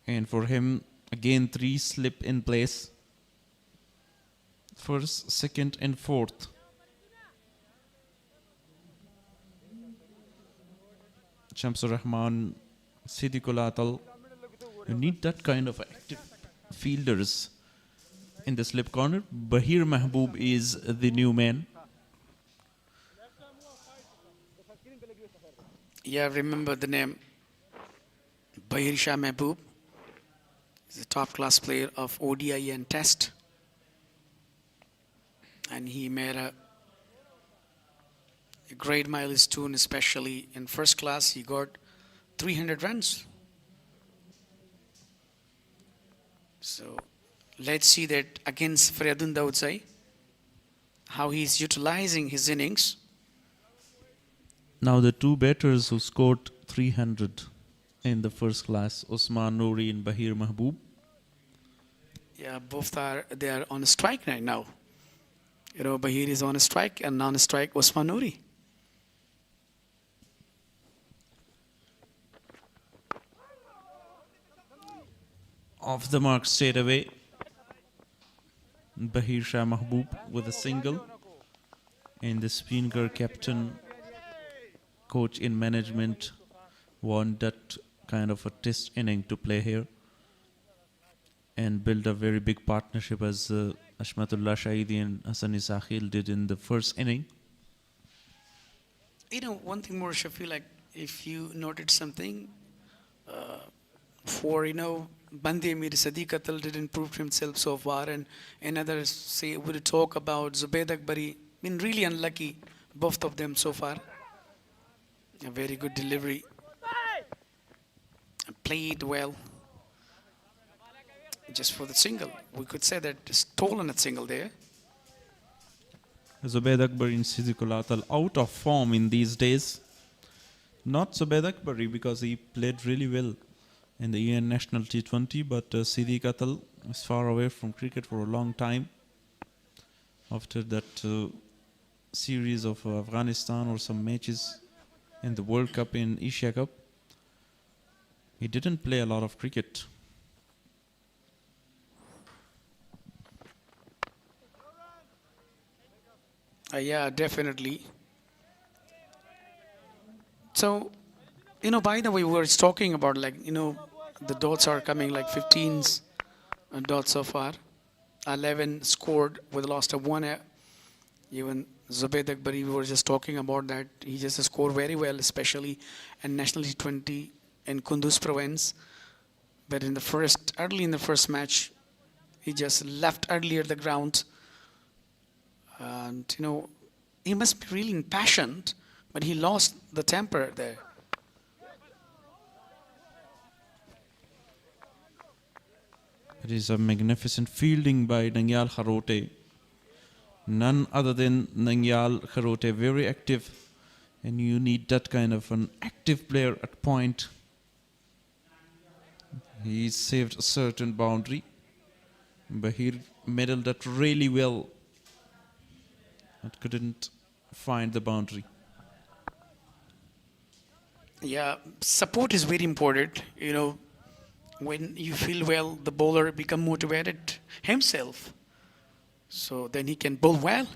And for him, again 3 slip in place. First, second and 4th. Shamsur Rahman, Siddiqul Atal. You need that kind of active fielders in the slip corner. Bahir Mahboob is the new man. Yeah, remember the name. Bahir Shah Mahboob. He's a top class player of ODI and Test. And he made a great milestone, especially in first class. He got 300 runs. So let's see that against Faridun Daudzai, how he's utilizing his innings. Now the 2 batters who scored 300 in the first class, Usman Noori and Bahir Mahboob. Yeah, they are on strike right now. Bahir is on a strike and non-strike Usman Noori. Off the mark straight away. Bahir Shah Mahboob with a single. And the Spinghar captain, coach in management, want that kind of a test inning to play here and build a very big partnership as Ashmatullah Shahidi and Hassan Isakhil did in the first inning. One thing more, Shafi, like if you noted something, for Band-e-Amir Sadiq Atal didn't prove himself so far, and another would talk about Zubaid Akbari, been really unlucky, both of them so far. A very good delivery, played well. Just for the single, we could say that stolen a single there. Zubaid Akbari and Siddiqul Atal out of form in these days. Not Zubaid Akbari because he played really well in the UN National T20, but Siddiq Atal is far away from cricket for a long time. After that series of Afghanistan or some matches in the World Cup in Asia Cup, he didn't play a lot of cricket. Yeah, definitely. So, by the way, we were talking about the dots are coming like 15s dots so far. 11 scored with a loss of 1. Even Zubaid Akbari, we were just talking about that. He just scored very well, especially in National T20 in Kunduz province. But early in the first match, he just left earlier the ground. And, he must be really impassioned, but he lost the temper there. It is a magnificent fielding by Nangyal Kharote. None other than Nangyal Kharote, very active. And you need that kind of an active player at point. He saved a certain boundary. Bahir medaled that really well. But couldn't find the boundary. Yeah, support is very important. When you feel well, the bowler become motivated himself. So then he can bowl well.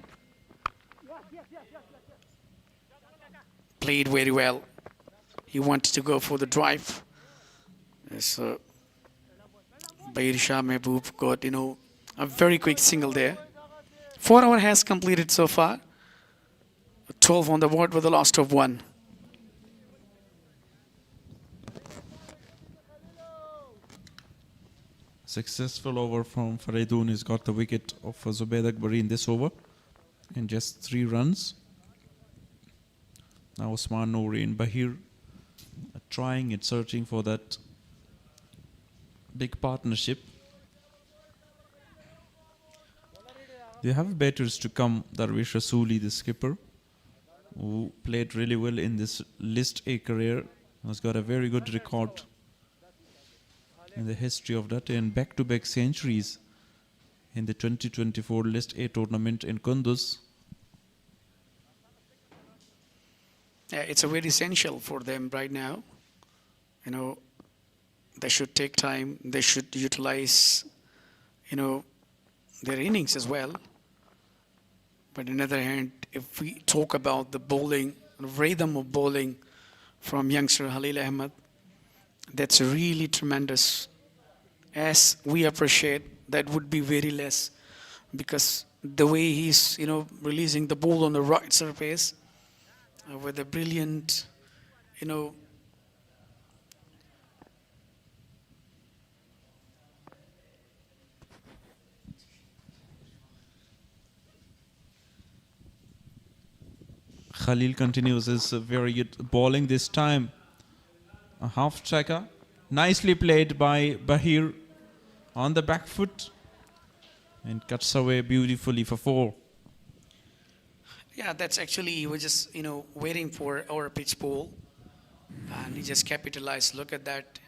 Played very well. He wanted to go for the drive. So Bahir Shah Mahboob got, a very quick single there. 4 hours has completed so far. 12 on the board with a loss of 1. Successful over from Faridun. He's got the wicket of Zubaid Akbari in this over. And just 3 runs. Now Usman Noori and Bahir are trying and searching for that big partnership. They have batters to come. Darwish Rasooli, the skipper, who played really well in this List A career, has got a very good record in the history of that, and back-to-back centuries in the 2024 List A tournament in Kunduz. It's a very essential for them right now. They should take time. They should utilize, their innings as well. But on the other hand, if we talk about the bowling, rhythm of bowling from youngster Halil Ahmed, that's really tremendous. As we appreciate, that would be very less, because the way he's, releasing the ball on the right surface with a brilliant, Khalil continues his very good bowling this time. A half striker. Nicely played by Bahir on the back foot and cuts away beautifully for 4. Yeah, that's actually, he was just, waiting for our pitch ball. And he just capitalized. Look at that.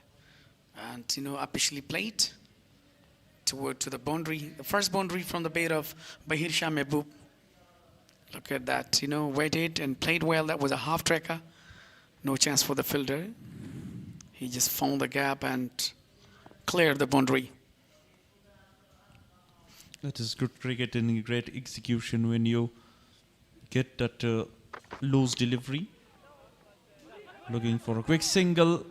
And, officially played to the boundary. The first boundary from the bat of Bahir Shah Mehboob. Look at that. Waited and played well. That was a half tracker. No chance for the fielder. He just found the gap and cleared the boundary. That is good cricket and great execution when you get that loose delivery. Looking for a quick single.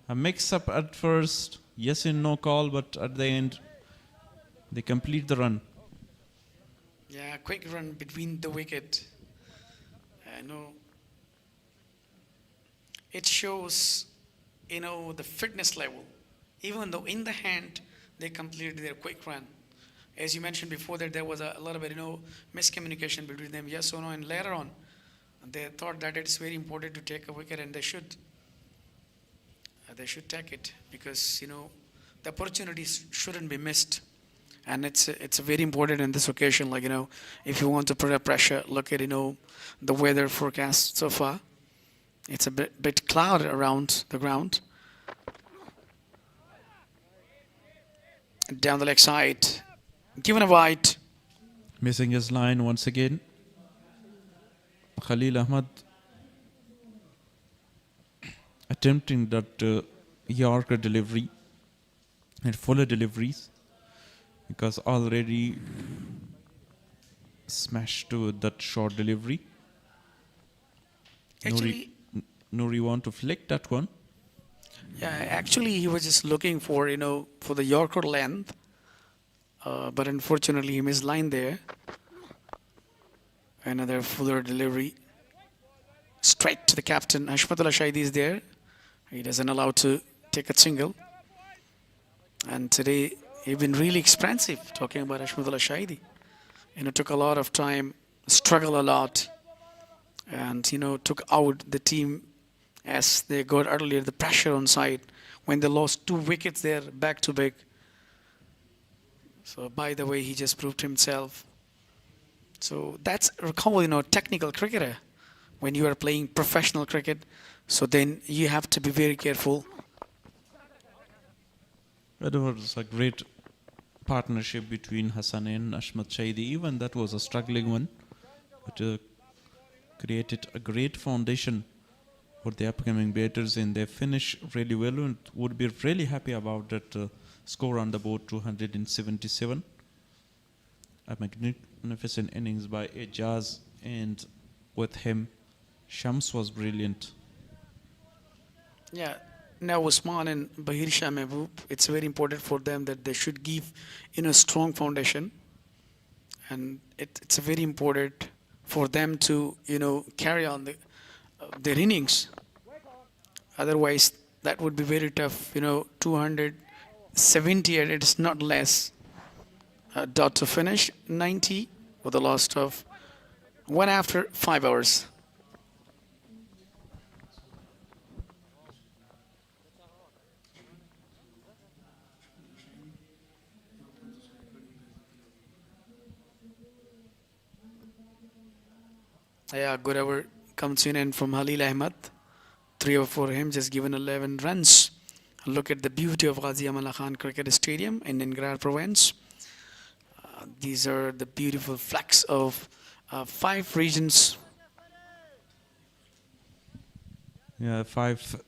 A mix-up at first. Yes and no call, but at the end, they complete the run. Yeah, quick run between the wicket. It shows, the fitness level. Even though in the hand, they completed their quick run. As you mentioned before, that there was a little bit, miscommunication between them, yes or no, and later on, they thought that it's very important to take a wicket, and they should. They should take it because, the opportunities shouldn't be missed. And it's very important in this occasion, if you want to put a pressure, look at, the weather forecast so far. It's a bit cloud around the ground. Down the leg side, given a wide. Missing his line once again. Khalil Ahmad attempting that Yorker delivery and fuller deliveries because already smashed to that short delivery. Actually, Nouri want to flick that one. Yeah, actually he was just looking for, for the Yorker length. But unfortunately he missed line there. Another fuller delivery. Straight to the captain. Hashmatullah Shaidi is there. He doesn't allow to take a single. And today he's been really expensive talking about Hashmatullah Shaidi. Took a lot of time, struggled a lot. And, took out the team as they got earlier the pressure on side when they lost 2 wickets there back to back. So by the way, he just proved himself. So that's called, technical cricketer when you are playing professional cricket. So then you have to be very careful. It was a great partnership between Hassan and Ashmat Shaidi. Even that was a struggling one, but created a great foundation for the upcoming batters, and they finish really well and would be really happy about that score on the board, 277. A magnificent innings by Ejaz, and with him, Shams was brilliant. Yeah, now Usman and Bahir Shah Mehboob, it's very important for them that they should give a strong foundation, and it's very important for them to carry on their innings. Otherwise, that would be very tough. 270 and it's not less. Dot to finish 90 with the loss of 1 after 5 hours. Yeah, good over comes in and from Halil Ahmed. 3 over for him, just given 11 runs. Look at the beauty of Ghazi Amal Khan Cricket Stadium in Ningrar province. These are the beautiful flags of 5 regions. Yeah, 5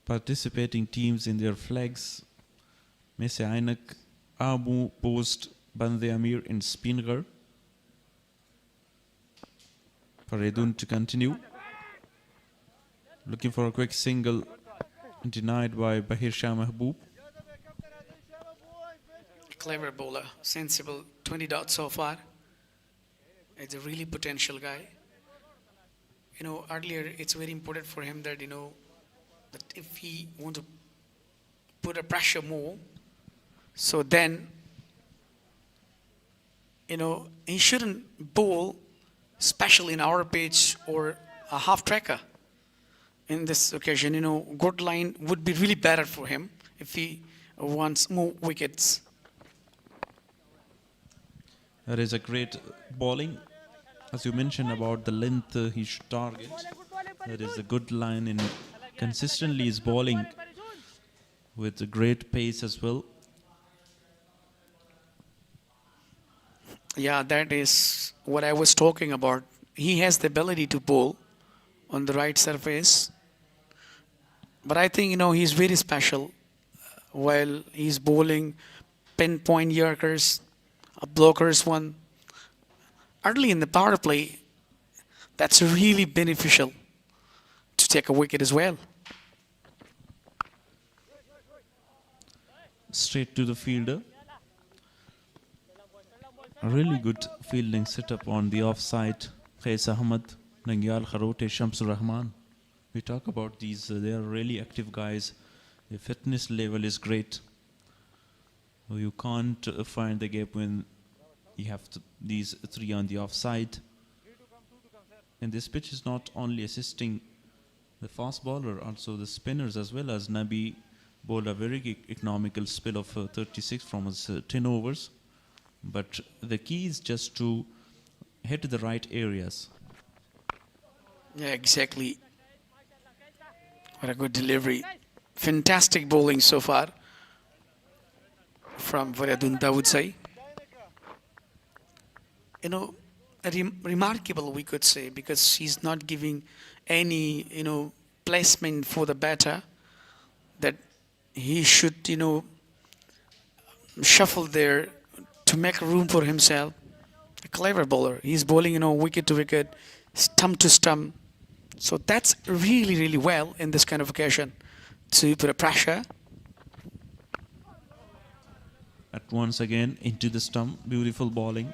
participating teams in their flags. Mese Ainak, Abu Post, Band-e-Amir in Spinghar. Faridun to continue. Looking for a quick single, denied by Bahir Shah Mehboob. Clever bowler, sensible, 20 dots so far. It's a really potential guy. Earlier it's very important for him that, that if he want to put a pressure more, so then, he shouldn't bowl, especially in our pitch or a half tracker. In this occasion, good line would be really better for him if he wants more wickets. That is a great bowling. As you mentioned about the length he should target. That is a good line in consistently is bowling with a great pace as well. Yeah, that is what I was talking about. He has the ability to bowl on the right surface. But I think, he's very special while he's bowling pinpoint yorkers, a blockers one. Early in the power play, that's really beneficial to take a wicket as well. Straight to the fielder. A really good fielding setup on the offside. Qais Ahmed, Nangyal Kharote, Shamsur Rahman. We talk about these, they are really active guys. The fitness level is great. You can't find the gap when you have these three on the offside. And this pitch is not only assisting the fast bowler, also the spinners as well. As Nabi bowled a very economical spell of 36 from his 10 overs. But the key is just to hit the right areas. Yeah, exactly. What a good delivery. Fantastic bowling so far from Faridun, I would say. Remarkable, we could say, because he's not giving any, placement for the batter that he should, shuffle there to make room for himself. A clever bowler. He's bowling, wicket to wicket, stump to stump. So that's really, really well in this kind of occasion to put a pressure. At once again into the stump, beautiful bowling.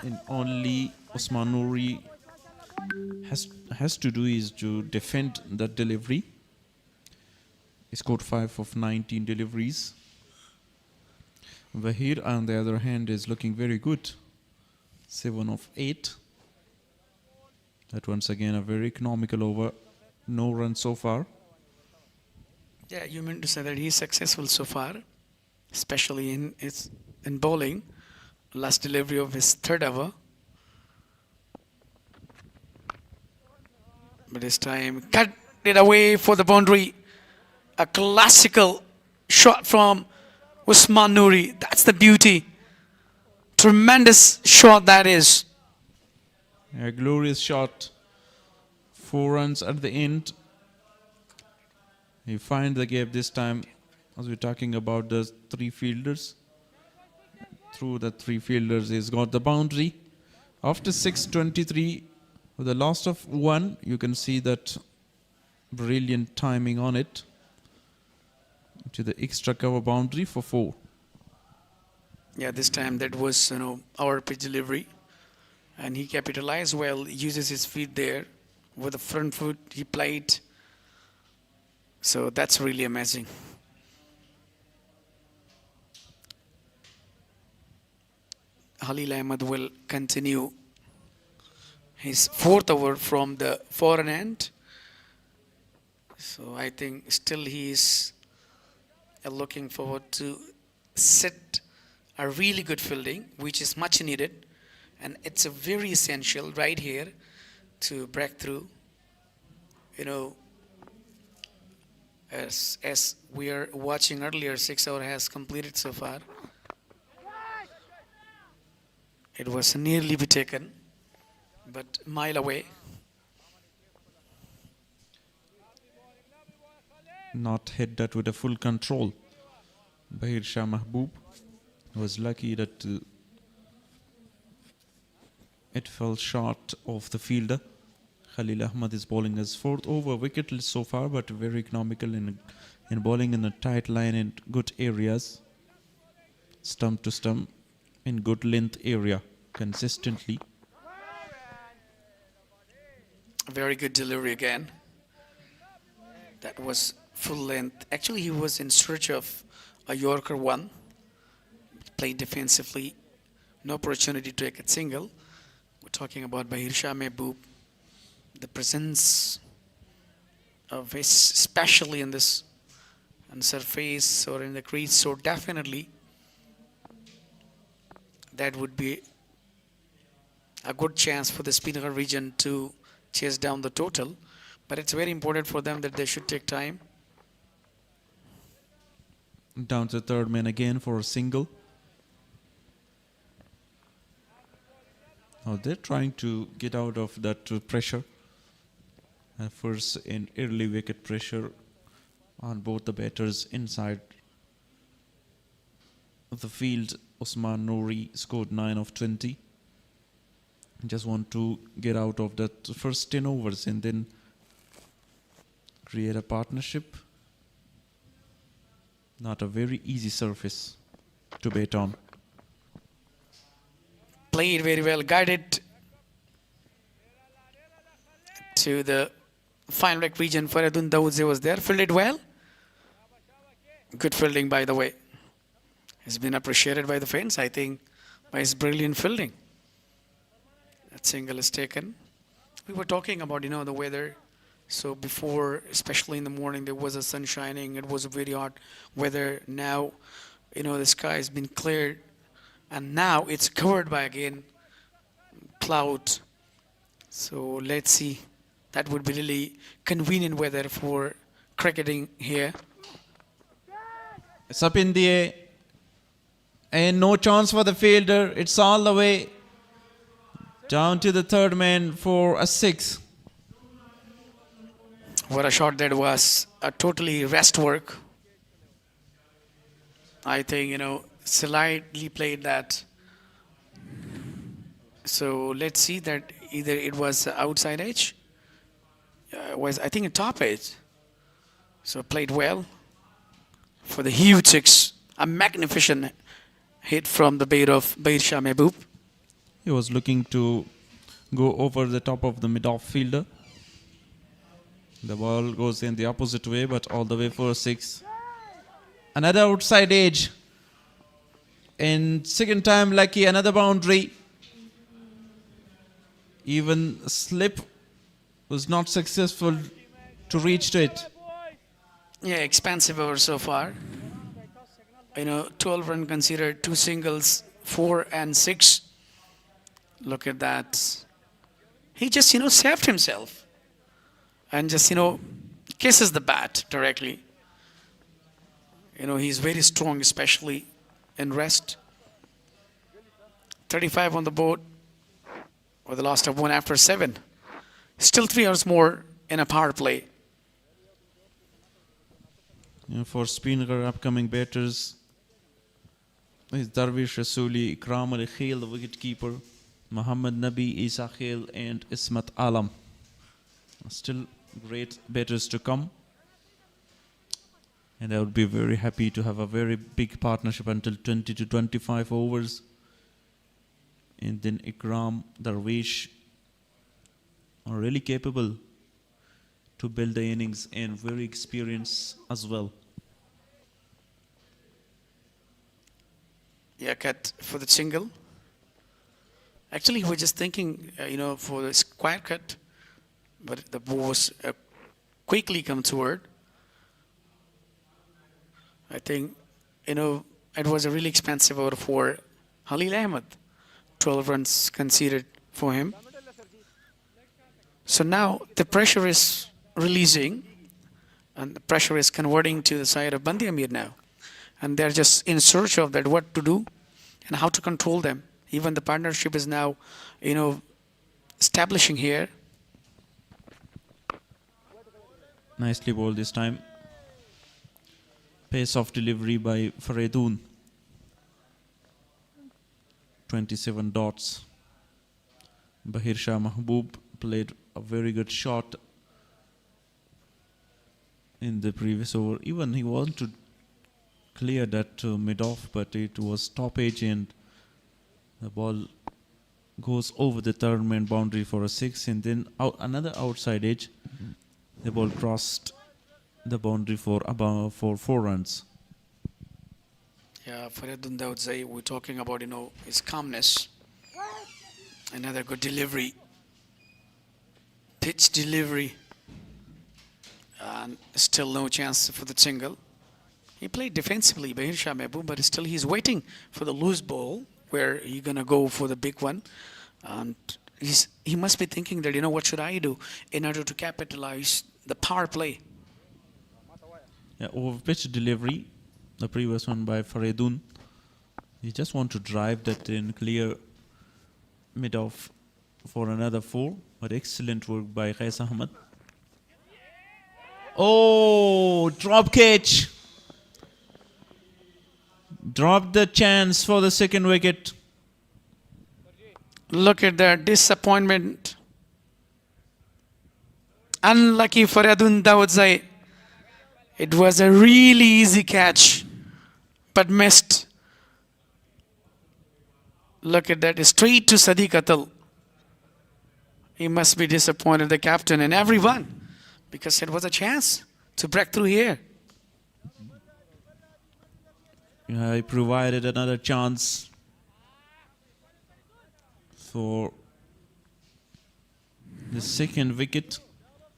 And only Osman Nouri has to do is to defend that delivery. He scored 5 of 19 deliveries. Vahir, on the other hand, is looking very good. 7 of 8. That once again a very economical over. No runs so far. Yeah, you meant to say that he's successful so far, especially in bowling. Last delivery of his third over. But this time, cut it away for the boundary. A classical shot from Usman Nouri. That's the beauty. Tremendous shot that is. A glorious shot. 4 runs at the end. He finds the gap this time, as we're talking about the 3 fielders. Through the 3 fielders, he's got the boundary. After 6:23, with the loss of 1, you can see that brilliant timing on it. To the extra cover boundary for 4. Yeah, this time that was, our pitch delivery. And he capitalized well, uses his feet there. With the front foot, he played. So that's really amazing. Halil Ahmed will continue his 4th over from the foreign end. So I think still he is looking forward to set a really good fielding, which is much needed. And it's a very essential right here to break through. As we are watching earlier, 6 over has completed so far. It was nearly be taken, but a mile away. Not hit that with a full control. Bahir Shah Mahboob was lucky that it fell short of the fielder. Khalil Ahmed is bowling his 4th over, wicketless so far, but very economical in bowling in a tight line in good areas. Stump to stump in good length area consistently. Very good delivery again. That was full length. Actually, he was in search of a Yorker 1. Played defensively. No opportunity to take a single. We're talking about Bahir Shah Mahboob. The presence of his, especially in this surface or in the crease, so definitely that would be a good chance for the Spinghar region to chase down the total. But it's very important for them that they should take time. Down to the third man again for a single. Now they're trying to get out of that pressure. And first in early wicket pressure on both the batters inside the field. Usman Nouri scored 9 of 20. Just want to get out of that first 10 overs and then create a partnership. Not a very easy surface to bat on. Played very well, guided to the fine leg region. Faridun Daudze was there, fielded well. Good fielding, by the way. He's been appreciated by the fans, I think, by his brilliant fielding. That single is taken. We were talking about, the weather. So before, especially in the morning, there was a sun shining. It was a very hot weather. Now, the sky has been cleared. And now it's covered by, again, cloud. So let's see. That would be really convenient weather for cricketing here. It's up in the air. And no chance for the fielder. It's all the way down to the third man for a 6. What a shot that was. A totally rest work. I think, slightly played that. So let's see that either it was outside edge. Was, I think, a top edge. So played well for the huge 6. A magnificent hit from the bat of Bahir Shah Mehboob. He was looking to go over the top of the mid-off fielder. The ball goes in the opposite way, but all the way for a 6. Another outside edge. And second time lucky, another boundary. Even slip was not successful to reach to it. Yeah, expansive over so far. 12 run considered, 2 singles, 4 and 6. Look at that. He just, saved himself. And just, kisses the bat directly. He's very strong, especially in rest. 35 on the board with the loss of 1 after 7. Still 3 hours more in a power play. For Spinghar upcoming batters is Darvish Rasuli, Ikram Ali Khail, the wicketkeeper, Muhammad Nabi, Isa Khail, and Ismat Alam. Still great batters to come. And I would be very happy to have a very big partnership until 20 to 25 overs. And then Ikram, Darvish are really capable to build the innings and very experienced as well. Yeah, cut for the single. Actually, we're just thinking, for the square cut, but the ball was quickly come toward. I think, it was a really expensive over for Halil Ahmed. 12 runs conceded for him. So now the pressure is releasing and the pressure is converting to the side of Band-e-Amir now. And they're just in search of that, what to do and how to control them. Even the partnership is now, establishing here. Nicely bowled this time. Pace of delivery by Faridun. 27 dots. Bahir Shah Mahboob played a very good shot in the previous over. Even he wanted to clear that mid-off, but it was top edge and the ball goes over the third man boundary for a 6, and then another outside edge. The ball crossed the boundary for 4 runs. Yeah, Faridun Daudze, we're talking about, his calmness. Another good delivery. Pitch delivery. And still no chance for the single. He played defensively, Bahir Shah Mehboob, but still he's waiting for the loose ball where he's going to go for the big one. And he must be thinking that, what should I do in order to capitalize the power play? Yeah, over pitch delivery, the previous one by Faridun. You just want to drive that in clear mid off for another 4, but excellent work by Qais Ahmed. Oh, drop catch. Dropped the chance for the second wicket. Look at that disappointment. Unlucky for Adun Dawodzai. It was a really easy catch, but missed. Look at that, straight to Sadiq Atal. He must be disappointed, the captain and everyone, because it was a chance to break through here. He provided another chance for the second wicket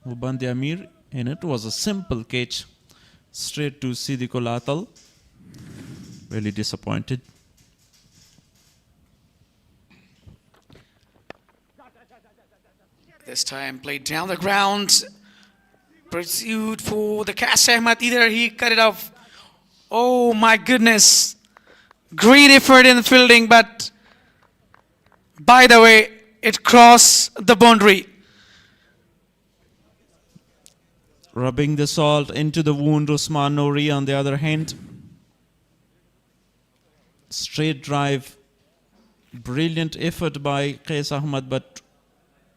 for Band-e-Amir, and it was a simple catch straight to Siddiqul Atal. Really disappointed. This time played down the ground. Pursued for the Qais Ahmed. Either he cut it off. Oh my goodness. Great effort in the fielding, but by the way, it crossed the boundary. Rubbing the salt into the wound, Usman Nouri on the other hand. Straight drive. Brilliant effort by Qais Ahmed, but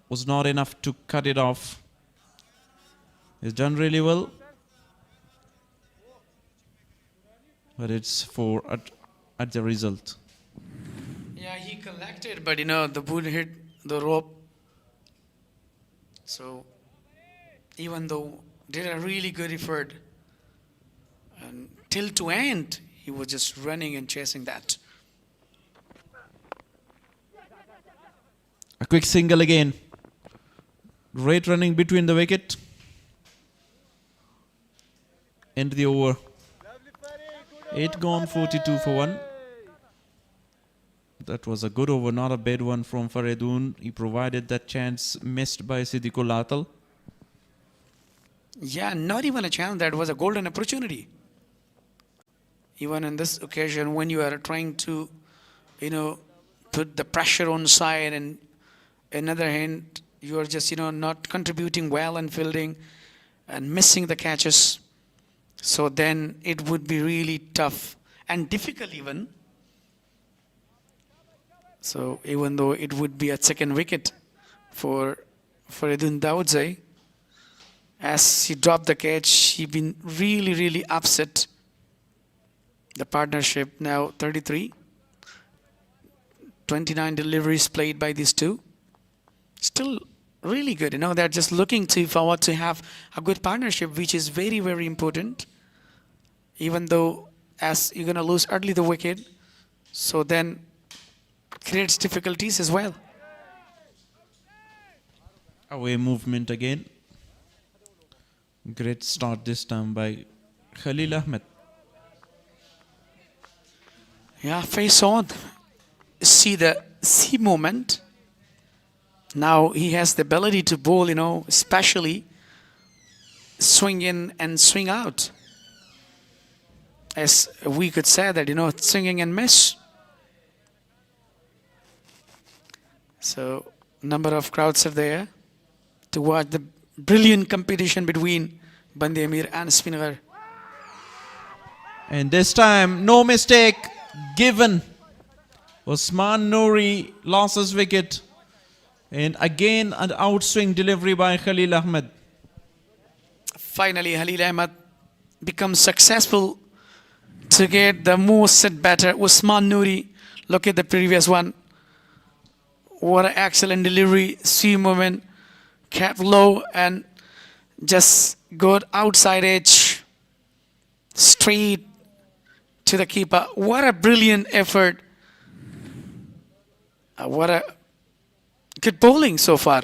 was not enough to cut it off. He's done really well, but it's for at the result. Yeah, he collected, but the ball hit the rope. So even though did a really good effort, and till to end, he was just running and chasing that. A quick single again. Great running between the wicket and the over. 8 gone, 42 for 1. That was a good over, not a bad one from Faridun. He provided that chance missed by Siddiqul Atal. Yeah, not even a chance. That was a golden opportunity. Even in this occasion, when you are trying to, put the pressure on side, and another hand, you are just, not contributing well in fielding and missing the catches. So then it would be really tough and difficult even. So even though it would be a second wicket for Faridun Dawodzai, as he dropped the catch, he been really, really upset. The partnership now 33. 29 deliveries played by these two. Still really good. They're just looking forward to have a good partnership, which is very, very important. Even though as you're going to lose early the wicket, so then creates difficulties as well. Away movement again. Great start this time by Khalil Ahmed. Yeah, face on. See the C moment. Now he has the ability to bowl, especially swing in and swing out. As we could say that, swinging and miss. So, number of crowds are there to watch the brilliant competition between Band-e-Amir and Spinghar. And this time, no mistake given. Usman Nouri lost his wicket. And again, an outswing delivery by Khalil Ahmed. Finally, Khalil Ahmed becomes successful to get the most set batter, Usman Nouri. Look at the previous one. What an excellent delivery. See movement, kept low and just got outside edge, straight to the keeper. What a brilliant effort. What a good bowling so far.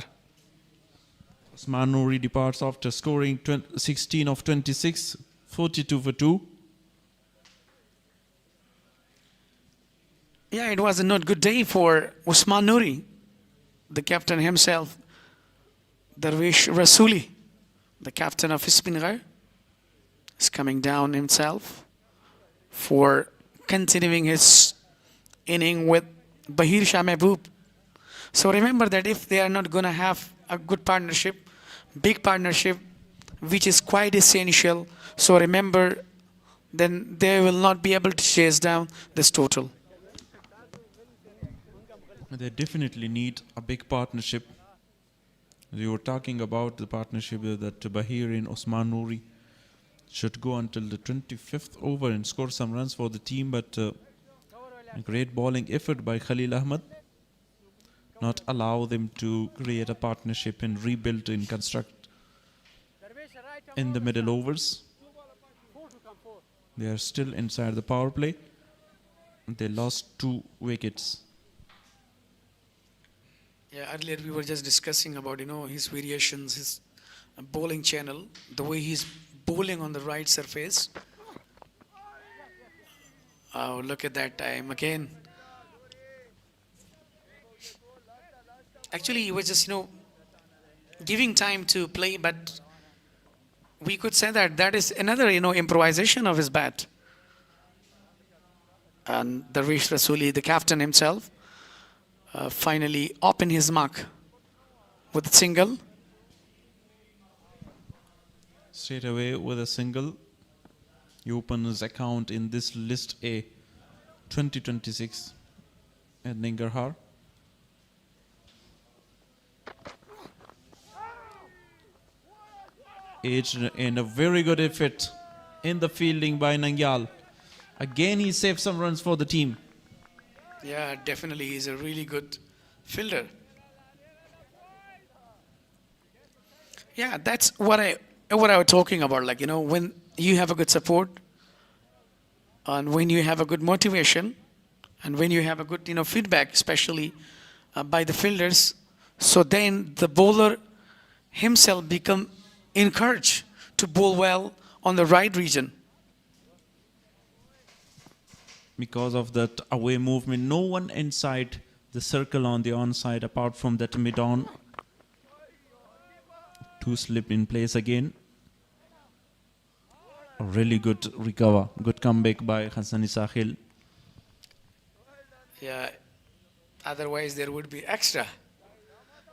Usman Nouri departs after scoring 16 of 26, 42 for 2. Yeah, it was a not good day for Usman Nouri. the captain himself, Darwish Rasuli, the captain of Spinghar, is coming down himself for continuing his inning with Bahir Shah Mehboob. So remember that if they are not going to have a good partnership, big partnership, which is quite essential, so remember, then they will not be able to chase down this total. They definitely need a big partnership. You were talking about the partnership that Bahir and Osman Nouri should go until the 25th over and score some runs for the team, but a great bowling effort by Khalil Ahmed not allow them to create a partnership and rebuild and construct in the middle overs. They are still inside the power play. They lost 2 wickets. Yeah, earlier we were just discussing about, his variations, his bowling channel, the way he's bowling on the right surface. Oh, look at that time again. Actually, he was just, giving time to play, but we could say that that is another, improvisation of his bat. And Darwish Rasuli, the captain himself, finally opened his mark with a single. Straight away with a single, he opened his account in this List A 2026 at Nangarhar. Aged in a very good effort in the fielding by Nangyal. Again, he saved some runs for the team. Yeah, definitely, he's a really good fielder. Yeah, that's what I was talking about. Like, when you have a good support, and when you have a good motivation, and when you have a good, feedback, especially by the fielders, so then the bowler himself become encouraged to bowl well on the right region. Because of that away movement, no one inside the circle on the onside apart from that mid-on. 2 slip in place again. A really good recover, good comeback by Hassani Sahil. Yeah, otherwise there would be extra.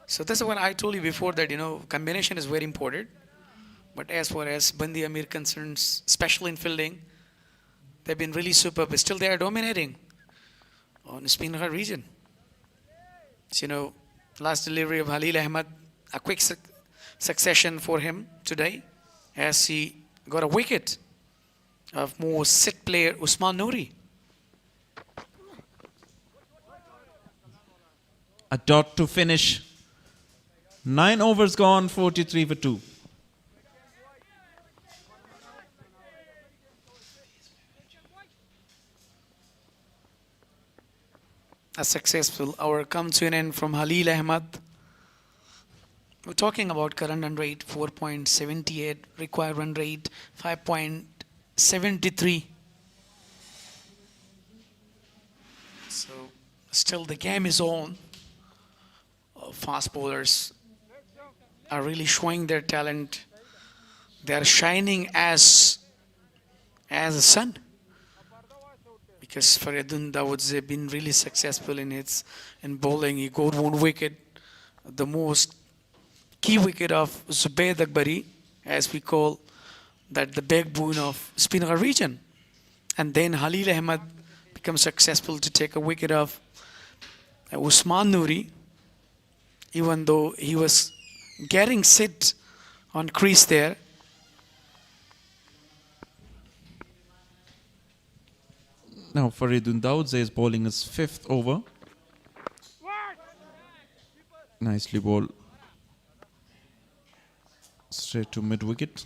So that's what I told you before, that combination is very important. But as far as Band-e-Amir concerns, especially in fielding, they've been really superb. Still they are dominating on the Spinghar region. So, last delivery of Khalil Ahmed, a quick succession for him today, as he got a wicket of more set player Usman Nouri. A dot to finish. 9 overs gone, 43 for 2. A successful hour comes to an end from Khalil Ahmed. We're talking about current run rate 4.78, required run rate 5.73. So still the game is on. Fast bowlers are really showing their talent. They are shining as the sun. Because Faridun Dawood's been really successful in bowling. He got 1 wicket, the most key wicket of Zubayd Akbari, as we call that, the backbone of Spinghar region. And then Khalil Ahmed becomes successful to take a wicket of Usman Nouri, even though he was getting sit on crease there. Now Faridun Dawood is bowling his 5th over. Nicely bowled. Straight to mid-wicket.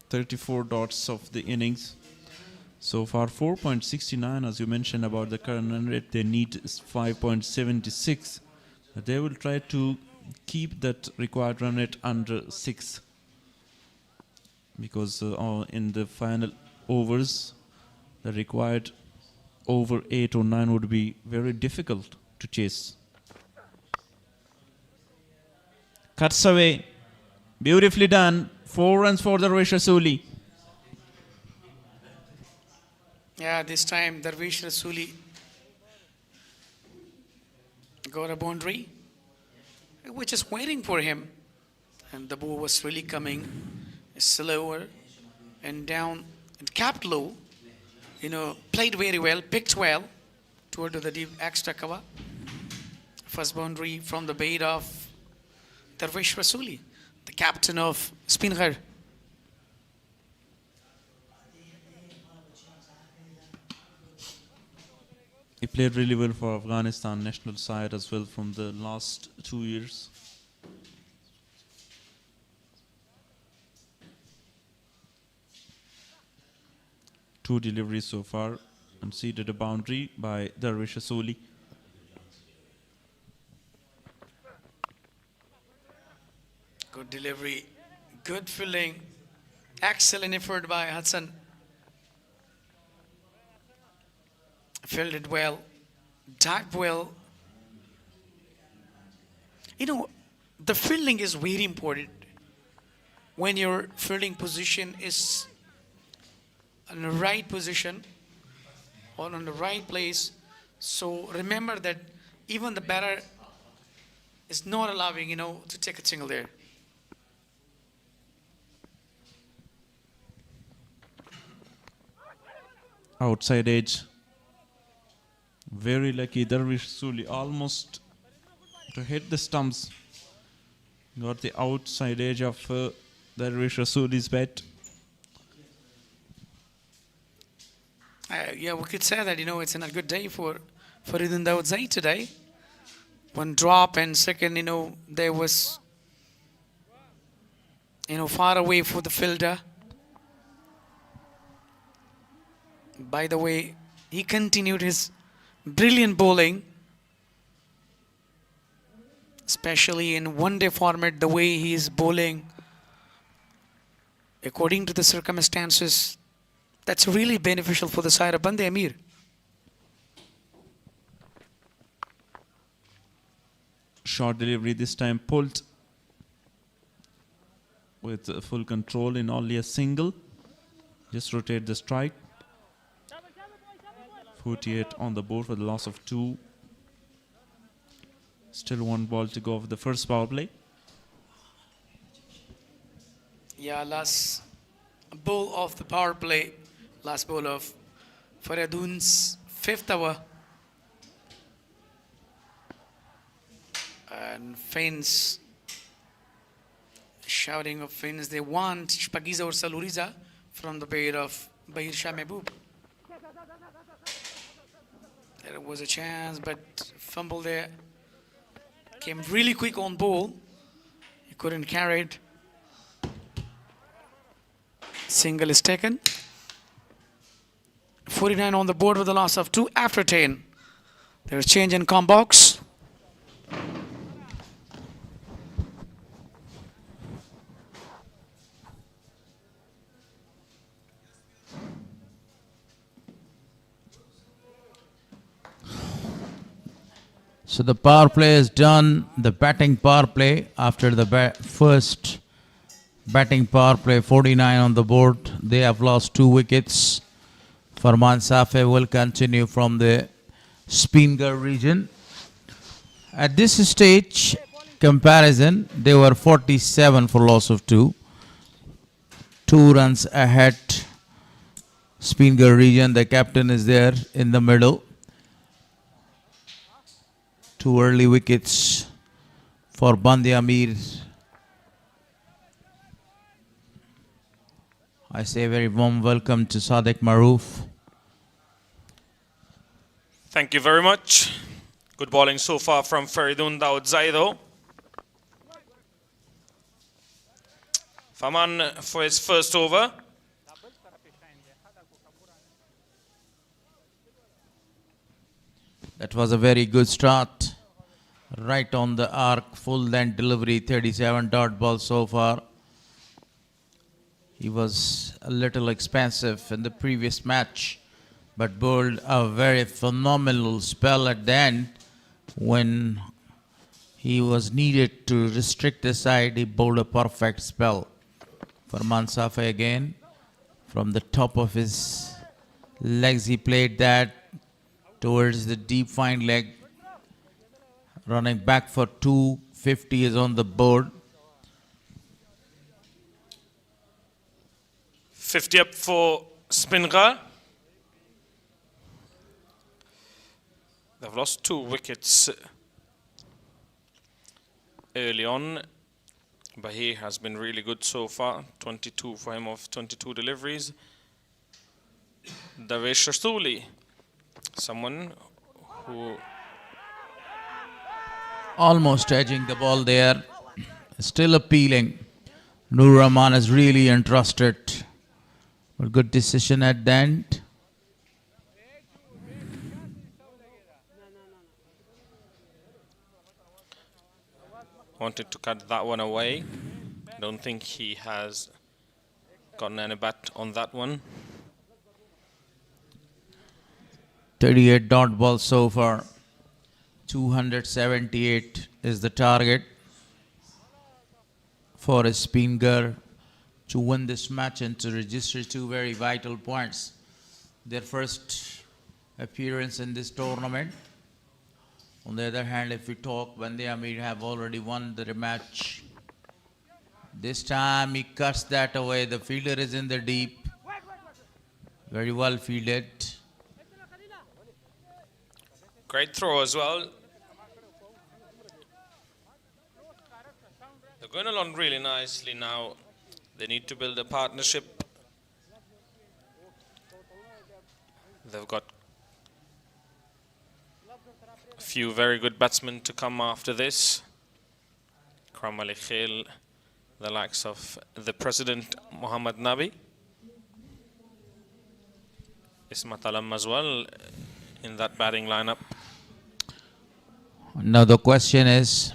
34 dots of the innings. So far 4.69, as you mentioned about the current run rate, they need is 5.76. They will try to keep that required run rate under 6. Because in the final overs, the required over 8 or 9 would be very difficult to chase. Cuts away. Beautifully done. 4 runs for Darvish Rasuli. Yeah, this time Darvish Rasuli got a boundary. We were just waiting for him. And the ball was really coming slower and down and capped low. Played very well, picked well toward the deep extra cover. First boundary from the bat of Darvish Rasuli, the captain of Spinghar. He played really well for Afghanistan national side as well from the last 2 years. Two deliveries so far, and seeded a boundary by Darvish Rasuli. Good delivery, good fielding, excellent effort by Hudson. Fielded well, dived well. The fielding is very important. When your fielding position is in the right position or in the right place, so remember that even the batter is not allowing, to take a single there. Outside edge. Very lucky Darvish Rasuli almost to hit the stumps. Got the outside edge of Darvish Rasuli's bat. Yeah, we could say that, it's a good day for Faridun Dawodzai today. One drop and second, there was, far away for the fielder. By the way, he continued his brilliant bowling, especially in one-day format, the way he is bowling according to the circumstances. That's really beneficial for the side of Band-e-Amir. Short delivery this time pulled with full control in only a single. Just rotate the strike. 48 on the board for the loss of 2. Still 1 ball to go for the first power play. Yeah, last ball of the power play. Last ball of Faridun's 5th over. And fans shouting of fans, they want Shpagiza or Saluriza from the bat of Bahir Shah Mehboob. There was a chance, but fumble there. Came really quick on ball. He couldn't carry it. Single is taken. 49 on the board with a loss of 2 after 10. There's change in com box. So the power play is done. The batting power play after the first batting power play, 49 on the board. They have lost 2 wickets. Farman Safe will continue from the Spinghar region. At this stage comparison, they were 47 for loss of 2. 2 runs ahead. Spinghar region, the captain is there in the middle. 2 early wickets for Band-e-Amir. I say a very warm welcome to Sadiq Maroof. Thank you very much. Good bowling so far from Faridun Dawodzai though. Faman for his first over. That was a very good start. Right on the arc, full length delivery, 37 dot ball so far. He was a little expensive in the previous match. but bowled a very phenomenal spell at the end when he was needed to restrict the side. He bowled a perfect spell. Farman Safi again, from the top of his legs, he played that towards the deep fine leg, running back for 250 is on the board. 50 up for Spinghar. They've lost 2 wickets early on. Bahir has been really good so far. 22 for him of 22 deliveries. Darwish Rasuli, someone who Almost edging the ball there, still appealing. Nur Rahman is really entrusted. But good decision at the end. wanted to cut that one away. I don't think he has gotten any bat on that one. 38 dot balls so far. 278 is the target for a Spinghar to win this match and to register 2 very vital points. Their first appearance in this tournament. On the other hand, if we talk, Band-e-Amir have already won the rematch. This time he cuts that away. The fielder is in the deep. Very well fielded. Great throw as well. They're going along really nicely now. They need to build a partnership. They've got a few very good batsmen to come after this. Kram Ali Khail, the likes of the President Muhammad Nabi. Ismat Alam as well in that batting lineup. Now the question is,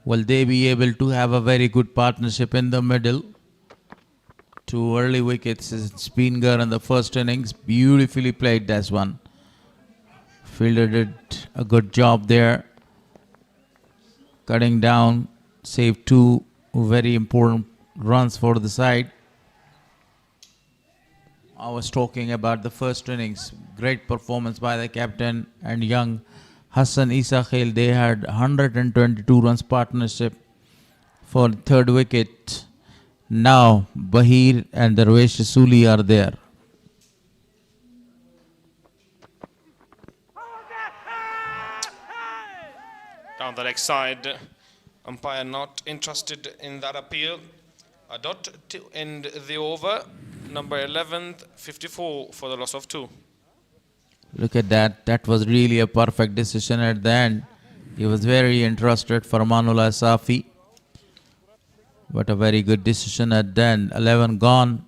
will they be able to have a very good partnership in the middle? 2 early wickets. Spinghar in the first innings, beautifully played this one. Fielder did a good job there, cutting down, saved 2 very important runs for the side. I was talking about the first innings, great performance by the captain and young Hassan Isa Khail. They had 122 runs partnership for the 3rd wicket. Now Bahir and Darwish Rasuli are there. Down the leg side, umpire not interested in that appeal. A dot to end the over. Number 11, 54 for the loss of 2. Look at that. That was really a perfect decision at the end. He was very interested for Manullah Safi. But a very good decision at the end. 11 gone.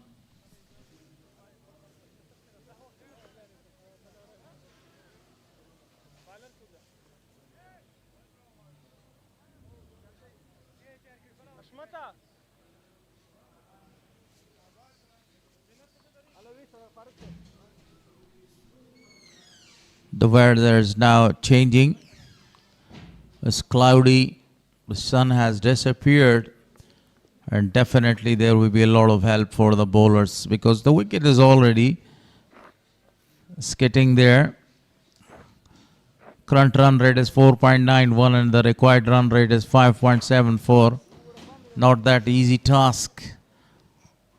The weather is now changing. It's cloudy. The sun has disappeared. And definitely there will be a lot of help for the bowlers because the wicket is already skidding there. Current run rate is 4.91 and the required run rate is 5.74. Not that easy task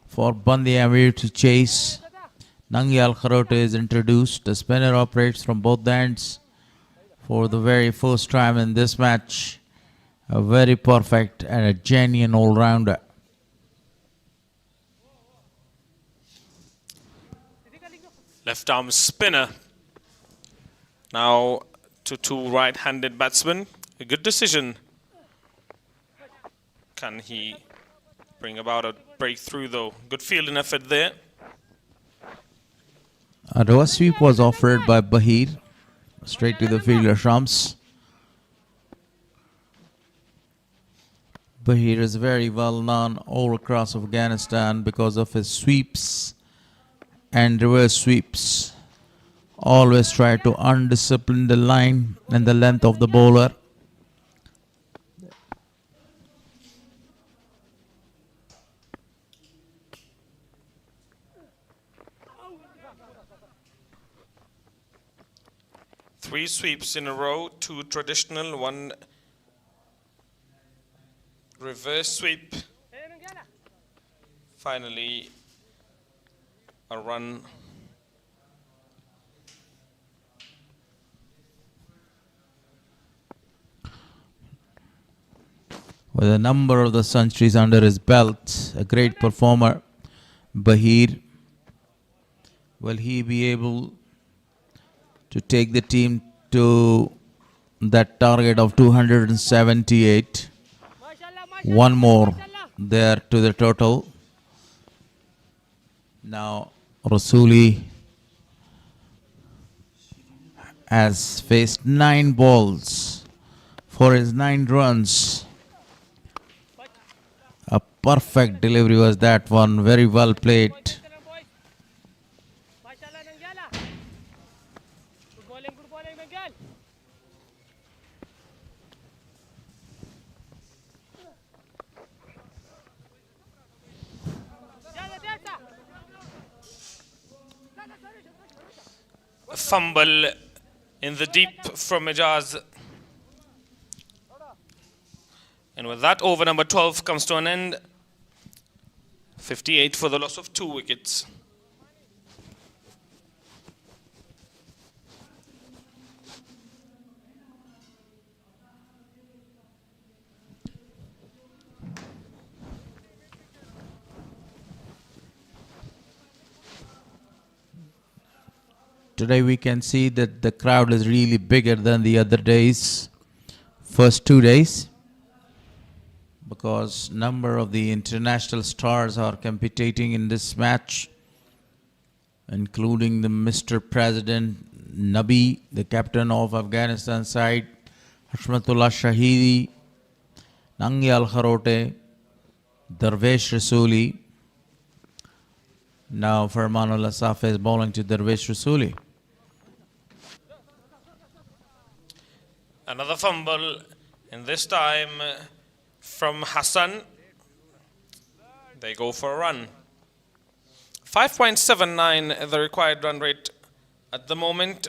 for Band-e-Amir to chase. Nangyal Kharote is introduced. The spinner operates from both ends for the very first time in this match. A very perfect and a genuine all-rounder. Left arm spinner. Now to 2 right-handed batsmen. A good decision. Can he bring about a breakthrough though? Good fielding effort there. A reverse sweep was offered by Bahir. Straight to the fielder Shams. Bahir is very well known all across Afghanistan because of his sweeps and reverse sweeps. always try to undiscipline the line and the length of the bowler. Three sweeps in a row, two traditional, one reverse sweep. Finally, a run. With a number of the centuries under his belt, a great performer, Bahir. Will he be able to take the team to that target of 278? One more there to the total. Now Rasuli has faced 9 balls for his 9 runs. A perfect delivery was that one, very well played. A fumble in the deep from Ijaz. And with that, over number 12 comes to an end. 58 for the loss of 2 wickets. Today we can see that the crowd is really bigger than the other days, first 2 days, because number of the international stars are competing in this match, including the Mr. President Nabi, the captain of Afghanistan side, Hashmatullah Shahidi, Nangi Al-Kharote, Darvesh Rasuli. Now Farmanullah Safa is bowling to Darvesh Rasuli. Another fumble, and this time from Hassan. They go for a run. 5.79 the required run rate at the moment.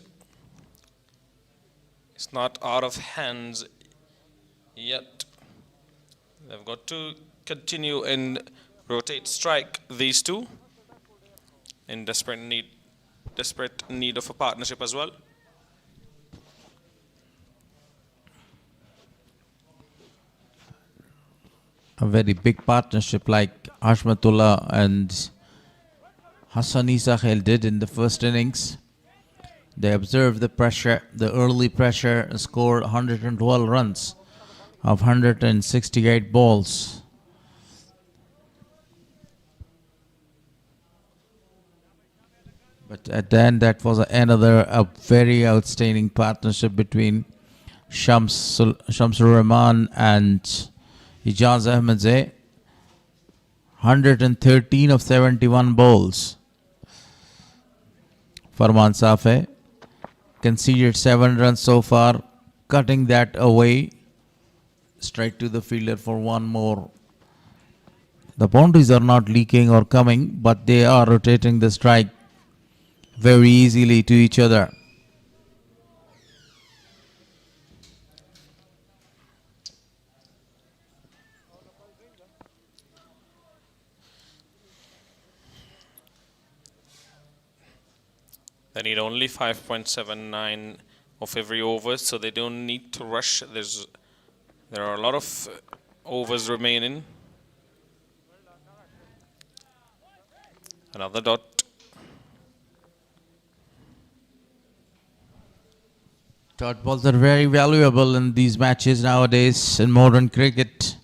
It's not out of hands yet. They've got to continue and rotate strike these two in desperate need of a partnership as well. A very big partnership like Hashmatullah and Hassan Isa Khail did in the first innings. They observed the pressure, the early pressure, and scored 112 runs of 168 balls. But at the end, that was a very outstanding partnership between Shamsur Rahman and Ijaz Ahmedzai. 113 of 71 balls. Farman Safa conceded 7 runs so far, cutting that away straight to the fielder for one more. The boundaries are not leaking or coming, but they are rotating the strike very easily to each other. They need only 5.79 of every over, so they don't need to rush. There are a lot of overs remaining. Another dot. Dot balls are very valuable in these matches nowadays in modern cricket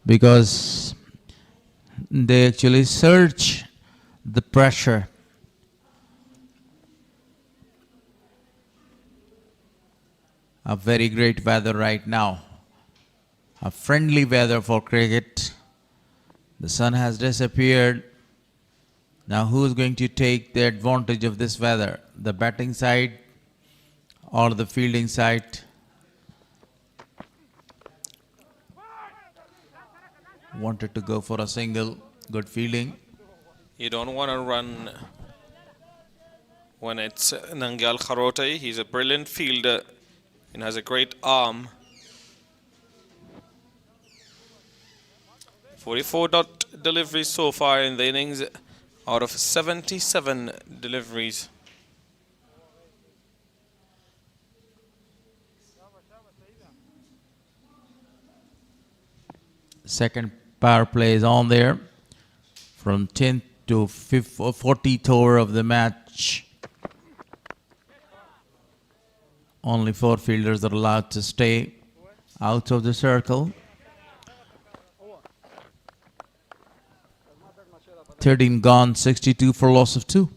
because they actually surge the pressure. A very great weather right now. A friendly weather for cricket. The sun has disappeared. Now, who's going to take the advantage of this weather? The batting side or the fielding side? Wanted to go for a single. Good fielding. You don't want to run when it's Nangyal Kharote. He's a brilliant fielder and has a great arm. 44 deliveries so far in the innings out of 77 deliveries. Second power play is on there. From 10th to 40th over of the match. Only 4 fielders are allowed to stay out of the circle. 13 gone, 62 for loss of 2.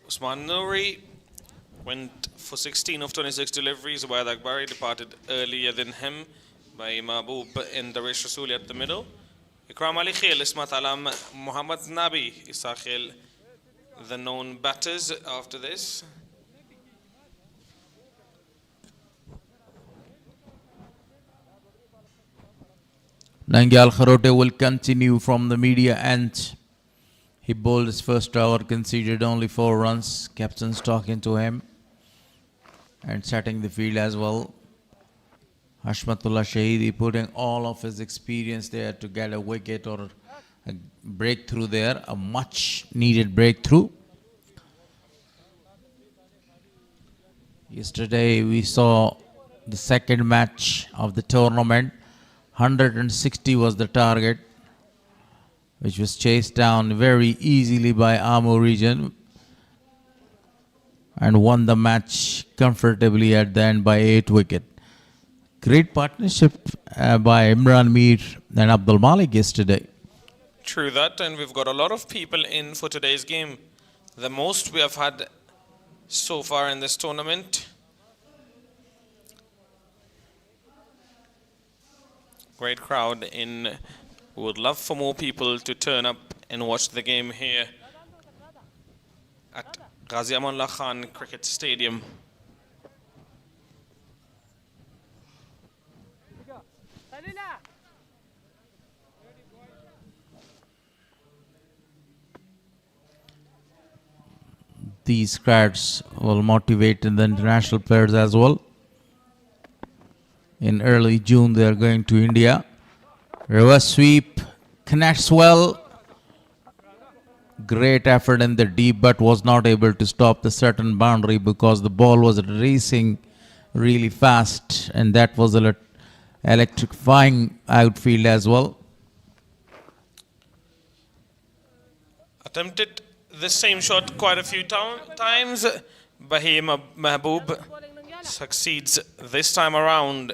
Usman Nouri went for 16 of 26 deliveries, while Akbari departed earlier than him by Mahbub and Daresh Rasuli at the middle. Ikram Ali Khail, Ismat Alam, Muhammad Nabi, Isa Khail, the known batters after this. Nangyal Kharote will continue from the media end. He bowled his first over, conceded only 4 runs. Captain's talking to him and setting the field as well. Hashmatullah Shahidi putting all of his experience there to get a wicket or a breakthrough there, a much needed breakthrough. Yesterday we saw the second match of the tournament. 160 was the target, which was chased down very easily by Amur region and won the match comfortably at the end by 8 wickets. Great partnership by Imran Mir and Abdul Malik yesterday. True that, and we've got a lot of people in for today's game. The most we have had so far in this tournament. Great crowd in. Would love for more people to turn up and watch the game here at Ghazi Amanullah Khan Cricket Stadium. These crowds will motivate the international players as well. In early June, they are going to India. Reverse sweep connects well. Great effort in the deep, but was not able to stop the certain boundary because the ball was racing really fast, and that was electrifying outfield as well. Attempted the same shot quite a few times. Bahim Mahbub succeeds this time around.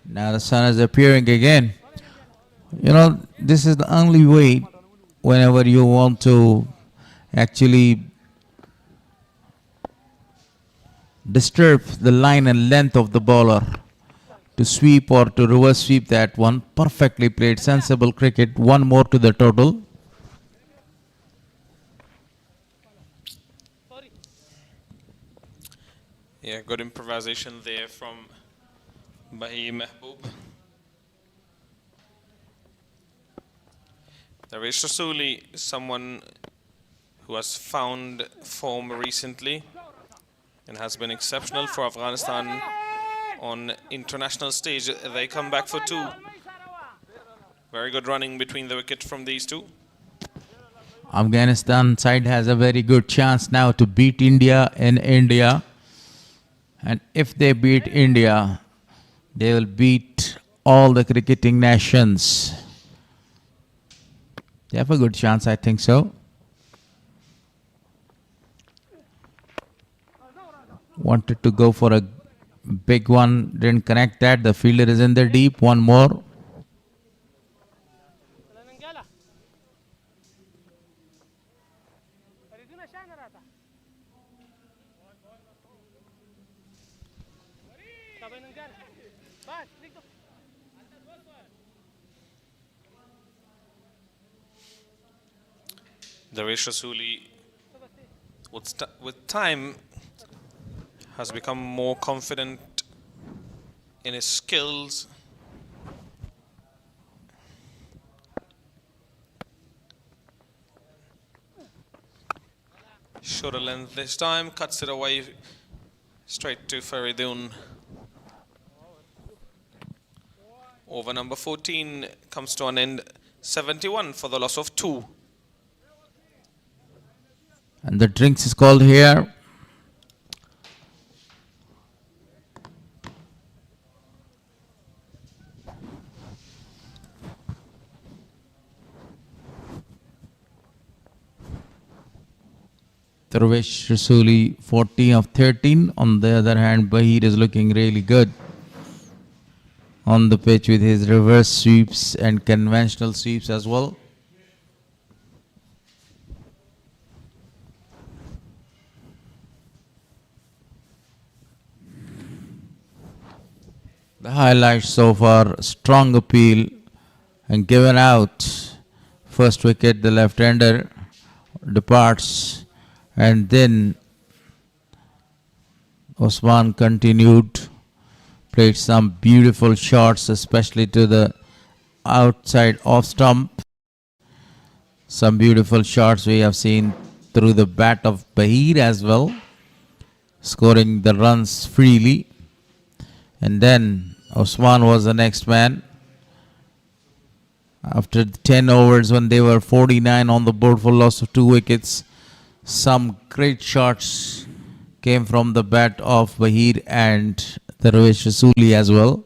Now the sun is appearing again. You know, this is the only way whenever you want to actually disturb the line and length of the bowler to sweep or to reverse sweep that one. Perfectly played, sensible cricket. 1 more to the total. Yeah, good improvisation there from Bahim Mahbub. Daresh Rasuli, someone who has found form recently and has been exceptional for Afghanistan on international stage. They come back for 2. Very good running between the wickets from these two. Afghanistan side has a very good chance now to beat India in India. And if they beat India, they will beat all the cricketing nations. They have a good chance, I think so. Wanted to go for a big one, didn't connect that. The fielder is in there deep. One more. Darwish Rasuli, with time, has become more confident in his skills. Shorter length this time, cuts it away straight to Faridun. Over number 14 comes to an end, 71 for the loss of 2. And the drinks is called here. Darwish Rasuli 14 of 13. On the other hand, Bahir is looking really good on the pitch with his reverse sweeps and conventional sweeps as well. The highlights so far, strong appeal and given out. First wicket, the left-hander departs, and then Osman continued, played some beautiful shots, especially to the outside off stump. Some beautiful shots we have seen through the bat of Bahir as well, scoring the runs freely. And then Osman was the next man. After 10 overs, when they were 49 on the board for loss of 2 wickets, some great shots came from the bat of Bahir and Darwish Rasuli as well.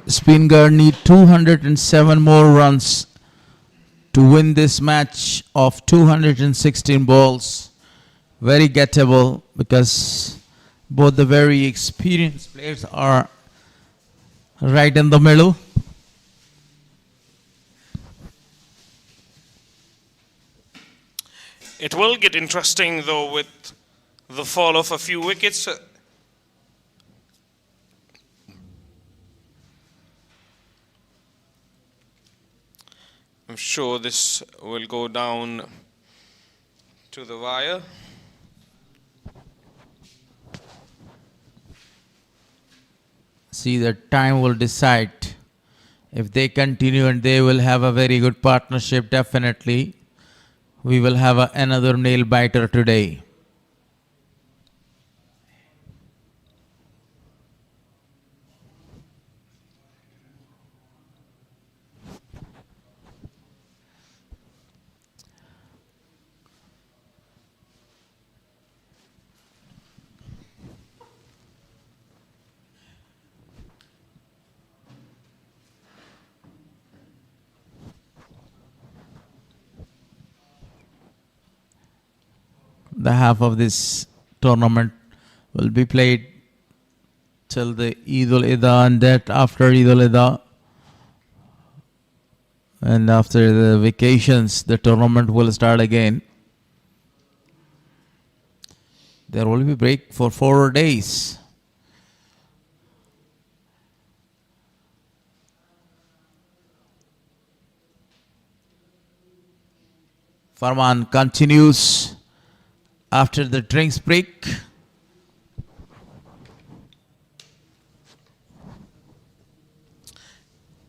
Spinghar need 207 more runs to win this match of 216 balls. Very gettable because both the very experienced players are right in the middle. It will get interesting though with the fall of a few wickets. I'm sure this will go down to the wire. See, the time will decide. If they continue and they will have a very good partnership, definitely we will have another nail biter today. The half of this tournament will be played till the Eid ul-Adha, and that after Eid ul-Adha and after the vacations, the tournament will start again. There will be break for 4 days. Farman continues after the drinks break.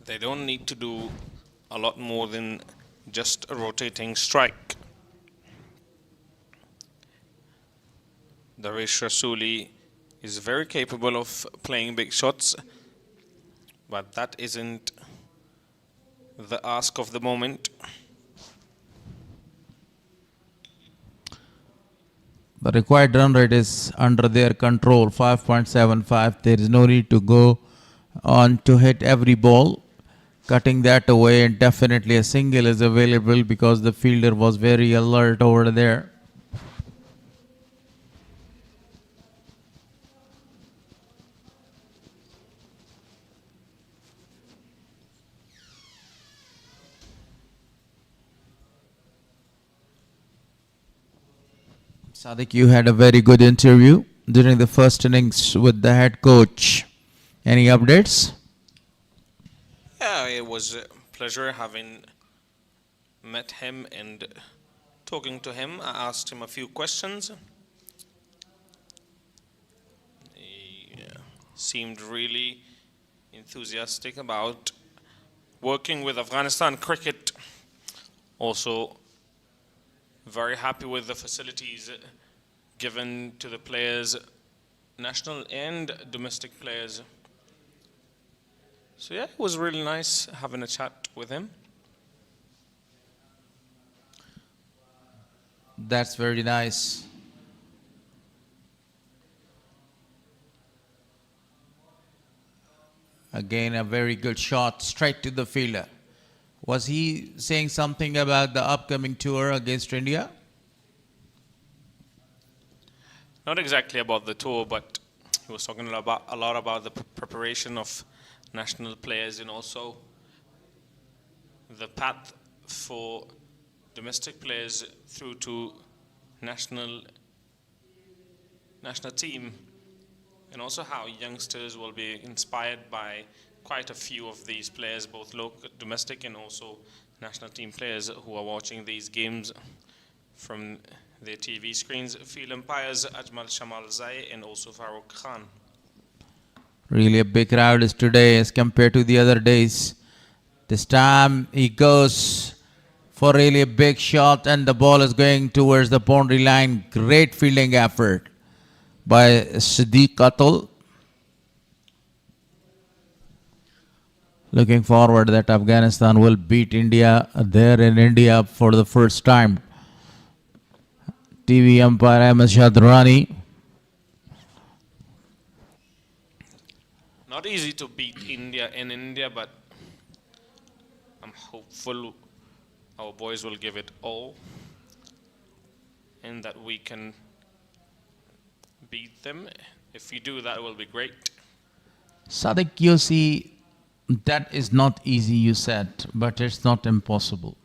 They don't need to do a lot more than just a rotating strike. Daresh Rasuli is very capable of playing big shots, but that isn't the ask of the moment. The required run rate is under their control, 5.75. There is no need to go on to hit every ball. Cutting that away, and definitely a single is available because the fielder was very alert over there. Sadiq, you had a very good interview during the first innings with the head coach. Any updates? Yeah, it was a pleasure having met him and talking to him. I asked him a few questions. He seemed really enthusiastic about working with Afghanistan cricket. Also, very happy with the facilities given to the players, national and domestic players. So yeah, it was really nice having a chat with him. That's very nice. Again, a very good shot straight to the fielder. Was he saying something about the upcoming tour against India? Not exactly about the tour, but he was talking a lot about the preparation of national players and also the path for domestic players through to national team, and also how youngsters will be inspired by quite a few of these players, both local, domestic and also national team players who are watching these games from their TV screens. Field umpires Ajmal Shamal Zai and also Farooq Khan. Really a big crowd is today as compared to the other days. This time he goes for really a big shot and the ball is going towards the boundary line. Great fielding effort by Siddiq Atul. Looking forward that Afghanistan will beat India there in India for the first time. TV umpire Ahmed Shadrani. Not easy to beat India in India, but I'm hopeful our boys will give it all and that we can beat them. If we do, that will be great. Sadiq, you see, that is not easy, you said, but it's not impossible.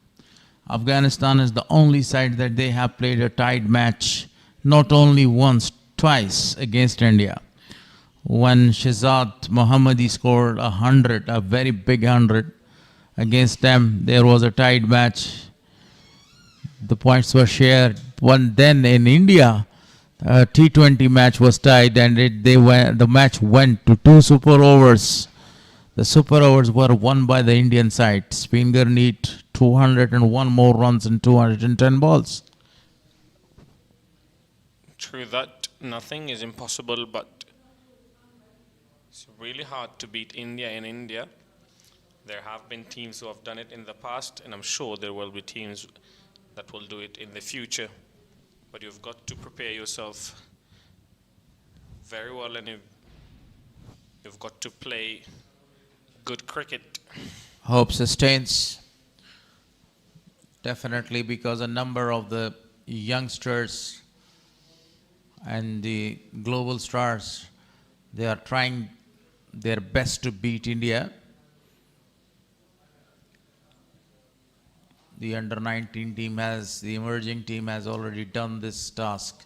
Afghanistan is the only side that they have played a tied match, not only once, twice against India. When Shehzad Mohammadi scored 100, a very big 100 against them, there was a tied match. The points were shared. Then in India, a T20 match was tied and the match went to 2 super overs. The super overs were won by the Indian side. Spinghar need 201 more runs in 210 balls. True that, nothing is impossible, but it's really hard to beat India in India. There have been teams who have done it in the past, and I'm sure there will be teams that will do it in the future. But you've got to prepare yourself very well, and you've got to play good cricket. Hope sustains. Definitely, because a number of the youngsters and the global stars, they are trying their best to beat India. The under-19 team the emerging team has already done this task.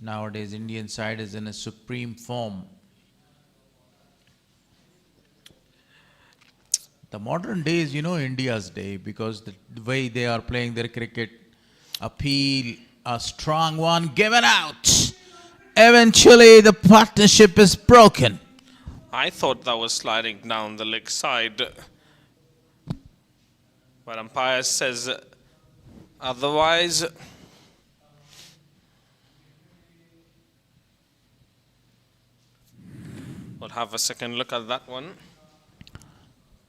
Nowadays, Indian side is in a supreme form. The modern day is, India's day, because the way they are playing their cricket, appeal, a strong one given out. Eventually, the partnership is broken. I thought that was sliding down the leg side, but umpire says otherwise. We'll have a second look at that one.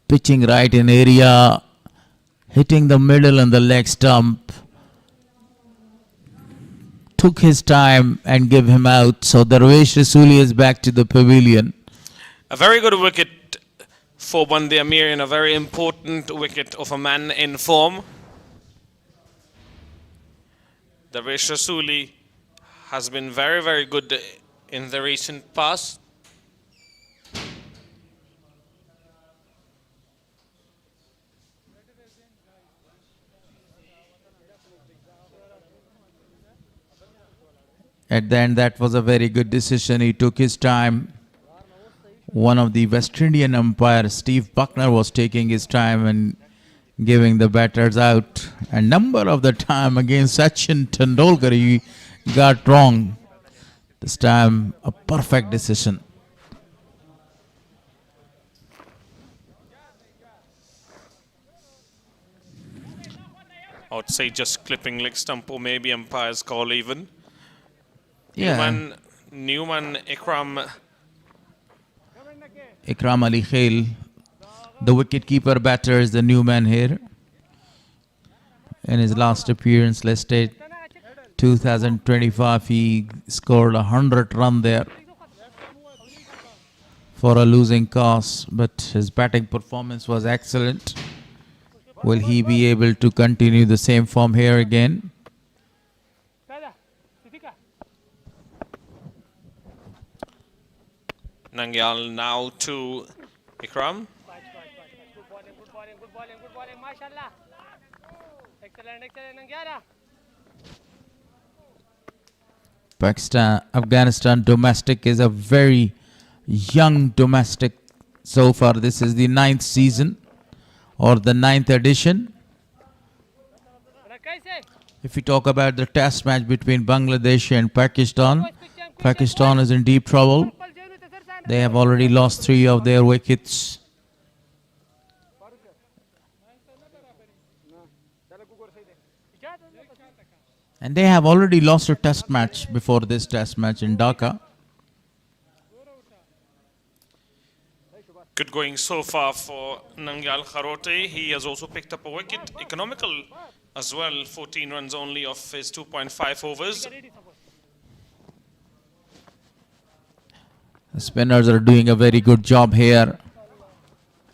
Pitching right in area, hitting the middle and the leg stump. Took his time and gave him out. So Darvesh Rasuli is back to the pavilion. A very good wicket for Band-e-Amir, and a very important wicket of a man in form. Darvesh Rasuli has been very, very good in the recent past. At the end, that was a very good decision. He took his time. One of the West Indian umpires, Steve Buckner, was taking his time and giving the batters out. A number of the time against Sachin Tendulkar, he got wrong. This time, a perfect decision. I would say just clipping leg stump, or maybe umpire's call even. Yeah. Newman Ikram Ali Khail, the wicket-keeper batter, is the new man here. In his last appearance, let's state 2025, he scored 100 runs there for a losing cause, but his batting performance was excellent. Will he be able to continue the same form here again? Nangyal now to Ikram. Afghanistan domestic is a very young domestic so far. This is the 9th season or the 9th edition. If we talk about the test match between Bangladesh and Pakistan, Pakistan is in deep trouble. They have already lost 3 of their wickets. And they have already lost a test match before this test match in Dhaka. Good going so far for Nangyal Kharote. He has also picked up a wicket. Economical as well, 14 runs only off his 2.5 overs. The spinners are doing a very good job here.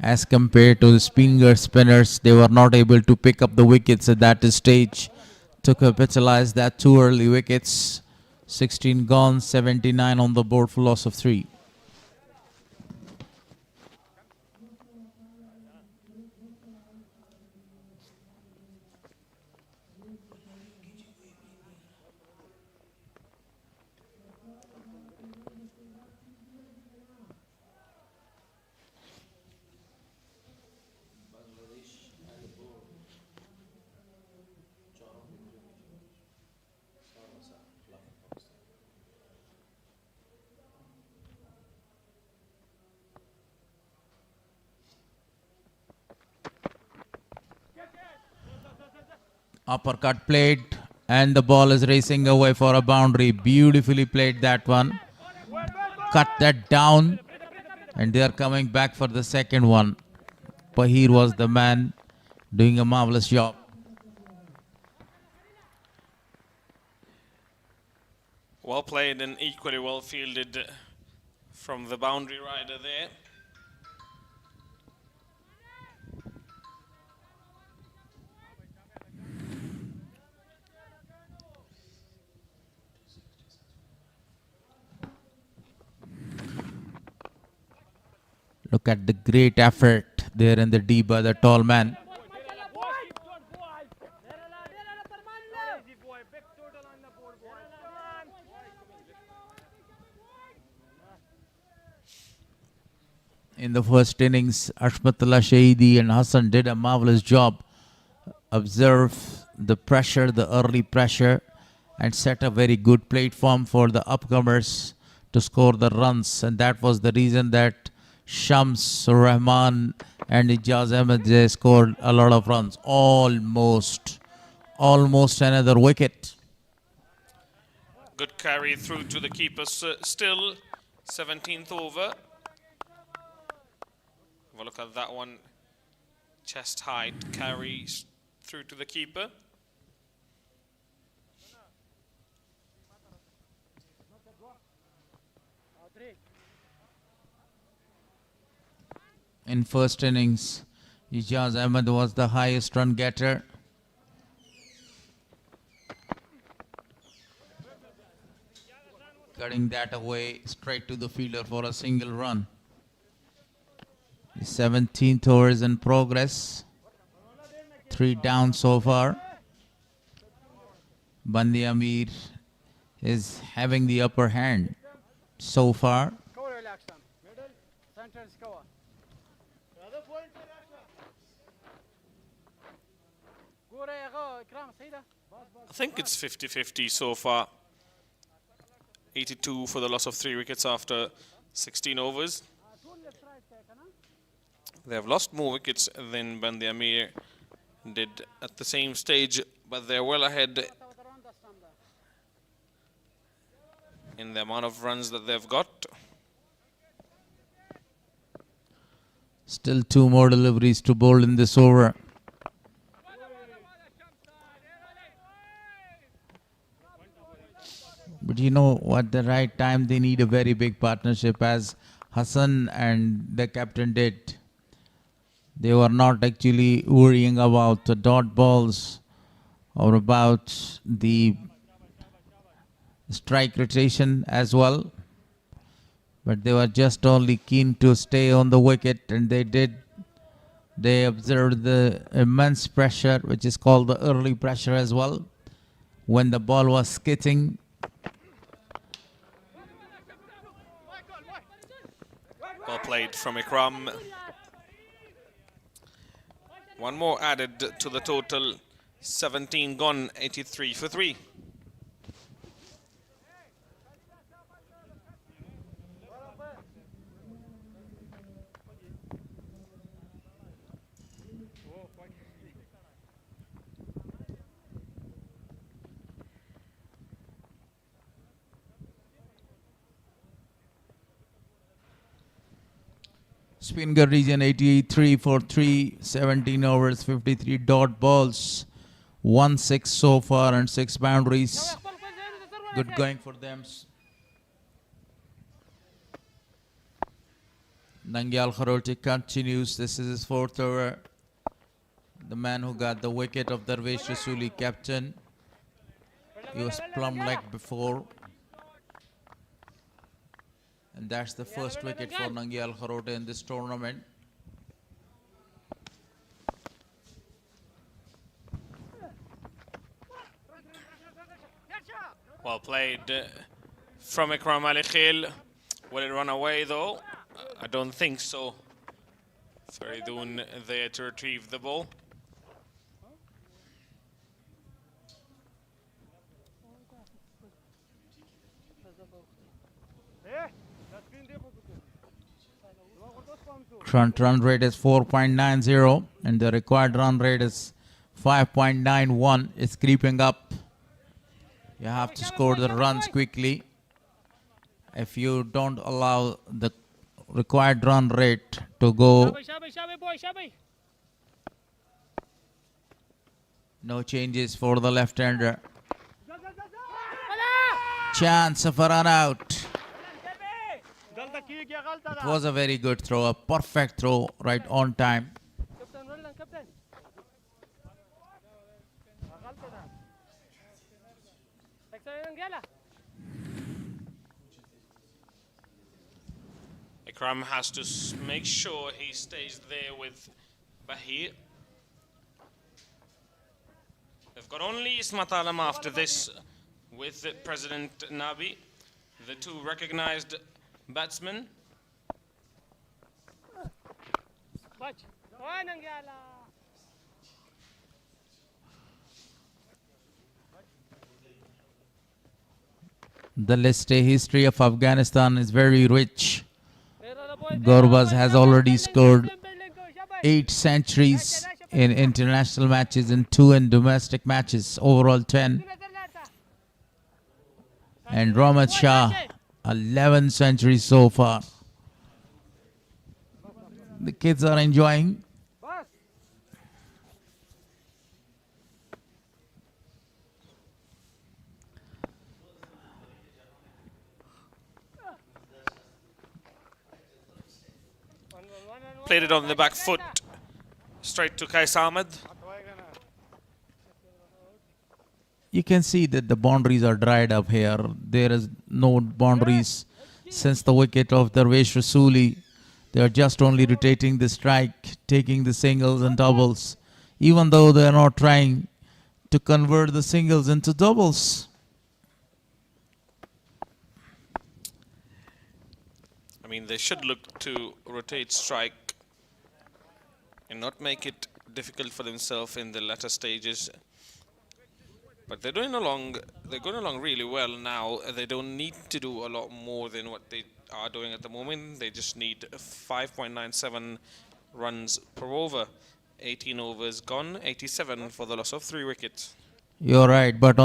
As compared to the Spinghar spinners, they were not able to pick up the wickets at that stage. To capitalize that 2 early wickets. 16 gone, 79 on the board for loss of 3. Uppercut played, and the ball is racing away for a boundary. Beautifully played that one. Cut that down, and they are coming back for the second one. Pahir was the man doing a marvelous job. Well played and equally well fielded from the boundary rider there. Look at the great effort there in the deep by the tall man. in the first innings. Ashmatullah Shahidi and Hassan did a marvelous job. Observe the pressure, the early pressure, and set a very good platform for the upcomers to score the runs. And that was the reason that Shams, Rahman and Ijaz Ahmed scored a lot of runs. Almost another wicket. Good carry through to the keeper still. 17th over. Have a look at that one. Chest height carry through to the keeper. In first innings, Ijaz Ahmed was the highest run getter. Cutting that away straight to the fielder for a single run. The 17th over is in progress. 3 down so far. Band-e-Amir is having the upper hand so far. I think it's 50-50 so far. 82 for the loss of 3 wickets after 16 overs. They have lost more wickets than Band-e-Amir did at the same stage, but they're well ahead in the amount of runs that they've got. Still 2 more deliveries to bowl in this over. But you know what, the right time they need a very big partnership, as Hassan and the captain did. They were not actually worrying about the dot balls or about the strike rotation as well. But they were just only keen to stay on the wicket, and they did. They observed the immense pressure, which is called the early pressure as well, when the ball was skidding. Well played from Ikram. One more added to the total. 17 gone, 83 for 3. Spinghar region 83 for 3, 17 overs, 53 dot balls, 1 6 so far and 6 boundaries. Good going for them. Nangyal Kharote continues. This is his 4th over. The man who got the wicket of Darvesh Rasuli, captain. He was plumb like before. And that's the first wicket for Nangyal Kharote in this tournament. Well played from Ikram Ali Khail. Will it run away though? I don't think so. Faridoon there to retrieve the ball. Current run rate is 4.90 and the required run rate is 5.91. It's creeping up. You have to score the runs quickly. If you don't allow the required run rate to go, no changes for the left-hander. Chance of a run out. It was a very good throw, a perfect throw right on time. Ikram has to make sure he stays there with Bahir. They've got only Ismat Alam after this with President Nabi, the 2 recognized batsmen. The list A history of Afghanistan is very rich. Gurbaz has already scored 8 centuries in international matches and 2 in domestic matches, overall 10. And Rahmat Shah, 11 centuries so far. The kids are enjoying. Played it on the back foot, straight to Qais Ahmed. You can see that the boundaries are dried up here. There is no boundaries since the wicket of Darvesh Rasuli. They are just only rotating the strike, taking the singles and doubles, even though they are not trying to convert the singles into doubles. I mean, they should look to rotate strike and not make it difficult for themselves in the latter stages. But they're going along really well now. They don't need to do a lot more than what they are doing at the moment. They just need 5.97 runs per over. 18 overs gone, 87 for the loss of 3 wickets. You're right, but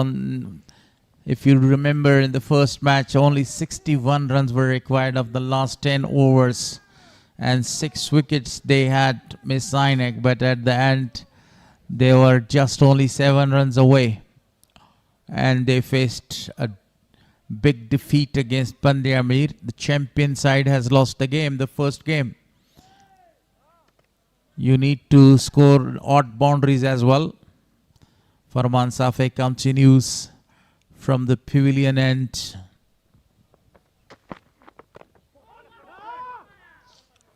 if you remember in the first match, only 61 runs were required of the last 10 overs. And 6 wickets they had Miss Sainek, but at the end they were just only 7 runs away. And they faced a big defeat against Band-e-Amir. The champion side has lost the game, the first game. You need to score odd boundaries as well. Farman Safek continues from the pavilion end.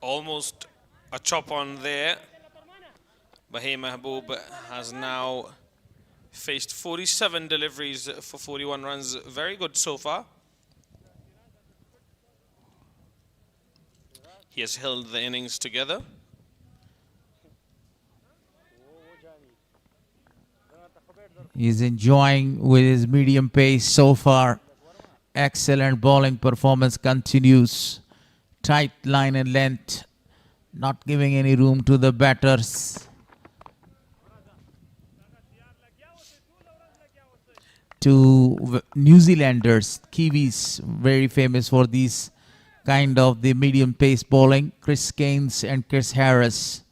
Almost a chop on there. Bahim Mahbub has now faced 47 deliveries for 41 runs. Very good so far. He has held the innings together. He's enjoying with his medium pace so far. Excellent bowling performance continues. Tight line and length, not giving any room to the batters. To New Zealanders, Kiwis, very famous for these kind of the medium pace bowling. Chris Gaines and Chris Harris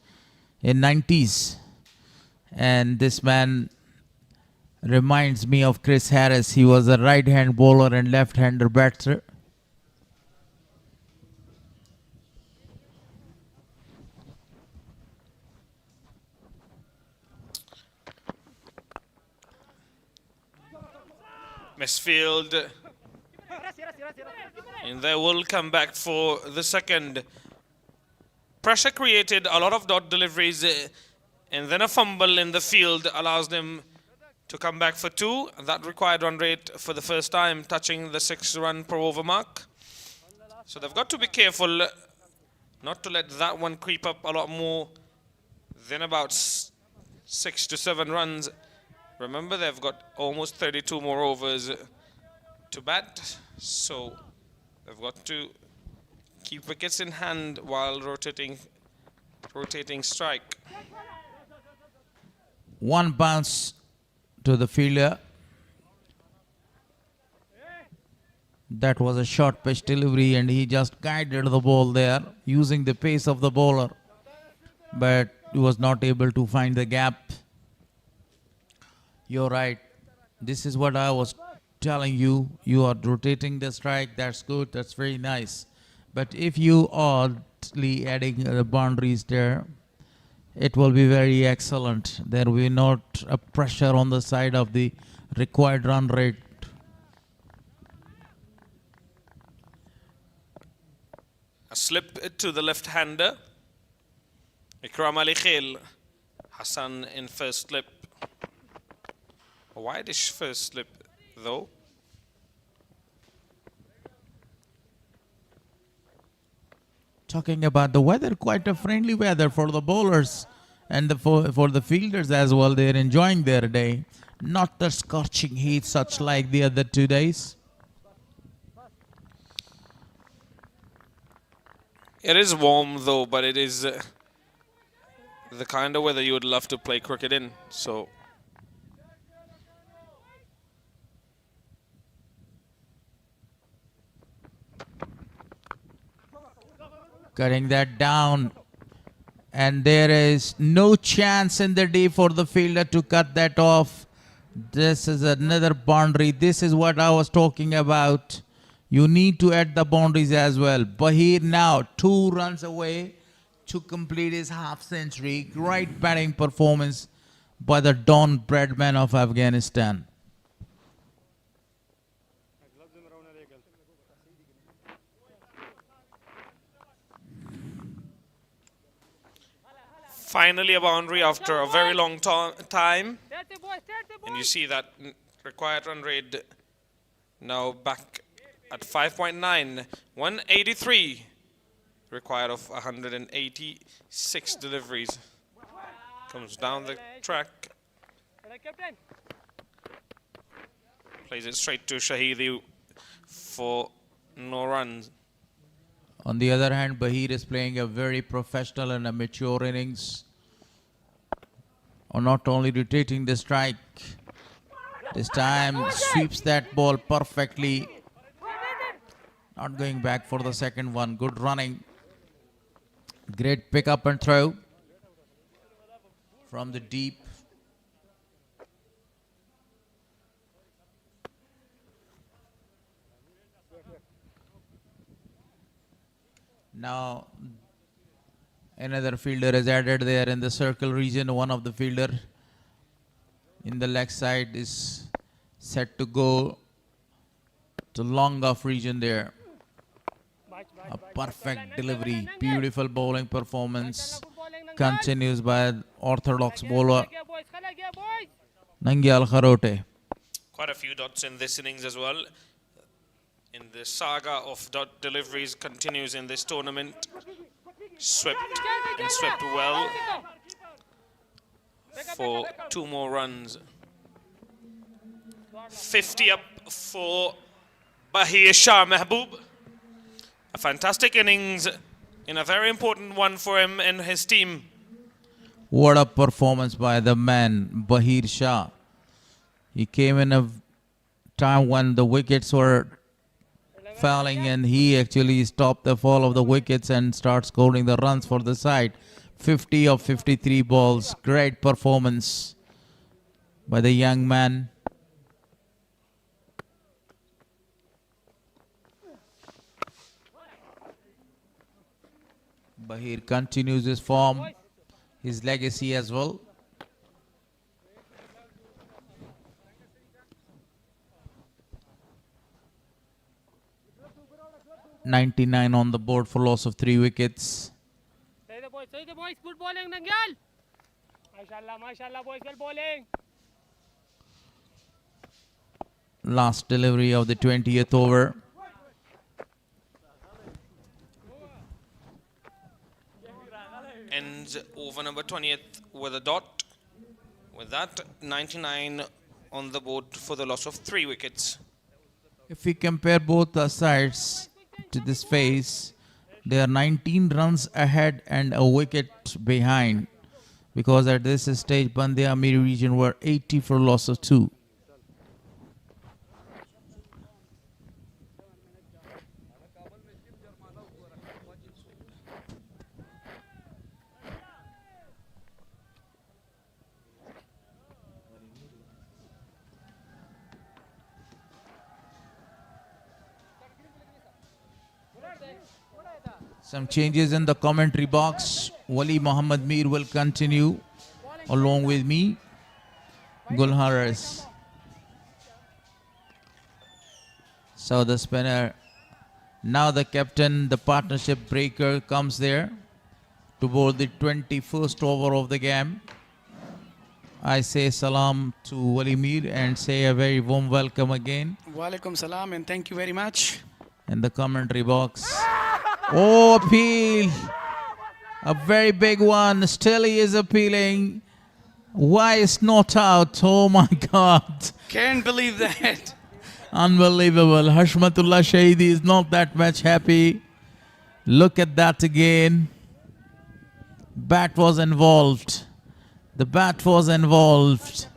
in 90s. And this man reminds me of Chris Harris. He was a right-hand bowler and left-hander batter. Misfield. And they will come back for the second. Pressure created, a lot of dot deliveries, and then a fumble in the field allows them to come back for 2. That required run rate for the first time, touching the 6 run per over mark. So they've got to be careful not to let that one creep up a lot more than about 6 to 7 runs. Remember, they've got almost 32 more overs to bat, so they've got to keep wickets in hand while rotating strike. One bounce to the fielder. That was a short pitch delivery and he just guided the ball there using the pace of the bowler, but he was not able to find the gap. You're right. This is what I was telling you. You are rotating the strike. That's good. That's very nice. But if you are adding the boundaries there, it will be very excellent. There will be not a pressure on the side of the required run rate. A slip to the left-hander. Ikram Ali Khail. Hassan in first slip. A wideish first slip, though. Talking about the weather, quite a friendly weather for the bowlers and for the fielders as well. They're enjoying their day. Not the scorching heat such like the other 2 days. It is warm though, but it is the kind of weather you would love to play cricket in. So Cutting that down. And there is no chance in the day for the fielder to cut that off. This is another boundary. This is what I was talking about. You need to add the boundaries as well. Bahir now 2 runs away to complete his half century. Great batting performance by the Don Bradman of Afghanistan. finally a boundary after a very long time. And you see that required run rate now back at 5.9, 183 required of 186 deliveries. Comes down the track. Plays it straight to Shahidi for no runs. On the other hand, Bahir is playing a very professional and a mature innings. Or not only rotating the strike, this time sweeps that ball perfectly. Not going back for the second one. Good running. Great pick up and throw from the deep. Now another fielder is added there in the circle region. One of the fielder in the leg side is set to go to long off region there. A perfect delivery, beautiful bowling performance continues by orthodox bowler Nangyal Kharote. Quite a few dots in this innings as well. In the saga of dot deliveries continues in this tournament. Swept and swept well for 2 more runs. 50 up for Bahir Shah Mehboob. A fantastic innings in a very important one for him and his team. What a performance by the man, Bahir Shah. He came in a time when the wickets were falling and he actually stopped the fall of the wickets and starts scoring the runs for the side. 50 of 53 balls. Great performance by the young man. Bahir continues his form, his legacy as well. .99 on the board for loss of 3 wickets. Good bowling, Nangyal. Mashallah, boys, well bowling. Last delivery of the 20th over. Ends over number 20th with a dot. With that, 99 on the board for the loss of 3 wickets. If we compare both the sides to this phase, they are 19 runs ahead and a wicket behind, because at this stage Band-e-Amir region were 80 for loss of 2. Some changes in the commentary box. Wali Muhammad Mir will continue along with me. Gulharas. So the spinner. Now the captain, the partnership breaker comes there to bowl the 21st over of the game. I say salam to Wali Mir and say a very warm welcome again. Walaikum salam and thank you very much. In the commentary box. Oh, appeal. A very big one. Still he is appealing. Why is not out? Oh my God. Can't believe that. Unbelievable. Hashmatullah Shahidi is not that much happy. Look at that again. Bat was involved. The bat was involved.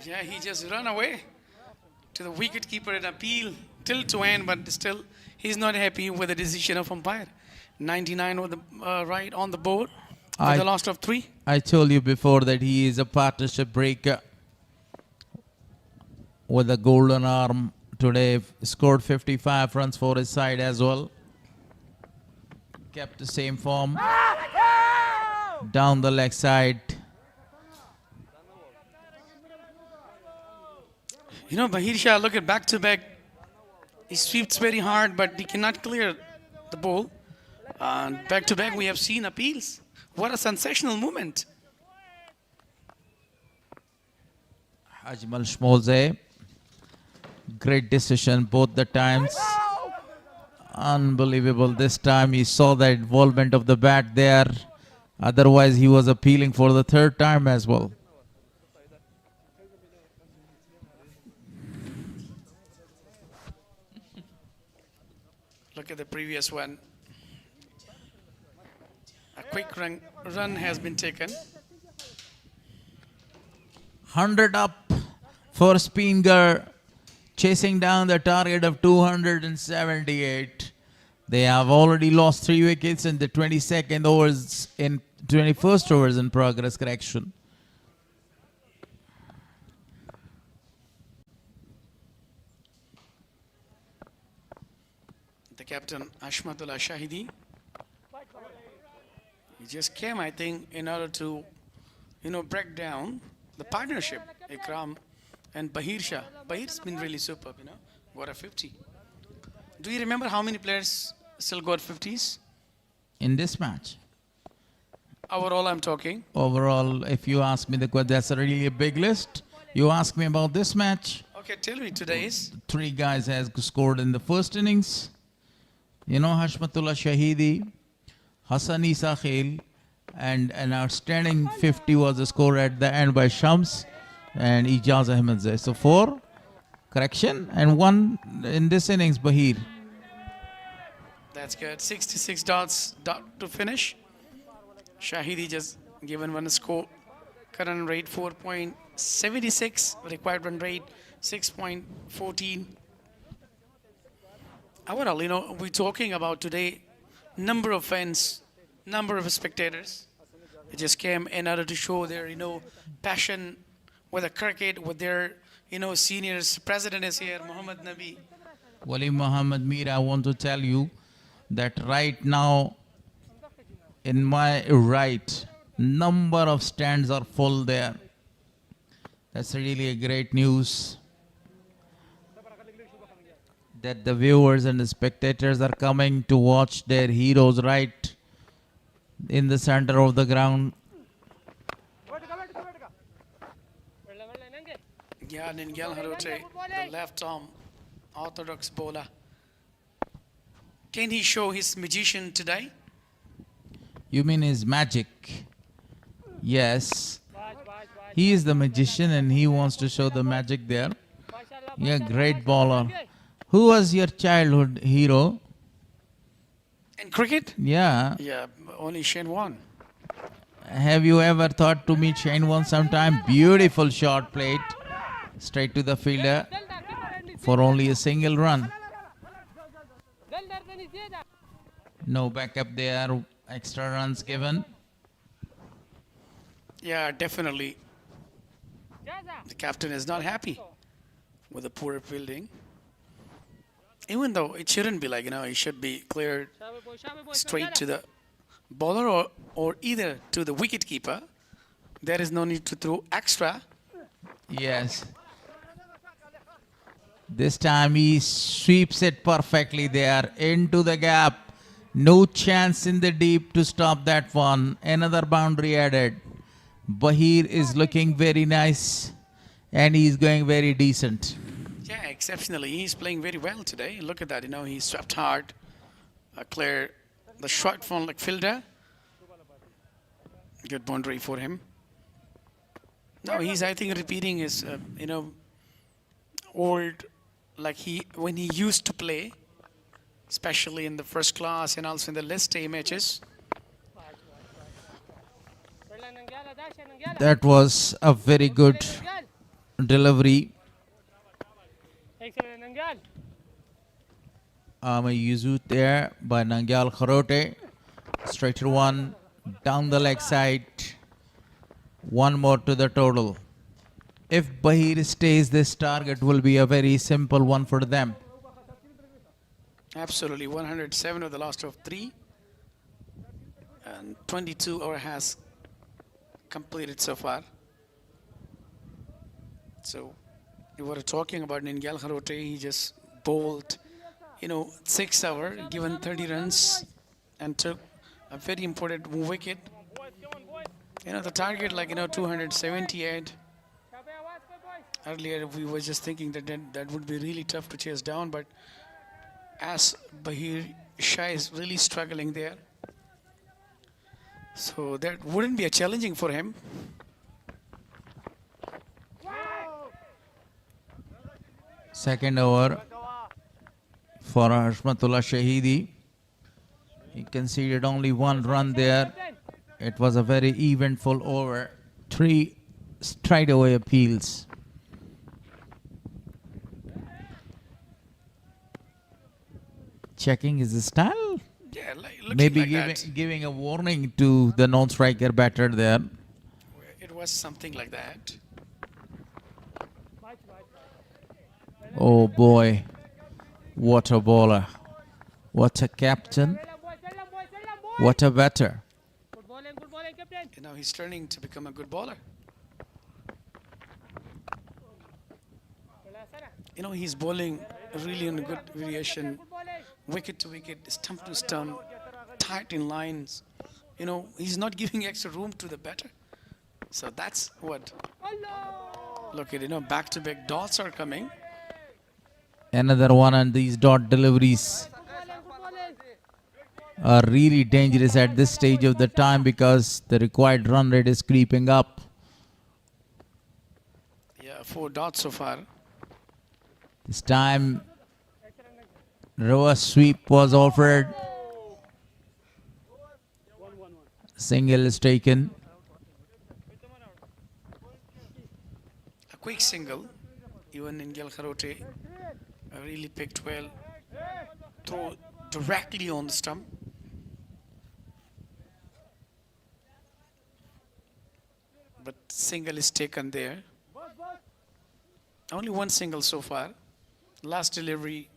Yeah, he just ran away to the wicket keeper and appeal till to end, but still he's not happy with the decision of umpire. 99 with the right on the board for the last of 3. I told you before that he is a partnership breaker. With a golden arm today, scored 55 runs for his side as well. Kept the same form. Down the leg side. You know, Bahir Shah, look at back to back. He sweeps very hard, but he cannot clear the ball. And back to back, we have seen appeals. What a sensational moment. Ajmal Shmolze. Great decision both the times. Unbelievable. This time he saw the involvement of the bat there. Otherwise, he was appealing for the 3rd time as well. Look at the previous one. A quick run has been taken. 100 up for Spinghar, chasing down the target of 278. They have already lost 3 wickets in the 22nd overs, in 21st overs in progress, correction. The captain, Hashmatullah Shahidi. He just came, I think, in order to, break down the partnership, Ikram and Bahir Shah. Bahir's been really superb, got a 50. Do you remember how many players still got 50s? In this match? Overall, I'm talking. Overall, if you ask me the question, that's a really a big list. You ask me about this match. Okay, tell me today's. 3 guys has scored in the first innings. Hashmatullah Shahidi, Hassan Isa Khail, and an outstanding 50 was scored at the end by Shams and Ijaz Ahmedzai. So 4, correction, and 1 in this innings, Bahir. That's good. 66 dots to finish. Shahidi just given 1 score. Current rate 4.76. Required run rate 6.14. Overall, we're talking about today number of fans, number of spectators. They just came in order to show their, passion with the cricket, with their, seniors. President is here, Muhammad Nabi. Wali Muhammad Mir, I want to tell you that right now, in my right, number of stands are full there. That's really a great news. That the viewers and the spectators are coming to watch their heroes right in the center of the ground. Yeah, Ningyal Harote, the left arm orthodox bowler. Can he show his magician today? You mean his magic? Yes. He is the magician and he wants to show the magic there. Yeah, great bowler. Who was your childhood hero? In cricket? Yeah. Yeah, only Shane Warne. Have you ever thought to meet Shane Warne sometime? Beautiful shot played straight to the fielder for only a single run. No backup there, extra runs given. Yeah, definitely. The captain is not happy with the poor fielding. Even though it shouldn't be like, it should be cleared straight to the bowler or either to the wicket keeper. There is no need to throw extra. Yes. This time he sweeps it perfectly there into the gap. No chance in the deep to stop that one. Another boundary added. Bahir is looking very nice and he's going very decent. Yeah, exceptionally. He's playing very well today. Look at that. He swept hard. clear the short from like fielder. Good boundary for him. Now he's, I think, repeating his, old, like when he used to play, especially in the first class and also in the list A matches. That was a very good delivery. Yuzu there by Nangyal Kharote. Straighter one down the leg side. One more to the total. If Bahir stays, this target will be a very simple one for them. Absolutely, 107 of the last of 3. And 22 over has completed so far. So, we were talking about Nangyal Kharote. He just bowled, 6 over, given 30 runs, and took a very important wicket. The target, 278. Earlier, we were just thinking that would be really tough to chase down, but as Bahir Shah is really struggling there, so that wouldn't be a challenging for him. Second over for Hashmatullah Shahidi. He conceded only 1 run there. It was a very eventful over. 3 straightaway appeals. Checking his style. Yeah, maybe like giving a warning to the non-striker batter there. It was something like that. Oh boy, what a bowler, what a captain, what a batter. Now he's turning to become a good bowler. He's bowling really in a good variation, wicket to wicket, stump to stump, tight in lines. He's not giving extra room to the batter. So that's what. Look at, back-to-back dots are coming. Another one, and these dot deliveries are really dangerous at this stage of the time because the required run rate is creeping up. Yeah, 4 dots so far. This time, reverse sweep was offered. Single is taken. A quick single, even Nangyal Kharote really picked well. Throw directly on the stump. But single is taken there. Only 1 single so far. Last delivery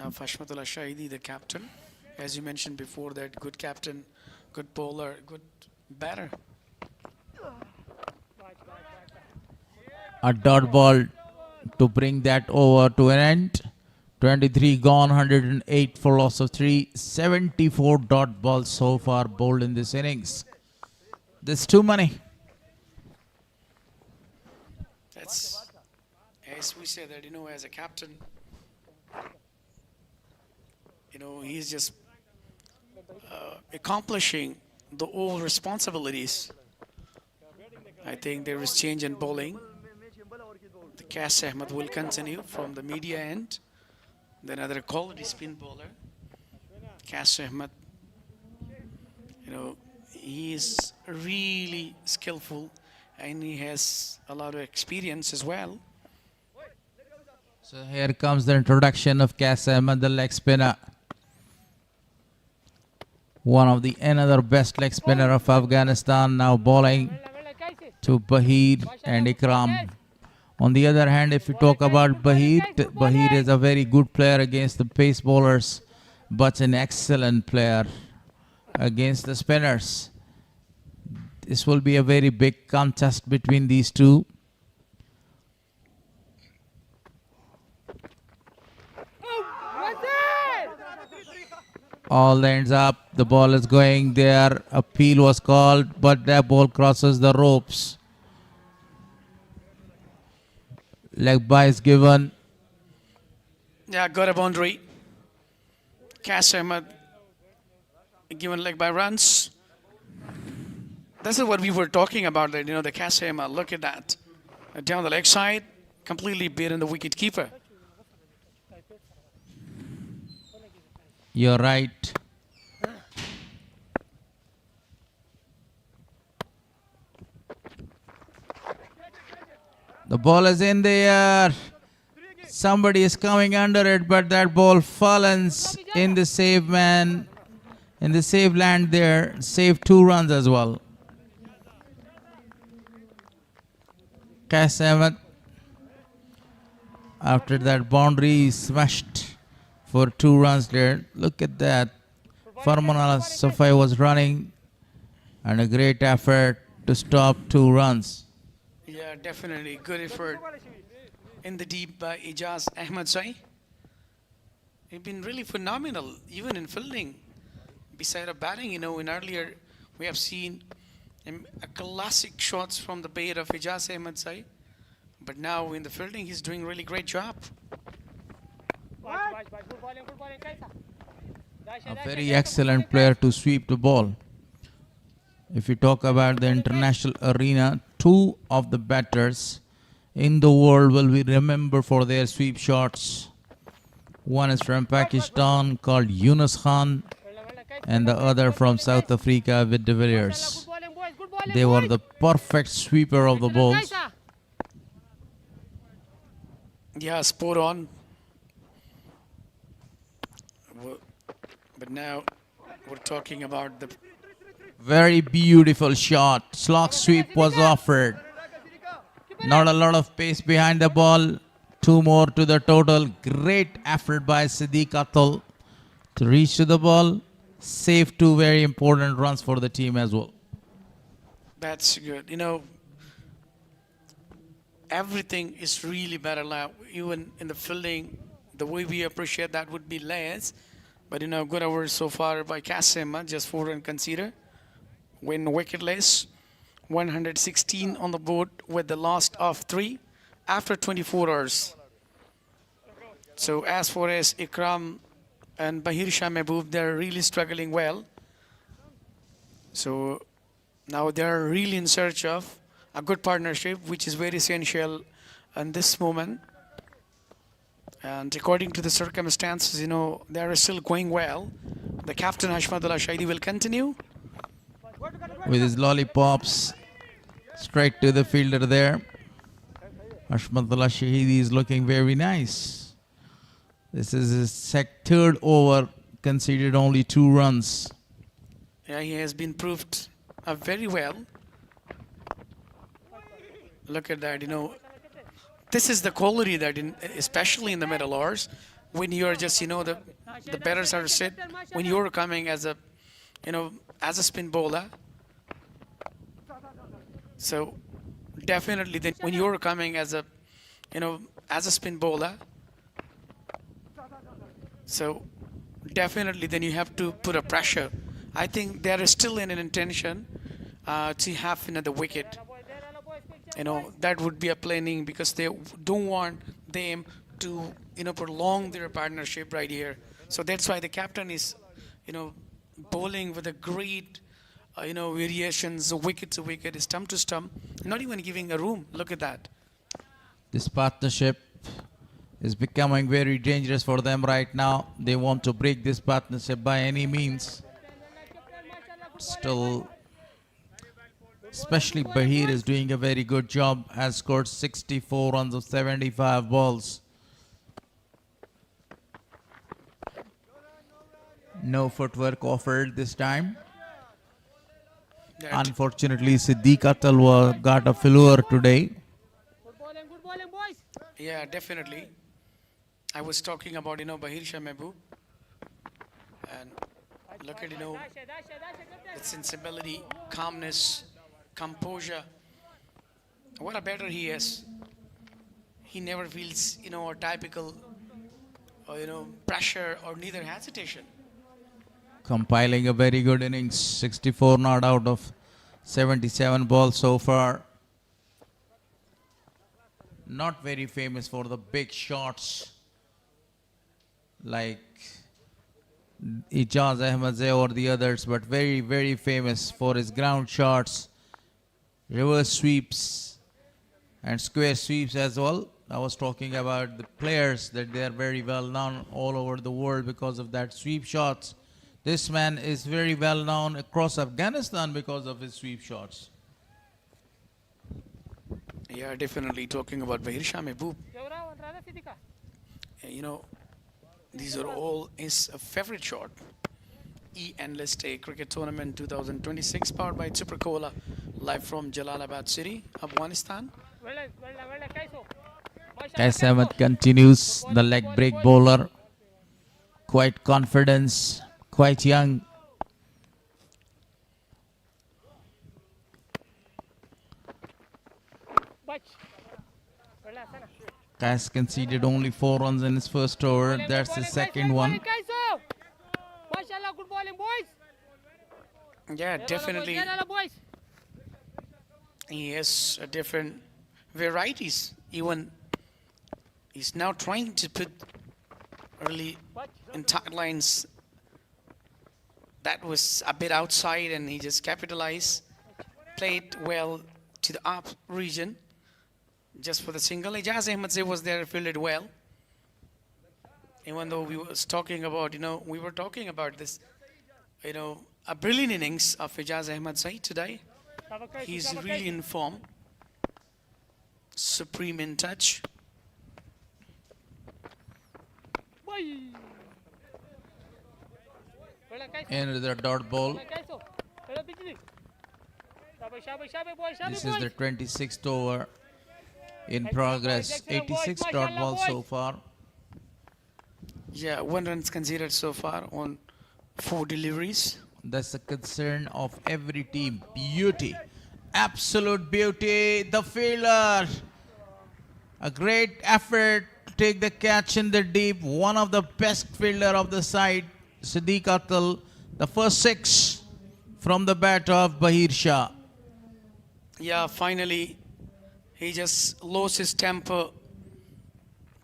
of Hashmatullah Shahidi, the captain. As you mentioned before, that good captain, good bowler, good batter. A dot ball to bring that over to an end. 23 gone, 108 for loss of 3. 74 dot balls so far bowled in this innings. That's too many. That's, as we say that, as a captain, he's just accomplishing the all responsibilities. I think there is change in bowling. The Kas Ahmed will continue from the media end. Then another quality spin bowler, Kas Ahmed. He is really skillful and he has a lot of experience as well. So here comes the introduction of Kas Ahmed, the leg spinner. One of another best leg spinner of Afghanistan, now bowling to Bahir and Ikram. On the other hand, if you talk about Bahir, Bahir is a very good player against the pace bowlers, but an excellent player against the spinners. This will be a very big contest between these two. All ends up, the ball is going there, appeal was called, but that ball crosses the ropes. Leg by is given. Yeah, got a boundary. Cash Ahmed given leg by runs. This is what we were talking about, that, the Cash Ahmed, look at that. Down the leg side, completely beaten the wicket keeper. You're right. The ball is in the air. Somebody is coming under it, but that ball falls in the save man, in the save land there. Save 2 runs as well. Cash Ahmed, after that boundary, smashed for 2 runs there. Look at that. Farman Al-Safai was running, and a great effort to stop 2 runs. Yeah, definitely. Good effort in the deep by Ijaz Ahmadzai. He's been really phenomenal, even in fielding. Beside of batting, in earlier we have seen a classic shots from the bat of Ijaz Ahmadzai. But now in the fielding, he's doing really great job. A very excellent player to sweep the ball. If you talk about the international arena, 2 of the batters in the world will be remembered for their sweep shots. One is from Pakistan called Yunus Khan, and the other from South Africa with de Villiers. They were the perfect sweeper of the balls. Yeah, spot on. But now we're talking about the... Very beautiful shot. Slog sweep was offered. Not a lot of pace behind the ball. 2 more to the total. Great effort by Siddiq Atul to reach to the ball. Save 2 very important runs for the team as well. That's good. Everything is really better now. Even in the fielding, the way we appreciate that would be less. But good hours so far by Kasema, just 4 run conceded. Win wicketless, 116 on the board with the last of 3 after 24 hours. So as far as Ikram and Bahir Shah Mehboob, they're really struggling well. So now they're really in search of a good partnership, which is very essential in this moment. And according to the circumstances, they are still going well. The captain, Hashmadullah Shahidi, will continue. With his lollipops straight to the fielder there. Hashmadullah Shahidi is looking very nice. This is his 3rd over, conceded only 2 runs. Yeah, he has been proved very well. Look at that, This is the quality that, especially in the middle overs, when you're just, the batters are set, when you're coming as a, as a spin bowler. So definitely then when you're coming as a, as a spin bowler. So definitely then you have to put a pressure. I think there is still an intention to have the wicket. That would be a planning, because they don't want them to, prolong their partnership right here. So that's why the captain is, bowling with a great, variations, wicket to wicket, stump to stump, not even giving a room. Look at that. This partnership is becoming very dangerous for them right now. They want to break this partnership by any means. Still, especially Bahir is doing a very good job, has scored 64 runs of 75 balls. No footwork offered this time. Unfortunately, Siddiq Atal got a failure today. Yeah, definitely. I was talking about, Bahir Shah Mehboob. And look at, the sensibility, calmness, composure. What a batter he is. He never feels, a typical, pressure or neither hesitation. Compiling a very good innings, 64 not out of 77 balls so far. Not very famous for the big shots like Ijaz Ahmadzai or the others, but very, very famous for his ground shots, reverse sweeps, and square sweeps as well. I was talking about the players that they are very well known all over the world because of that sweep shots. This man is very well known across Afghanistan because of his sweep shots. Yeah, definitely talking about Bahir Shah Mehboob. You know, these are all his favorite shot. List A Cricket Tournament 2026 powered by Super Cola, live from Jalalabad city, Afghanistan. Qais Ahmed continues, the leg break bowler, quite confident, quite young. Qais conceded only 4 runs in his first over. That's his second one. Yeah, definitely. He has different varieties. Even he's now trying to put early in tight lines. That was a bit outside and he just capitalized. Played well to the up region. Just for the single. Ijaz Ahmadzai was there, fielded well. Even though we was talking about, we were talking about this, a brilliant innings of Ijaz Ahmadzai today. He's really in form. Supreme in touch. Another dot ball. This is the 26th over in progress. 86 dot balls so far. Yeah, 1 runs considered so far on 4 deliveries. That's the concern of every team. Beauty. Absolute beauty. The fielder. A great effort to take the catch in the deep. One of the best fielder of the side, Siddiq Atal. The first 6 from the bat of Bahir Shah. Yeah, finally, he just lost his temper.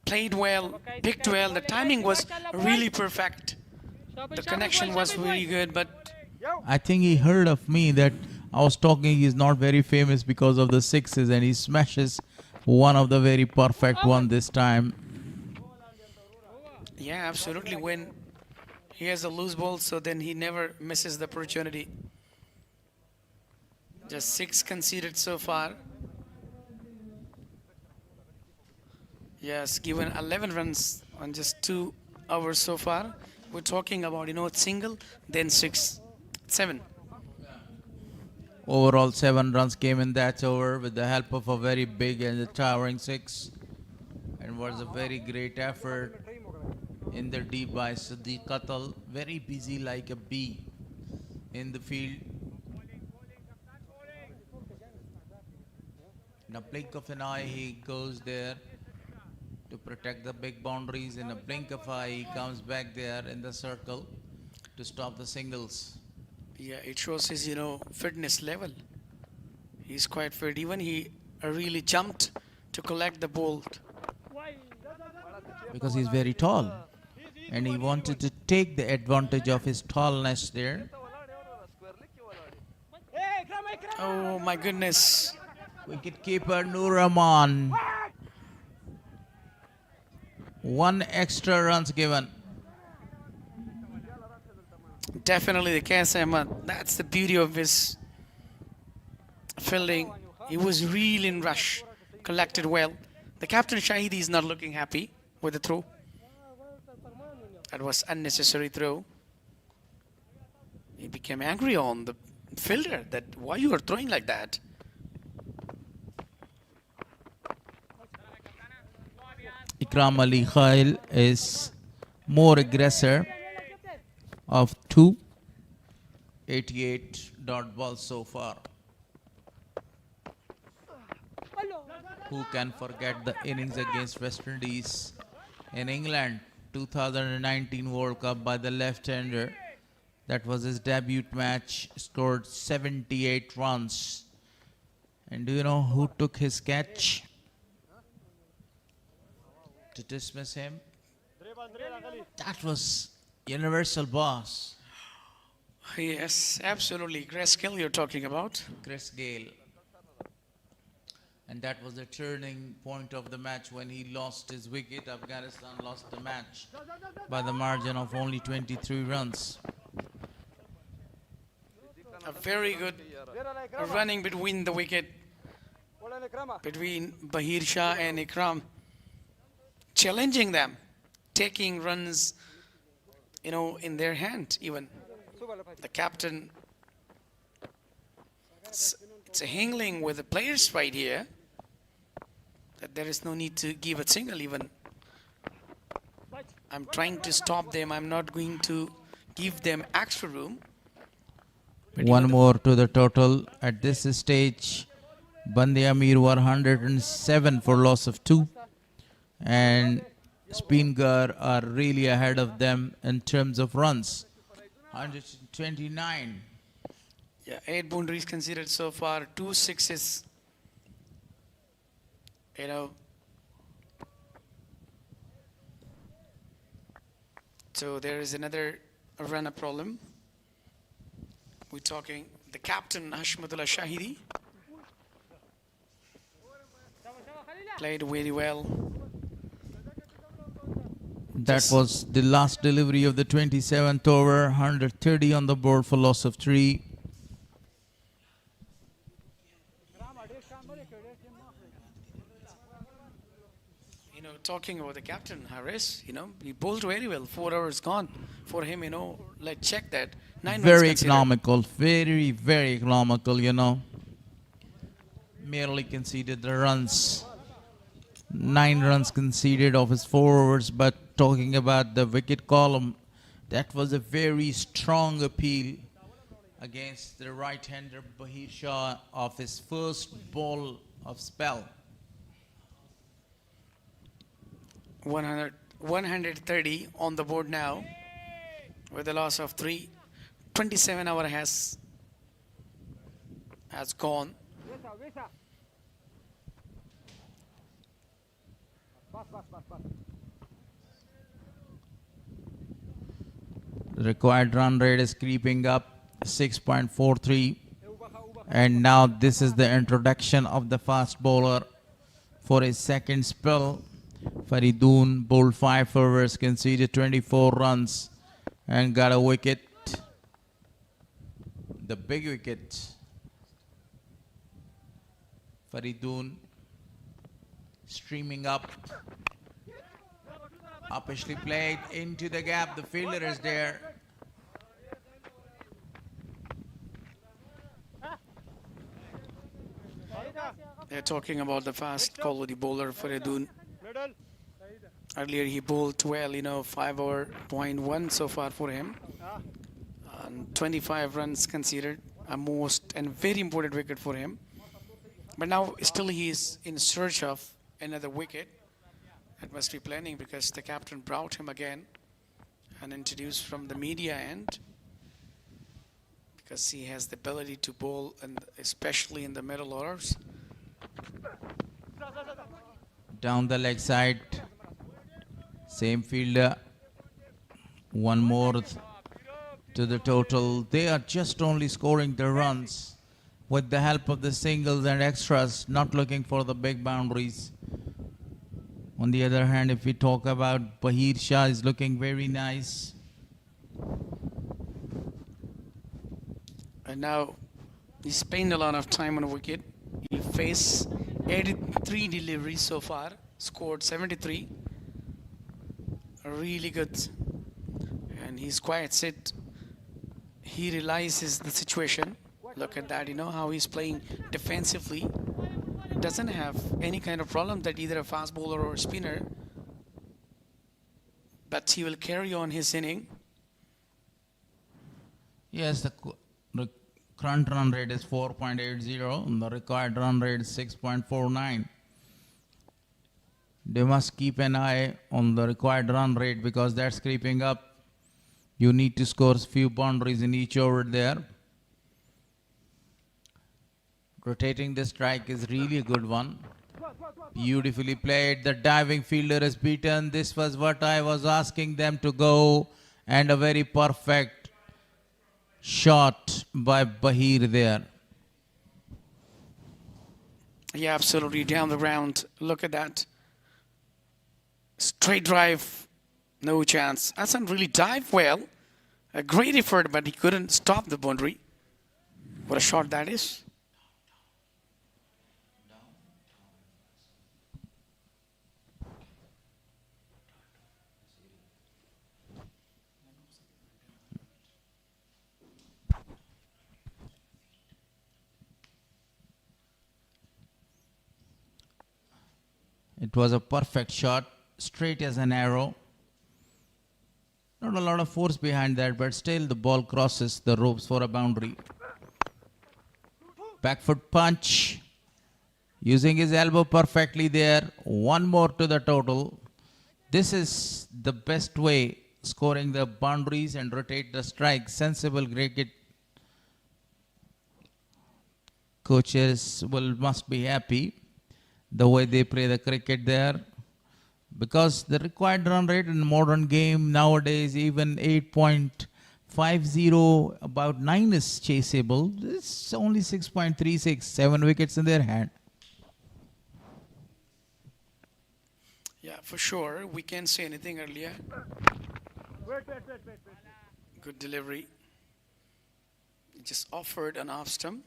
Played well, picked well. The timing was really perfect. The connection was really good, but I think he heard of me that I was talking he's not very famous because of the 6s, and he smashes one of the very perfect one this time. yeah, absolutely. When he has a loose ball, so then he never misses the opportunity. Just 6 conceded so far. Yes, given 11 runs on just 2 hours so far. We're talking about, single, then 6, 7. Overall 7 runs came in that over with the help of a very big and towering 6. And was a very great effort in the deep by Siddiq Atal. Very busy like a bee in the field. In a blink of an eye, he goes there to protect the big boundaries. In a blink of an eye, he comes back there in the circle to stop the singles. Yeah, it shows his, fitness level. He's quite fit. Even he really jumped to collect the ball. Because he's very tall. And he wanted to take the advantage of his tallness there. Oh my goodness. Wicketkeeper Nur Rahman. 1 extra runs given. Definitely the Qais Ahmed. That's the beauty of his fielding. He was really in rush. Collected well. The captain Shahidi is not looking happy with the throw. That was unnecessary throw. He became angry on the fielder that why you are throwing like that. Ikram Ali Khail is more aggressor of 2. 88 dot balls so far. Who can forget the innings against West Indies in England 2019 World Cup by the left-hander? That was his debut match. Scored 78 runs. And do you know who took his catch to dismiss him? That was universal boss. Yes, absolutely. Grace Gill you're talking about. Chris Gale. And that was the turning point of the match when he lost his wicket. Afghanistan lost the match by the margin of only 23 runs. A very good running between the wicket, between Bahir Shah and Ikram, challenging them, taking runs, in their hand even. The captain, it's a haggling with the players right here, that there is no need to give a single even. I'm trying to stop them. I'm not going to give them extra room. One more to the total. At this stage, Band-e-Amir were 107 for loss of 2. And Spinghar are really ahead of them in terms of runs. 129. Yeah, 8 boundaries considered so far, 2 sixes. So there is another run-up problem. We're talking the captain, Hashmatullah Shahidi. Played very well. That was the last delivery of the 27th over. 130 on the board for loss of 3. Talking about the captain, Harris, he bowled very well. 4 hours gone for him, let's check that. 9 runs Very considered. economical, very, very economical, Merely conceded the runs. 9 runs conceded of his 4 overs, but talking about the wicket column, that was a very strong appeal against the right-hander Bahir Shah of his first ball of spell. 130 on the board now with a loss of 3. 27 hour has gone. The required run rate is creeping up, 6.43. And now this is the introduction of the fast bowler for his second spell. Faridoon bowled 5 overs, conceded 24 runs and got a wicket. The big wicket. Faridoon streaming up. Uppishly played into the gap. The fielder is there. They're talking about the fast quality bowler Faridoon. Earlier he bowled well, 5 over 0.1 so far for him. And 25 runs considered, a most and very important wicket for him. But now still he is in search of another wicket. That must be planning, because the captain brought him again and introduced from the media end, because he has the ability to bowl, and especially in the middle orders. Down the leg side. Same fielder. One more to the total. They are just only scoring the runs with the help of the singles and extras, not looking for the big boundaries. On the other hand, if we talk about Bahir Shah, is looking very nice. And now he spent a lot of time on a wicket. He faced 83 deliveries so far, scored 73. Really good. And he's quiet sit. He realizes the situation. Look at that, how he's playing defensively. Doesn't have any kind of problem that either a fast bowler or a spinner, but he will carry on his inning. Yes, the current run rate is 4.80 and the required run rate is 6.49. They must keep an eye on the required run rate, because that's creeping up. You need to score a few boundaries in each over there. Rotating the strike is really a good one. Beautifully played. The diving fielder is beaten. This was what I was asking them to go And a very perfect shot by Bahir there. Yeah, absolutely. Down the ground. Look at that. Straight drive. No chance. Hassan really dived well. A great effort, but he couldn't stop the boundary. What a shot that is. It was a perfect shot, straight as an arrow. Not a lot of force behind that, but still the ball crosses the ropes for a boundary. Back foot punch. Using his elbow perfectly there. One more to the total. This is the best way, scoring the boundaries and rotate the strike. Sensible cricket. Coaches must be happy the way they play the cricket there, because the required run rate in modern game nowadays, even 8.50, about 9 is chaseable. It's only 6.36, 7 wickets in their hand. Yeah, for sure. We can't say anything earlier. Good delivery. He just offered an off stump.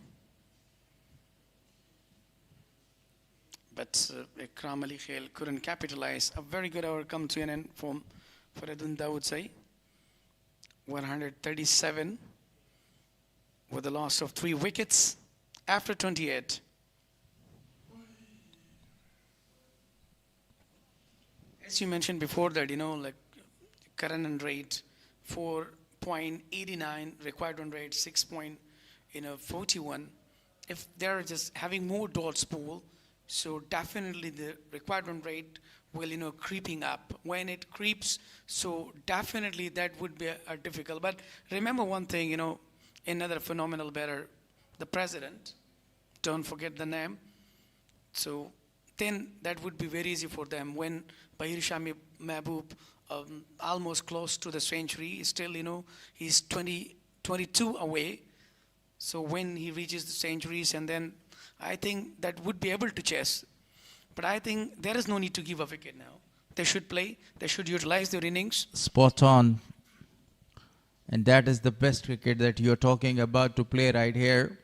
But Ikram Ali Khail couldn't capitalize. A very good over come to an end from Faridun Dawood say. 137 with a loss of 3 wickets after 28. As you mentioned before that, like current run rate 4.89, required run rate 6.41. If they're just having more dots pool, so definitely the required run rate will, creeping up. When it creeps, so definitely that would be a difficult. But remember one thing, another phenomenal batter, the president, don't forget the name. So then that would be very easy for them. When Bahir Shah Mahbub almost close to the century, still, he's 22 away. So when he reaches the centuries, and then I think that would be able to chase. But I think there is no need to give a wicket now. They should play. They should utilize their innings. Spot on. And that is the best cricket that you're talking about to play right here.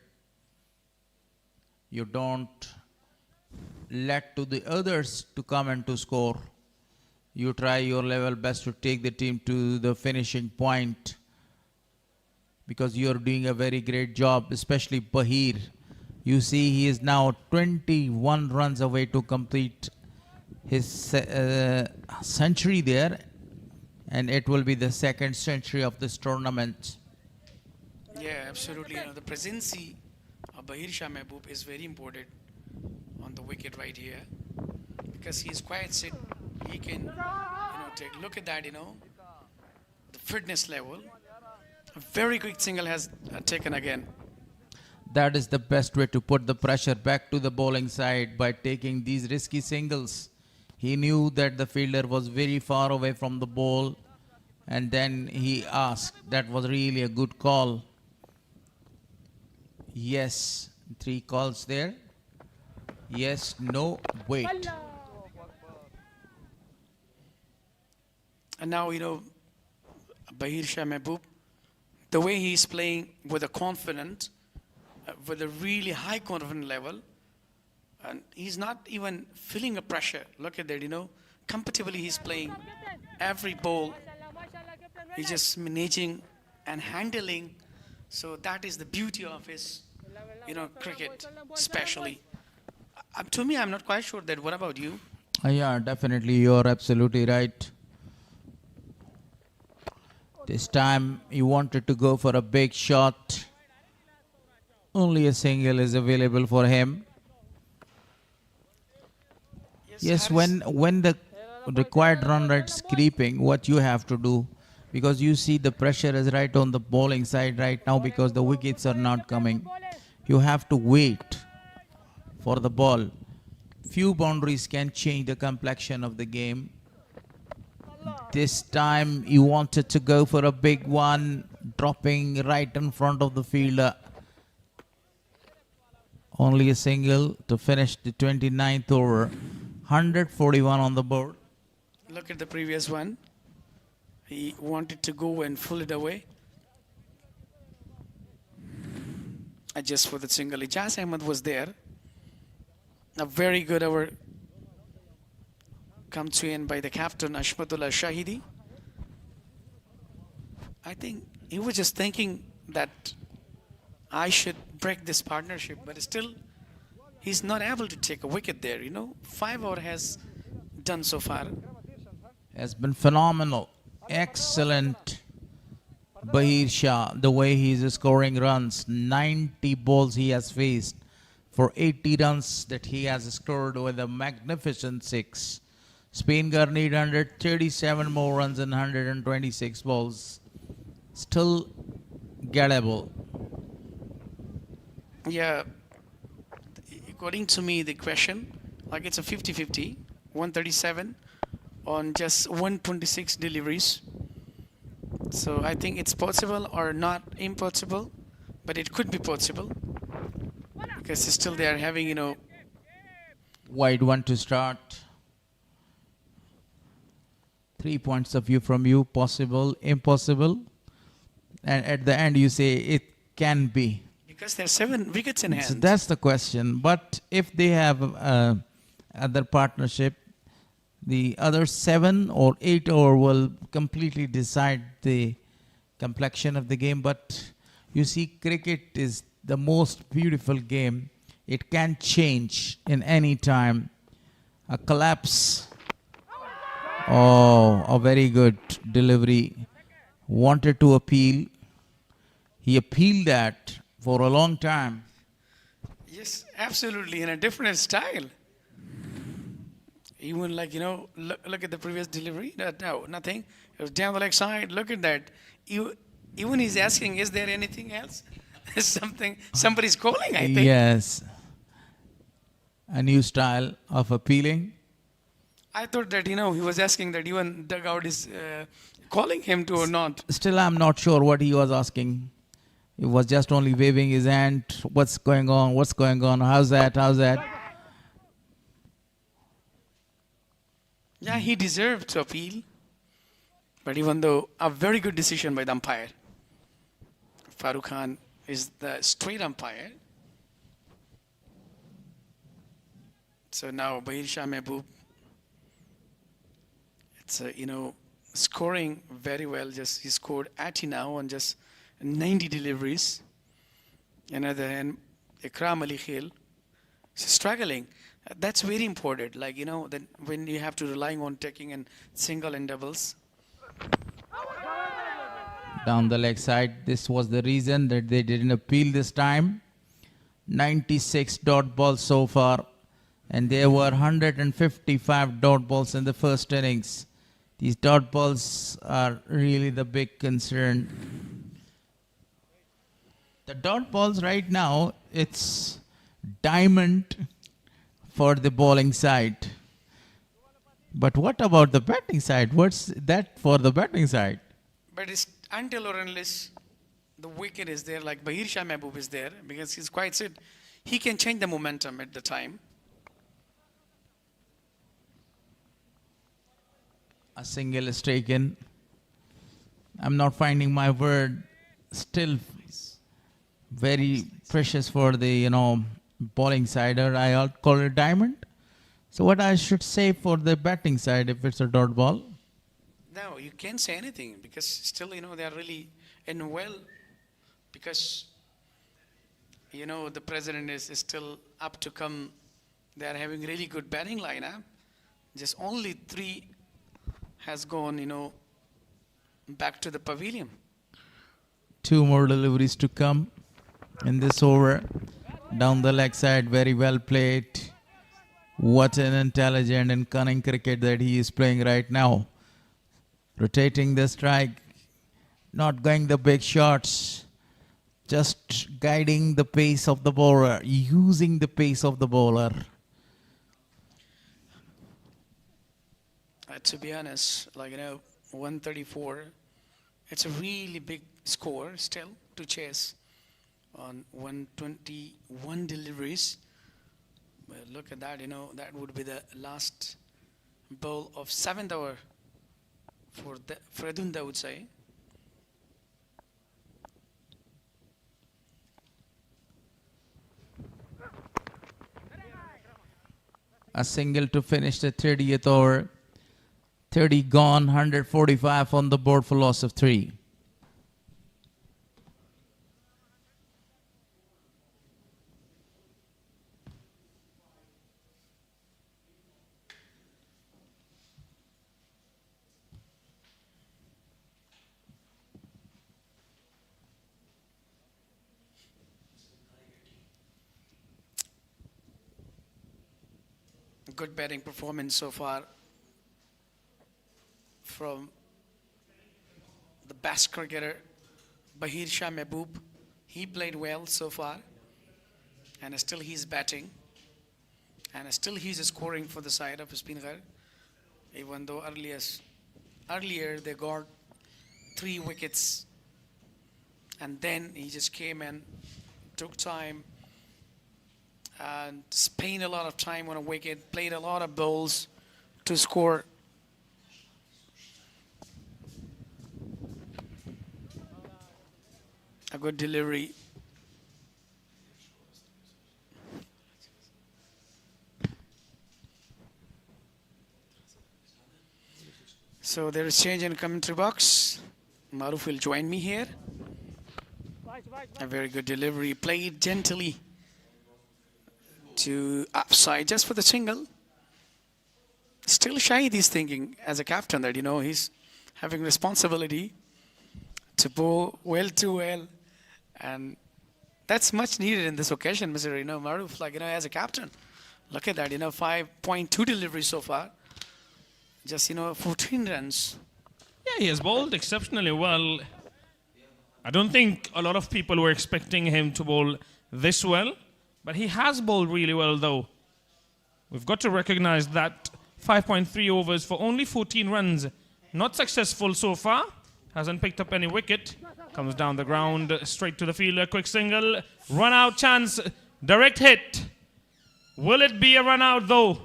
You don't let to the others to come and to score. You try your level best to take the team to the finishing point, because you're doing a very great job, especially Bahir. You see, he is now 21 runs away to complete his century there, and it will be the second century of this tournament. Yeah, absolutely. The presence of Bahir Shah Mahbub is very important on the wicket right here, because he is quite sit. He can, take a look at that, the fitness level. A very quick single has taken again. That is the best way to put the pressure back to the bowling side, by taking these risky singles. He knew that the fielder was very far away from the ball, and then he asked. That was really a good call. Yes, 3 calls there. Yes, no, wait. And now, Bahir Shah Mahbub, the way he's playing with a confidence, with a really high confidence level, and he's not even feeling a pressure. Look at that, comfortably he's playing every ball. He's just managing and handling. So that is the beauty of his, cricket, especially. To me, I'm not quite sure that. What about you? Yeah, definitely, you're absolutely right. This time he wanted to go for a big shot. Only a single is available for him. Yes, when the required run rate's creeping, what you have to do, because you see the pressure is right on the bowling side right now, because the wickets are not coming. You have to wait for the ball. Few boundaries can change the complexion of the game. This time he wanted to go for a big one, dropping right in front of the fielder. Only a single to finish the 29th over. 141 on the board. Look at the previous one. He wanted to go and pull it away. Just for the single. Ijaz Ahmed was there. A very good over come to end by the captain Ashmatullah Shahidi. I think he was just thinking that I should break this partnership, but still he's not able to take a wicket there. 5 over has done so far. Has been phenomenal. Excellent. Bahir Shah, the way he's scoring runs. 90 balls he has faced for 80 runs that he has scored with a magnificent 6. Spinghar need 137 more runs in 126 balls. Still gettable. Yeah, according to me, the question, like it's a 50-50, 137 on just 126 deliveries. So I think it's possible or not impossible, but it could be possible because still they are having, Wide one to start. 3 points of view from you. Possible, impossible. And at the end you say it can be. Because there are 7 wickets in hand. So that's the question. But if they have other partnership, the other 7 or 8 over will completely decide the complexion of the game. But you see, cricket is the most beautiful game. It can change in any time. A collapse. Oh, a very good delivery. Wanted to appeal. He appealed that for a long time. Yes, absolutely, in a different style. Even like, look at the previous delivery. No, nothing. It was down the leg side. Look at that. Even he's asking, is there anything else? Somebody's calling, I think. Yes. A new style of appealing. I thought that, he was asking that even dugout is calling him to or not. Still, I'm not sure what he was asking. He was just only waving his hand. What's going on? What's going on? How's that? How's that? Yeah, he deserved to appeal. But even though a very good decision by the umpire. Farooq Khan is the straight umpire. So now Bahir Shah Mehboob. It's, scoring very well. He scored 80 now on just 90 deliveries. Another hand, Ikram Ali Khail is struggling. That's very important. Like, then when you have to rely on taking and single and doubles. Down the leg side, this was the reason that they didn't appeal this time. 96 dot balls so far, and there were 155 dot balls in the first innings. These dot balls are really the big concern. The dot balls right now, it's diamond for the bowling side. But what about the batting side? What's that for the batting side? But it's until or unless the wicket is there, like Bahir Shah Mehboob is there, because he's quite said he can change the momentum at the time. A single is taken. I'm not finding my word. Still very precious for the, bowling side, or I'll call it diamond. So what I should say for the batting side if it's a dot ball? No, you can't say anything because still, they are really in well because, the president is still up to come. They are having really good batting lineup. Just only 3 has gone, back to the pavilion. 2 more deliveries to come in this over. Down the leg side, very well played. What an intelligent and cunning cricket that he is playing right now. Rotating the strike, not going the big shots, just guiding the pace of the bowler, using the pace of the bowler. To be honest, 134, it's a really big score still to chase on 121 deliveries. But look at that, that would be the last bowl of 7th hour for Fredunda, I would say. A single to finish the 30th over. 30 gone, 145 on the board for loss of 3. Good batting performance so far from the best cricketer, Bahir Shah Mehboob. He played well so far, and still he's batting, and still he's scoring for the side of Spinghar, even though earlier they got 3 wickets, and then he just came and took time and spent a lot of time on a wicket, played a lot of balls to score. A good delivery. So there is change in commentary box. Maruf will join me here. A very good delivery, played gently to upside just for the single. Still Shahid is thinking as a captain that he's having responsibility to bowl well too well, and that's much needed in this occasion, Mr. Maruf, as a captain. Look at that, 5.2 deliveries so far, just 14 runs. Yeah, he has bowled exceptionally well. I don't think a lot of people were expecting him to bowl this well, but he has bowled really well, though. We've got to recognize that 5.3 overs for only 14 runs. Not successful so far. Hasn't picked up any wicket. Comes down the ground, straight to the fielder. Quick single. Run out chance. Direct hit. Will it be a run out, though?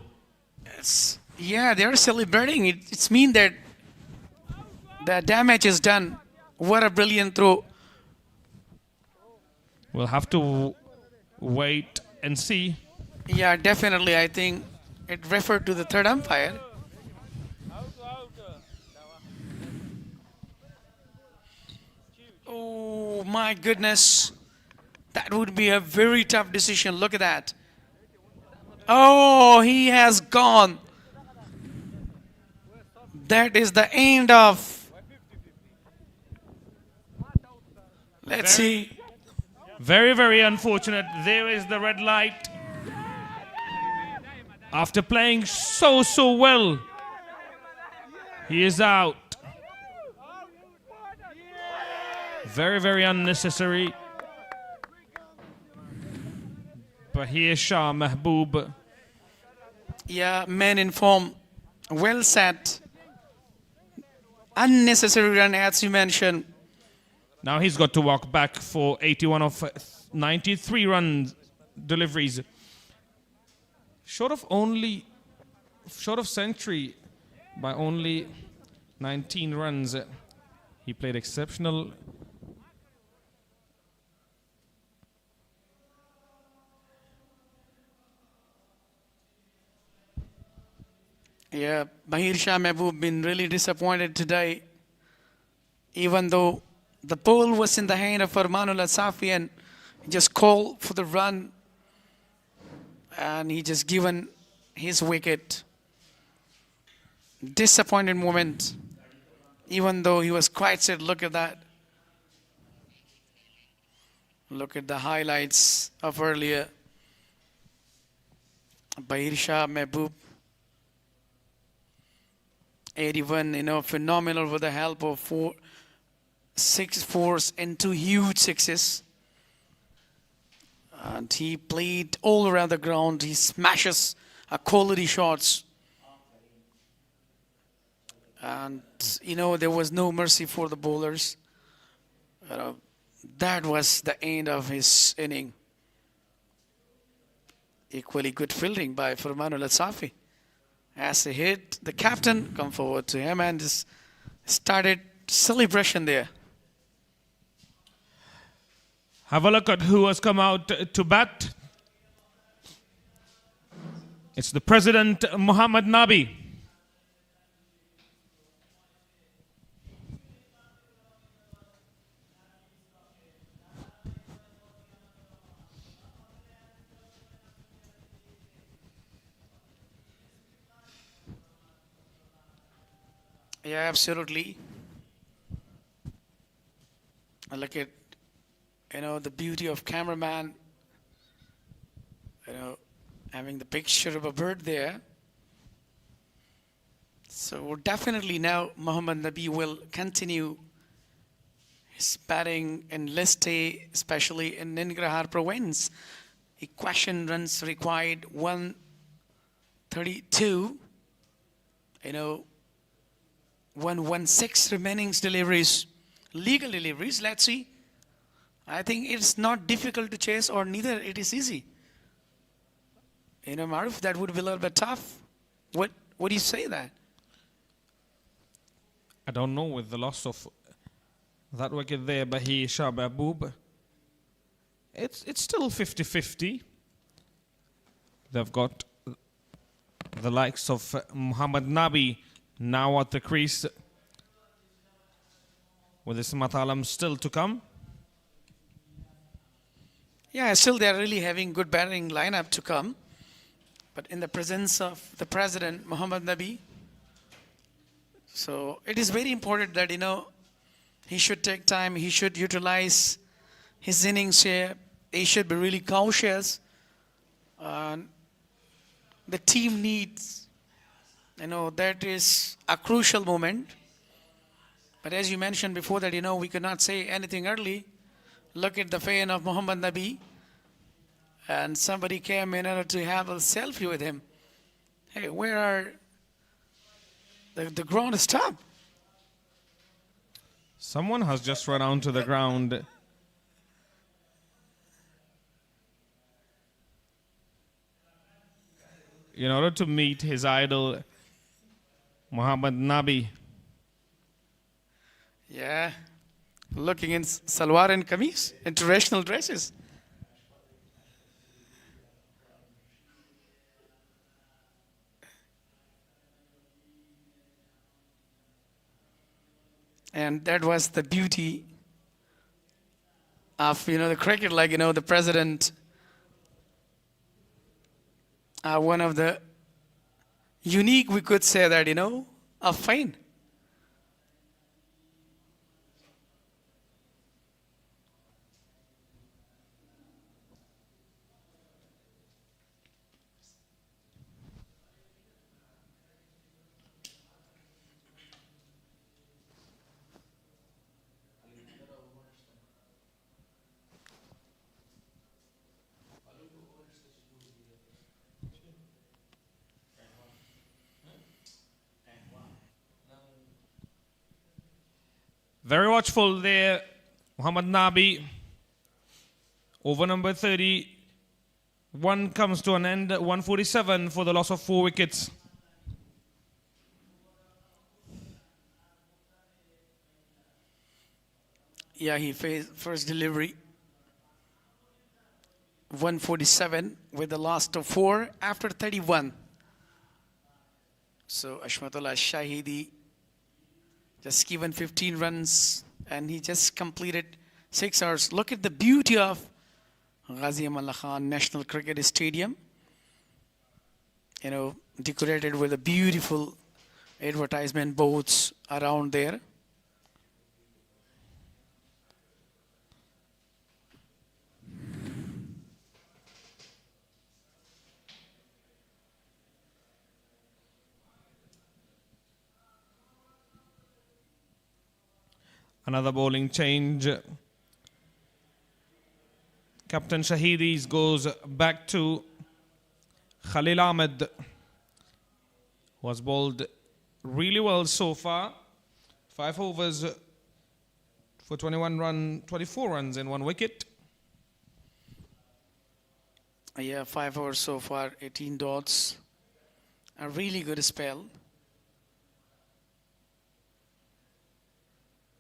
Yes. Yeah, they're celebrating. It's mean that the damage is done. What a brilliant throw. We'll have to wait and see. Yeah, definitely. I think it referred to the third umpire. Oh my goodness. That would be a very tough decision. Look at that. Oh, he has gone. That is the end of. Let's see. Very, very unfortunate. There is the red light. After playing so well, he is out. Very, very unnecessary. Bahir Shah Mehboob. Yeah, man in form. Well set. Unnecessary run, as you mentioned. Now he's got to walk back for 81 of 93 run deliveries. Short of century by only 19 runs. He played exceptional. Yeah, Bahir Shah Mehboob been really disappointed today. Even though the ball was in the hand of Farmanullah Safi and he just called for the run and he just given his wicket. Disappointed moment. Even though he was quite said, look at that. Look at the highlights of earlier. Bahir Shah Mehboob. 81, phenomenal with the help of 6 fours and 2 huge sixes. And he played all around the ground. He smashes quality shots. And, there was no mercy for the bowlers. That was the end of his inning. Equally good fielding by Farmanul Asafi. As he hit, the captain come forward to him and just started celebration there. Have a look at who has come out to bat. It's the President, Muhammad Nabi. Yeah, absolutely. I look at, the beauty of cameraman, having the picture of a bird there. So definitely now Muhammad Nabi will continue his batting in List A, especially in Nangarhar province. Equation runs required 132. 116 remaining deliveries, legal deliveries. Let's see. I think it's not difficult to chase, or neither it is easy. Maruf, that would be a little bit tough. What do you say that? I don't know, with the loss of that wicket there, Bahi Shah Mahboob. It's still 50-50. They've got the likes of Muhammad Nabi now at the crease, with Ismat Alam still to come. Yeah, still they're really having good batting lineup to come. But in the presence of the President, Muhammad Nabi, so it is very important that, he should take time, he should utilize his innings here, he should be really cautious. The team needs, that is a crucial moment. But as you mentioned before that, we could not say anything early. Look at the fan of Muhammad Nabi. And somebody came in order to have a selfie with him. Hey, where are the ground stopped? Someone has just run onto the ground. In order to meet his idol, Muhammad Nabi. Yeah, looking in salwar and kameez, in traditional dresses. And that was the beauty of, the cricket, like, the President, one of the unique, we could say that, of fine. Very watchful there, Muhammad Nabi. Over number 30. One comes to an end, 147 for the loss of 4 wickets. Yeah, he faced first delivery. 147 with the loss of 4 after 31. So Ashmatullah Shahidi just given 15 runs and he just completed 6 hours. Look at the beauty of Ghazi Amanullah Khan National Cricket Stadium. Decorated with a beautiful advertisement boards around there. Another bowling change. Captain Shahidis goes back to Khalil Ahmed, who was bowled really well so far. 5 overs for 24 runs and 1 wicket. Yeah, 5 overs so far, 18 dots. A really good spell.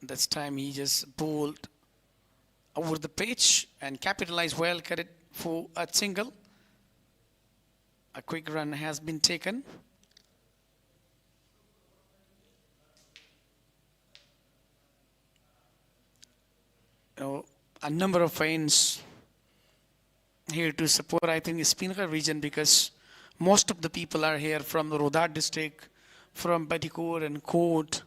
This time he just bowled over the pitch and capitalized well, cut it for a single. A quick run has been taken. A number of fans here to support, I think, the Spinghar region, because most of the people are here from the Rodat district, from Badikur and Kod,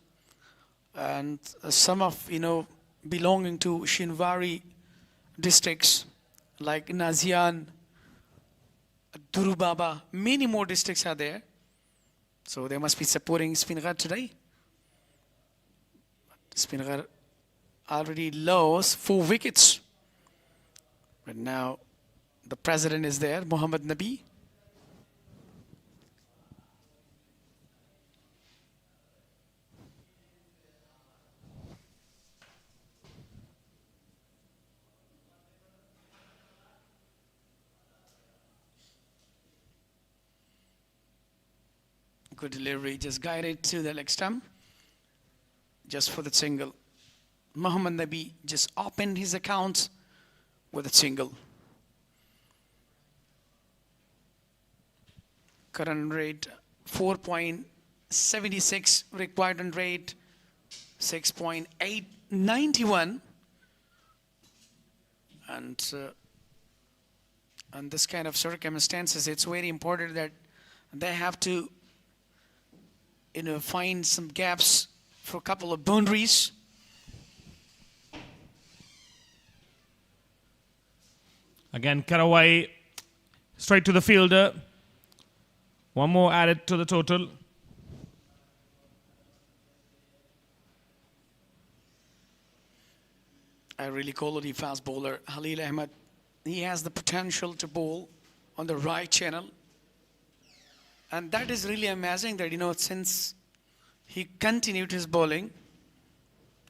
and some of, belonging to Shinwari districts like Nazian, Durubaba, many more districts are there. So they must be supporting Spinghar today. Spinghar already lost 4 wickets. But now the president is there, Muhammad Nabi. Good delivery, just guided to the leg stump, just for the single. Muhammad Nabi just opened his account with a single. Current rate 4.76, required run rate 6.891. And on this kind of circumstances, it's very important that they have to find some gaps for a couple of boundaries. Again, cut away, straight to the fielder. 1 more added to the total. A really quality fast bowler, Khalil Ahmed. He has the potential to bowl on the right channel. And that is really amazing that, since he continued his bowling,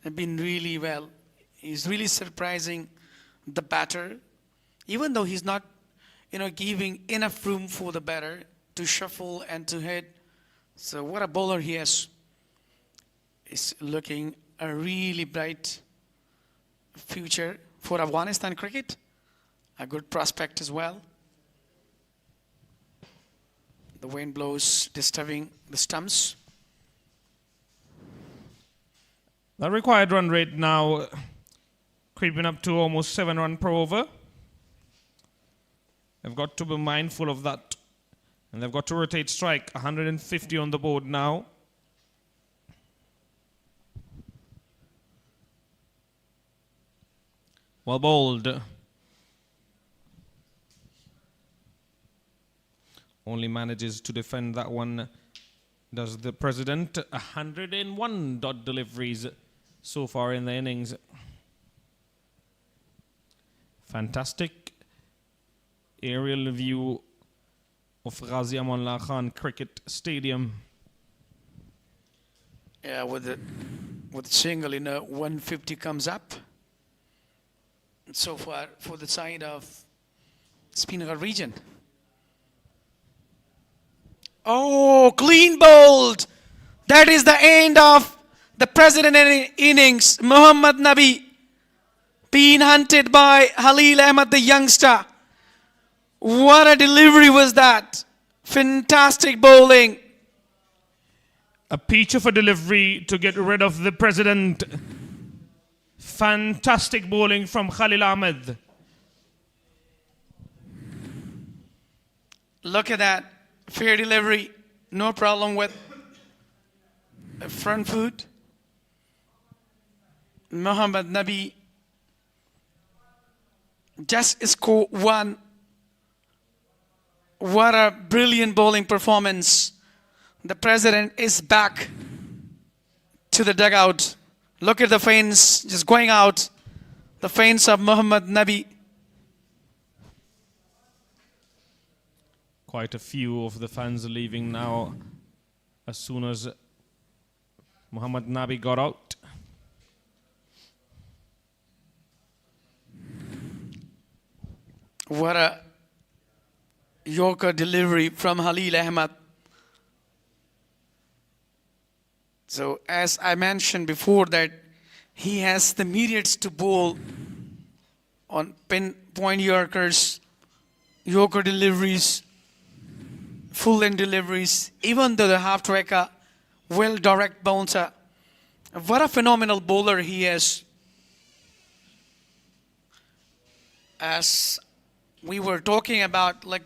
has been really well. He's really surprising the batter, even though he's not, giving enough room for the batter to shuffle and to hit. So what a bowler he is. He's looking a really bright future for Afghanistan cricket. A good prospect as well. The wind blows, disturbing the stumps. The required run rate now creeping up to almost 7 runs per over. They've got to be mindful of that. And they've got to rotate strike. 150 on the board now. Well bowled. Only manages to defend that one, does the president. 101 dot deliveries so far in the innings. Fantastic aerial view of Ghazi Amanullah Khan Cricket Stadium. Yeah, with the single, 150 comes up. So far for the side of Spinghar region. Oh, clean bowled. That is the end of the president innings. Muhammad Nabi being hunted by Khalil Ahmed, the youngster. What a delivery was that. Fantastic bowling. A peach of a delivery to get rid of the president. Fantastic bowling from Khalil Ahmed. Look at that. Fair delivery. No problem with the front foot. Muhammad Nabi just score 1. What a brilliant bowling performance. The president is back to the dugout. Look at the fans just going out. The fans of Muhammad Nabi. Quite a few of the fans are leaving now as soon as Muhammad Nabi got out. What a Yorker delivery from Halil Ahmed. So as I mentioned before that he has the myriads to bowl on pinpoint Yorkers, Yorker deliveries, full end deliveries, even though the half tracker, well direct bouncer. What a phenomenal bowler he is. As we were talking about, like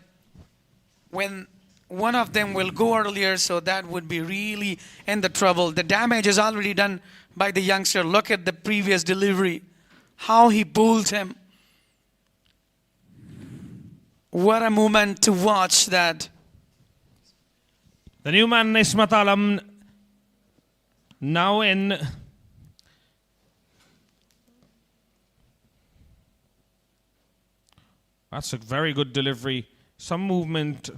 when one of them will go earlier, so that would be really in the trouble. The damage is already done by the youngster. Look at the previous delivery, how he bowled him. What a moment to watch that. The new man Nismat Alam now in. That's a very good delivery. Some movement.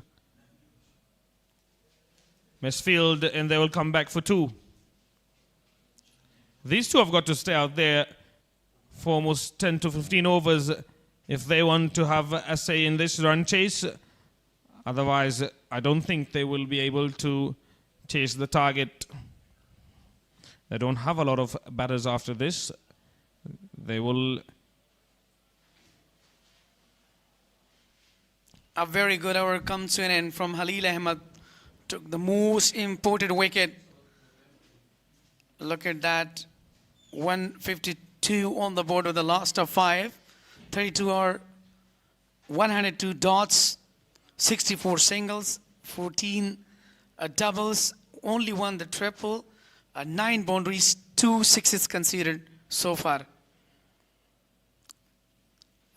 Misfield, and they will come back for 2. These two have got to stay out there for almost 10 to 15 overs if they want to have a say in this run chase. Otherwise, I don't think they will be able to chase the target. They don't have a lot of batters after this. They will. A very good over comes to an end from Halil Ahmed. Took the most important wicket. Look at that. 152 on the board with the last of 5. 32 or 102 dots. 64 singles. 14 doubles. Only 1 the triple. 9 boundaries. 2 sixes conceded so far.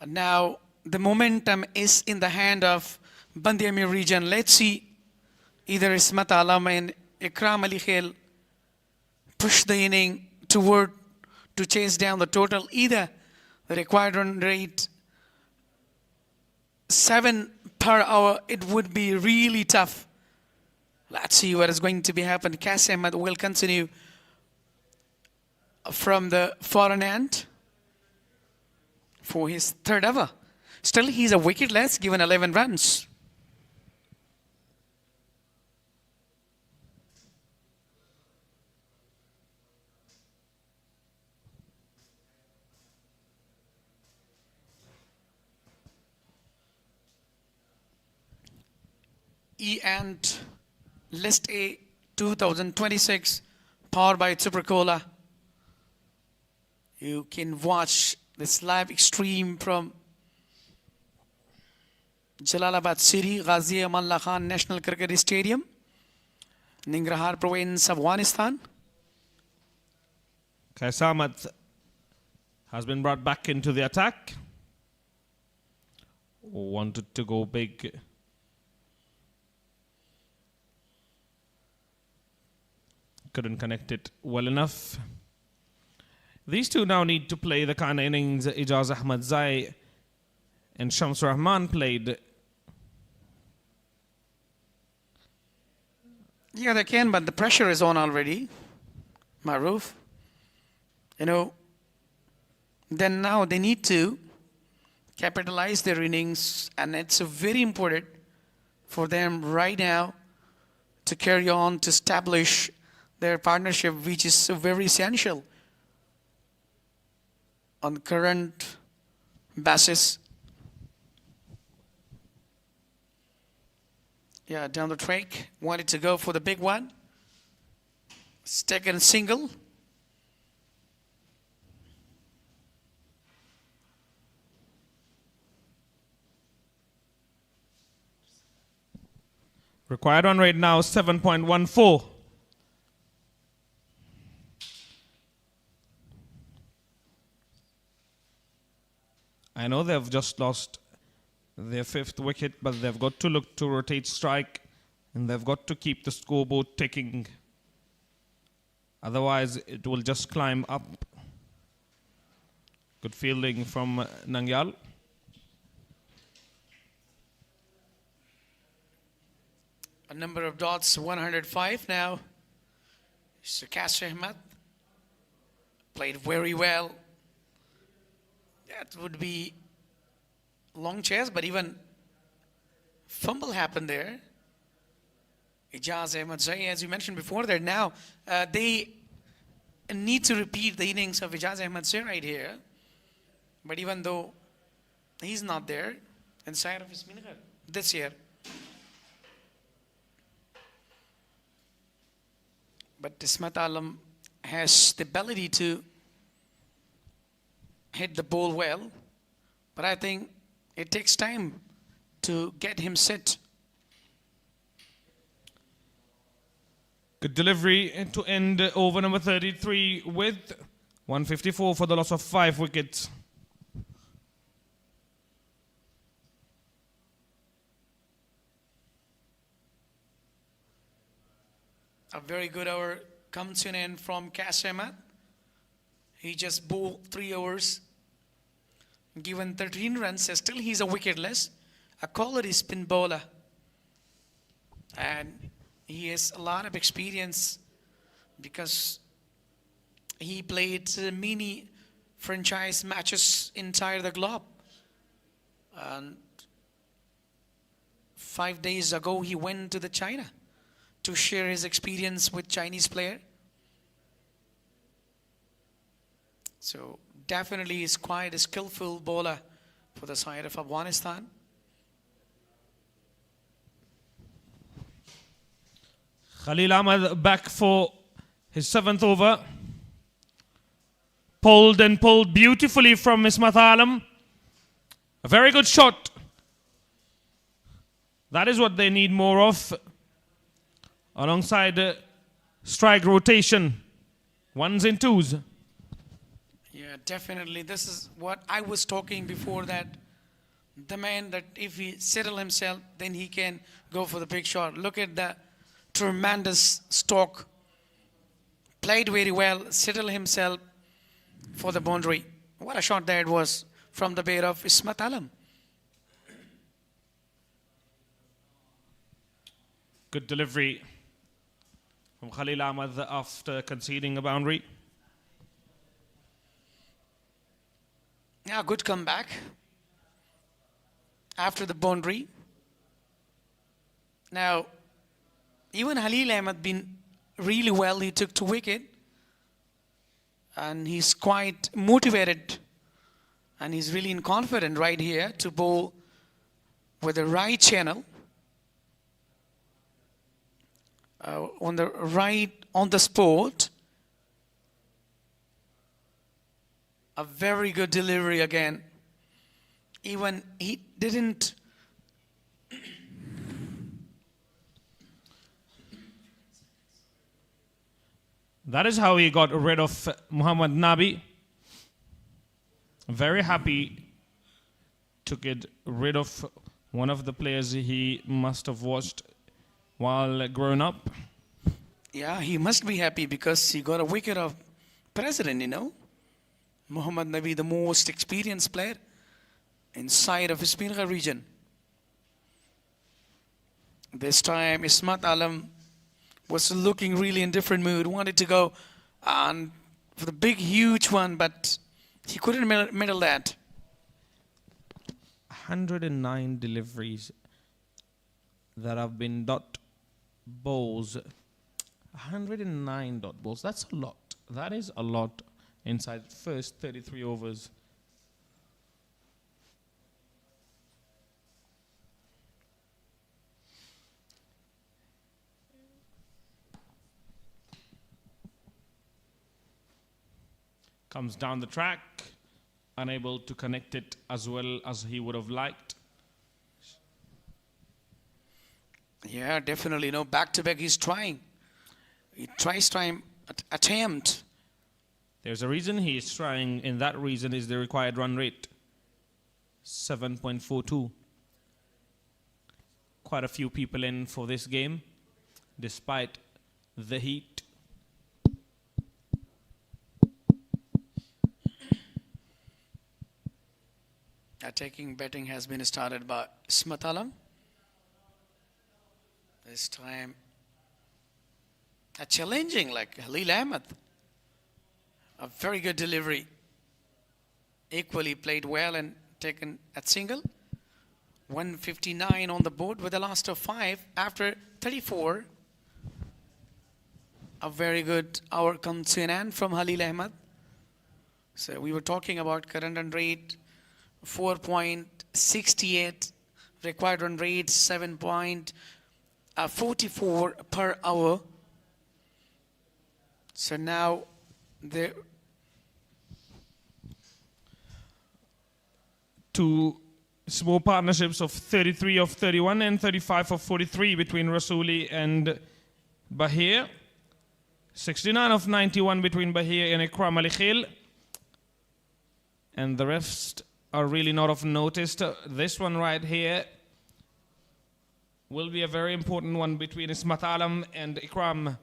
Now the momentum is in the hand of Band-e-Amir region. Let's see. Either Ismat Alam and Ikram Ali Khail push the inning toward to chase down the total. Either the required run rate 7 per hour, it would be really tough. Let's see what is going to be happening. Qasim Ahmed will continue from the foreign end for his 3rd ever. Still, he's a wicketless, given 11 runs. E and List A 2026, powered by Super Cola. You can watch this live extreme from Jalalabad City, Ghazi Amanullah Khan National Cricket Stadium, Nangarhar province, Afghanistan. Kaisamat has been brought back into the attack. Wanted to go big. Couldn't connect it well enough. These two now need to play the kind of innings Ijaz Ahmad Zai and Shams Rahman played. Yeah, they can, but the pressure is on already. Maruf. You know, then now they need to capitalize their innings, and it's very important for them right now to carry on to establish their partnership, which is very essential on the current basis. Yeah, down the track, wanted to go for the big one. Second single. Required run rate now 7.14. I know they've just lost their 5th wicket, but they've got to look to rotate strike, and they've got to keep the scoreboard ticking. Otherwise, it will just climb up. Good fielding from Nangyal. A number of dots, 105 now. Kasim Ahmed played very well. That would be long chase, but even fumble happened there. Ijaz Ahmed Zai, as you mentioned before, that now they need to repeat the innings of Ijaz Ahmed Zai right here. But even though he's not there inside of Spinghar this year, but Ismat Alam has the ability to hit the ball well, but I think it takes time to get him set. Good delivery to end over number 33 with 154 for the loss of 5 wickets. A very good over comes to an end from Kasim Ahmed. He just bowled 3 overs, given 13 runs, still he's a wicketless, a quality spin bowler. And he has a lot of experience because he played many franchise matches inside the globe. And 5 days ago, he went to the China to share his experience with Chinese player. So definitely he's quite a skillful bowler for the side of Afghanistan. Khalil Ahmed back for his 7th over. Pulled and pulled beautifully from Ismat Alam. A very good shot. That is what they need more of. Alongside strike rotation. 1s and 2s. Yeah, definitely. This is what I was talking before, that the man that if he settle himself, then he can go for the big shot. Look at the tremendous stroke. Played very well, settle himself for the boundary. What a shot that was from the bat of Ismat Alam. Good delivery from Khalil Ahmed after conceding a boundary. Yeah, good comeback after the boundary. Now, even Khalil Ahmed been really well. He took 2 wickets. And he's quite motivated. And he's really confident right here to bowl with the right channel. On the right, on the spot. A very good delivery again. Even he didn't. That is how he got rid of Muhammad Nabi. Very happy to get rid of one of the players he must have watched while growing up. Yeah, he must be happy because he got a wicket of president, you know. Muhammad Nabi, the most experienced player inside of Spinghar region. This time, Ismat Alam was looking really in different mood, wanted to go on for the big, huge one, but he couldn't middle that. 109 deliveries that have been dot balls. 109 dot balls. That's a lot. That is a lot inside first 33 overs. Comes down the track, unable to connect it as well as he would have liked. Yeah, definitely. You know, back to back, he's trying. He tries to attempt. There's a reason he is trying, and that reason is the required run rate. 7.42. Quite a few people in for this game, despite the heat. Attacking batting has been started by Ismat Alam. This time, challenging like Khalil Ahmed. A very good delivery. Equally played well and taken at single. 159 on the board with the last of 5 after 34. A very good hour comes to an end from Khalil Ahmed. So we were talking about current run rate 4.68, required run rate 7.44 per hour. So now the two small partnerships of 33 of 31 and 35 of 43 between Rasuli and Bahir. 69 of 91 between Bahir and Ikram Ali Khil. And the rest are really not of notice. This one right here will be a very important one between Ismat Alam and Ikram.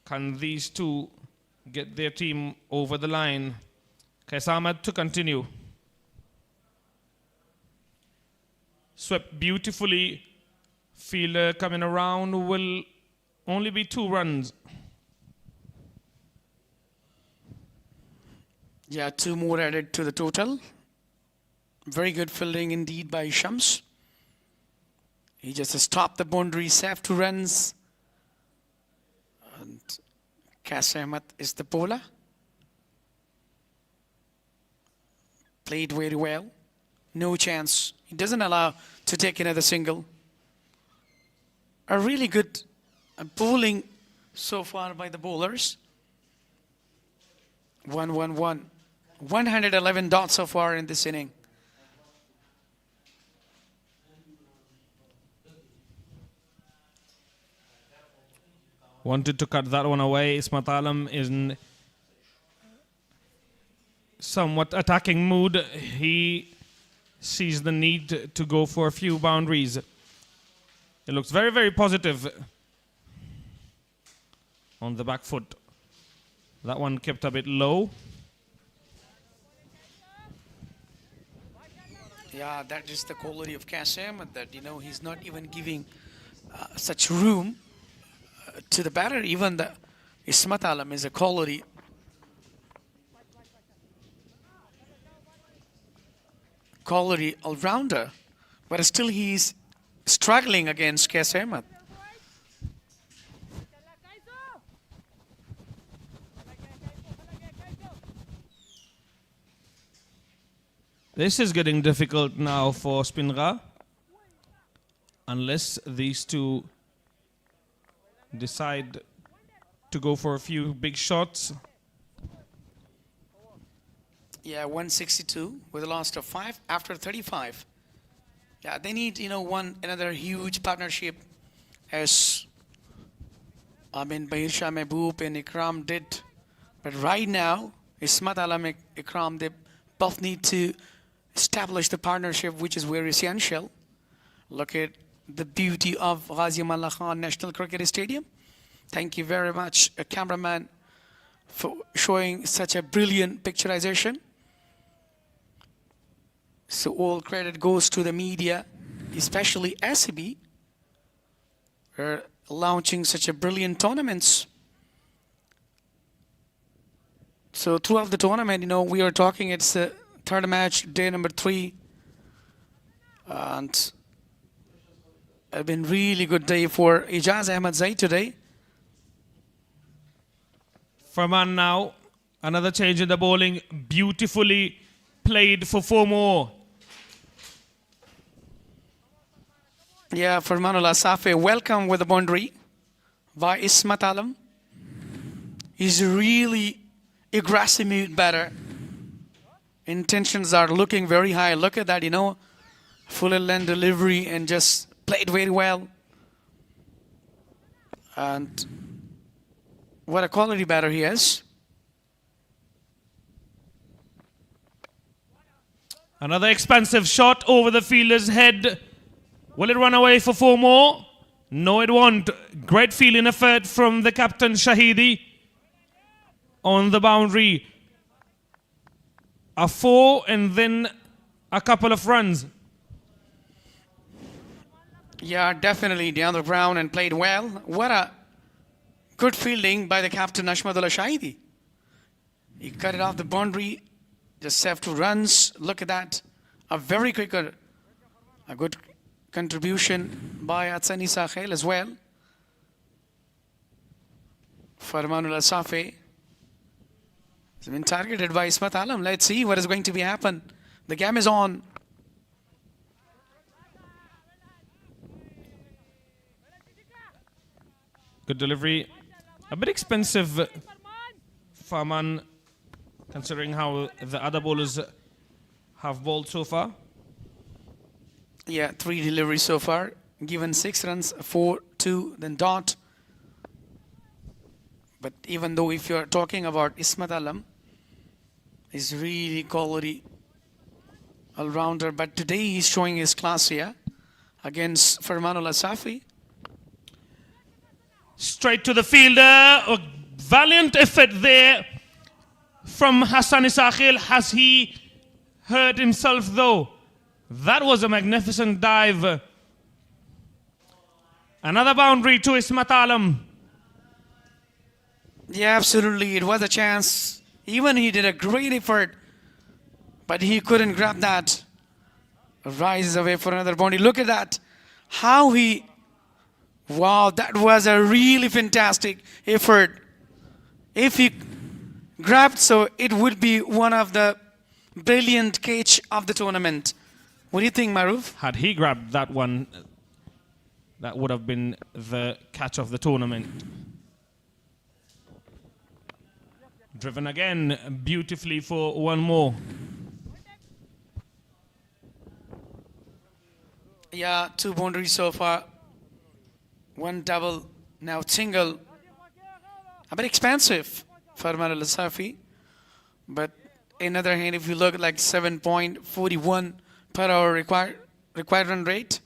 Can these two get their team over the line? Qais Ahmed to continue. Swept beautifully. Fielder coming around will only be 2 runs. Yeah, 2 more added to the total. Very good fielding indeed by Shams. He just stopped the boundary, saved 2 runs. And Qais Ahmed is the bowler. Played very well. No chance. He doesn't allow to take another single. A really good bowling so far by the bowlers. 1-1-1. 111 dots so far in this inning. Wanted to cut that one away. Ismat Alam is in somewhat attacking mood. He sees the need to go for a few boundaries. It looks very, very positive on the back foot. That one kept a bit low. Yeah, that is the quality of Qais Ahmed, that, you know, he's not even giving such room to the batter. Even the Ismat Alam is a quality. All-rounder, but still he's struggling against Qais Ahmed. This is getting difficult now for Spinghar, unless these two decide to go for a few big shots. Yeah, 162 with a loss of 5 after 35. Yeah, they need, you know, another huge partnership, as Bahir Shah Mehboob and Ikram did. But right now, Ismat Alam and Ikram, they both need to establish the partnership, which is very essential. Look at the beauty of Ghazi Aman Khan National Cricket Stadium. Thank you very much, cameraman, for showing such a brilliant picturization. So all credit goes to the media, especially SCB, for launching such a brilliant tournaments. So throughout the tournament, you know, we are talking, it's the 3rd match, day number 3. And it's been really good day for Ijaz Ahmed Zaid today. Farman now, another change in the bowling, beautifully played for 4 more. Yeah, Farmanullah Safi, welcome with the boundary by Ismat Alam. He's really aggressive batter. Intentions are looking very high. Look at that, you know, full length delivery and just played very well. And what a quality batter he is. Another expansive shot over the fielder's head. Will it run away for 4 more? No, it won't. Great fielding effort from the captain Shahidi on the boundary. A 4 and then a couple of runs. Yeah, definitely down the ground and played well. What a good fielding by the captain Ashmadullah Shahidi. He cut it off the boundary, just saved 2 runs. Look at that. A very quick, a good contribution by Hassani Sahel as well. Farmanullah Safi has been targeted by Ismat Alam. Let's see what is going to be happen. The game is on. Good delivery. A bit expensive, Farman, considering how the other bowlers have bowled so far. Yeah, 3 deliveries so far. Given 6 runs, 4, 2, then dot. But even though if you're talking about Ismat Alam, he's really quality all-rounder. But today he's showing his class here against Farmanullah Safi. Straight to the fielder. A valiant effort there from Hassani Sahil. Has he hurt himself though? That was a magnificent dive. Another boundary to Ismat Alam. Yeah, absolutely. It was a chance. Even he did a great effort, but he couldn't grab that. Rises away for another boundary. Look at that. How he... Wow, that was a really fantastic effort. If he grabbed, so it would be one of the brilliant catch of the tournament. What do you think, Maruf? Had he grabbed that one, that would have been the catch of the tournament. Driven again beautifully for one more. Yeah, 2 boundaries so far. 1 double, now single. A bit expensive for Farmanullah Safi. But on the other hand, if you look at like 7.41 per hour required run rate.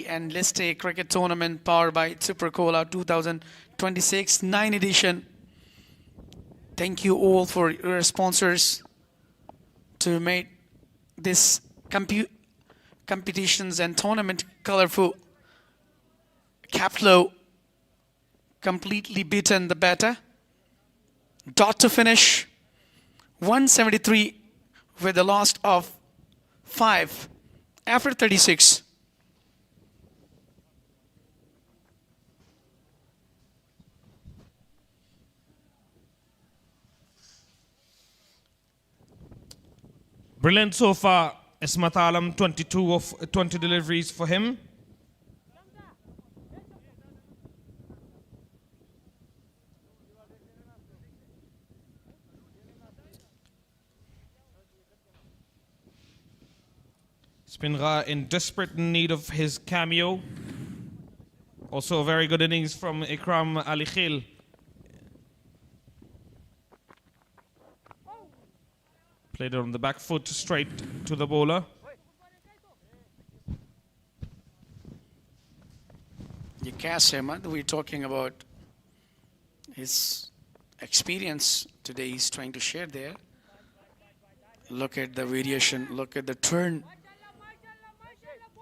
And List A cricket tournament powered by Super Cola 2026 9 edition. Thank you all for your sponsors to make this competitions and tournament colorful. Caplow completely beaten the batter. Dot to finish. 173 with a loss of 5 after 36. Brilliant so far. Ismat Alam, 22 of 20 deliveries for him. Spinghar in desperate need of his cameo. Also a very good innings from Ikram Ali Khil. Played it on the back foot straight to the bowler. Yakash Ahmed, we're talking about his experience today. He's trying to share there. Look at the variation, look at the turn.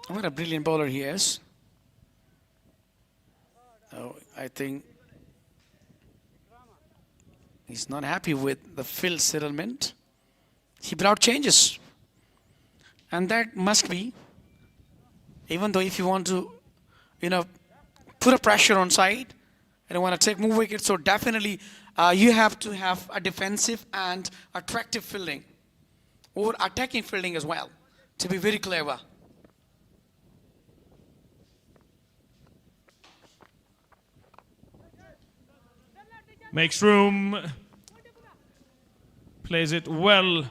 What a brilliant bowler he is. Oh, I think he's not happy with the field settlement. He brought changes. And that must be, even though if you want to, put a pressure on side and you want to take more wickets, so definitely you have to have a defensive and attractive fielding or attacking fielding as well to be very clever. Makes room. Plays it well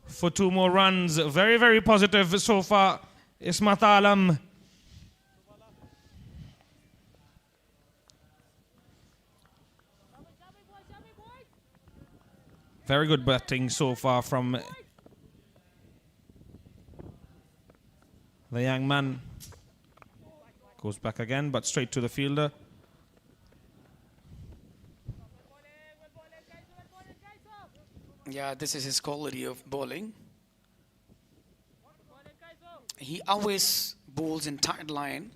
for 2 more runs. Very, very positive so far. Ismat Alam. Very good batting so far from the young man. Goes back again, but straight to the fielder. Yeah, this is his quality of bowling. he always bowls in tight line.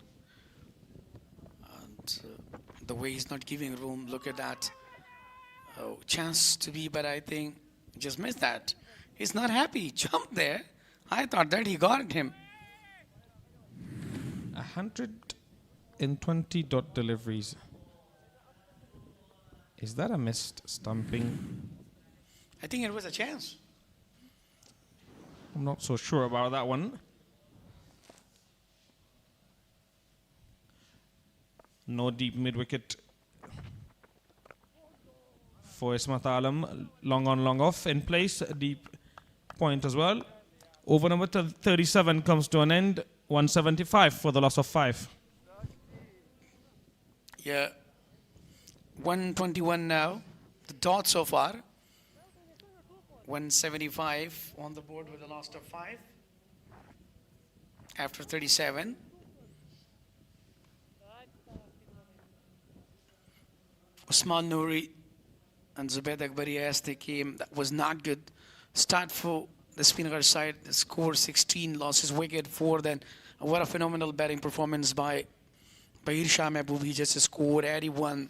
And the way he's not giving room, look at that. Oh, chance to be, but I think just missed that. He's not happy. He jumped there. I thought that he got him. 120 dot deliveries. Is that a missed stumping? I think it was a chance. I'm not so sure about that one. No deep mid-wicket for Ismat Alam. Long on, long off in place. A deep point as well. Over number 37 comes to an end. 175 for the loss of 5. Yeah. 121 now. The dot so far. 175 on the board with a loss of 5. After 37. Usman Nouri and Zubaid Akbari, as they came, that was not good. Start for the Spinghar side. The score 16, losses wicket 4. Then what a phenomenal batting performance by Irshad Mahbub. He just scored 81.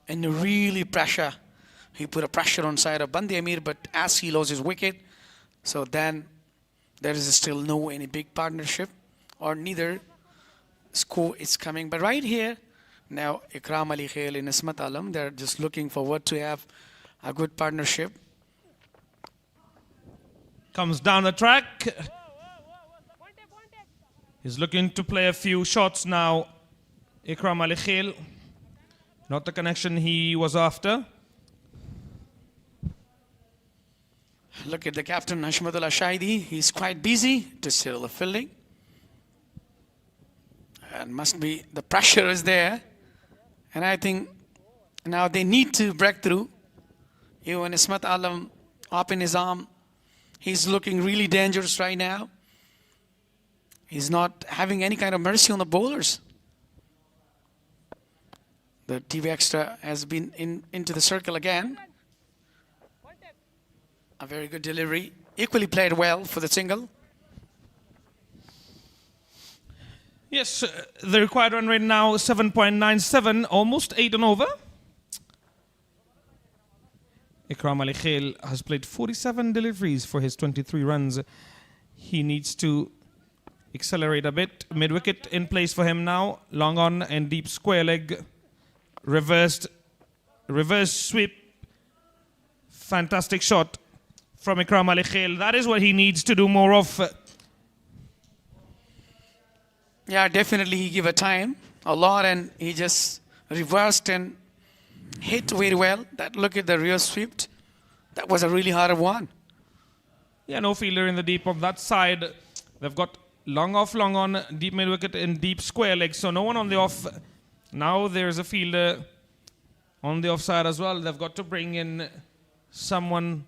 And really pressure. He put a pressure on side of Band-e-Amir, but as he lost his wicket, so then there is still no any big partnership, or neither score is coming. But right here, now Ikram Ali Khail and Ismat Alam, they're just looking forward to have a good partnership. Comes down the track. He's looking to play a few shots now. Ikram Ali Khail. Not the connection he was after. Look at the captain, Hashmatullah Shahidi. He's quite busy to still the fielding. And must be, the pressure is there. And I think now they need to break through. Even Ismat Alam up in his arm. He's looking really dangerous right now. He's not having any kind of mercy on the bowlers. The TV extra has been into the circle again. A very good delivery. Equally played well for the single. Yes, the required run rate now 7.97, almost 8 and over. Ikram Ali Khail has played 47 deliveries for his 23 runs. He needs to accelerate a bit. Mid-wicket in place for him now. Long on and deep square leg. Reverse sweep. Fantastic shot from Ikram Ali Khail. That is what he needs to do more of. Yeah, definitely he gave a time a lot, and he just reversed and hit very well. That look at the rear sweep. That was a really hard one. Yeah, no fielder in the deep of that side. They've got long off, long on, deep mid wicket and deep square leg. So no one on the off. Now there's a fielder on the offside as well. They've got to bring in someone.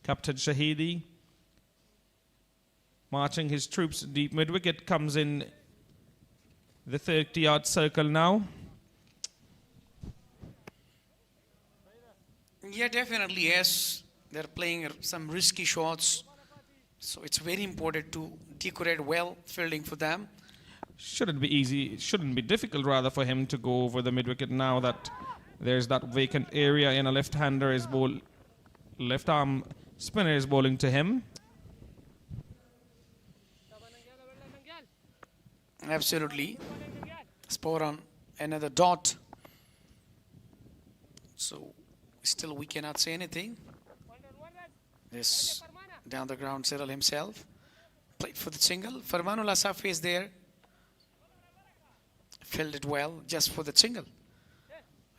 Captain Shahidi marching his troops deep mid wicket, comes in the 30-yard circle now. Yeah, definitely, yes. They're playing some risky shots. So it's very important to decorate well fielding for them. Shouldn't be easy, shouldn't be difficult rather for him to go over the mid wicket now that there's that vacant area and a left-hander is left arm spinner is bowling to him. Absolutely. Spot on, another dot. So still we cannot say anything. This down the ground Cyril himself played for the single. Farmanullah Safi is there. Fielded well just for the single.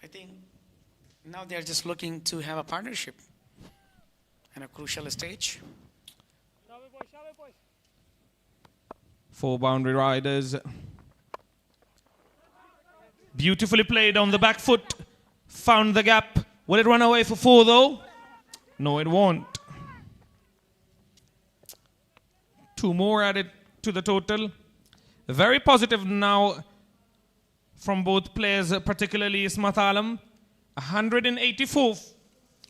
I think now they are just looking to have a partnership in a crucial stage. 4 boundary riders. Beautifully played on the back foot. Found the gap. Will it run away for 4 though? No, it won't. 2 more added to the total. Very positive now from both players, particularly Ismat Alam. 184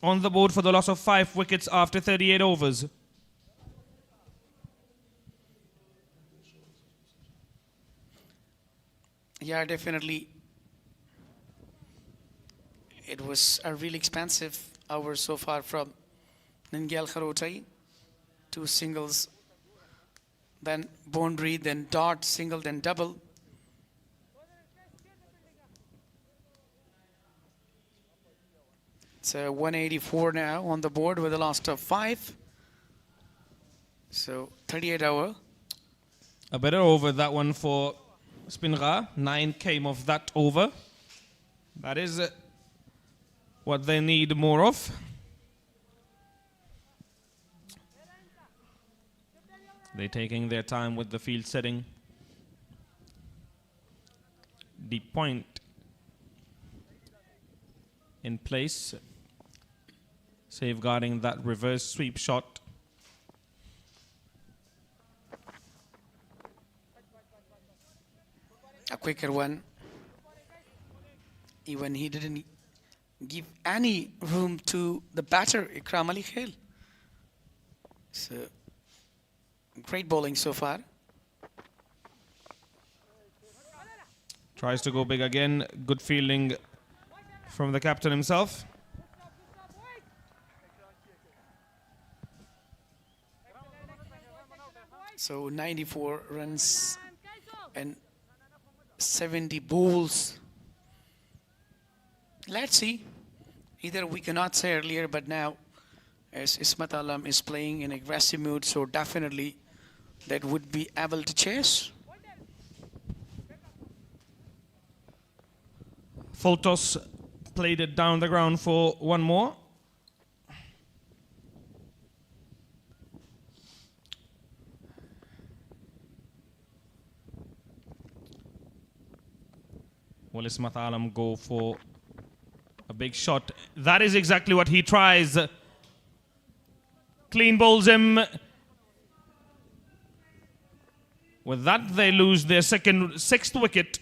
on the board for the loss of 5 wickets after 38 overs. Yeah, definitely. It was a really expensive hour so far from Nangyal Kharotai. 2 singles, then boundary, then dot, single, then double. It's 184 now on the board with a loss of 5. So 38 hour. A better over that one for Spinghar. 9 came off that over. That is what they need more of. They're taking their time with the field setting. Deep point in place, safeguarding that reverse sweep shot. A quicker one. Even he didn't give any room to the batter, Ikram Ali Khail. So great bowling so far. Tries to go big again. Good fielding from the captain himself. So 94 runs and 70 bowls. Let's see. Either we cannot say earlier, but now as Ismat Alam is playing in aggressive mood, so definitely that would be able to chase. Full toss, played it down the ground for one more. Will Ismat Alam go for a big shot? That is exactly what he tries. Clean bowls him. With that, they lose their sixth wicket.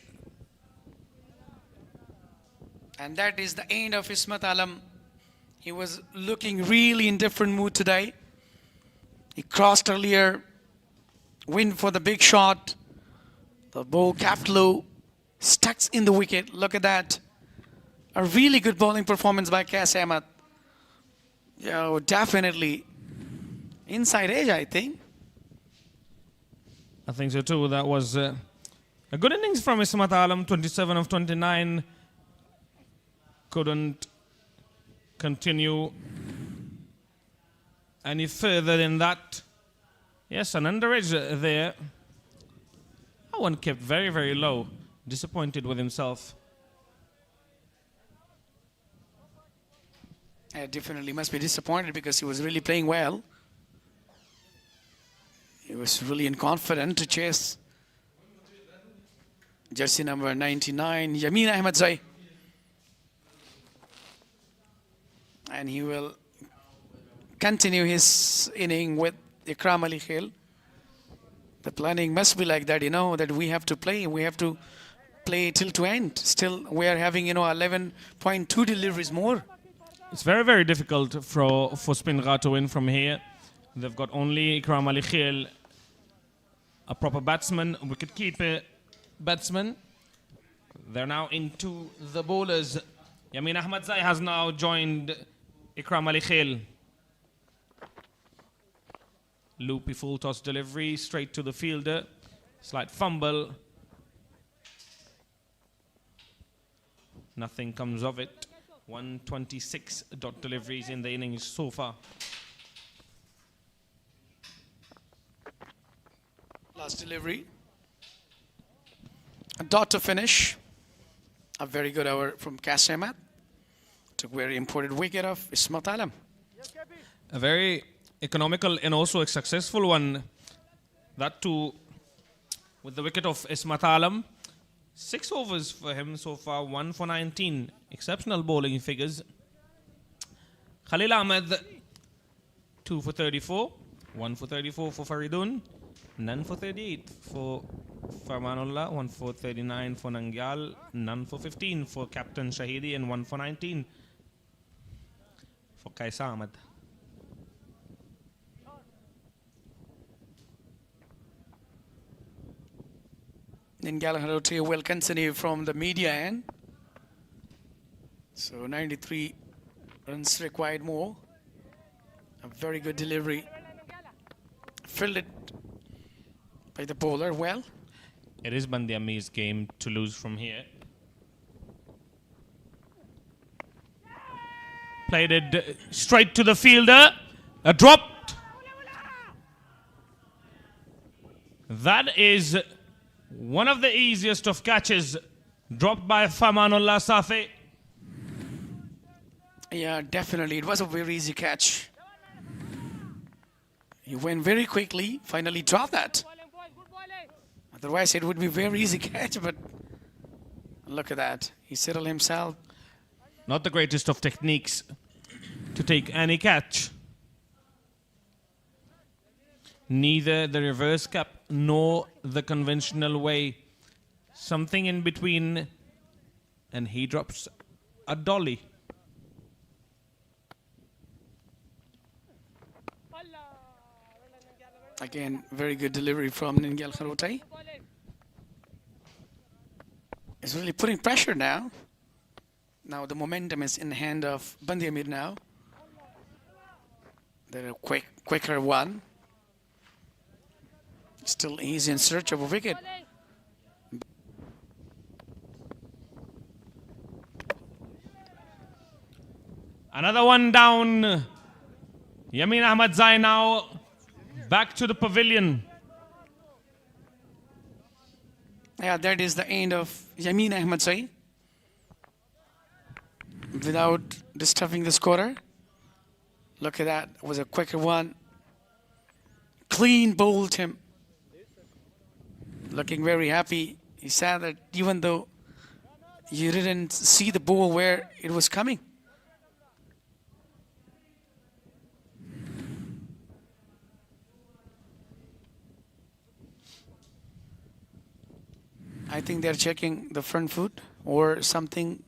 And that is the end of Ismat Alam. He was looking really in different mood today. He crossed earlier, went for the big shot. The ball capped low, stuck in the wicket. Look at that. A really good bowling performance by Qais Ahmed. Yeah, definitely inside edge, I think. I think so too. That was a good innings from Ismat Alam, 27 of 29. Couldn't continue any further than that. Yes, an under edge there. That one kept very, very low. Disappointed with himself. Definitely must be disappointed because he was really playing well. He was really confident to chase jersey number 99, Yamin Ahmedzai. And he will continue his inning with Ikram Ali Khail. The planning must be like that, that we have to play. We have to play till to end. Still, we are having, 11.2 deliveries more. It's very, very difficult for Spinghar to win from here. They've got only Ikram Ali Khail, a proper batsman, wicket-keeper batsman. They're now into the bowlers. Yamin Ahmedzai has now joined Ikram Ali Khail. Loopy full toss delivery straight to the fielder. Slight fumble. Nothing comes of it. 126 dot deliveries in the innings so far. Last delivery. A dot to finish. A very good over from Qais Ahmed. Took very important wicket of Ismat Alam. A very economical and also a successful one. That too with the wicket of Ismat Alam. 6 overs for him so far, 1 for 19. Exceptional bowling figures. Khalil Ahmed, 2 for 34. 1 for 34 for Faridun. None for 38 for Farmanullah. 1 for 39 for Nangyal. None for 15 for Captain Shahidi. And 1 for 19 for Kais Ahmed. Ningal will continue from the media end. So 93 runs required more. A very good delivery. Fielded by the bowler well. It is Band-e-Amir's game to lose from here. Played it straight to the fielder. A dropped. That is one of the easiest of catches. Dropped by Famanullah Safi. Yeah, definitely. It was a very easy catch. He went very quickly, finally dropped that. Otherwise, it would be a very easy catch, but look at that. He settled himself. Not the greatest of techniques to take any catch. Neither the reverse cap nor the conventional way. Something in between, and he drops a dolly. Again, very good delivery from Ningal Kharotai. He's really putting pressure now. Now the momentum is in the hand of Band-e-Amir now. They're a quicker one. Still he's in search of a wicket. Another one down. Yamin Ahmadzai now back to the pavilion. Yeah, that is the end of Yamin Ahmadzai. Without disturbing the scorer. Look at that. It was a quicker one. Clean bowled him. Looking very happy. He said that even though you didn't see the ball where it was coming. I think they're checking the front foot or something.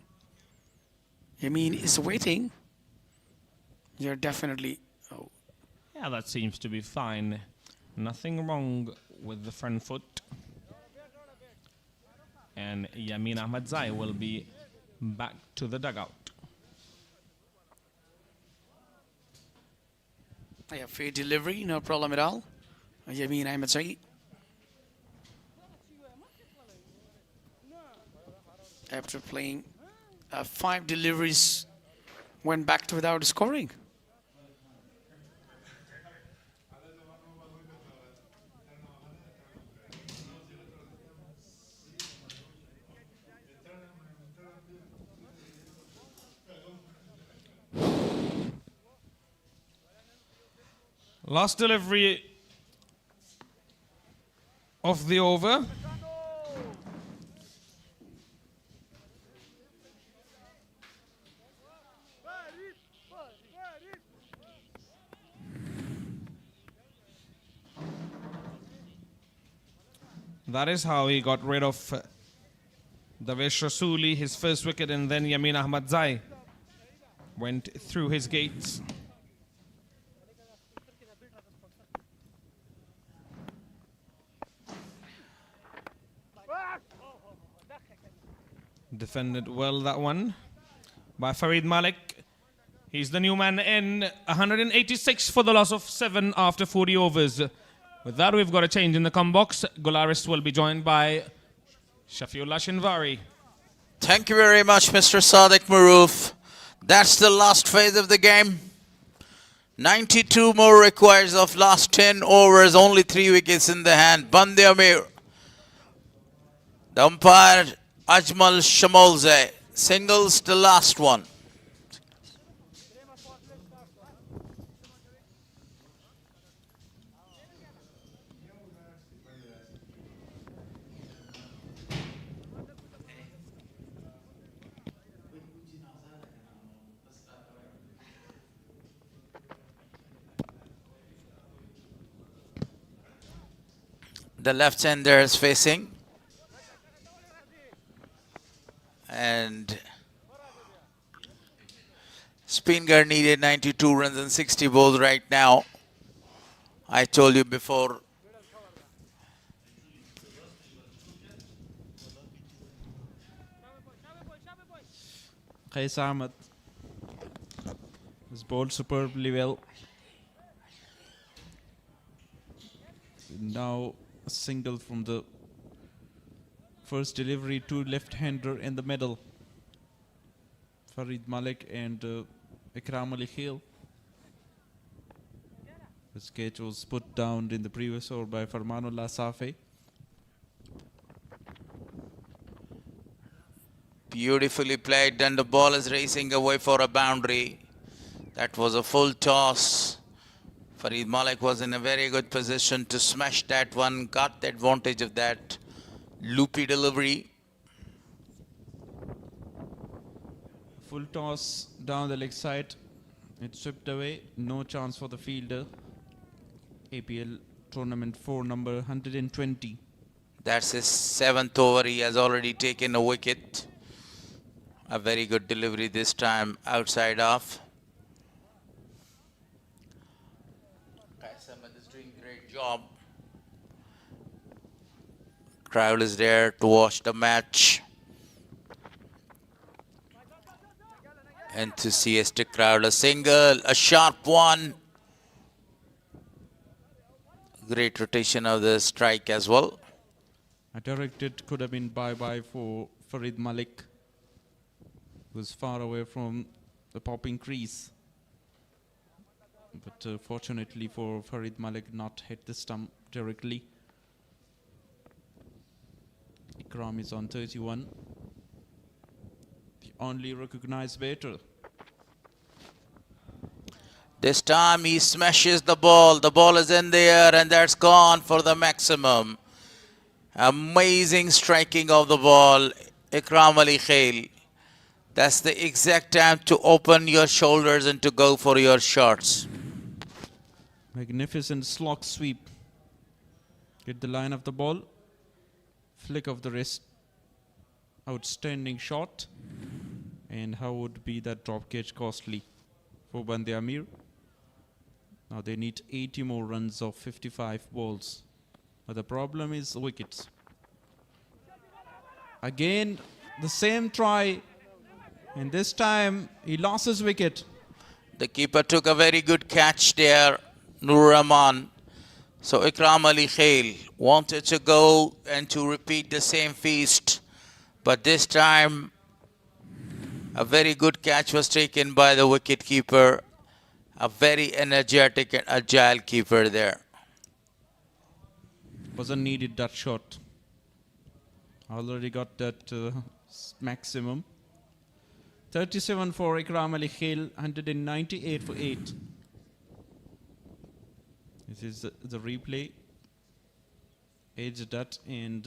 Yamin is waiting. You're definitely... Oh. Yeah, that seems to be fine. Nothing wrong with the front foot. And Yamin Ahmadzai will be back to the dugout. Yeah, fair delivery, no problem at all. Yamin Ahmadzai. After playing 5 deliveries, went back to without scoring. Last delivery of the over. That is how he got rid of Davesh Rasuli, his first wicket, and then Yamin Ahmadzai went through his gates. Defended well, that one by Farid Malik. He's the new man in. 186 for the loss of 7 after 40 overs. With that, we've got a change in the come box. Gularis will be joined by Shafiullah Shinwari. Thank you very much, Mr. Sadiq Maroof. That's the last phase of the game. 92 more requires of last 10 overs, only 3 wickets in the hand. Band-e-Amir. The umpire, Ajmal Shamolze. Singles the last one. The left-hander is facing, and Spinghar needed 92 runs and 60 balls right now. I told you before. Qais Ahmed has bowled superbly well. Now a single from the first delivery to left-hander in the middle. Farid Malik and Ikram Ali Khail. This catch was put down in the previous over by Farmanullah Safi. Beautifully played, and the ball is racing away for a boundary. That was a full toss. Farid Malik was in a very good position to smash that one, got the advantage of that loopy delivery. Full toss down the leg side. It swept away. No chance for the fielder. APL tournament 4, number 120. That's his 7th over. He has already taken a wicket. A very good delivery this time, outside off. Qais Ahmed is doing a great job. Crowd is there to watch the match. Enthusiastic crowd. A single, a sharp one. Great rotation of the strike as well. A directed could have been bye-bye for Farid Malik, who was far away from the popping crease. But fortunately for Farid Malik, not hit the stump directly. Ikram is on 31. The only recognized batter. This time he smashes the ball. The ball is in the air and that's gone for the maximum. Amazing striking of the ball. Ikram Ali Khail. That's the exact time to open your shoulders and to go for your shots. Magnificent slog sweep. Hit the line of the ball. Flick of the wrist. Outstanding shot. And how would be that drop catch costly for Band-e-Amir? Now they need 80 more runs of 55 balls. But the problem is wickets. Again, the same try. And this time, he lost his wicket. The keeper took a very good catch there, Nur Rahman. So Ikram Ali Khail wanted to go and to repeat the same feast. But this time, a very good catch was taken by the wicket keeper. A very energetic and agile keeper there. Wasn't needed that shot. Already got that maximum. 37 for Ikram Ali Khail, 198 for 8. This is the replay. Edged that and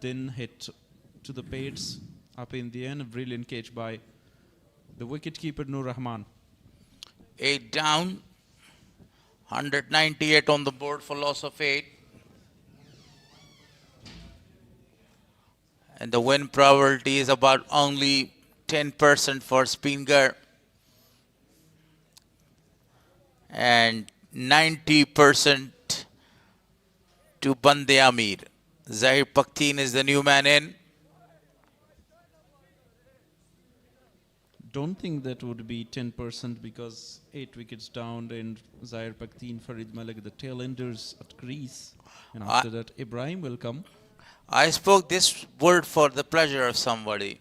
then hit to the pads up in the end. A brilliant catch by the wicketkeeper Nur Rahman. 8 down. 198 on the board for loss of 8. And the win probability is about only 10% for Spinghar and 90% to Band-e-Amir. Zahir Pakhtien is the new man in. Don't think that would be 10% because 8 wickets down and Zahir Pakhtien, Farid Malik, the tail enders at crease. And after that, Ibrahim will come. I spoke this word for the pleasure of somebody.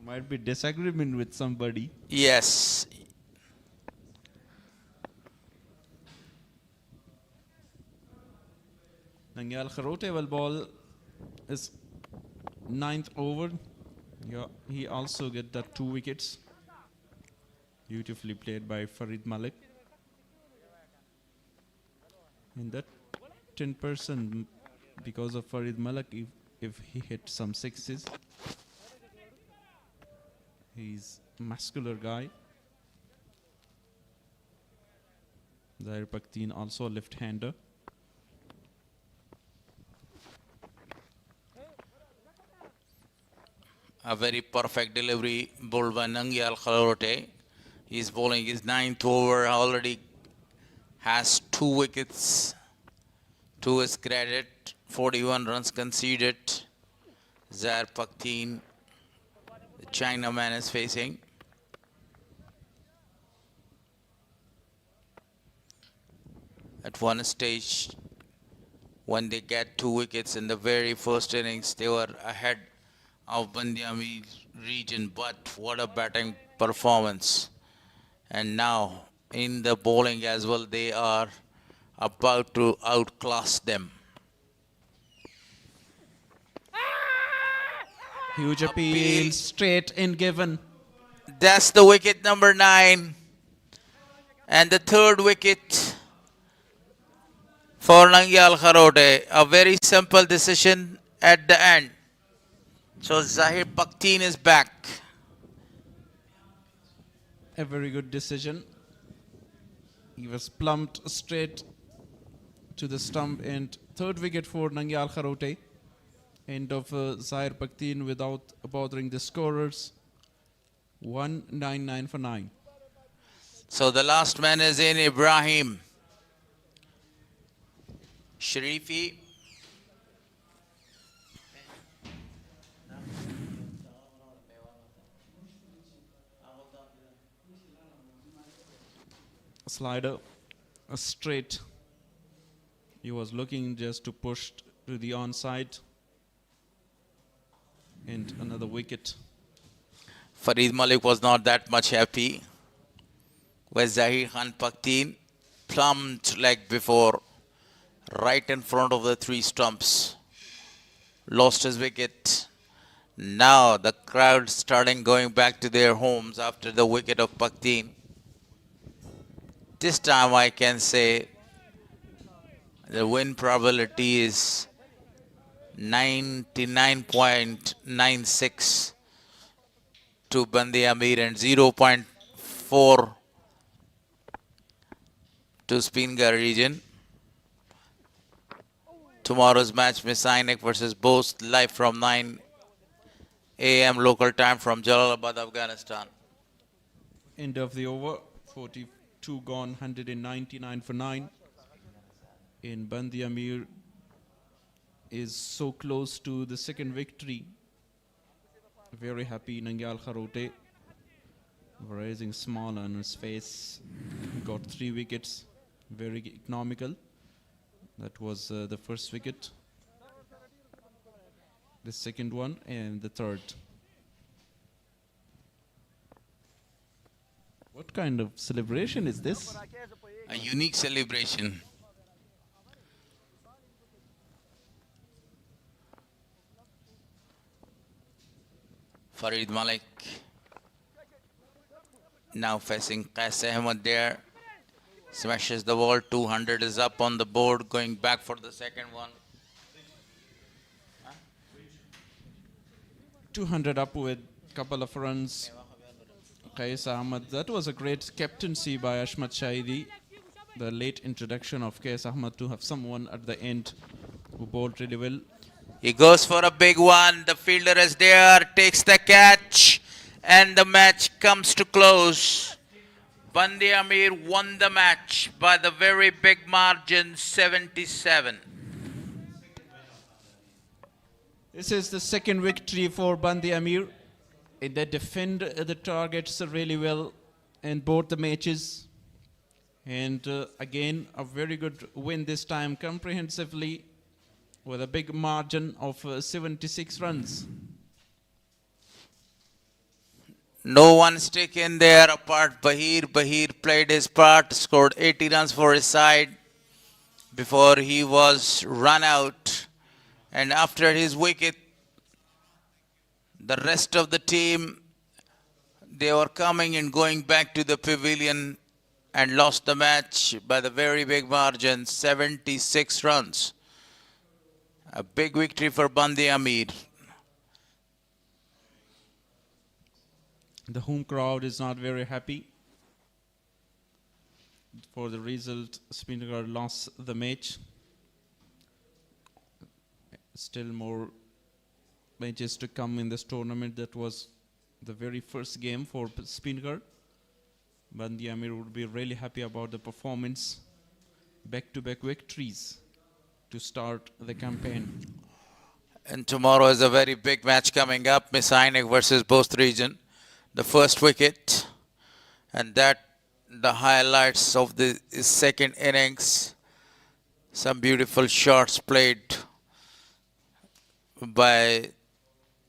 Might be disagreement with somebody. Yes. Nangyal Kharote will ball is 9th over. Yeah, he also get that 2 wickets. Beautifully played by Farid Malik. And that 10% because of Farid Malik if he hit some sixes. He's a muscular guy. Zahir Pakhtien also a left-hander. A very perfect delivery bowled by Nangyal Khalote. He's bowling his 9th over, already has 2 wickets to his credit, 41 runs conceded. Zair Pakteen, the Chinaman, is facing. At one stage, when they get 2 wickets in the very first innings, they were ahead of Band-e-Amir region, but what a batting performance. And now, in the bowling as well, they are about to outclass them. Huge appeal, straight in given. That's the wicket number 9. And the 3rd wicket for Nangyal Kharote. A very simple decision at the end. So Zahir Pakteen is back. A very good decision. He was plumped straight to the stump, and 3rd wicket for Nangyal Kharote. End of Zahir Pakteen without bothering the scorers. 199 for 9. So the last man is in, Ibrahim Sharifi. Slider, a straight. He was looking just to push to the onside. And another wicket. Farid Malik was not that much happy with Zahir Khan Pakteen, plumped leg before, right in front of the 3 stumps. Lost his wicket. Now the crowd starting going back to their homes after the wicket of Pakteen. This time I can say the win probability is 99.96 to Band-e-Amir and 0.4 to Spinghar region. Tomorrow's match, Messianic versus Bose, live from 9 a.m. local time from Jalalabad, Afghanistan. End of the over. 42 gone, 199 for 9. In Band-e-Amir is so close to the 2nd victory. Very happy Nangyal Kharote, raising smile on his face. Got 3 wickets, very economical. That was the first wicket, the 2nd one, and the 3rd. What kind of celebration is this? A unique celebration. Farid Malik now facing Qais Ahmed there. Smashes the ball. 200 is up on the board. Going back for the 2nd one. 200 up with a couple of runs. Qais Ahmed. That was a great captaincy by Ashmat Shahidi. The late introduction of Qais Ahmed to have someone at the end who bowled really well. He goes for a big one. The fielder is there, takes the catch, and the match comes to close. Band-e-Amir won the match by the very big margin, 77. This is the 2nd victory for Band-e-Amir. They defend the targets really well in both the matches. And again, a very good win this time, comprehensively, with a big margin of 76 runs. No one stick in there apart Bahir. Bahir played his part, scored 80 runs for his side before he was run out. And after his wicket, the rest of the team, they were coming and going back to the pavilion and lost the match by the very big margin, 76 runs. A big victory for Band-e-Amir. The home crowd is not very happy. For the result, Spinghar lost the match. Still more matches to come in this tournament. That was the very first game for Spinghar. Band-e-Amir would be really happy about the performance. Back-to-back victories to start the campaign. And tomorrow is a very big match coming up, Messianic versus Both Region. The first wicket, and that the highlights of the second innings. Some beautiful shots played by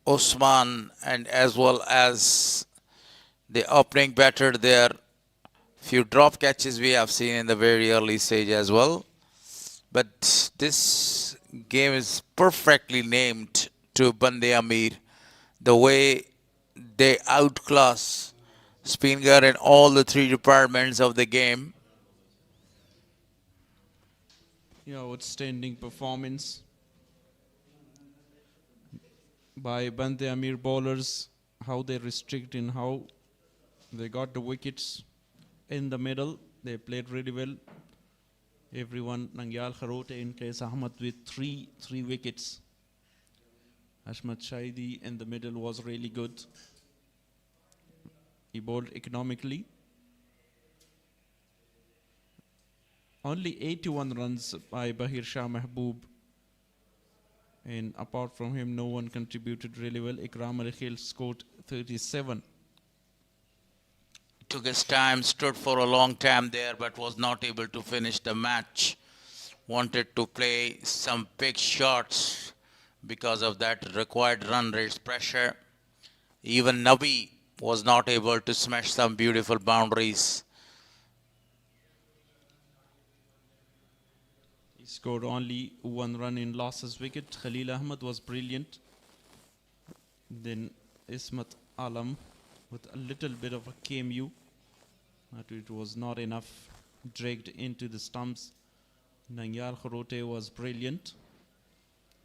Osman, and as well as the opening batter there. Few drop catches we have seen in the very early stage as well. But this game is perfectly named to Band-e-Amir. The way they outclass Spinghar in all the three departments of the game. Yeah, outstanding performance by Band-e-Amir bowlers. How they restrict and how they got the wickets in the middle. They played really well. Everyone, Nangyal Kharote in Qais Ahmad with three wickets. Ashmat Shaidi in the middle was really good. He bowled economically. Only 81 runs by Bahir Shah Mahboob. And apart from him, no one contributed really well. Ikram Ali Khail scored 37. Took his time, stood for a long time there, but was not able to finish the match. Wanted to play some big shots because of that required run rates pressure. Even Nabi was not able to smash some beautiful boundaries. He scored only 1 run in losses wicket. Khalil Ahmed was brilliant. Then Ismat Alam with a little bit of a KMU, but it was not enough, dragged into the stumps. Nangyal Kharote was brilliant,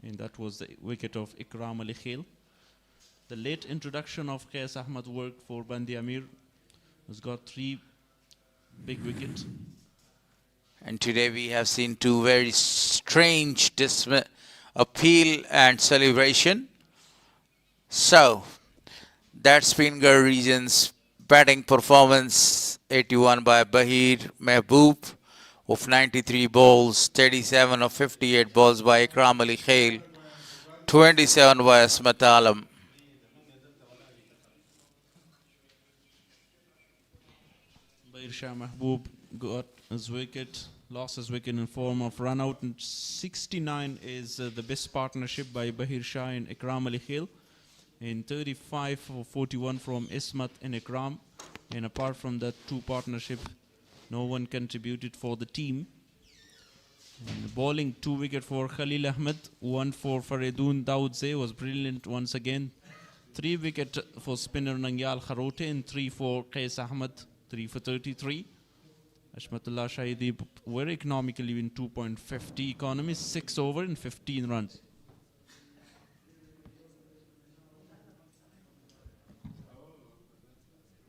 and that was the wicket of Ikram Ali Khail. The late introduction of Qais Ahmad worked for Band-e-Amir, who's got 3 big wickets. And today we have seen two very strange appeal and celebration. So, that's Spinghar region's batting performance. 81 by Bahir Mahboob of 93 balls, 37 of 58 balls by Ikram Ali Khail, 27 by Asmat Alam. Bahir Shah Mahboob got his wicket, lost his wicket in form of run out. And 69 is the best partnership by Bahir Shah and Ikram Ali Khail. And 35 for 41 from Ismat and Ikram. And apart from that 2 partnership, no one contributed for the team. And bowling 2 wicket for Khalil Ahmed, 1 for Faridun Daudze was brilliant once again. 3 wicket for spinner Nangyal Kharote and 3 for Qais Ahmed, 3 for 33. Ashmatullah Shahidi very economically in 2.50 economy, 6 over and 15 runs.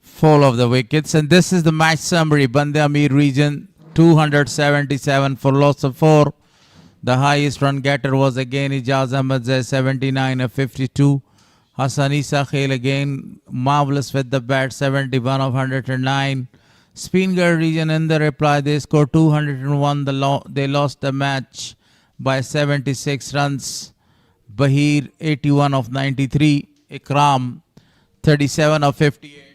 Fall of the wickets, and this is the match summary. Band-e-Amir region 277 for loss of 4. The highest run getter was again Ijaz Ahmed, 79 of 52. Hassan Isa Khail again marvelous with the bat, 71 of 109. Spinghar region in the reply, they scored 201. They lost the match by 76 runs. Bahir 81 of 93. Ikram 37 of 58.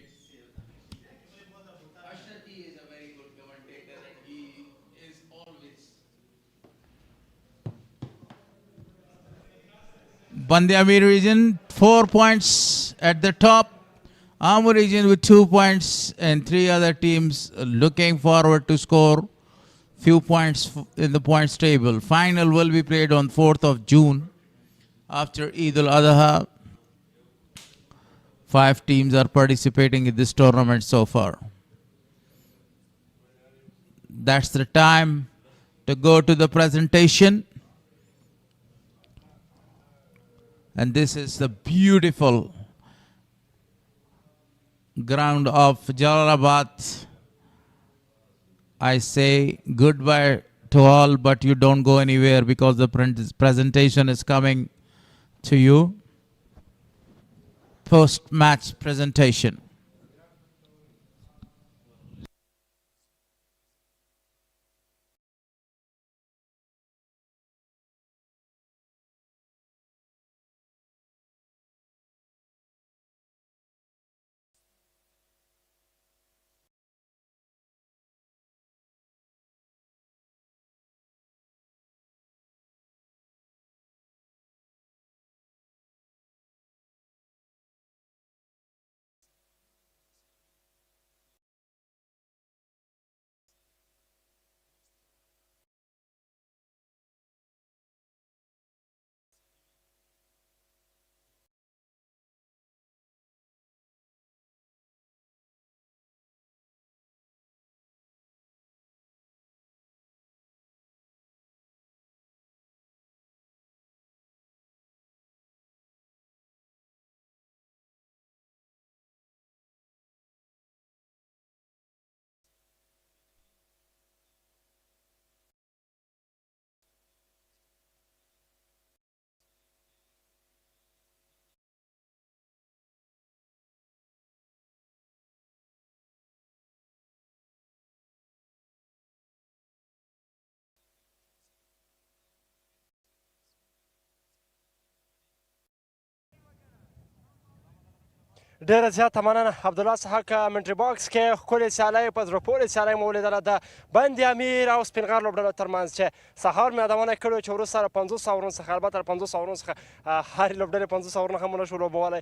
Band-e-Amir region 4 points at the top. Amur region with 2 points, and 3 other teams looking forward to score few points in the points table. Final will be played on 4th of June after Eid al-Adha. 5 teams are participating in this tournament so far. That's the time to go to the presentation. And this is the beautiful ground of Jalalabad. I say goodbye to all, but you don't go anywhere because the presentation is coming to you. post-match presentation. ډیره زیاته مننه عبدالله سحق منټري باکس کې ښکلې سیالۍ په زړه پورې سیالۍ مو ولیدله د بند امیر او سپینغر لوبډلو ترمنځ چې سهار مې یادونه کړې چې وروسته له 500 اورونو څخه البته له 500 اورونو څخه هرې لوبډلې 500 اورونه هم ونه شو لوبولی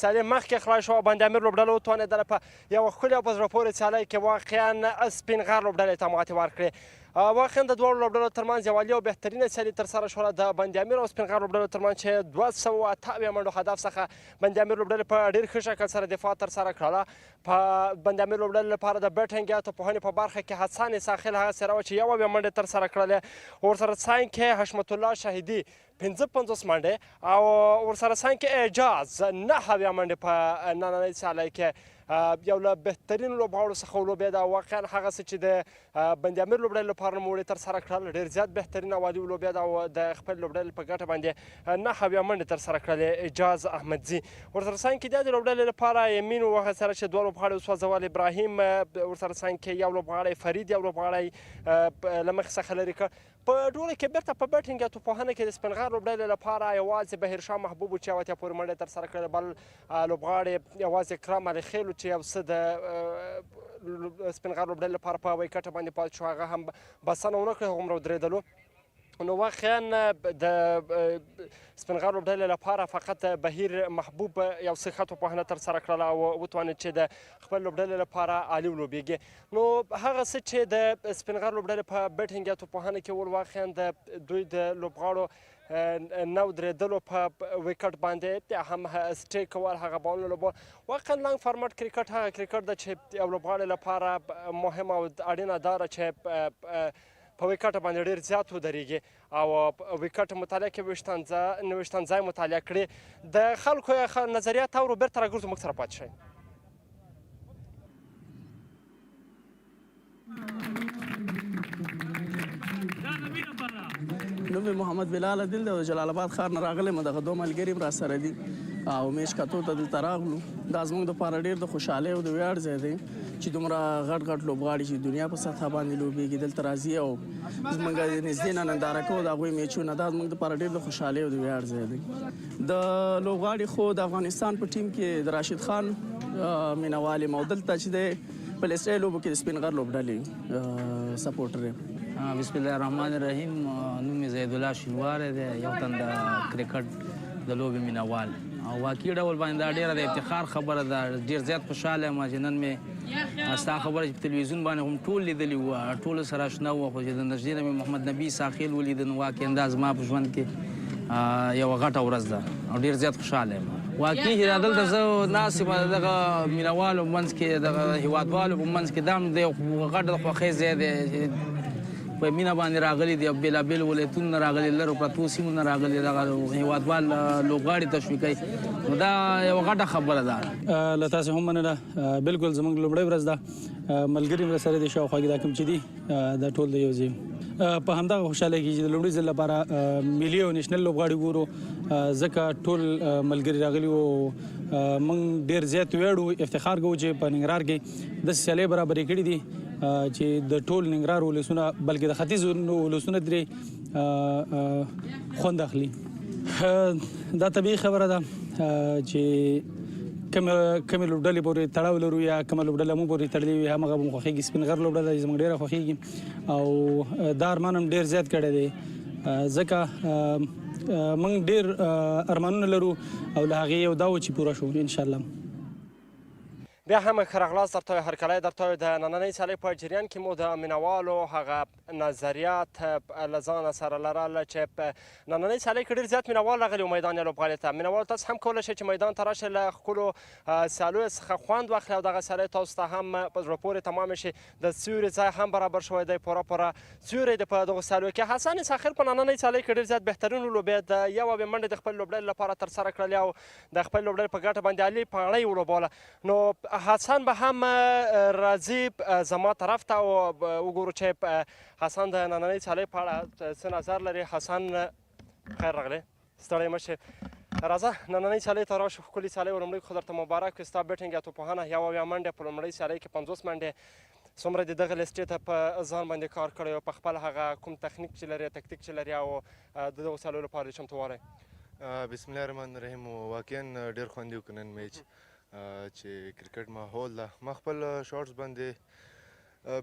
سیالۍ مخکې خلاص شوه بند امیر لوبډله وتوانېدله په یوه ښکلې او په زړه پورې سیالۍ کې واقعا سپینغر لوبډلې ته ماتې ورکړې واقعا د دواړو لوبډلو ترمنځ یوه عالي او بهترینه سیالي ترسره شوله د بند امیر او سپینغر لوبډلو ترمنځ چې 208 منډو هدف څخه بند امیر لوبډلې په ډېر ښه شکل سره دفاع ترسره کړله په بند امیر لوبډلې لپاره د بیټینګ یا توپوهنې په برخه کې حسن ساخیل هغسې راوه چې یوه اویا منډې ترسره کړلې ورسره څنګ کې حشمت الله شهیدي 55 منډې او ورسره څنګ کې اعجاز 9 منډې په نننۍ سیالۍ کې یو له بهترینو لوبغاړو څخه ولوبېده واقعا هغسې چې د بند امیر لوبډلې لپاره مو ترسره کړل ډېر زیات بهترین او عالي ولوبېده او د خپل لوبډلې په ګټه باندې 9 منډې ترسره کړلې اعجاز احمدزي ورسره څنګ کې د لوبډلې لپاره یمین وهغه سره چې دوه لوبغاړي وسوځول ابراهیم ورسره څنګ کې یو لوبغاړی فرید یو لوبغاړی له مخې څخه لرې کړ په ډوله کې بیرته په بیټینګ یا توپوهنه کې د سپینغر لوبډلې لپاره یوازې بهیرشاه محبوب و چې یوه اتیا پورې منډې ترسره کړې بل لوبغاړی یوازې اکرام علي خیل و چې یو څه د سپینغر لوبډلې لپاره په ویکټه باندې پاتې شو هغه هم بسنه ونه کړې هغومره ودرېدلو نو واقعا د سپینغر لوبډلې لپاره فقط بهیر محبوب یو څه ښه توپوهنه ترسره کړله او وتوانېد چې د خپل لوبډلې لپاره عالي ولوبېږي نو هغه څه چې د سپینغر لوبډلې په بیټینګ یا توپوهنه کې ول واقعا د دوی د لوبغاړو نه ودرېدلو په ویکټ باندې بیا هم سټیک کول هغه بالونه لوبول واقعا لانګ فارمټ کرکټ هغه کرکټ ده چې یو لوبغاړي لپاره مهمه او اړینه دا ده چې په ویکټ باندې ډېر زیات ودرېږي او ویکټ مطالعه کې 29 ځای مطالعه کړي د خلکو نظریات اورو بیرته راګرځو موږ سره پاتې شئ نوم محمد بلال عادل دی او جلال آباد ښار نه راغلی یم دغه دوه ملګري هم راسره دي او میچ کتو ته دلته راغلو دا زموږ دپاره ډېر د خوشحالۍ او د ویاړ ځای دی چې دومره غټ غټ لوبغاړي چې دنیا په سطحه باندې لوبېږي دلته راځي او زموږ نږدې نه ننداره کوو د هغوی میچونه دا زموږ دپاره ډېر د خوشحالۍ او د ویاړ ځای دی د لوبغاړي خو د افغانستان په ټیم کې د راشد خان مینوال یم او دلته چې دی په لیسټرۍ لوبو کې د سپینغر لوبډلې سپورټر یم بسم الله الرحمن الرحیم نوم مې زید الله شینواری دی یو تن د کرکټ د لوبې مینوال او واقعي ډول باندې دا ډېره د افتخار خبره ده ډېر زیات خوشحاله یم چې نن مې ستا خبره چې په تلویزیون باندې هم ټول لیدلي وو ټولو سره اشنا وو خو چې د نږدې نه مې محمد نبي ساخیل ولید نو واقعا دا زما په ژوند کې یوه غټه ورځ ده او ډېر زیات خوشحاله یم واقعي چې دلته زه ناست یم دغه مینوالو په منځ کې دغه هېوادوالو په منځ کې دا هم د یو غټ د خوښۍ ځای دی په مینه باندې راغلي دي او بېلابېل ولایتونو نه راغلي لرو پرتو سیمو نه راغلي دغه هېوادوال لوبغاړي تشویق کوي نو دا یوه غټه خبره ده. له تاسې هم مننه. بلکل زموږ لومړۍ ورځ ده، ملګري مې سره دي شاوخوا کې دا کوم چې دي دا ټول د یو ځای په همدغه خوشحاله کې چې د لومړي ځل لپاره ملي او نیشنل لوبغاړي ګورو، ځکه ټول ملګري راغلي وو. موږ ډېر زیات ویاړو، افتخار کوو چې په ننګرهار کې داسې سیالۍ برابرې کړي دي چې د ټول ننګرهار ولسونه بلکې د ختیځ ولسونه ترې خوند اخلي. دا طبیعي خبره ده چې کومې لوبډلې پورې تړاو لرو یا کومه لوبډله مو پورې تړلې وي همغه به مو خوښېږي. سپین غر لوبډله زموږ ډېره خوښېږي او دا ارمان هم ډېر زیات کړی دی، ځکه موږ ډېر ارمانونه لرو او له هغې یو دا و چې پوره شو انشاءالله. بیا هم ښه راغلاست درته وایو، هرکلی درته وایو. د نننۍ سیالۍ په جریان کې مو د مینوالو هغه نظریات له ځانه سره لرل چې په نننۍ سیالۍ کې ډېر زیات مینوال راغلي وو میدان یا لوبغالي ته. مینوال تاسو هم کولی شئ چې میدان ته راشئ، له ښکلو سیالیو څخه خوند واخلئ او دغه سیالۍ تاسو ته هم په زړه پورې تمامې شي. د سیوري ځای هم برابر شوی دی، پوره سیوری دی په دغو سیالیو کې. حسن ساخر په نننۍ سیالۍ کې ډېر زیات بهترین ولوبېد، یو اوې منډې د خپل لوبډلې لپاره ترسره کړلې او د خپل لوبډلې په ګټه باندې علي پاڼۍ ولوبوله. نو حسن به هم راځي زما طرف ته او وګورو چې حسن د نننۍ سیالۍ په اړه څه نظر لري. حسن خیر راغلی، ستړی مه شې. راځه نننۍ سیالۍ ته راشو، ښکلې سیالۍ و. لومړۍ خو درته مبارک وي، ستا بیټینګ یا توپوهنه یو اویا منډې په لومړۍ سیالۍ کې 50 منډې. څومره د دغه لیسټې ته په ځان باندې کار کړی او په خپل هغه کوم تخنیک چې لري تکتیک چې لري او د دغو سیالیو لپاره د چمتووالی؟ بسم الله الرحمن الرحیم. واقعا ډېر خوند یې وکړ نن میچ چې کرکټ ماحول ده. ما خپل شارټس باندې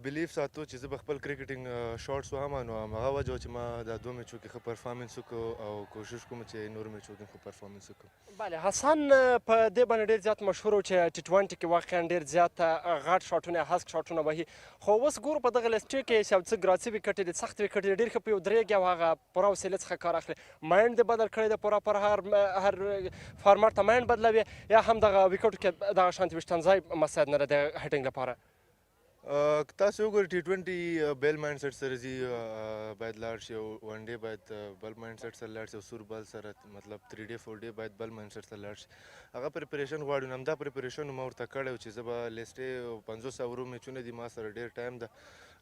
بلیف ساتو چې زه به خپل کرکټینګ شارټس وهم، نو همغه وجه چې ما دا دوه میچو کې ښه پرفارمنس وکړو او کوشش کوم چې نور میچو کې ښه پرفارمنس وکړو. بله حسن په دې باندې ډېر زیات مشهور و چې ټي 20 کې واقعا ډېر زیات غټ شاټونه هسک شاټونه وهي، خو اوس ګورو په دغه لیسټې کې چې یو څه ګراسي وکټې دي، سخت وکټې دي، ډېر ښه په یو درېږي او هغه پوره وسیلې څخه کار اخلي. مایند دې بدل کړی دی پوره پر هر فارمر ته مایند بدلوي یا هم دغه وکټو کې دغه شانتې ویشتن ځای مساعد نه دی د هیټینګ لپاره؟ تاسو وګورئ ټي 20 بیل مایند سیټ سره ځي باید لاړ شي او ون ډے باید بل مایند سیټ سره لاړ شي او سور بال سره مطلب 3 ډے 4 ډے باید بل مایند سیټ سره لاړ شي. هغه پریپریشن غواړي، نو همدا پریپریشن ما ورته کړی و چې زه به لیسټې 500 اورو میچونه دي، ما سره ډېر ټایم ده،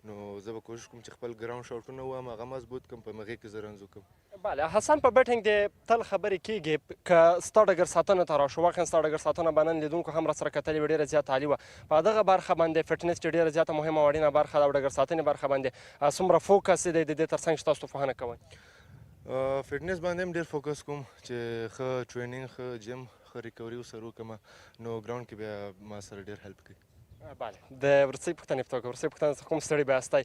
نو زه به کوشش کوم چې خپل ګراوند شاټونه ووایم هغه مضبوط کړم، په هغې کې زه رنز وکړم. بله حسن په بیټینګ دې تل خبرې کېږي که ستا ډګر ساتنه ته راشو، واقعا ستا ډګر ساتنه به نن لیدونکو هم راسره کتلې وه، ډېره زیاته عالي وه. په دغه برخه باندې فټنس چې ډېره زیاته مهمه او اړینه برخه ده او ډګر ساتنې برخه باندې څومره فوکس دی د دې تر څنګ چې تاسو توپوهنه کوئ؟ فټنس باندې هم ډېر فوکس کوم چې ښه ټرینینګ، ښه جم، ښه ریکوري ورسره وکړم، نو ګراوند کې بیا ما سره ډېر هیلپ کوي. بله د وروستۍ پوښتنې په توګه، وروستۍ پوښتنه څخه کوم ستړي به یاستئ؟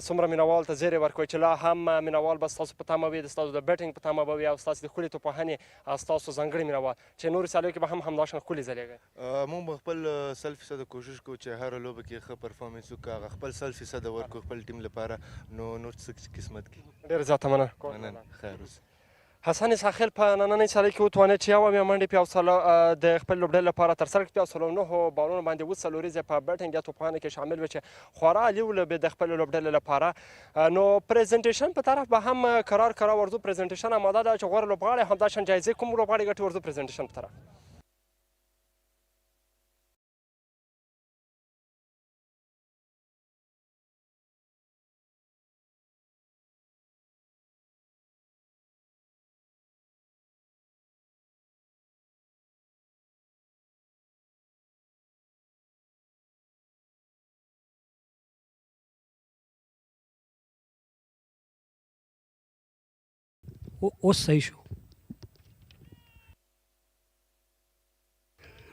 څومره مینوال ته زیری ورکوئ چې لا هم مینوال به ستاسو په تمه وي، ستاسو د بیټینګ په تمه به وي او ستاسو د ښکلې توپوهنې او ستاسو ځانګړي مینوال چې نورو سیالیو کې به هم همداشان ښکلي ځلیږئ؟ موږ به خپل 100% کوشش کوو چې هره لوبه کې ښه پرفارمنس وکړو، هغه خپل 100% ورکړو خپل ټیم لپاره، نو نور څه قسمت کې. ډېره زیاته مننه. خیر اوسه. حسن ساخل په نننۍ سیالۍ کې وتوانېد چې یو اویا منډې په یو سلو د خپل لوبډلې لپاره ترسره کړي، په 109 بالونو باندې 20 څلوریزې په بیټینګ یا توپوهنه کې شامل وي چې خورا عالي ولوبېد د خپل لوبډلې لپاره. نو پریزنټیشن په طرف به هم کرار ورځو، پریزنټیشن اماده ده چې غوره لوبغاړی همداشان جایزې کوم لوبغاړی ګټي ورځو پریزنټیشن په طرف. اوس صحیح شو.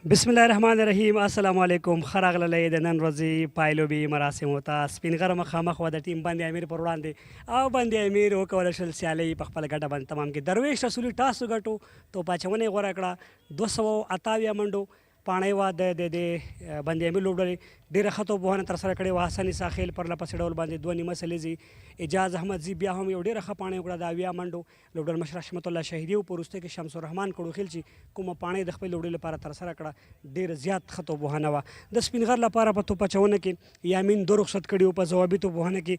بسم الله الرحمن الرحیم. السلام علیکم. ښه راغللی د نن ورځې پایلوبي مراسمو ته. سپینغر مخامخ وه د ټیم بند امیر پر وړاندې او بند امیر وکولی شل سیالۍ په خپله ګټه باندې تمام کړي. درویش رسولي ټاس وګټو، توپ اچونه یې غوره کړه، 278 منډو پاڼۍ وه د بند امیر لوبډلې ډېره ښه توپوهنه ترسره کړې وه. حسن عیسی خیل پرله پسې ډول باندې 2 نیمه سلیزې. اجاز احمدزي بیا هم یو ډېره ښه پاڼۍ وکړه د 80 منډو. لوبډل مشر حشمت الله شهیدي و. په وروستۍ کې شمس الرحمن کړوخیل چې کومه پاڼۍ د خپل لوبډلې لپاره ترسره کړه ډېره زیات ښه توپوهنه وه. د سپینغر لپاره په توپ اچونه کې یامین 2 رخصت کړي وو. په ځوابي توپوهنه کې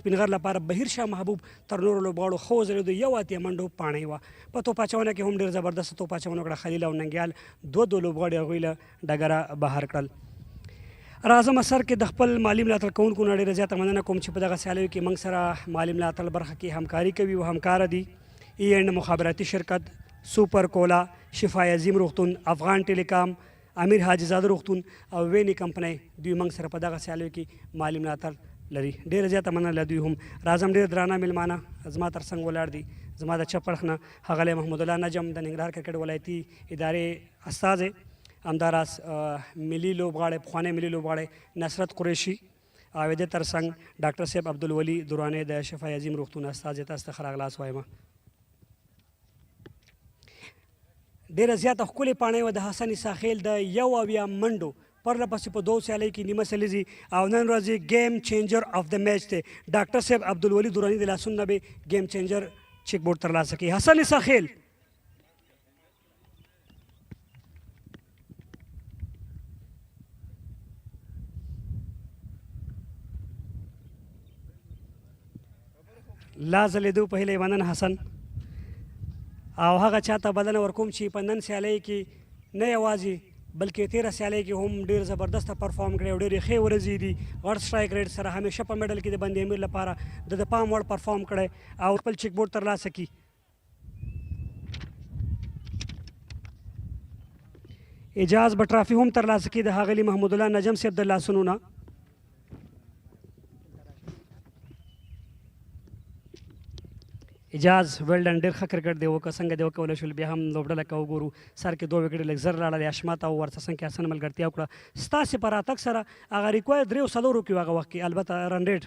سپینغر لپاره بهیر شاه محبوب تر نورو لوبغاړو ښه وځلېدو. 1 منډو پاڼۍ وه. په توپ اچونه کې هم ډېر زبردست توپ اچونه وکړه. خلیل او ننګیال 2 لوبغاړي هغوی له ډګره بهر کړل. راځم اثر کې د خپل مالي ملاتړ کوونکو نه ډېره زیاته مننه کوم چې په دغه سیالیو کې موږ سره مالي ملاتړ برخه کې همکاري کوي او همکاره دي. ای اینډ مخابراتي شرکت، سوپر کولا، شفای عظیم روغتون، افغان ټیلیکام، امیر حاجي زاده روغتون او ویني کمپنۍ دوی موږ سره په دغه سیالیو کې مالي ملاتړ لري. ډېره زیاته مننه له دوی هم. راځم ډېر درانه میلمانه زما تر څنګ ولاړ دي. زما د چپ اړخ نه ښاغلی محمود الله نجم د ننګرهار کرکټ ولایتي ادارې استازی، همداراز ملي لوبغاړی پخوانی ملي لوبغاړی نصرت قریشي او د تر څنګ ډاکټر صاحب عبدالولي دراني د شفای عظیم روغتون استازی. تاسو ته ښه راغلاست وایم. ډېره زیاته ښکلې پاڼۍ وه د حسن عیسی خیل د 1 منډو پرله پسې په 2 سیالۍ کې نیمه سلیزي او نن ورځې گیم چینجر آف د میچ دی. ډاکټر صاحب عبدالولي دراني د لاسونو نه به گیم چینجر چیک بورډ ترلاسه کړي. حسن عیسی خیل لا ځلېدو په هیله مننه حسن. او هغه چاته بلنه ورکوم چې په نن سیالۍ کې نه یوازې بلکې 13 سیالۍ کې هم ډېر زبردسته پرفارم کړی او ډېرې ښې ورځې دي. غټ سټرایک ریټ سره همیشه په میډل کې د بند امیر لپاره د پام وړ پرفارم کړی او خپل چیک بورډ ترلاسه کړي. اجاز به ټرافي هم ترلاسه کړي د ښاغلي محمود الله نجم صاحب د لاسونو نه. اجاز ویلډن ډېر ښه کرکټ دی وکړه څنګه دې وکولی شول. بیا هم لوبډله که وګورو سر کې 2 وکټې لږ زر لاړلې. اشمت او ورڅسنګ کې حسن ملګرتیا وکړه. ستاسې په راتګ سره هغه ریکوایر 3 او 4 کې و هغه وخت کې البته رن ریټ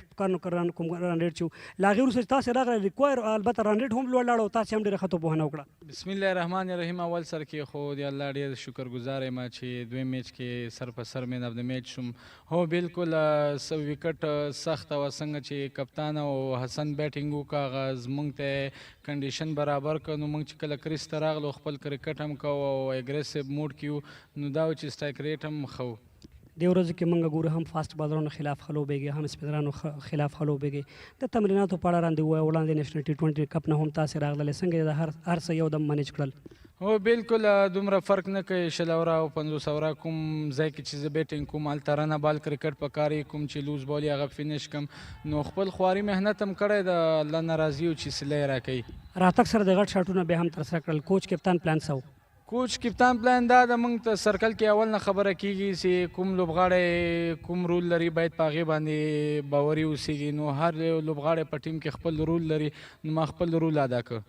کوم رن ریټ چې و له هغې وروسته چې تاسې راغلی ریکوایر البته رن ریټ هم لوړ لاړ او تاسې هم ډېره ښه توپوهنه وکړه. بسم الله الرحمن الرحیم. اول سر کې خو د الله ډېر شکرګزار یم چې دویم میچ کې سر په سر مین اف د میچ شوم. هو بالکل وکټ سخت و څنګه چې کپتان او حسن بیټینګ وکړه هغه زموږ ته کنډیشن برابر کړ. نو موږ چې کله کریس ته راغلو خپل کرکټ هم کوو او اګریسیو موډ کې وو نو دا و چې سټرایک ریټ هم ښه و. دې ورځو کې موږ ګورو هم فاسټ بالرانو خلاف ښه لوبېږي هم سپینرانو خلاف ښه لوبېږي. د تمریناتو په اړه وړاندې ووایه وړاندې نیشنل T20 کپ نه هم تاسې راغللی څنګه یې د هر څه یو دم منیج کړل؟ هو بالکل دومره فرق نه کوي 100 اوره او 50 اوره کوم ځای کې چې زه بیټینګ کوم هلته رنه بال کرکټ پکار یې کوم چې لوز بال یې هغه فینش کم. نو خپل خواري محنت هم کړی د الله ناراضي و چې صله یې راکوي. راتګ سره د غټ شاټونه بیا هم ترسره کړل. کوچ کپتان پلان څه و؟ کوچ کپتان پلان دا د موږ ته سرکل کې اول نه خبره کیږي چې کوم لوبغاړی کوم رول لري باید په هغې باندې باوري اوسېږي. نو هر لوبغاړی په ټیم کې خپل رول لري نو ما خپل رول ادا کړ.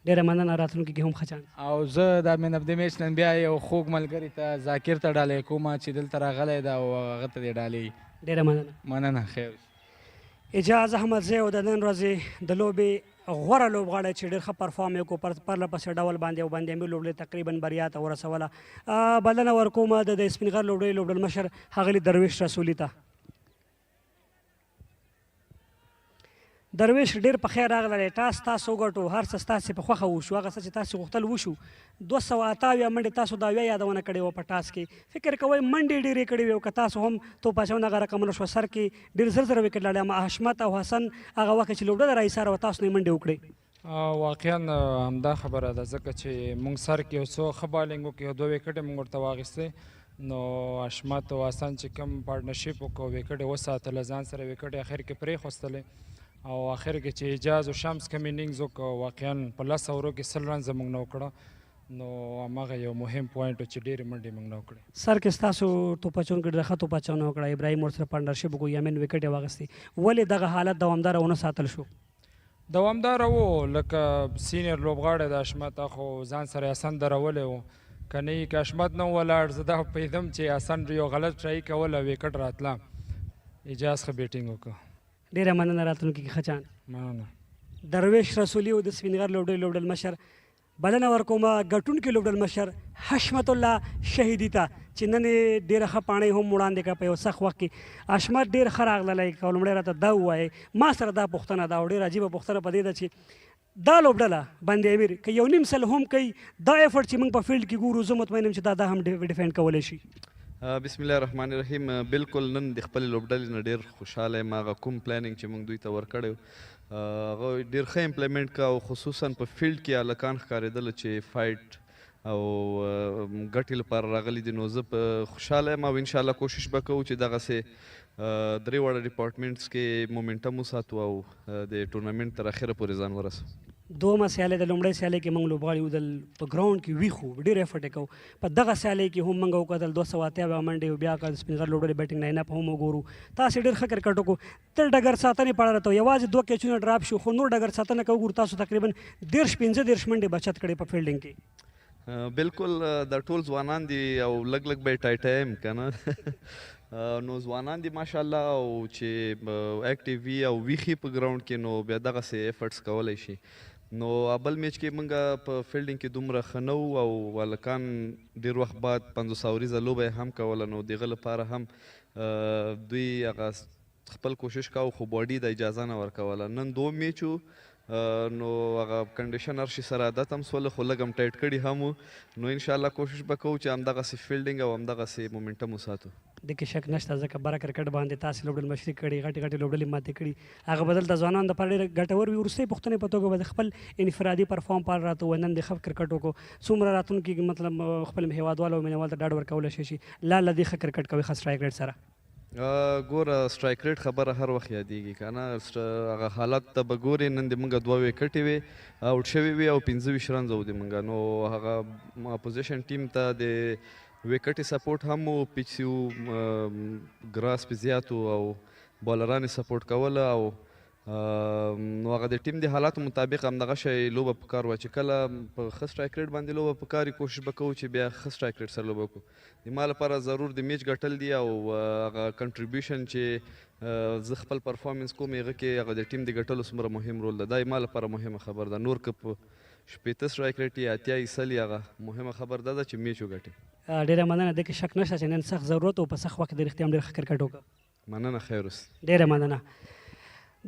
ډېره مننه. راتلونکي کې هم ښه چانس. او زه دا مین اف د میچ نن بیا یو خوږ ملګري ته ذاکر ته ډالۍ کوم چې دلته راغلی ده او هغه ته دې ډالۍ. ډېره مننه. مننه. خیر. اجاز احمدزی او د نن ورځې د لوبې غوره لوبغاړی چې ډېر ښه پرفارم یې وکړو پرله پسې ډول باندې او بند امیر لوبډلې تقریبا بریا ته ورسوله. بلنه ورکوم د سپینغر لوبډلې لوبډل مشر ښاغلي درویش رسولي ته. درویش ډېر په خیر راغلی. ټاس تاسو وګټو هر څه ستاسې په خوښه وشو. هغه څه چې تاسې غوښتل وشو. 278 منډې تاسو د 80 یادونه کړې وه په ټاس کې. فکر کوئ منډې ډېرې کړې وې او که تاسو هم توپ اچونه هغه رقم نه شوه سر کې ډېر زر زر وکټ لاړې. اما حشمت او حسن هغه وخت چې لوبډله راایساره وه تاسو نه یې منډې وکړې. واقعا همدا خبره ده ځکه چې موږ سر کې یو څو ښه بالینګ وکړو 2 وکټې موږ ورته واخیستې. نو حشمت او حسن چې کوم پارټنرشپ وکړو وکټ یې وساتله ځان سره وکټ یې اخر کې پرېښوستلې او اخر کې چې اجاز او شمس کم انینګز وکړو واقعا په 10 اورو کې 100 رن زموږ نه وکړه. نو هماغه یو مهم پوینټ و چې ډېرې منډې موږ نه وکړې. سر کې ستاسو توپ اچونکي ډېره ښه توپ اچونه وکړه. ابراهیم ورسره پارټنرشپ وکړو یمن وکټ یې واخیستې. ولې دغه حالت دوامداره ونه ساتل شو؟ دوامداره و لکه سینیر لوبغاړی د حشمت خو ځان سره حسن درولی و که نه یې که حشمت نه ولاړ زه دا پوهېدم چې حسن یو غلط ټرای کوله وکټ راتله. اجاز ښه بیټینګ وکړه. ډېره مننه. راتلونکي کې ښه چانس. مننه. درویش رسولي و د سپینغر لوبډلې لوبډل مشر بلنه ورکوم ګټونکي لوبډل مشر حشمت الله شهیدي ته چې نن یې ډېره ښه پاڼۍ هم وړاندې کړه په یو سخت وخت کې. حشمت ډېر ښه راغللی که لومړی راته دا ووایې ما سره دا پوښتنه ده او ډېره عجیبه پوښتنه په دې ده چې دا لوبډله باندې امیر که یو نیم سل هم کوي دا ایفرټ چې موږ په فیلډ کې ګورو زه مطمئن یم چې دا هم ډیفینډ کولی شي. بسم الله الرحمن الرحیم. بالکل نن د خپلې لوبډلې نه ډېر خوشحاله یم. هغه کوم پلانینګ چې موږ دوی ته ورکړی هغه ډېر ښه امپلیمنټ کړه او خصوصا په فیلډ کې هلکان ښکارېدله چې فایټ او ګټې لپاره راغلي دي. نو زه په خوشحاله یم او انشاءالله کوشش به کوو چې دغسې درې واړه ډپارټمنټس کې مومنټم وساتو او د ټورنمنټ تر اخره پورې ځان ورسو. دومه سیالۍ د لومړۍ سیالۍ کې موږ لوبغاړي ودل په ګراونډ کې ویښ وو ډېر ایفرټ یې کوو. په دغه سیالۍ کې هم موږ وکتل 280 منډې بیا که سپینغر لوبډلې بیټنګ لاین اپ هم وګورو. تاسې ډېر ښه کرکټ وکړو. تر ډګر ساتنې په اړه راته یوازې 2 کیچونه ډراپ شو خو نور ډګر ساتنه که وګورو تاسو تقریبا 15 منډې بچت کړې په فیلډینګ کې. بالکل دا ټول ځوانان دي او لږ به یې ټایټه یم که نه نو ځوانان دي ماشاءالله او چې اکټیو وي او ویښي په ګراونډ کې نو بیا دغسې ایفرټس کولی شي. نو بل میچ کې موږ په فیلډینګ کې دومره ښه نه وو او هلکان ډېر وخت بعد 500 اوریزه لوبه یې هم کوله نو د هغه لپاره هم دوی هغه خپل کوشش کاوه خو باډي د اجازه نه ورکوله. نن 2 میچ وو نو هغه کنډیشنر شي سره عادت هم سوله خو لږ هم ټایټ کړي هم وو. نو انشاءالله کوشش به کوو چې همدغسې فیلډینګ او همدغسې مومنټم وساتو. د کې شک نشته ځکه بره کرکټ باندې تاسې لوبډل مشري کړي غټې لوبډلې ماتې کړي هغه بدل د ځوانانو دپاره ډېر ګټور وي. وروستۍ پوښتنې په توګه به د خپل انفرادي پرفارم په اړه راته ووایي نن د ښه کرکټ وکړو څومره راتلونکي مطلب خپل هېوادوالو او مینوالو ته ډاډ ورکولی شي چې لا له دې ښه کرکټ کوي ښه سټرایک ریټ سره. ګوره سټرایک ریټ خبره هر وخت یادېږي که نه هغه حالت ته به ګورې. نن د موږ 2 وکټې وې آوټ شوي وي او 25 رنز وو د موږ. نو هغه اپوزیشن ټیم ته د وکټې سپورټ هم و پیچ و ګراس پې زیات و او بالران یې سپورټ کوله او نو هغه د ټیم د حالاتو مطابق همدغه شی لوبه په کار وه چې کله په ښه سټرایک ریټ باندې لوبه په کار کوشش به کوو چې بیا ښه سټرایک ریټ سره لوبه وکړو. د ما لپاره ضرور د میچ ګټل دي او هغه کنټریبیوشن چې زه خپل پرفارمنس کوم هغه کې هغه د ټیم د ګټلو څومره مهم رول ده دا ما لپاره مهمه خبر ده. نور که په 80 سټرایک ریټ یا 80 سل هغه مهمه خبر ده چې میچ وګټي. ډېره مننه. د کې شک نشته چې نن سخت ضرورت و په سخت وخت د رښتیا هم ډېر ښه کرکټ وکړه. مننه خیر اوسه. ډېره مننه.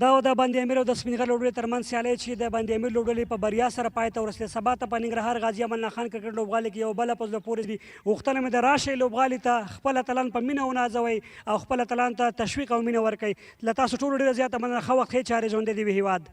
دا و د باندې امیر او د سپینغر لوبډلې ترمنځ سیالۍ چې د باندې امیر لوبډلې په بریا سره پای ته ورسېده. سبا ته په ننګرهار غازي امان الله خان کرکټ لوبغالي کې یو بله په زړه پورې دي. غوښتنه مې ده راشئ لوبغالي ته خپل اتلان په مینه ونازوئ او خپل اتلان ته تشویق او مینه ورکئ. له تاسو ټولو ډېره زیاته مننه. ښه وخت ښې چارې ژوندۍ دې وي هېواد.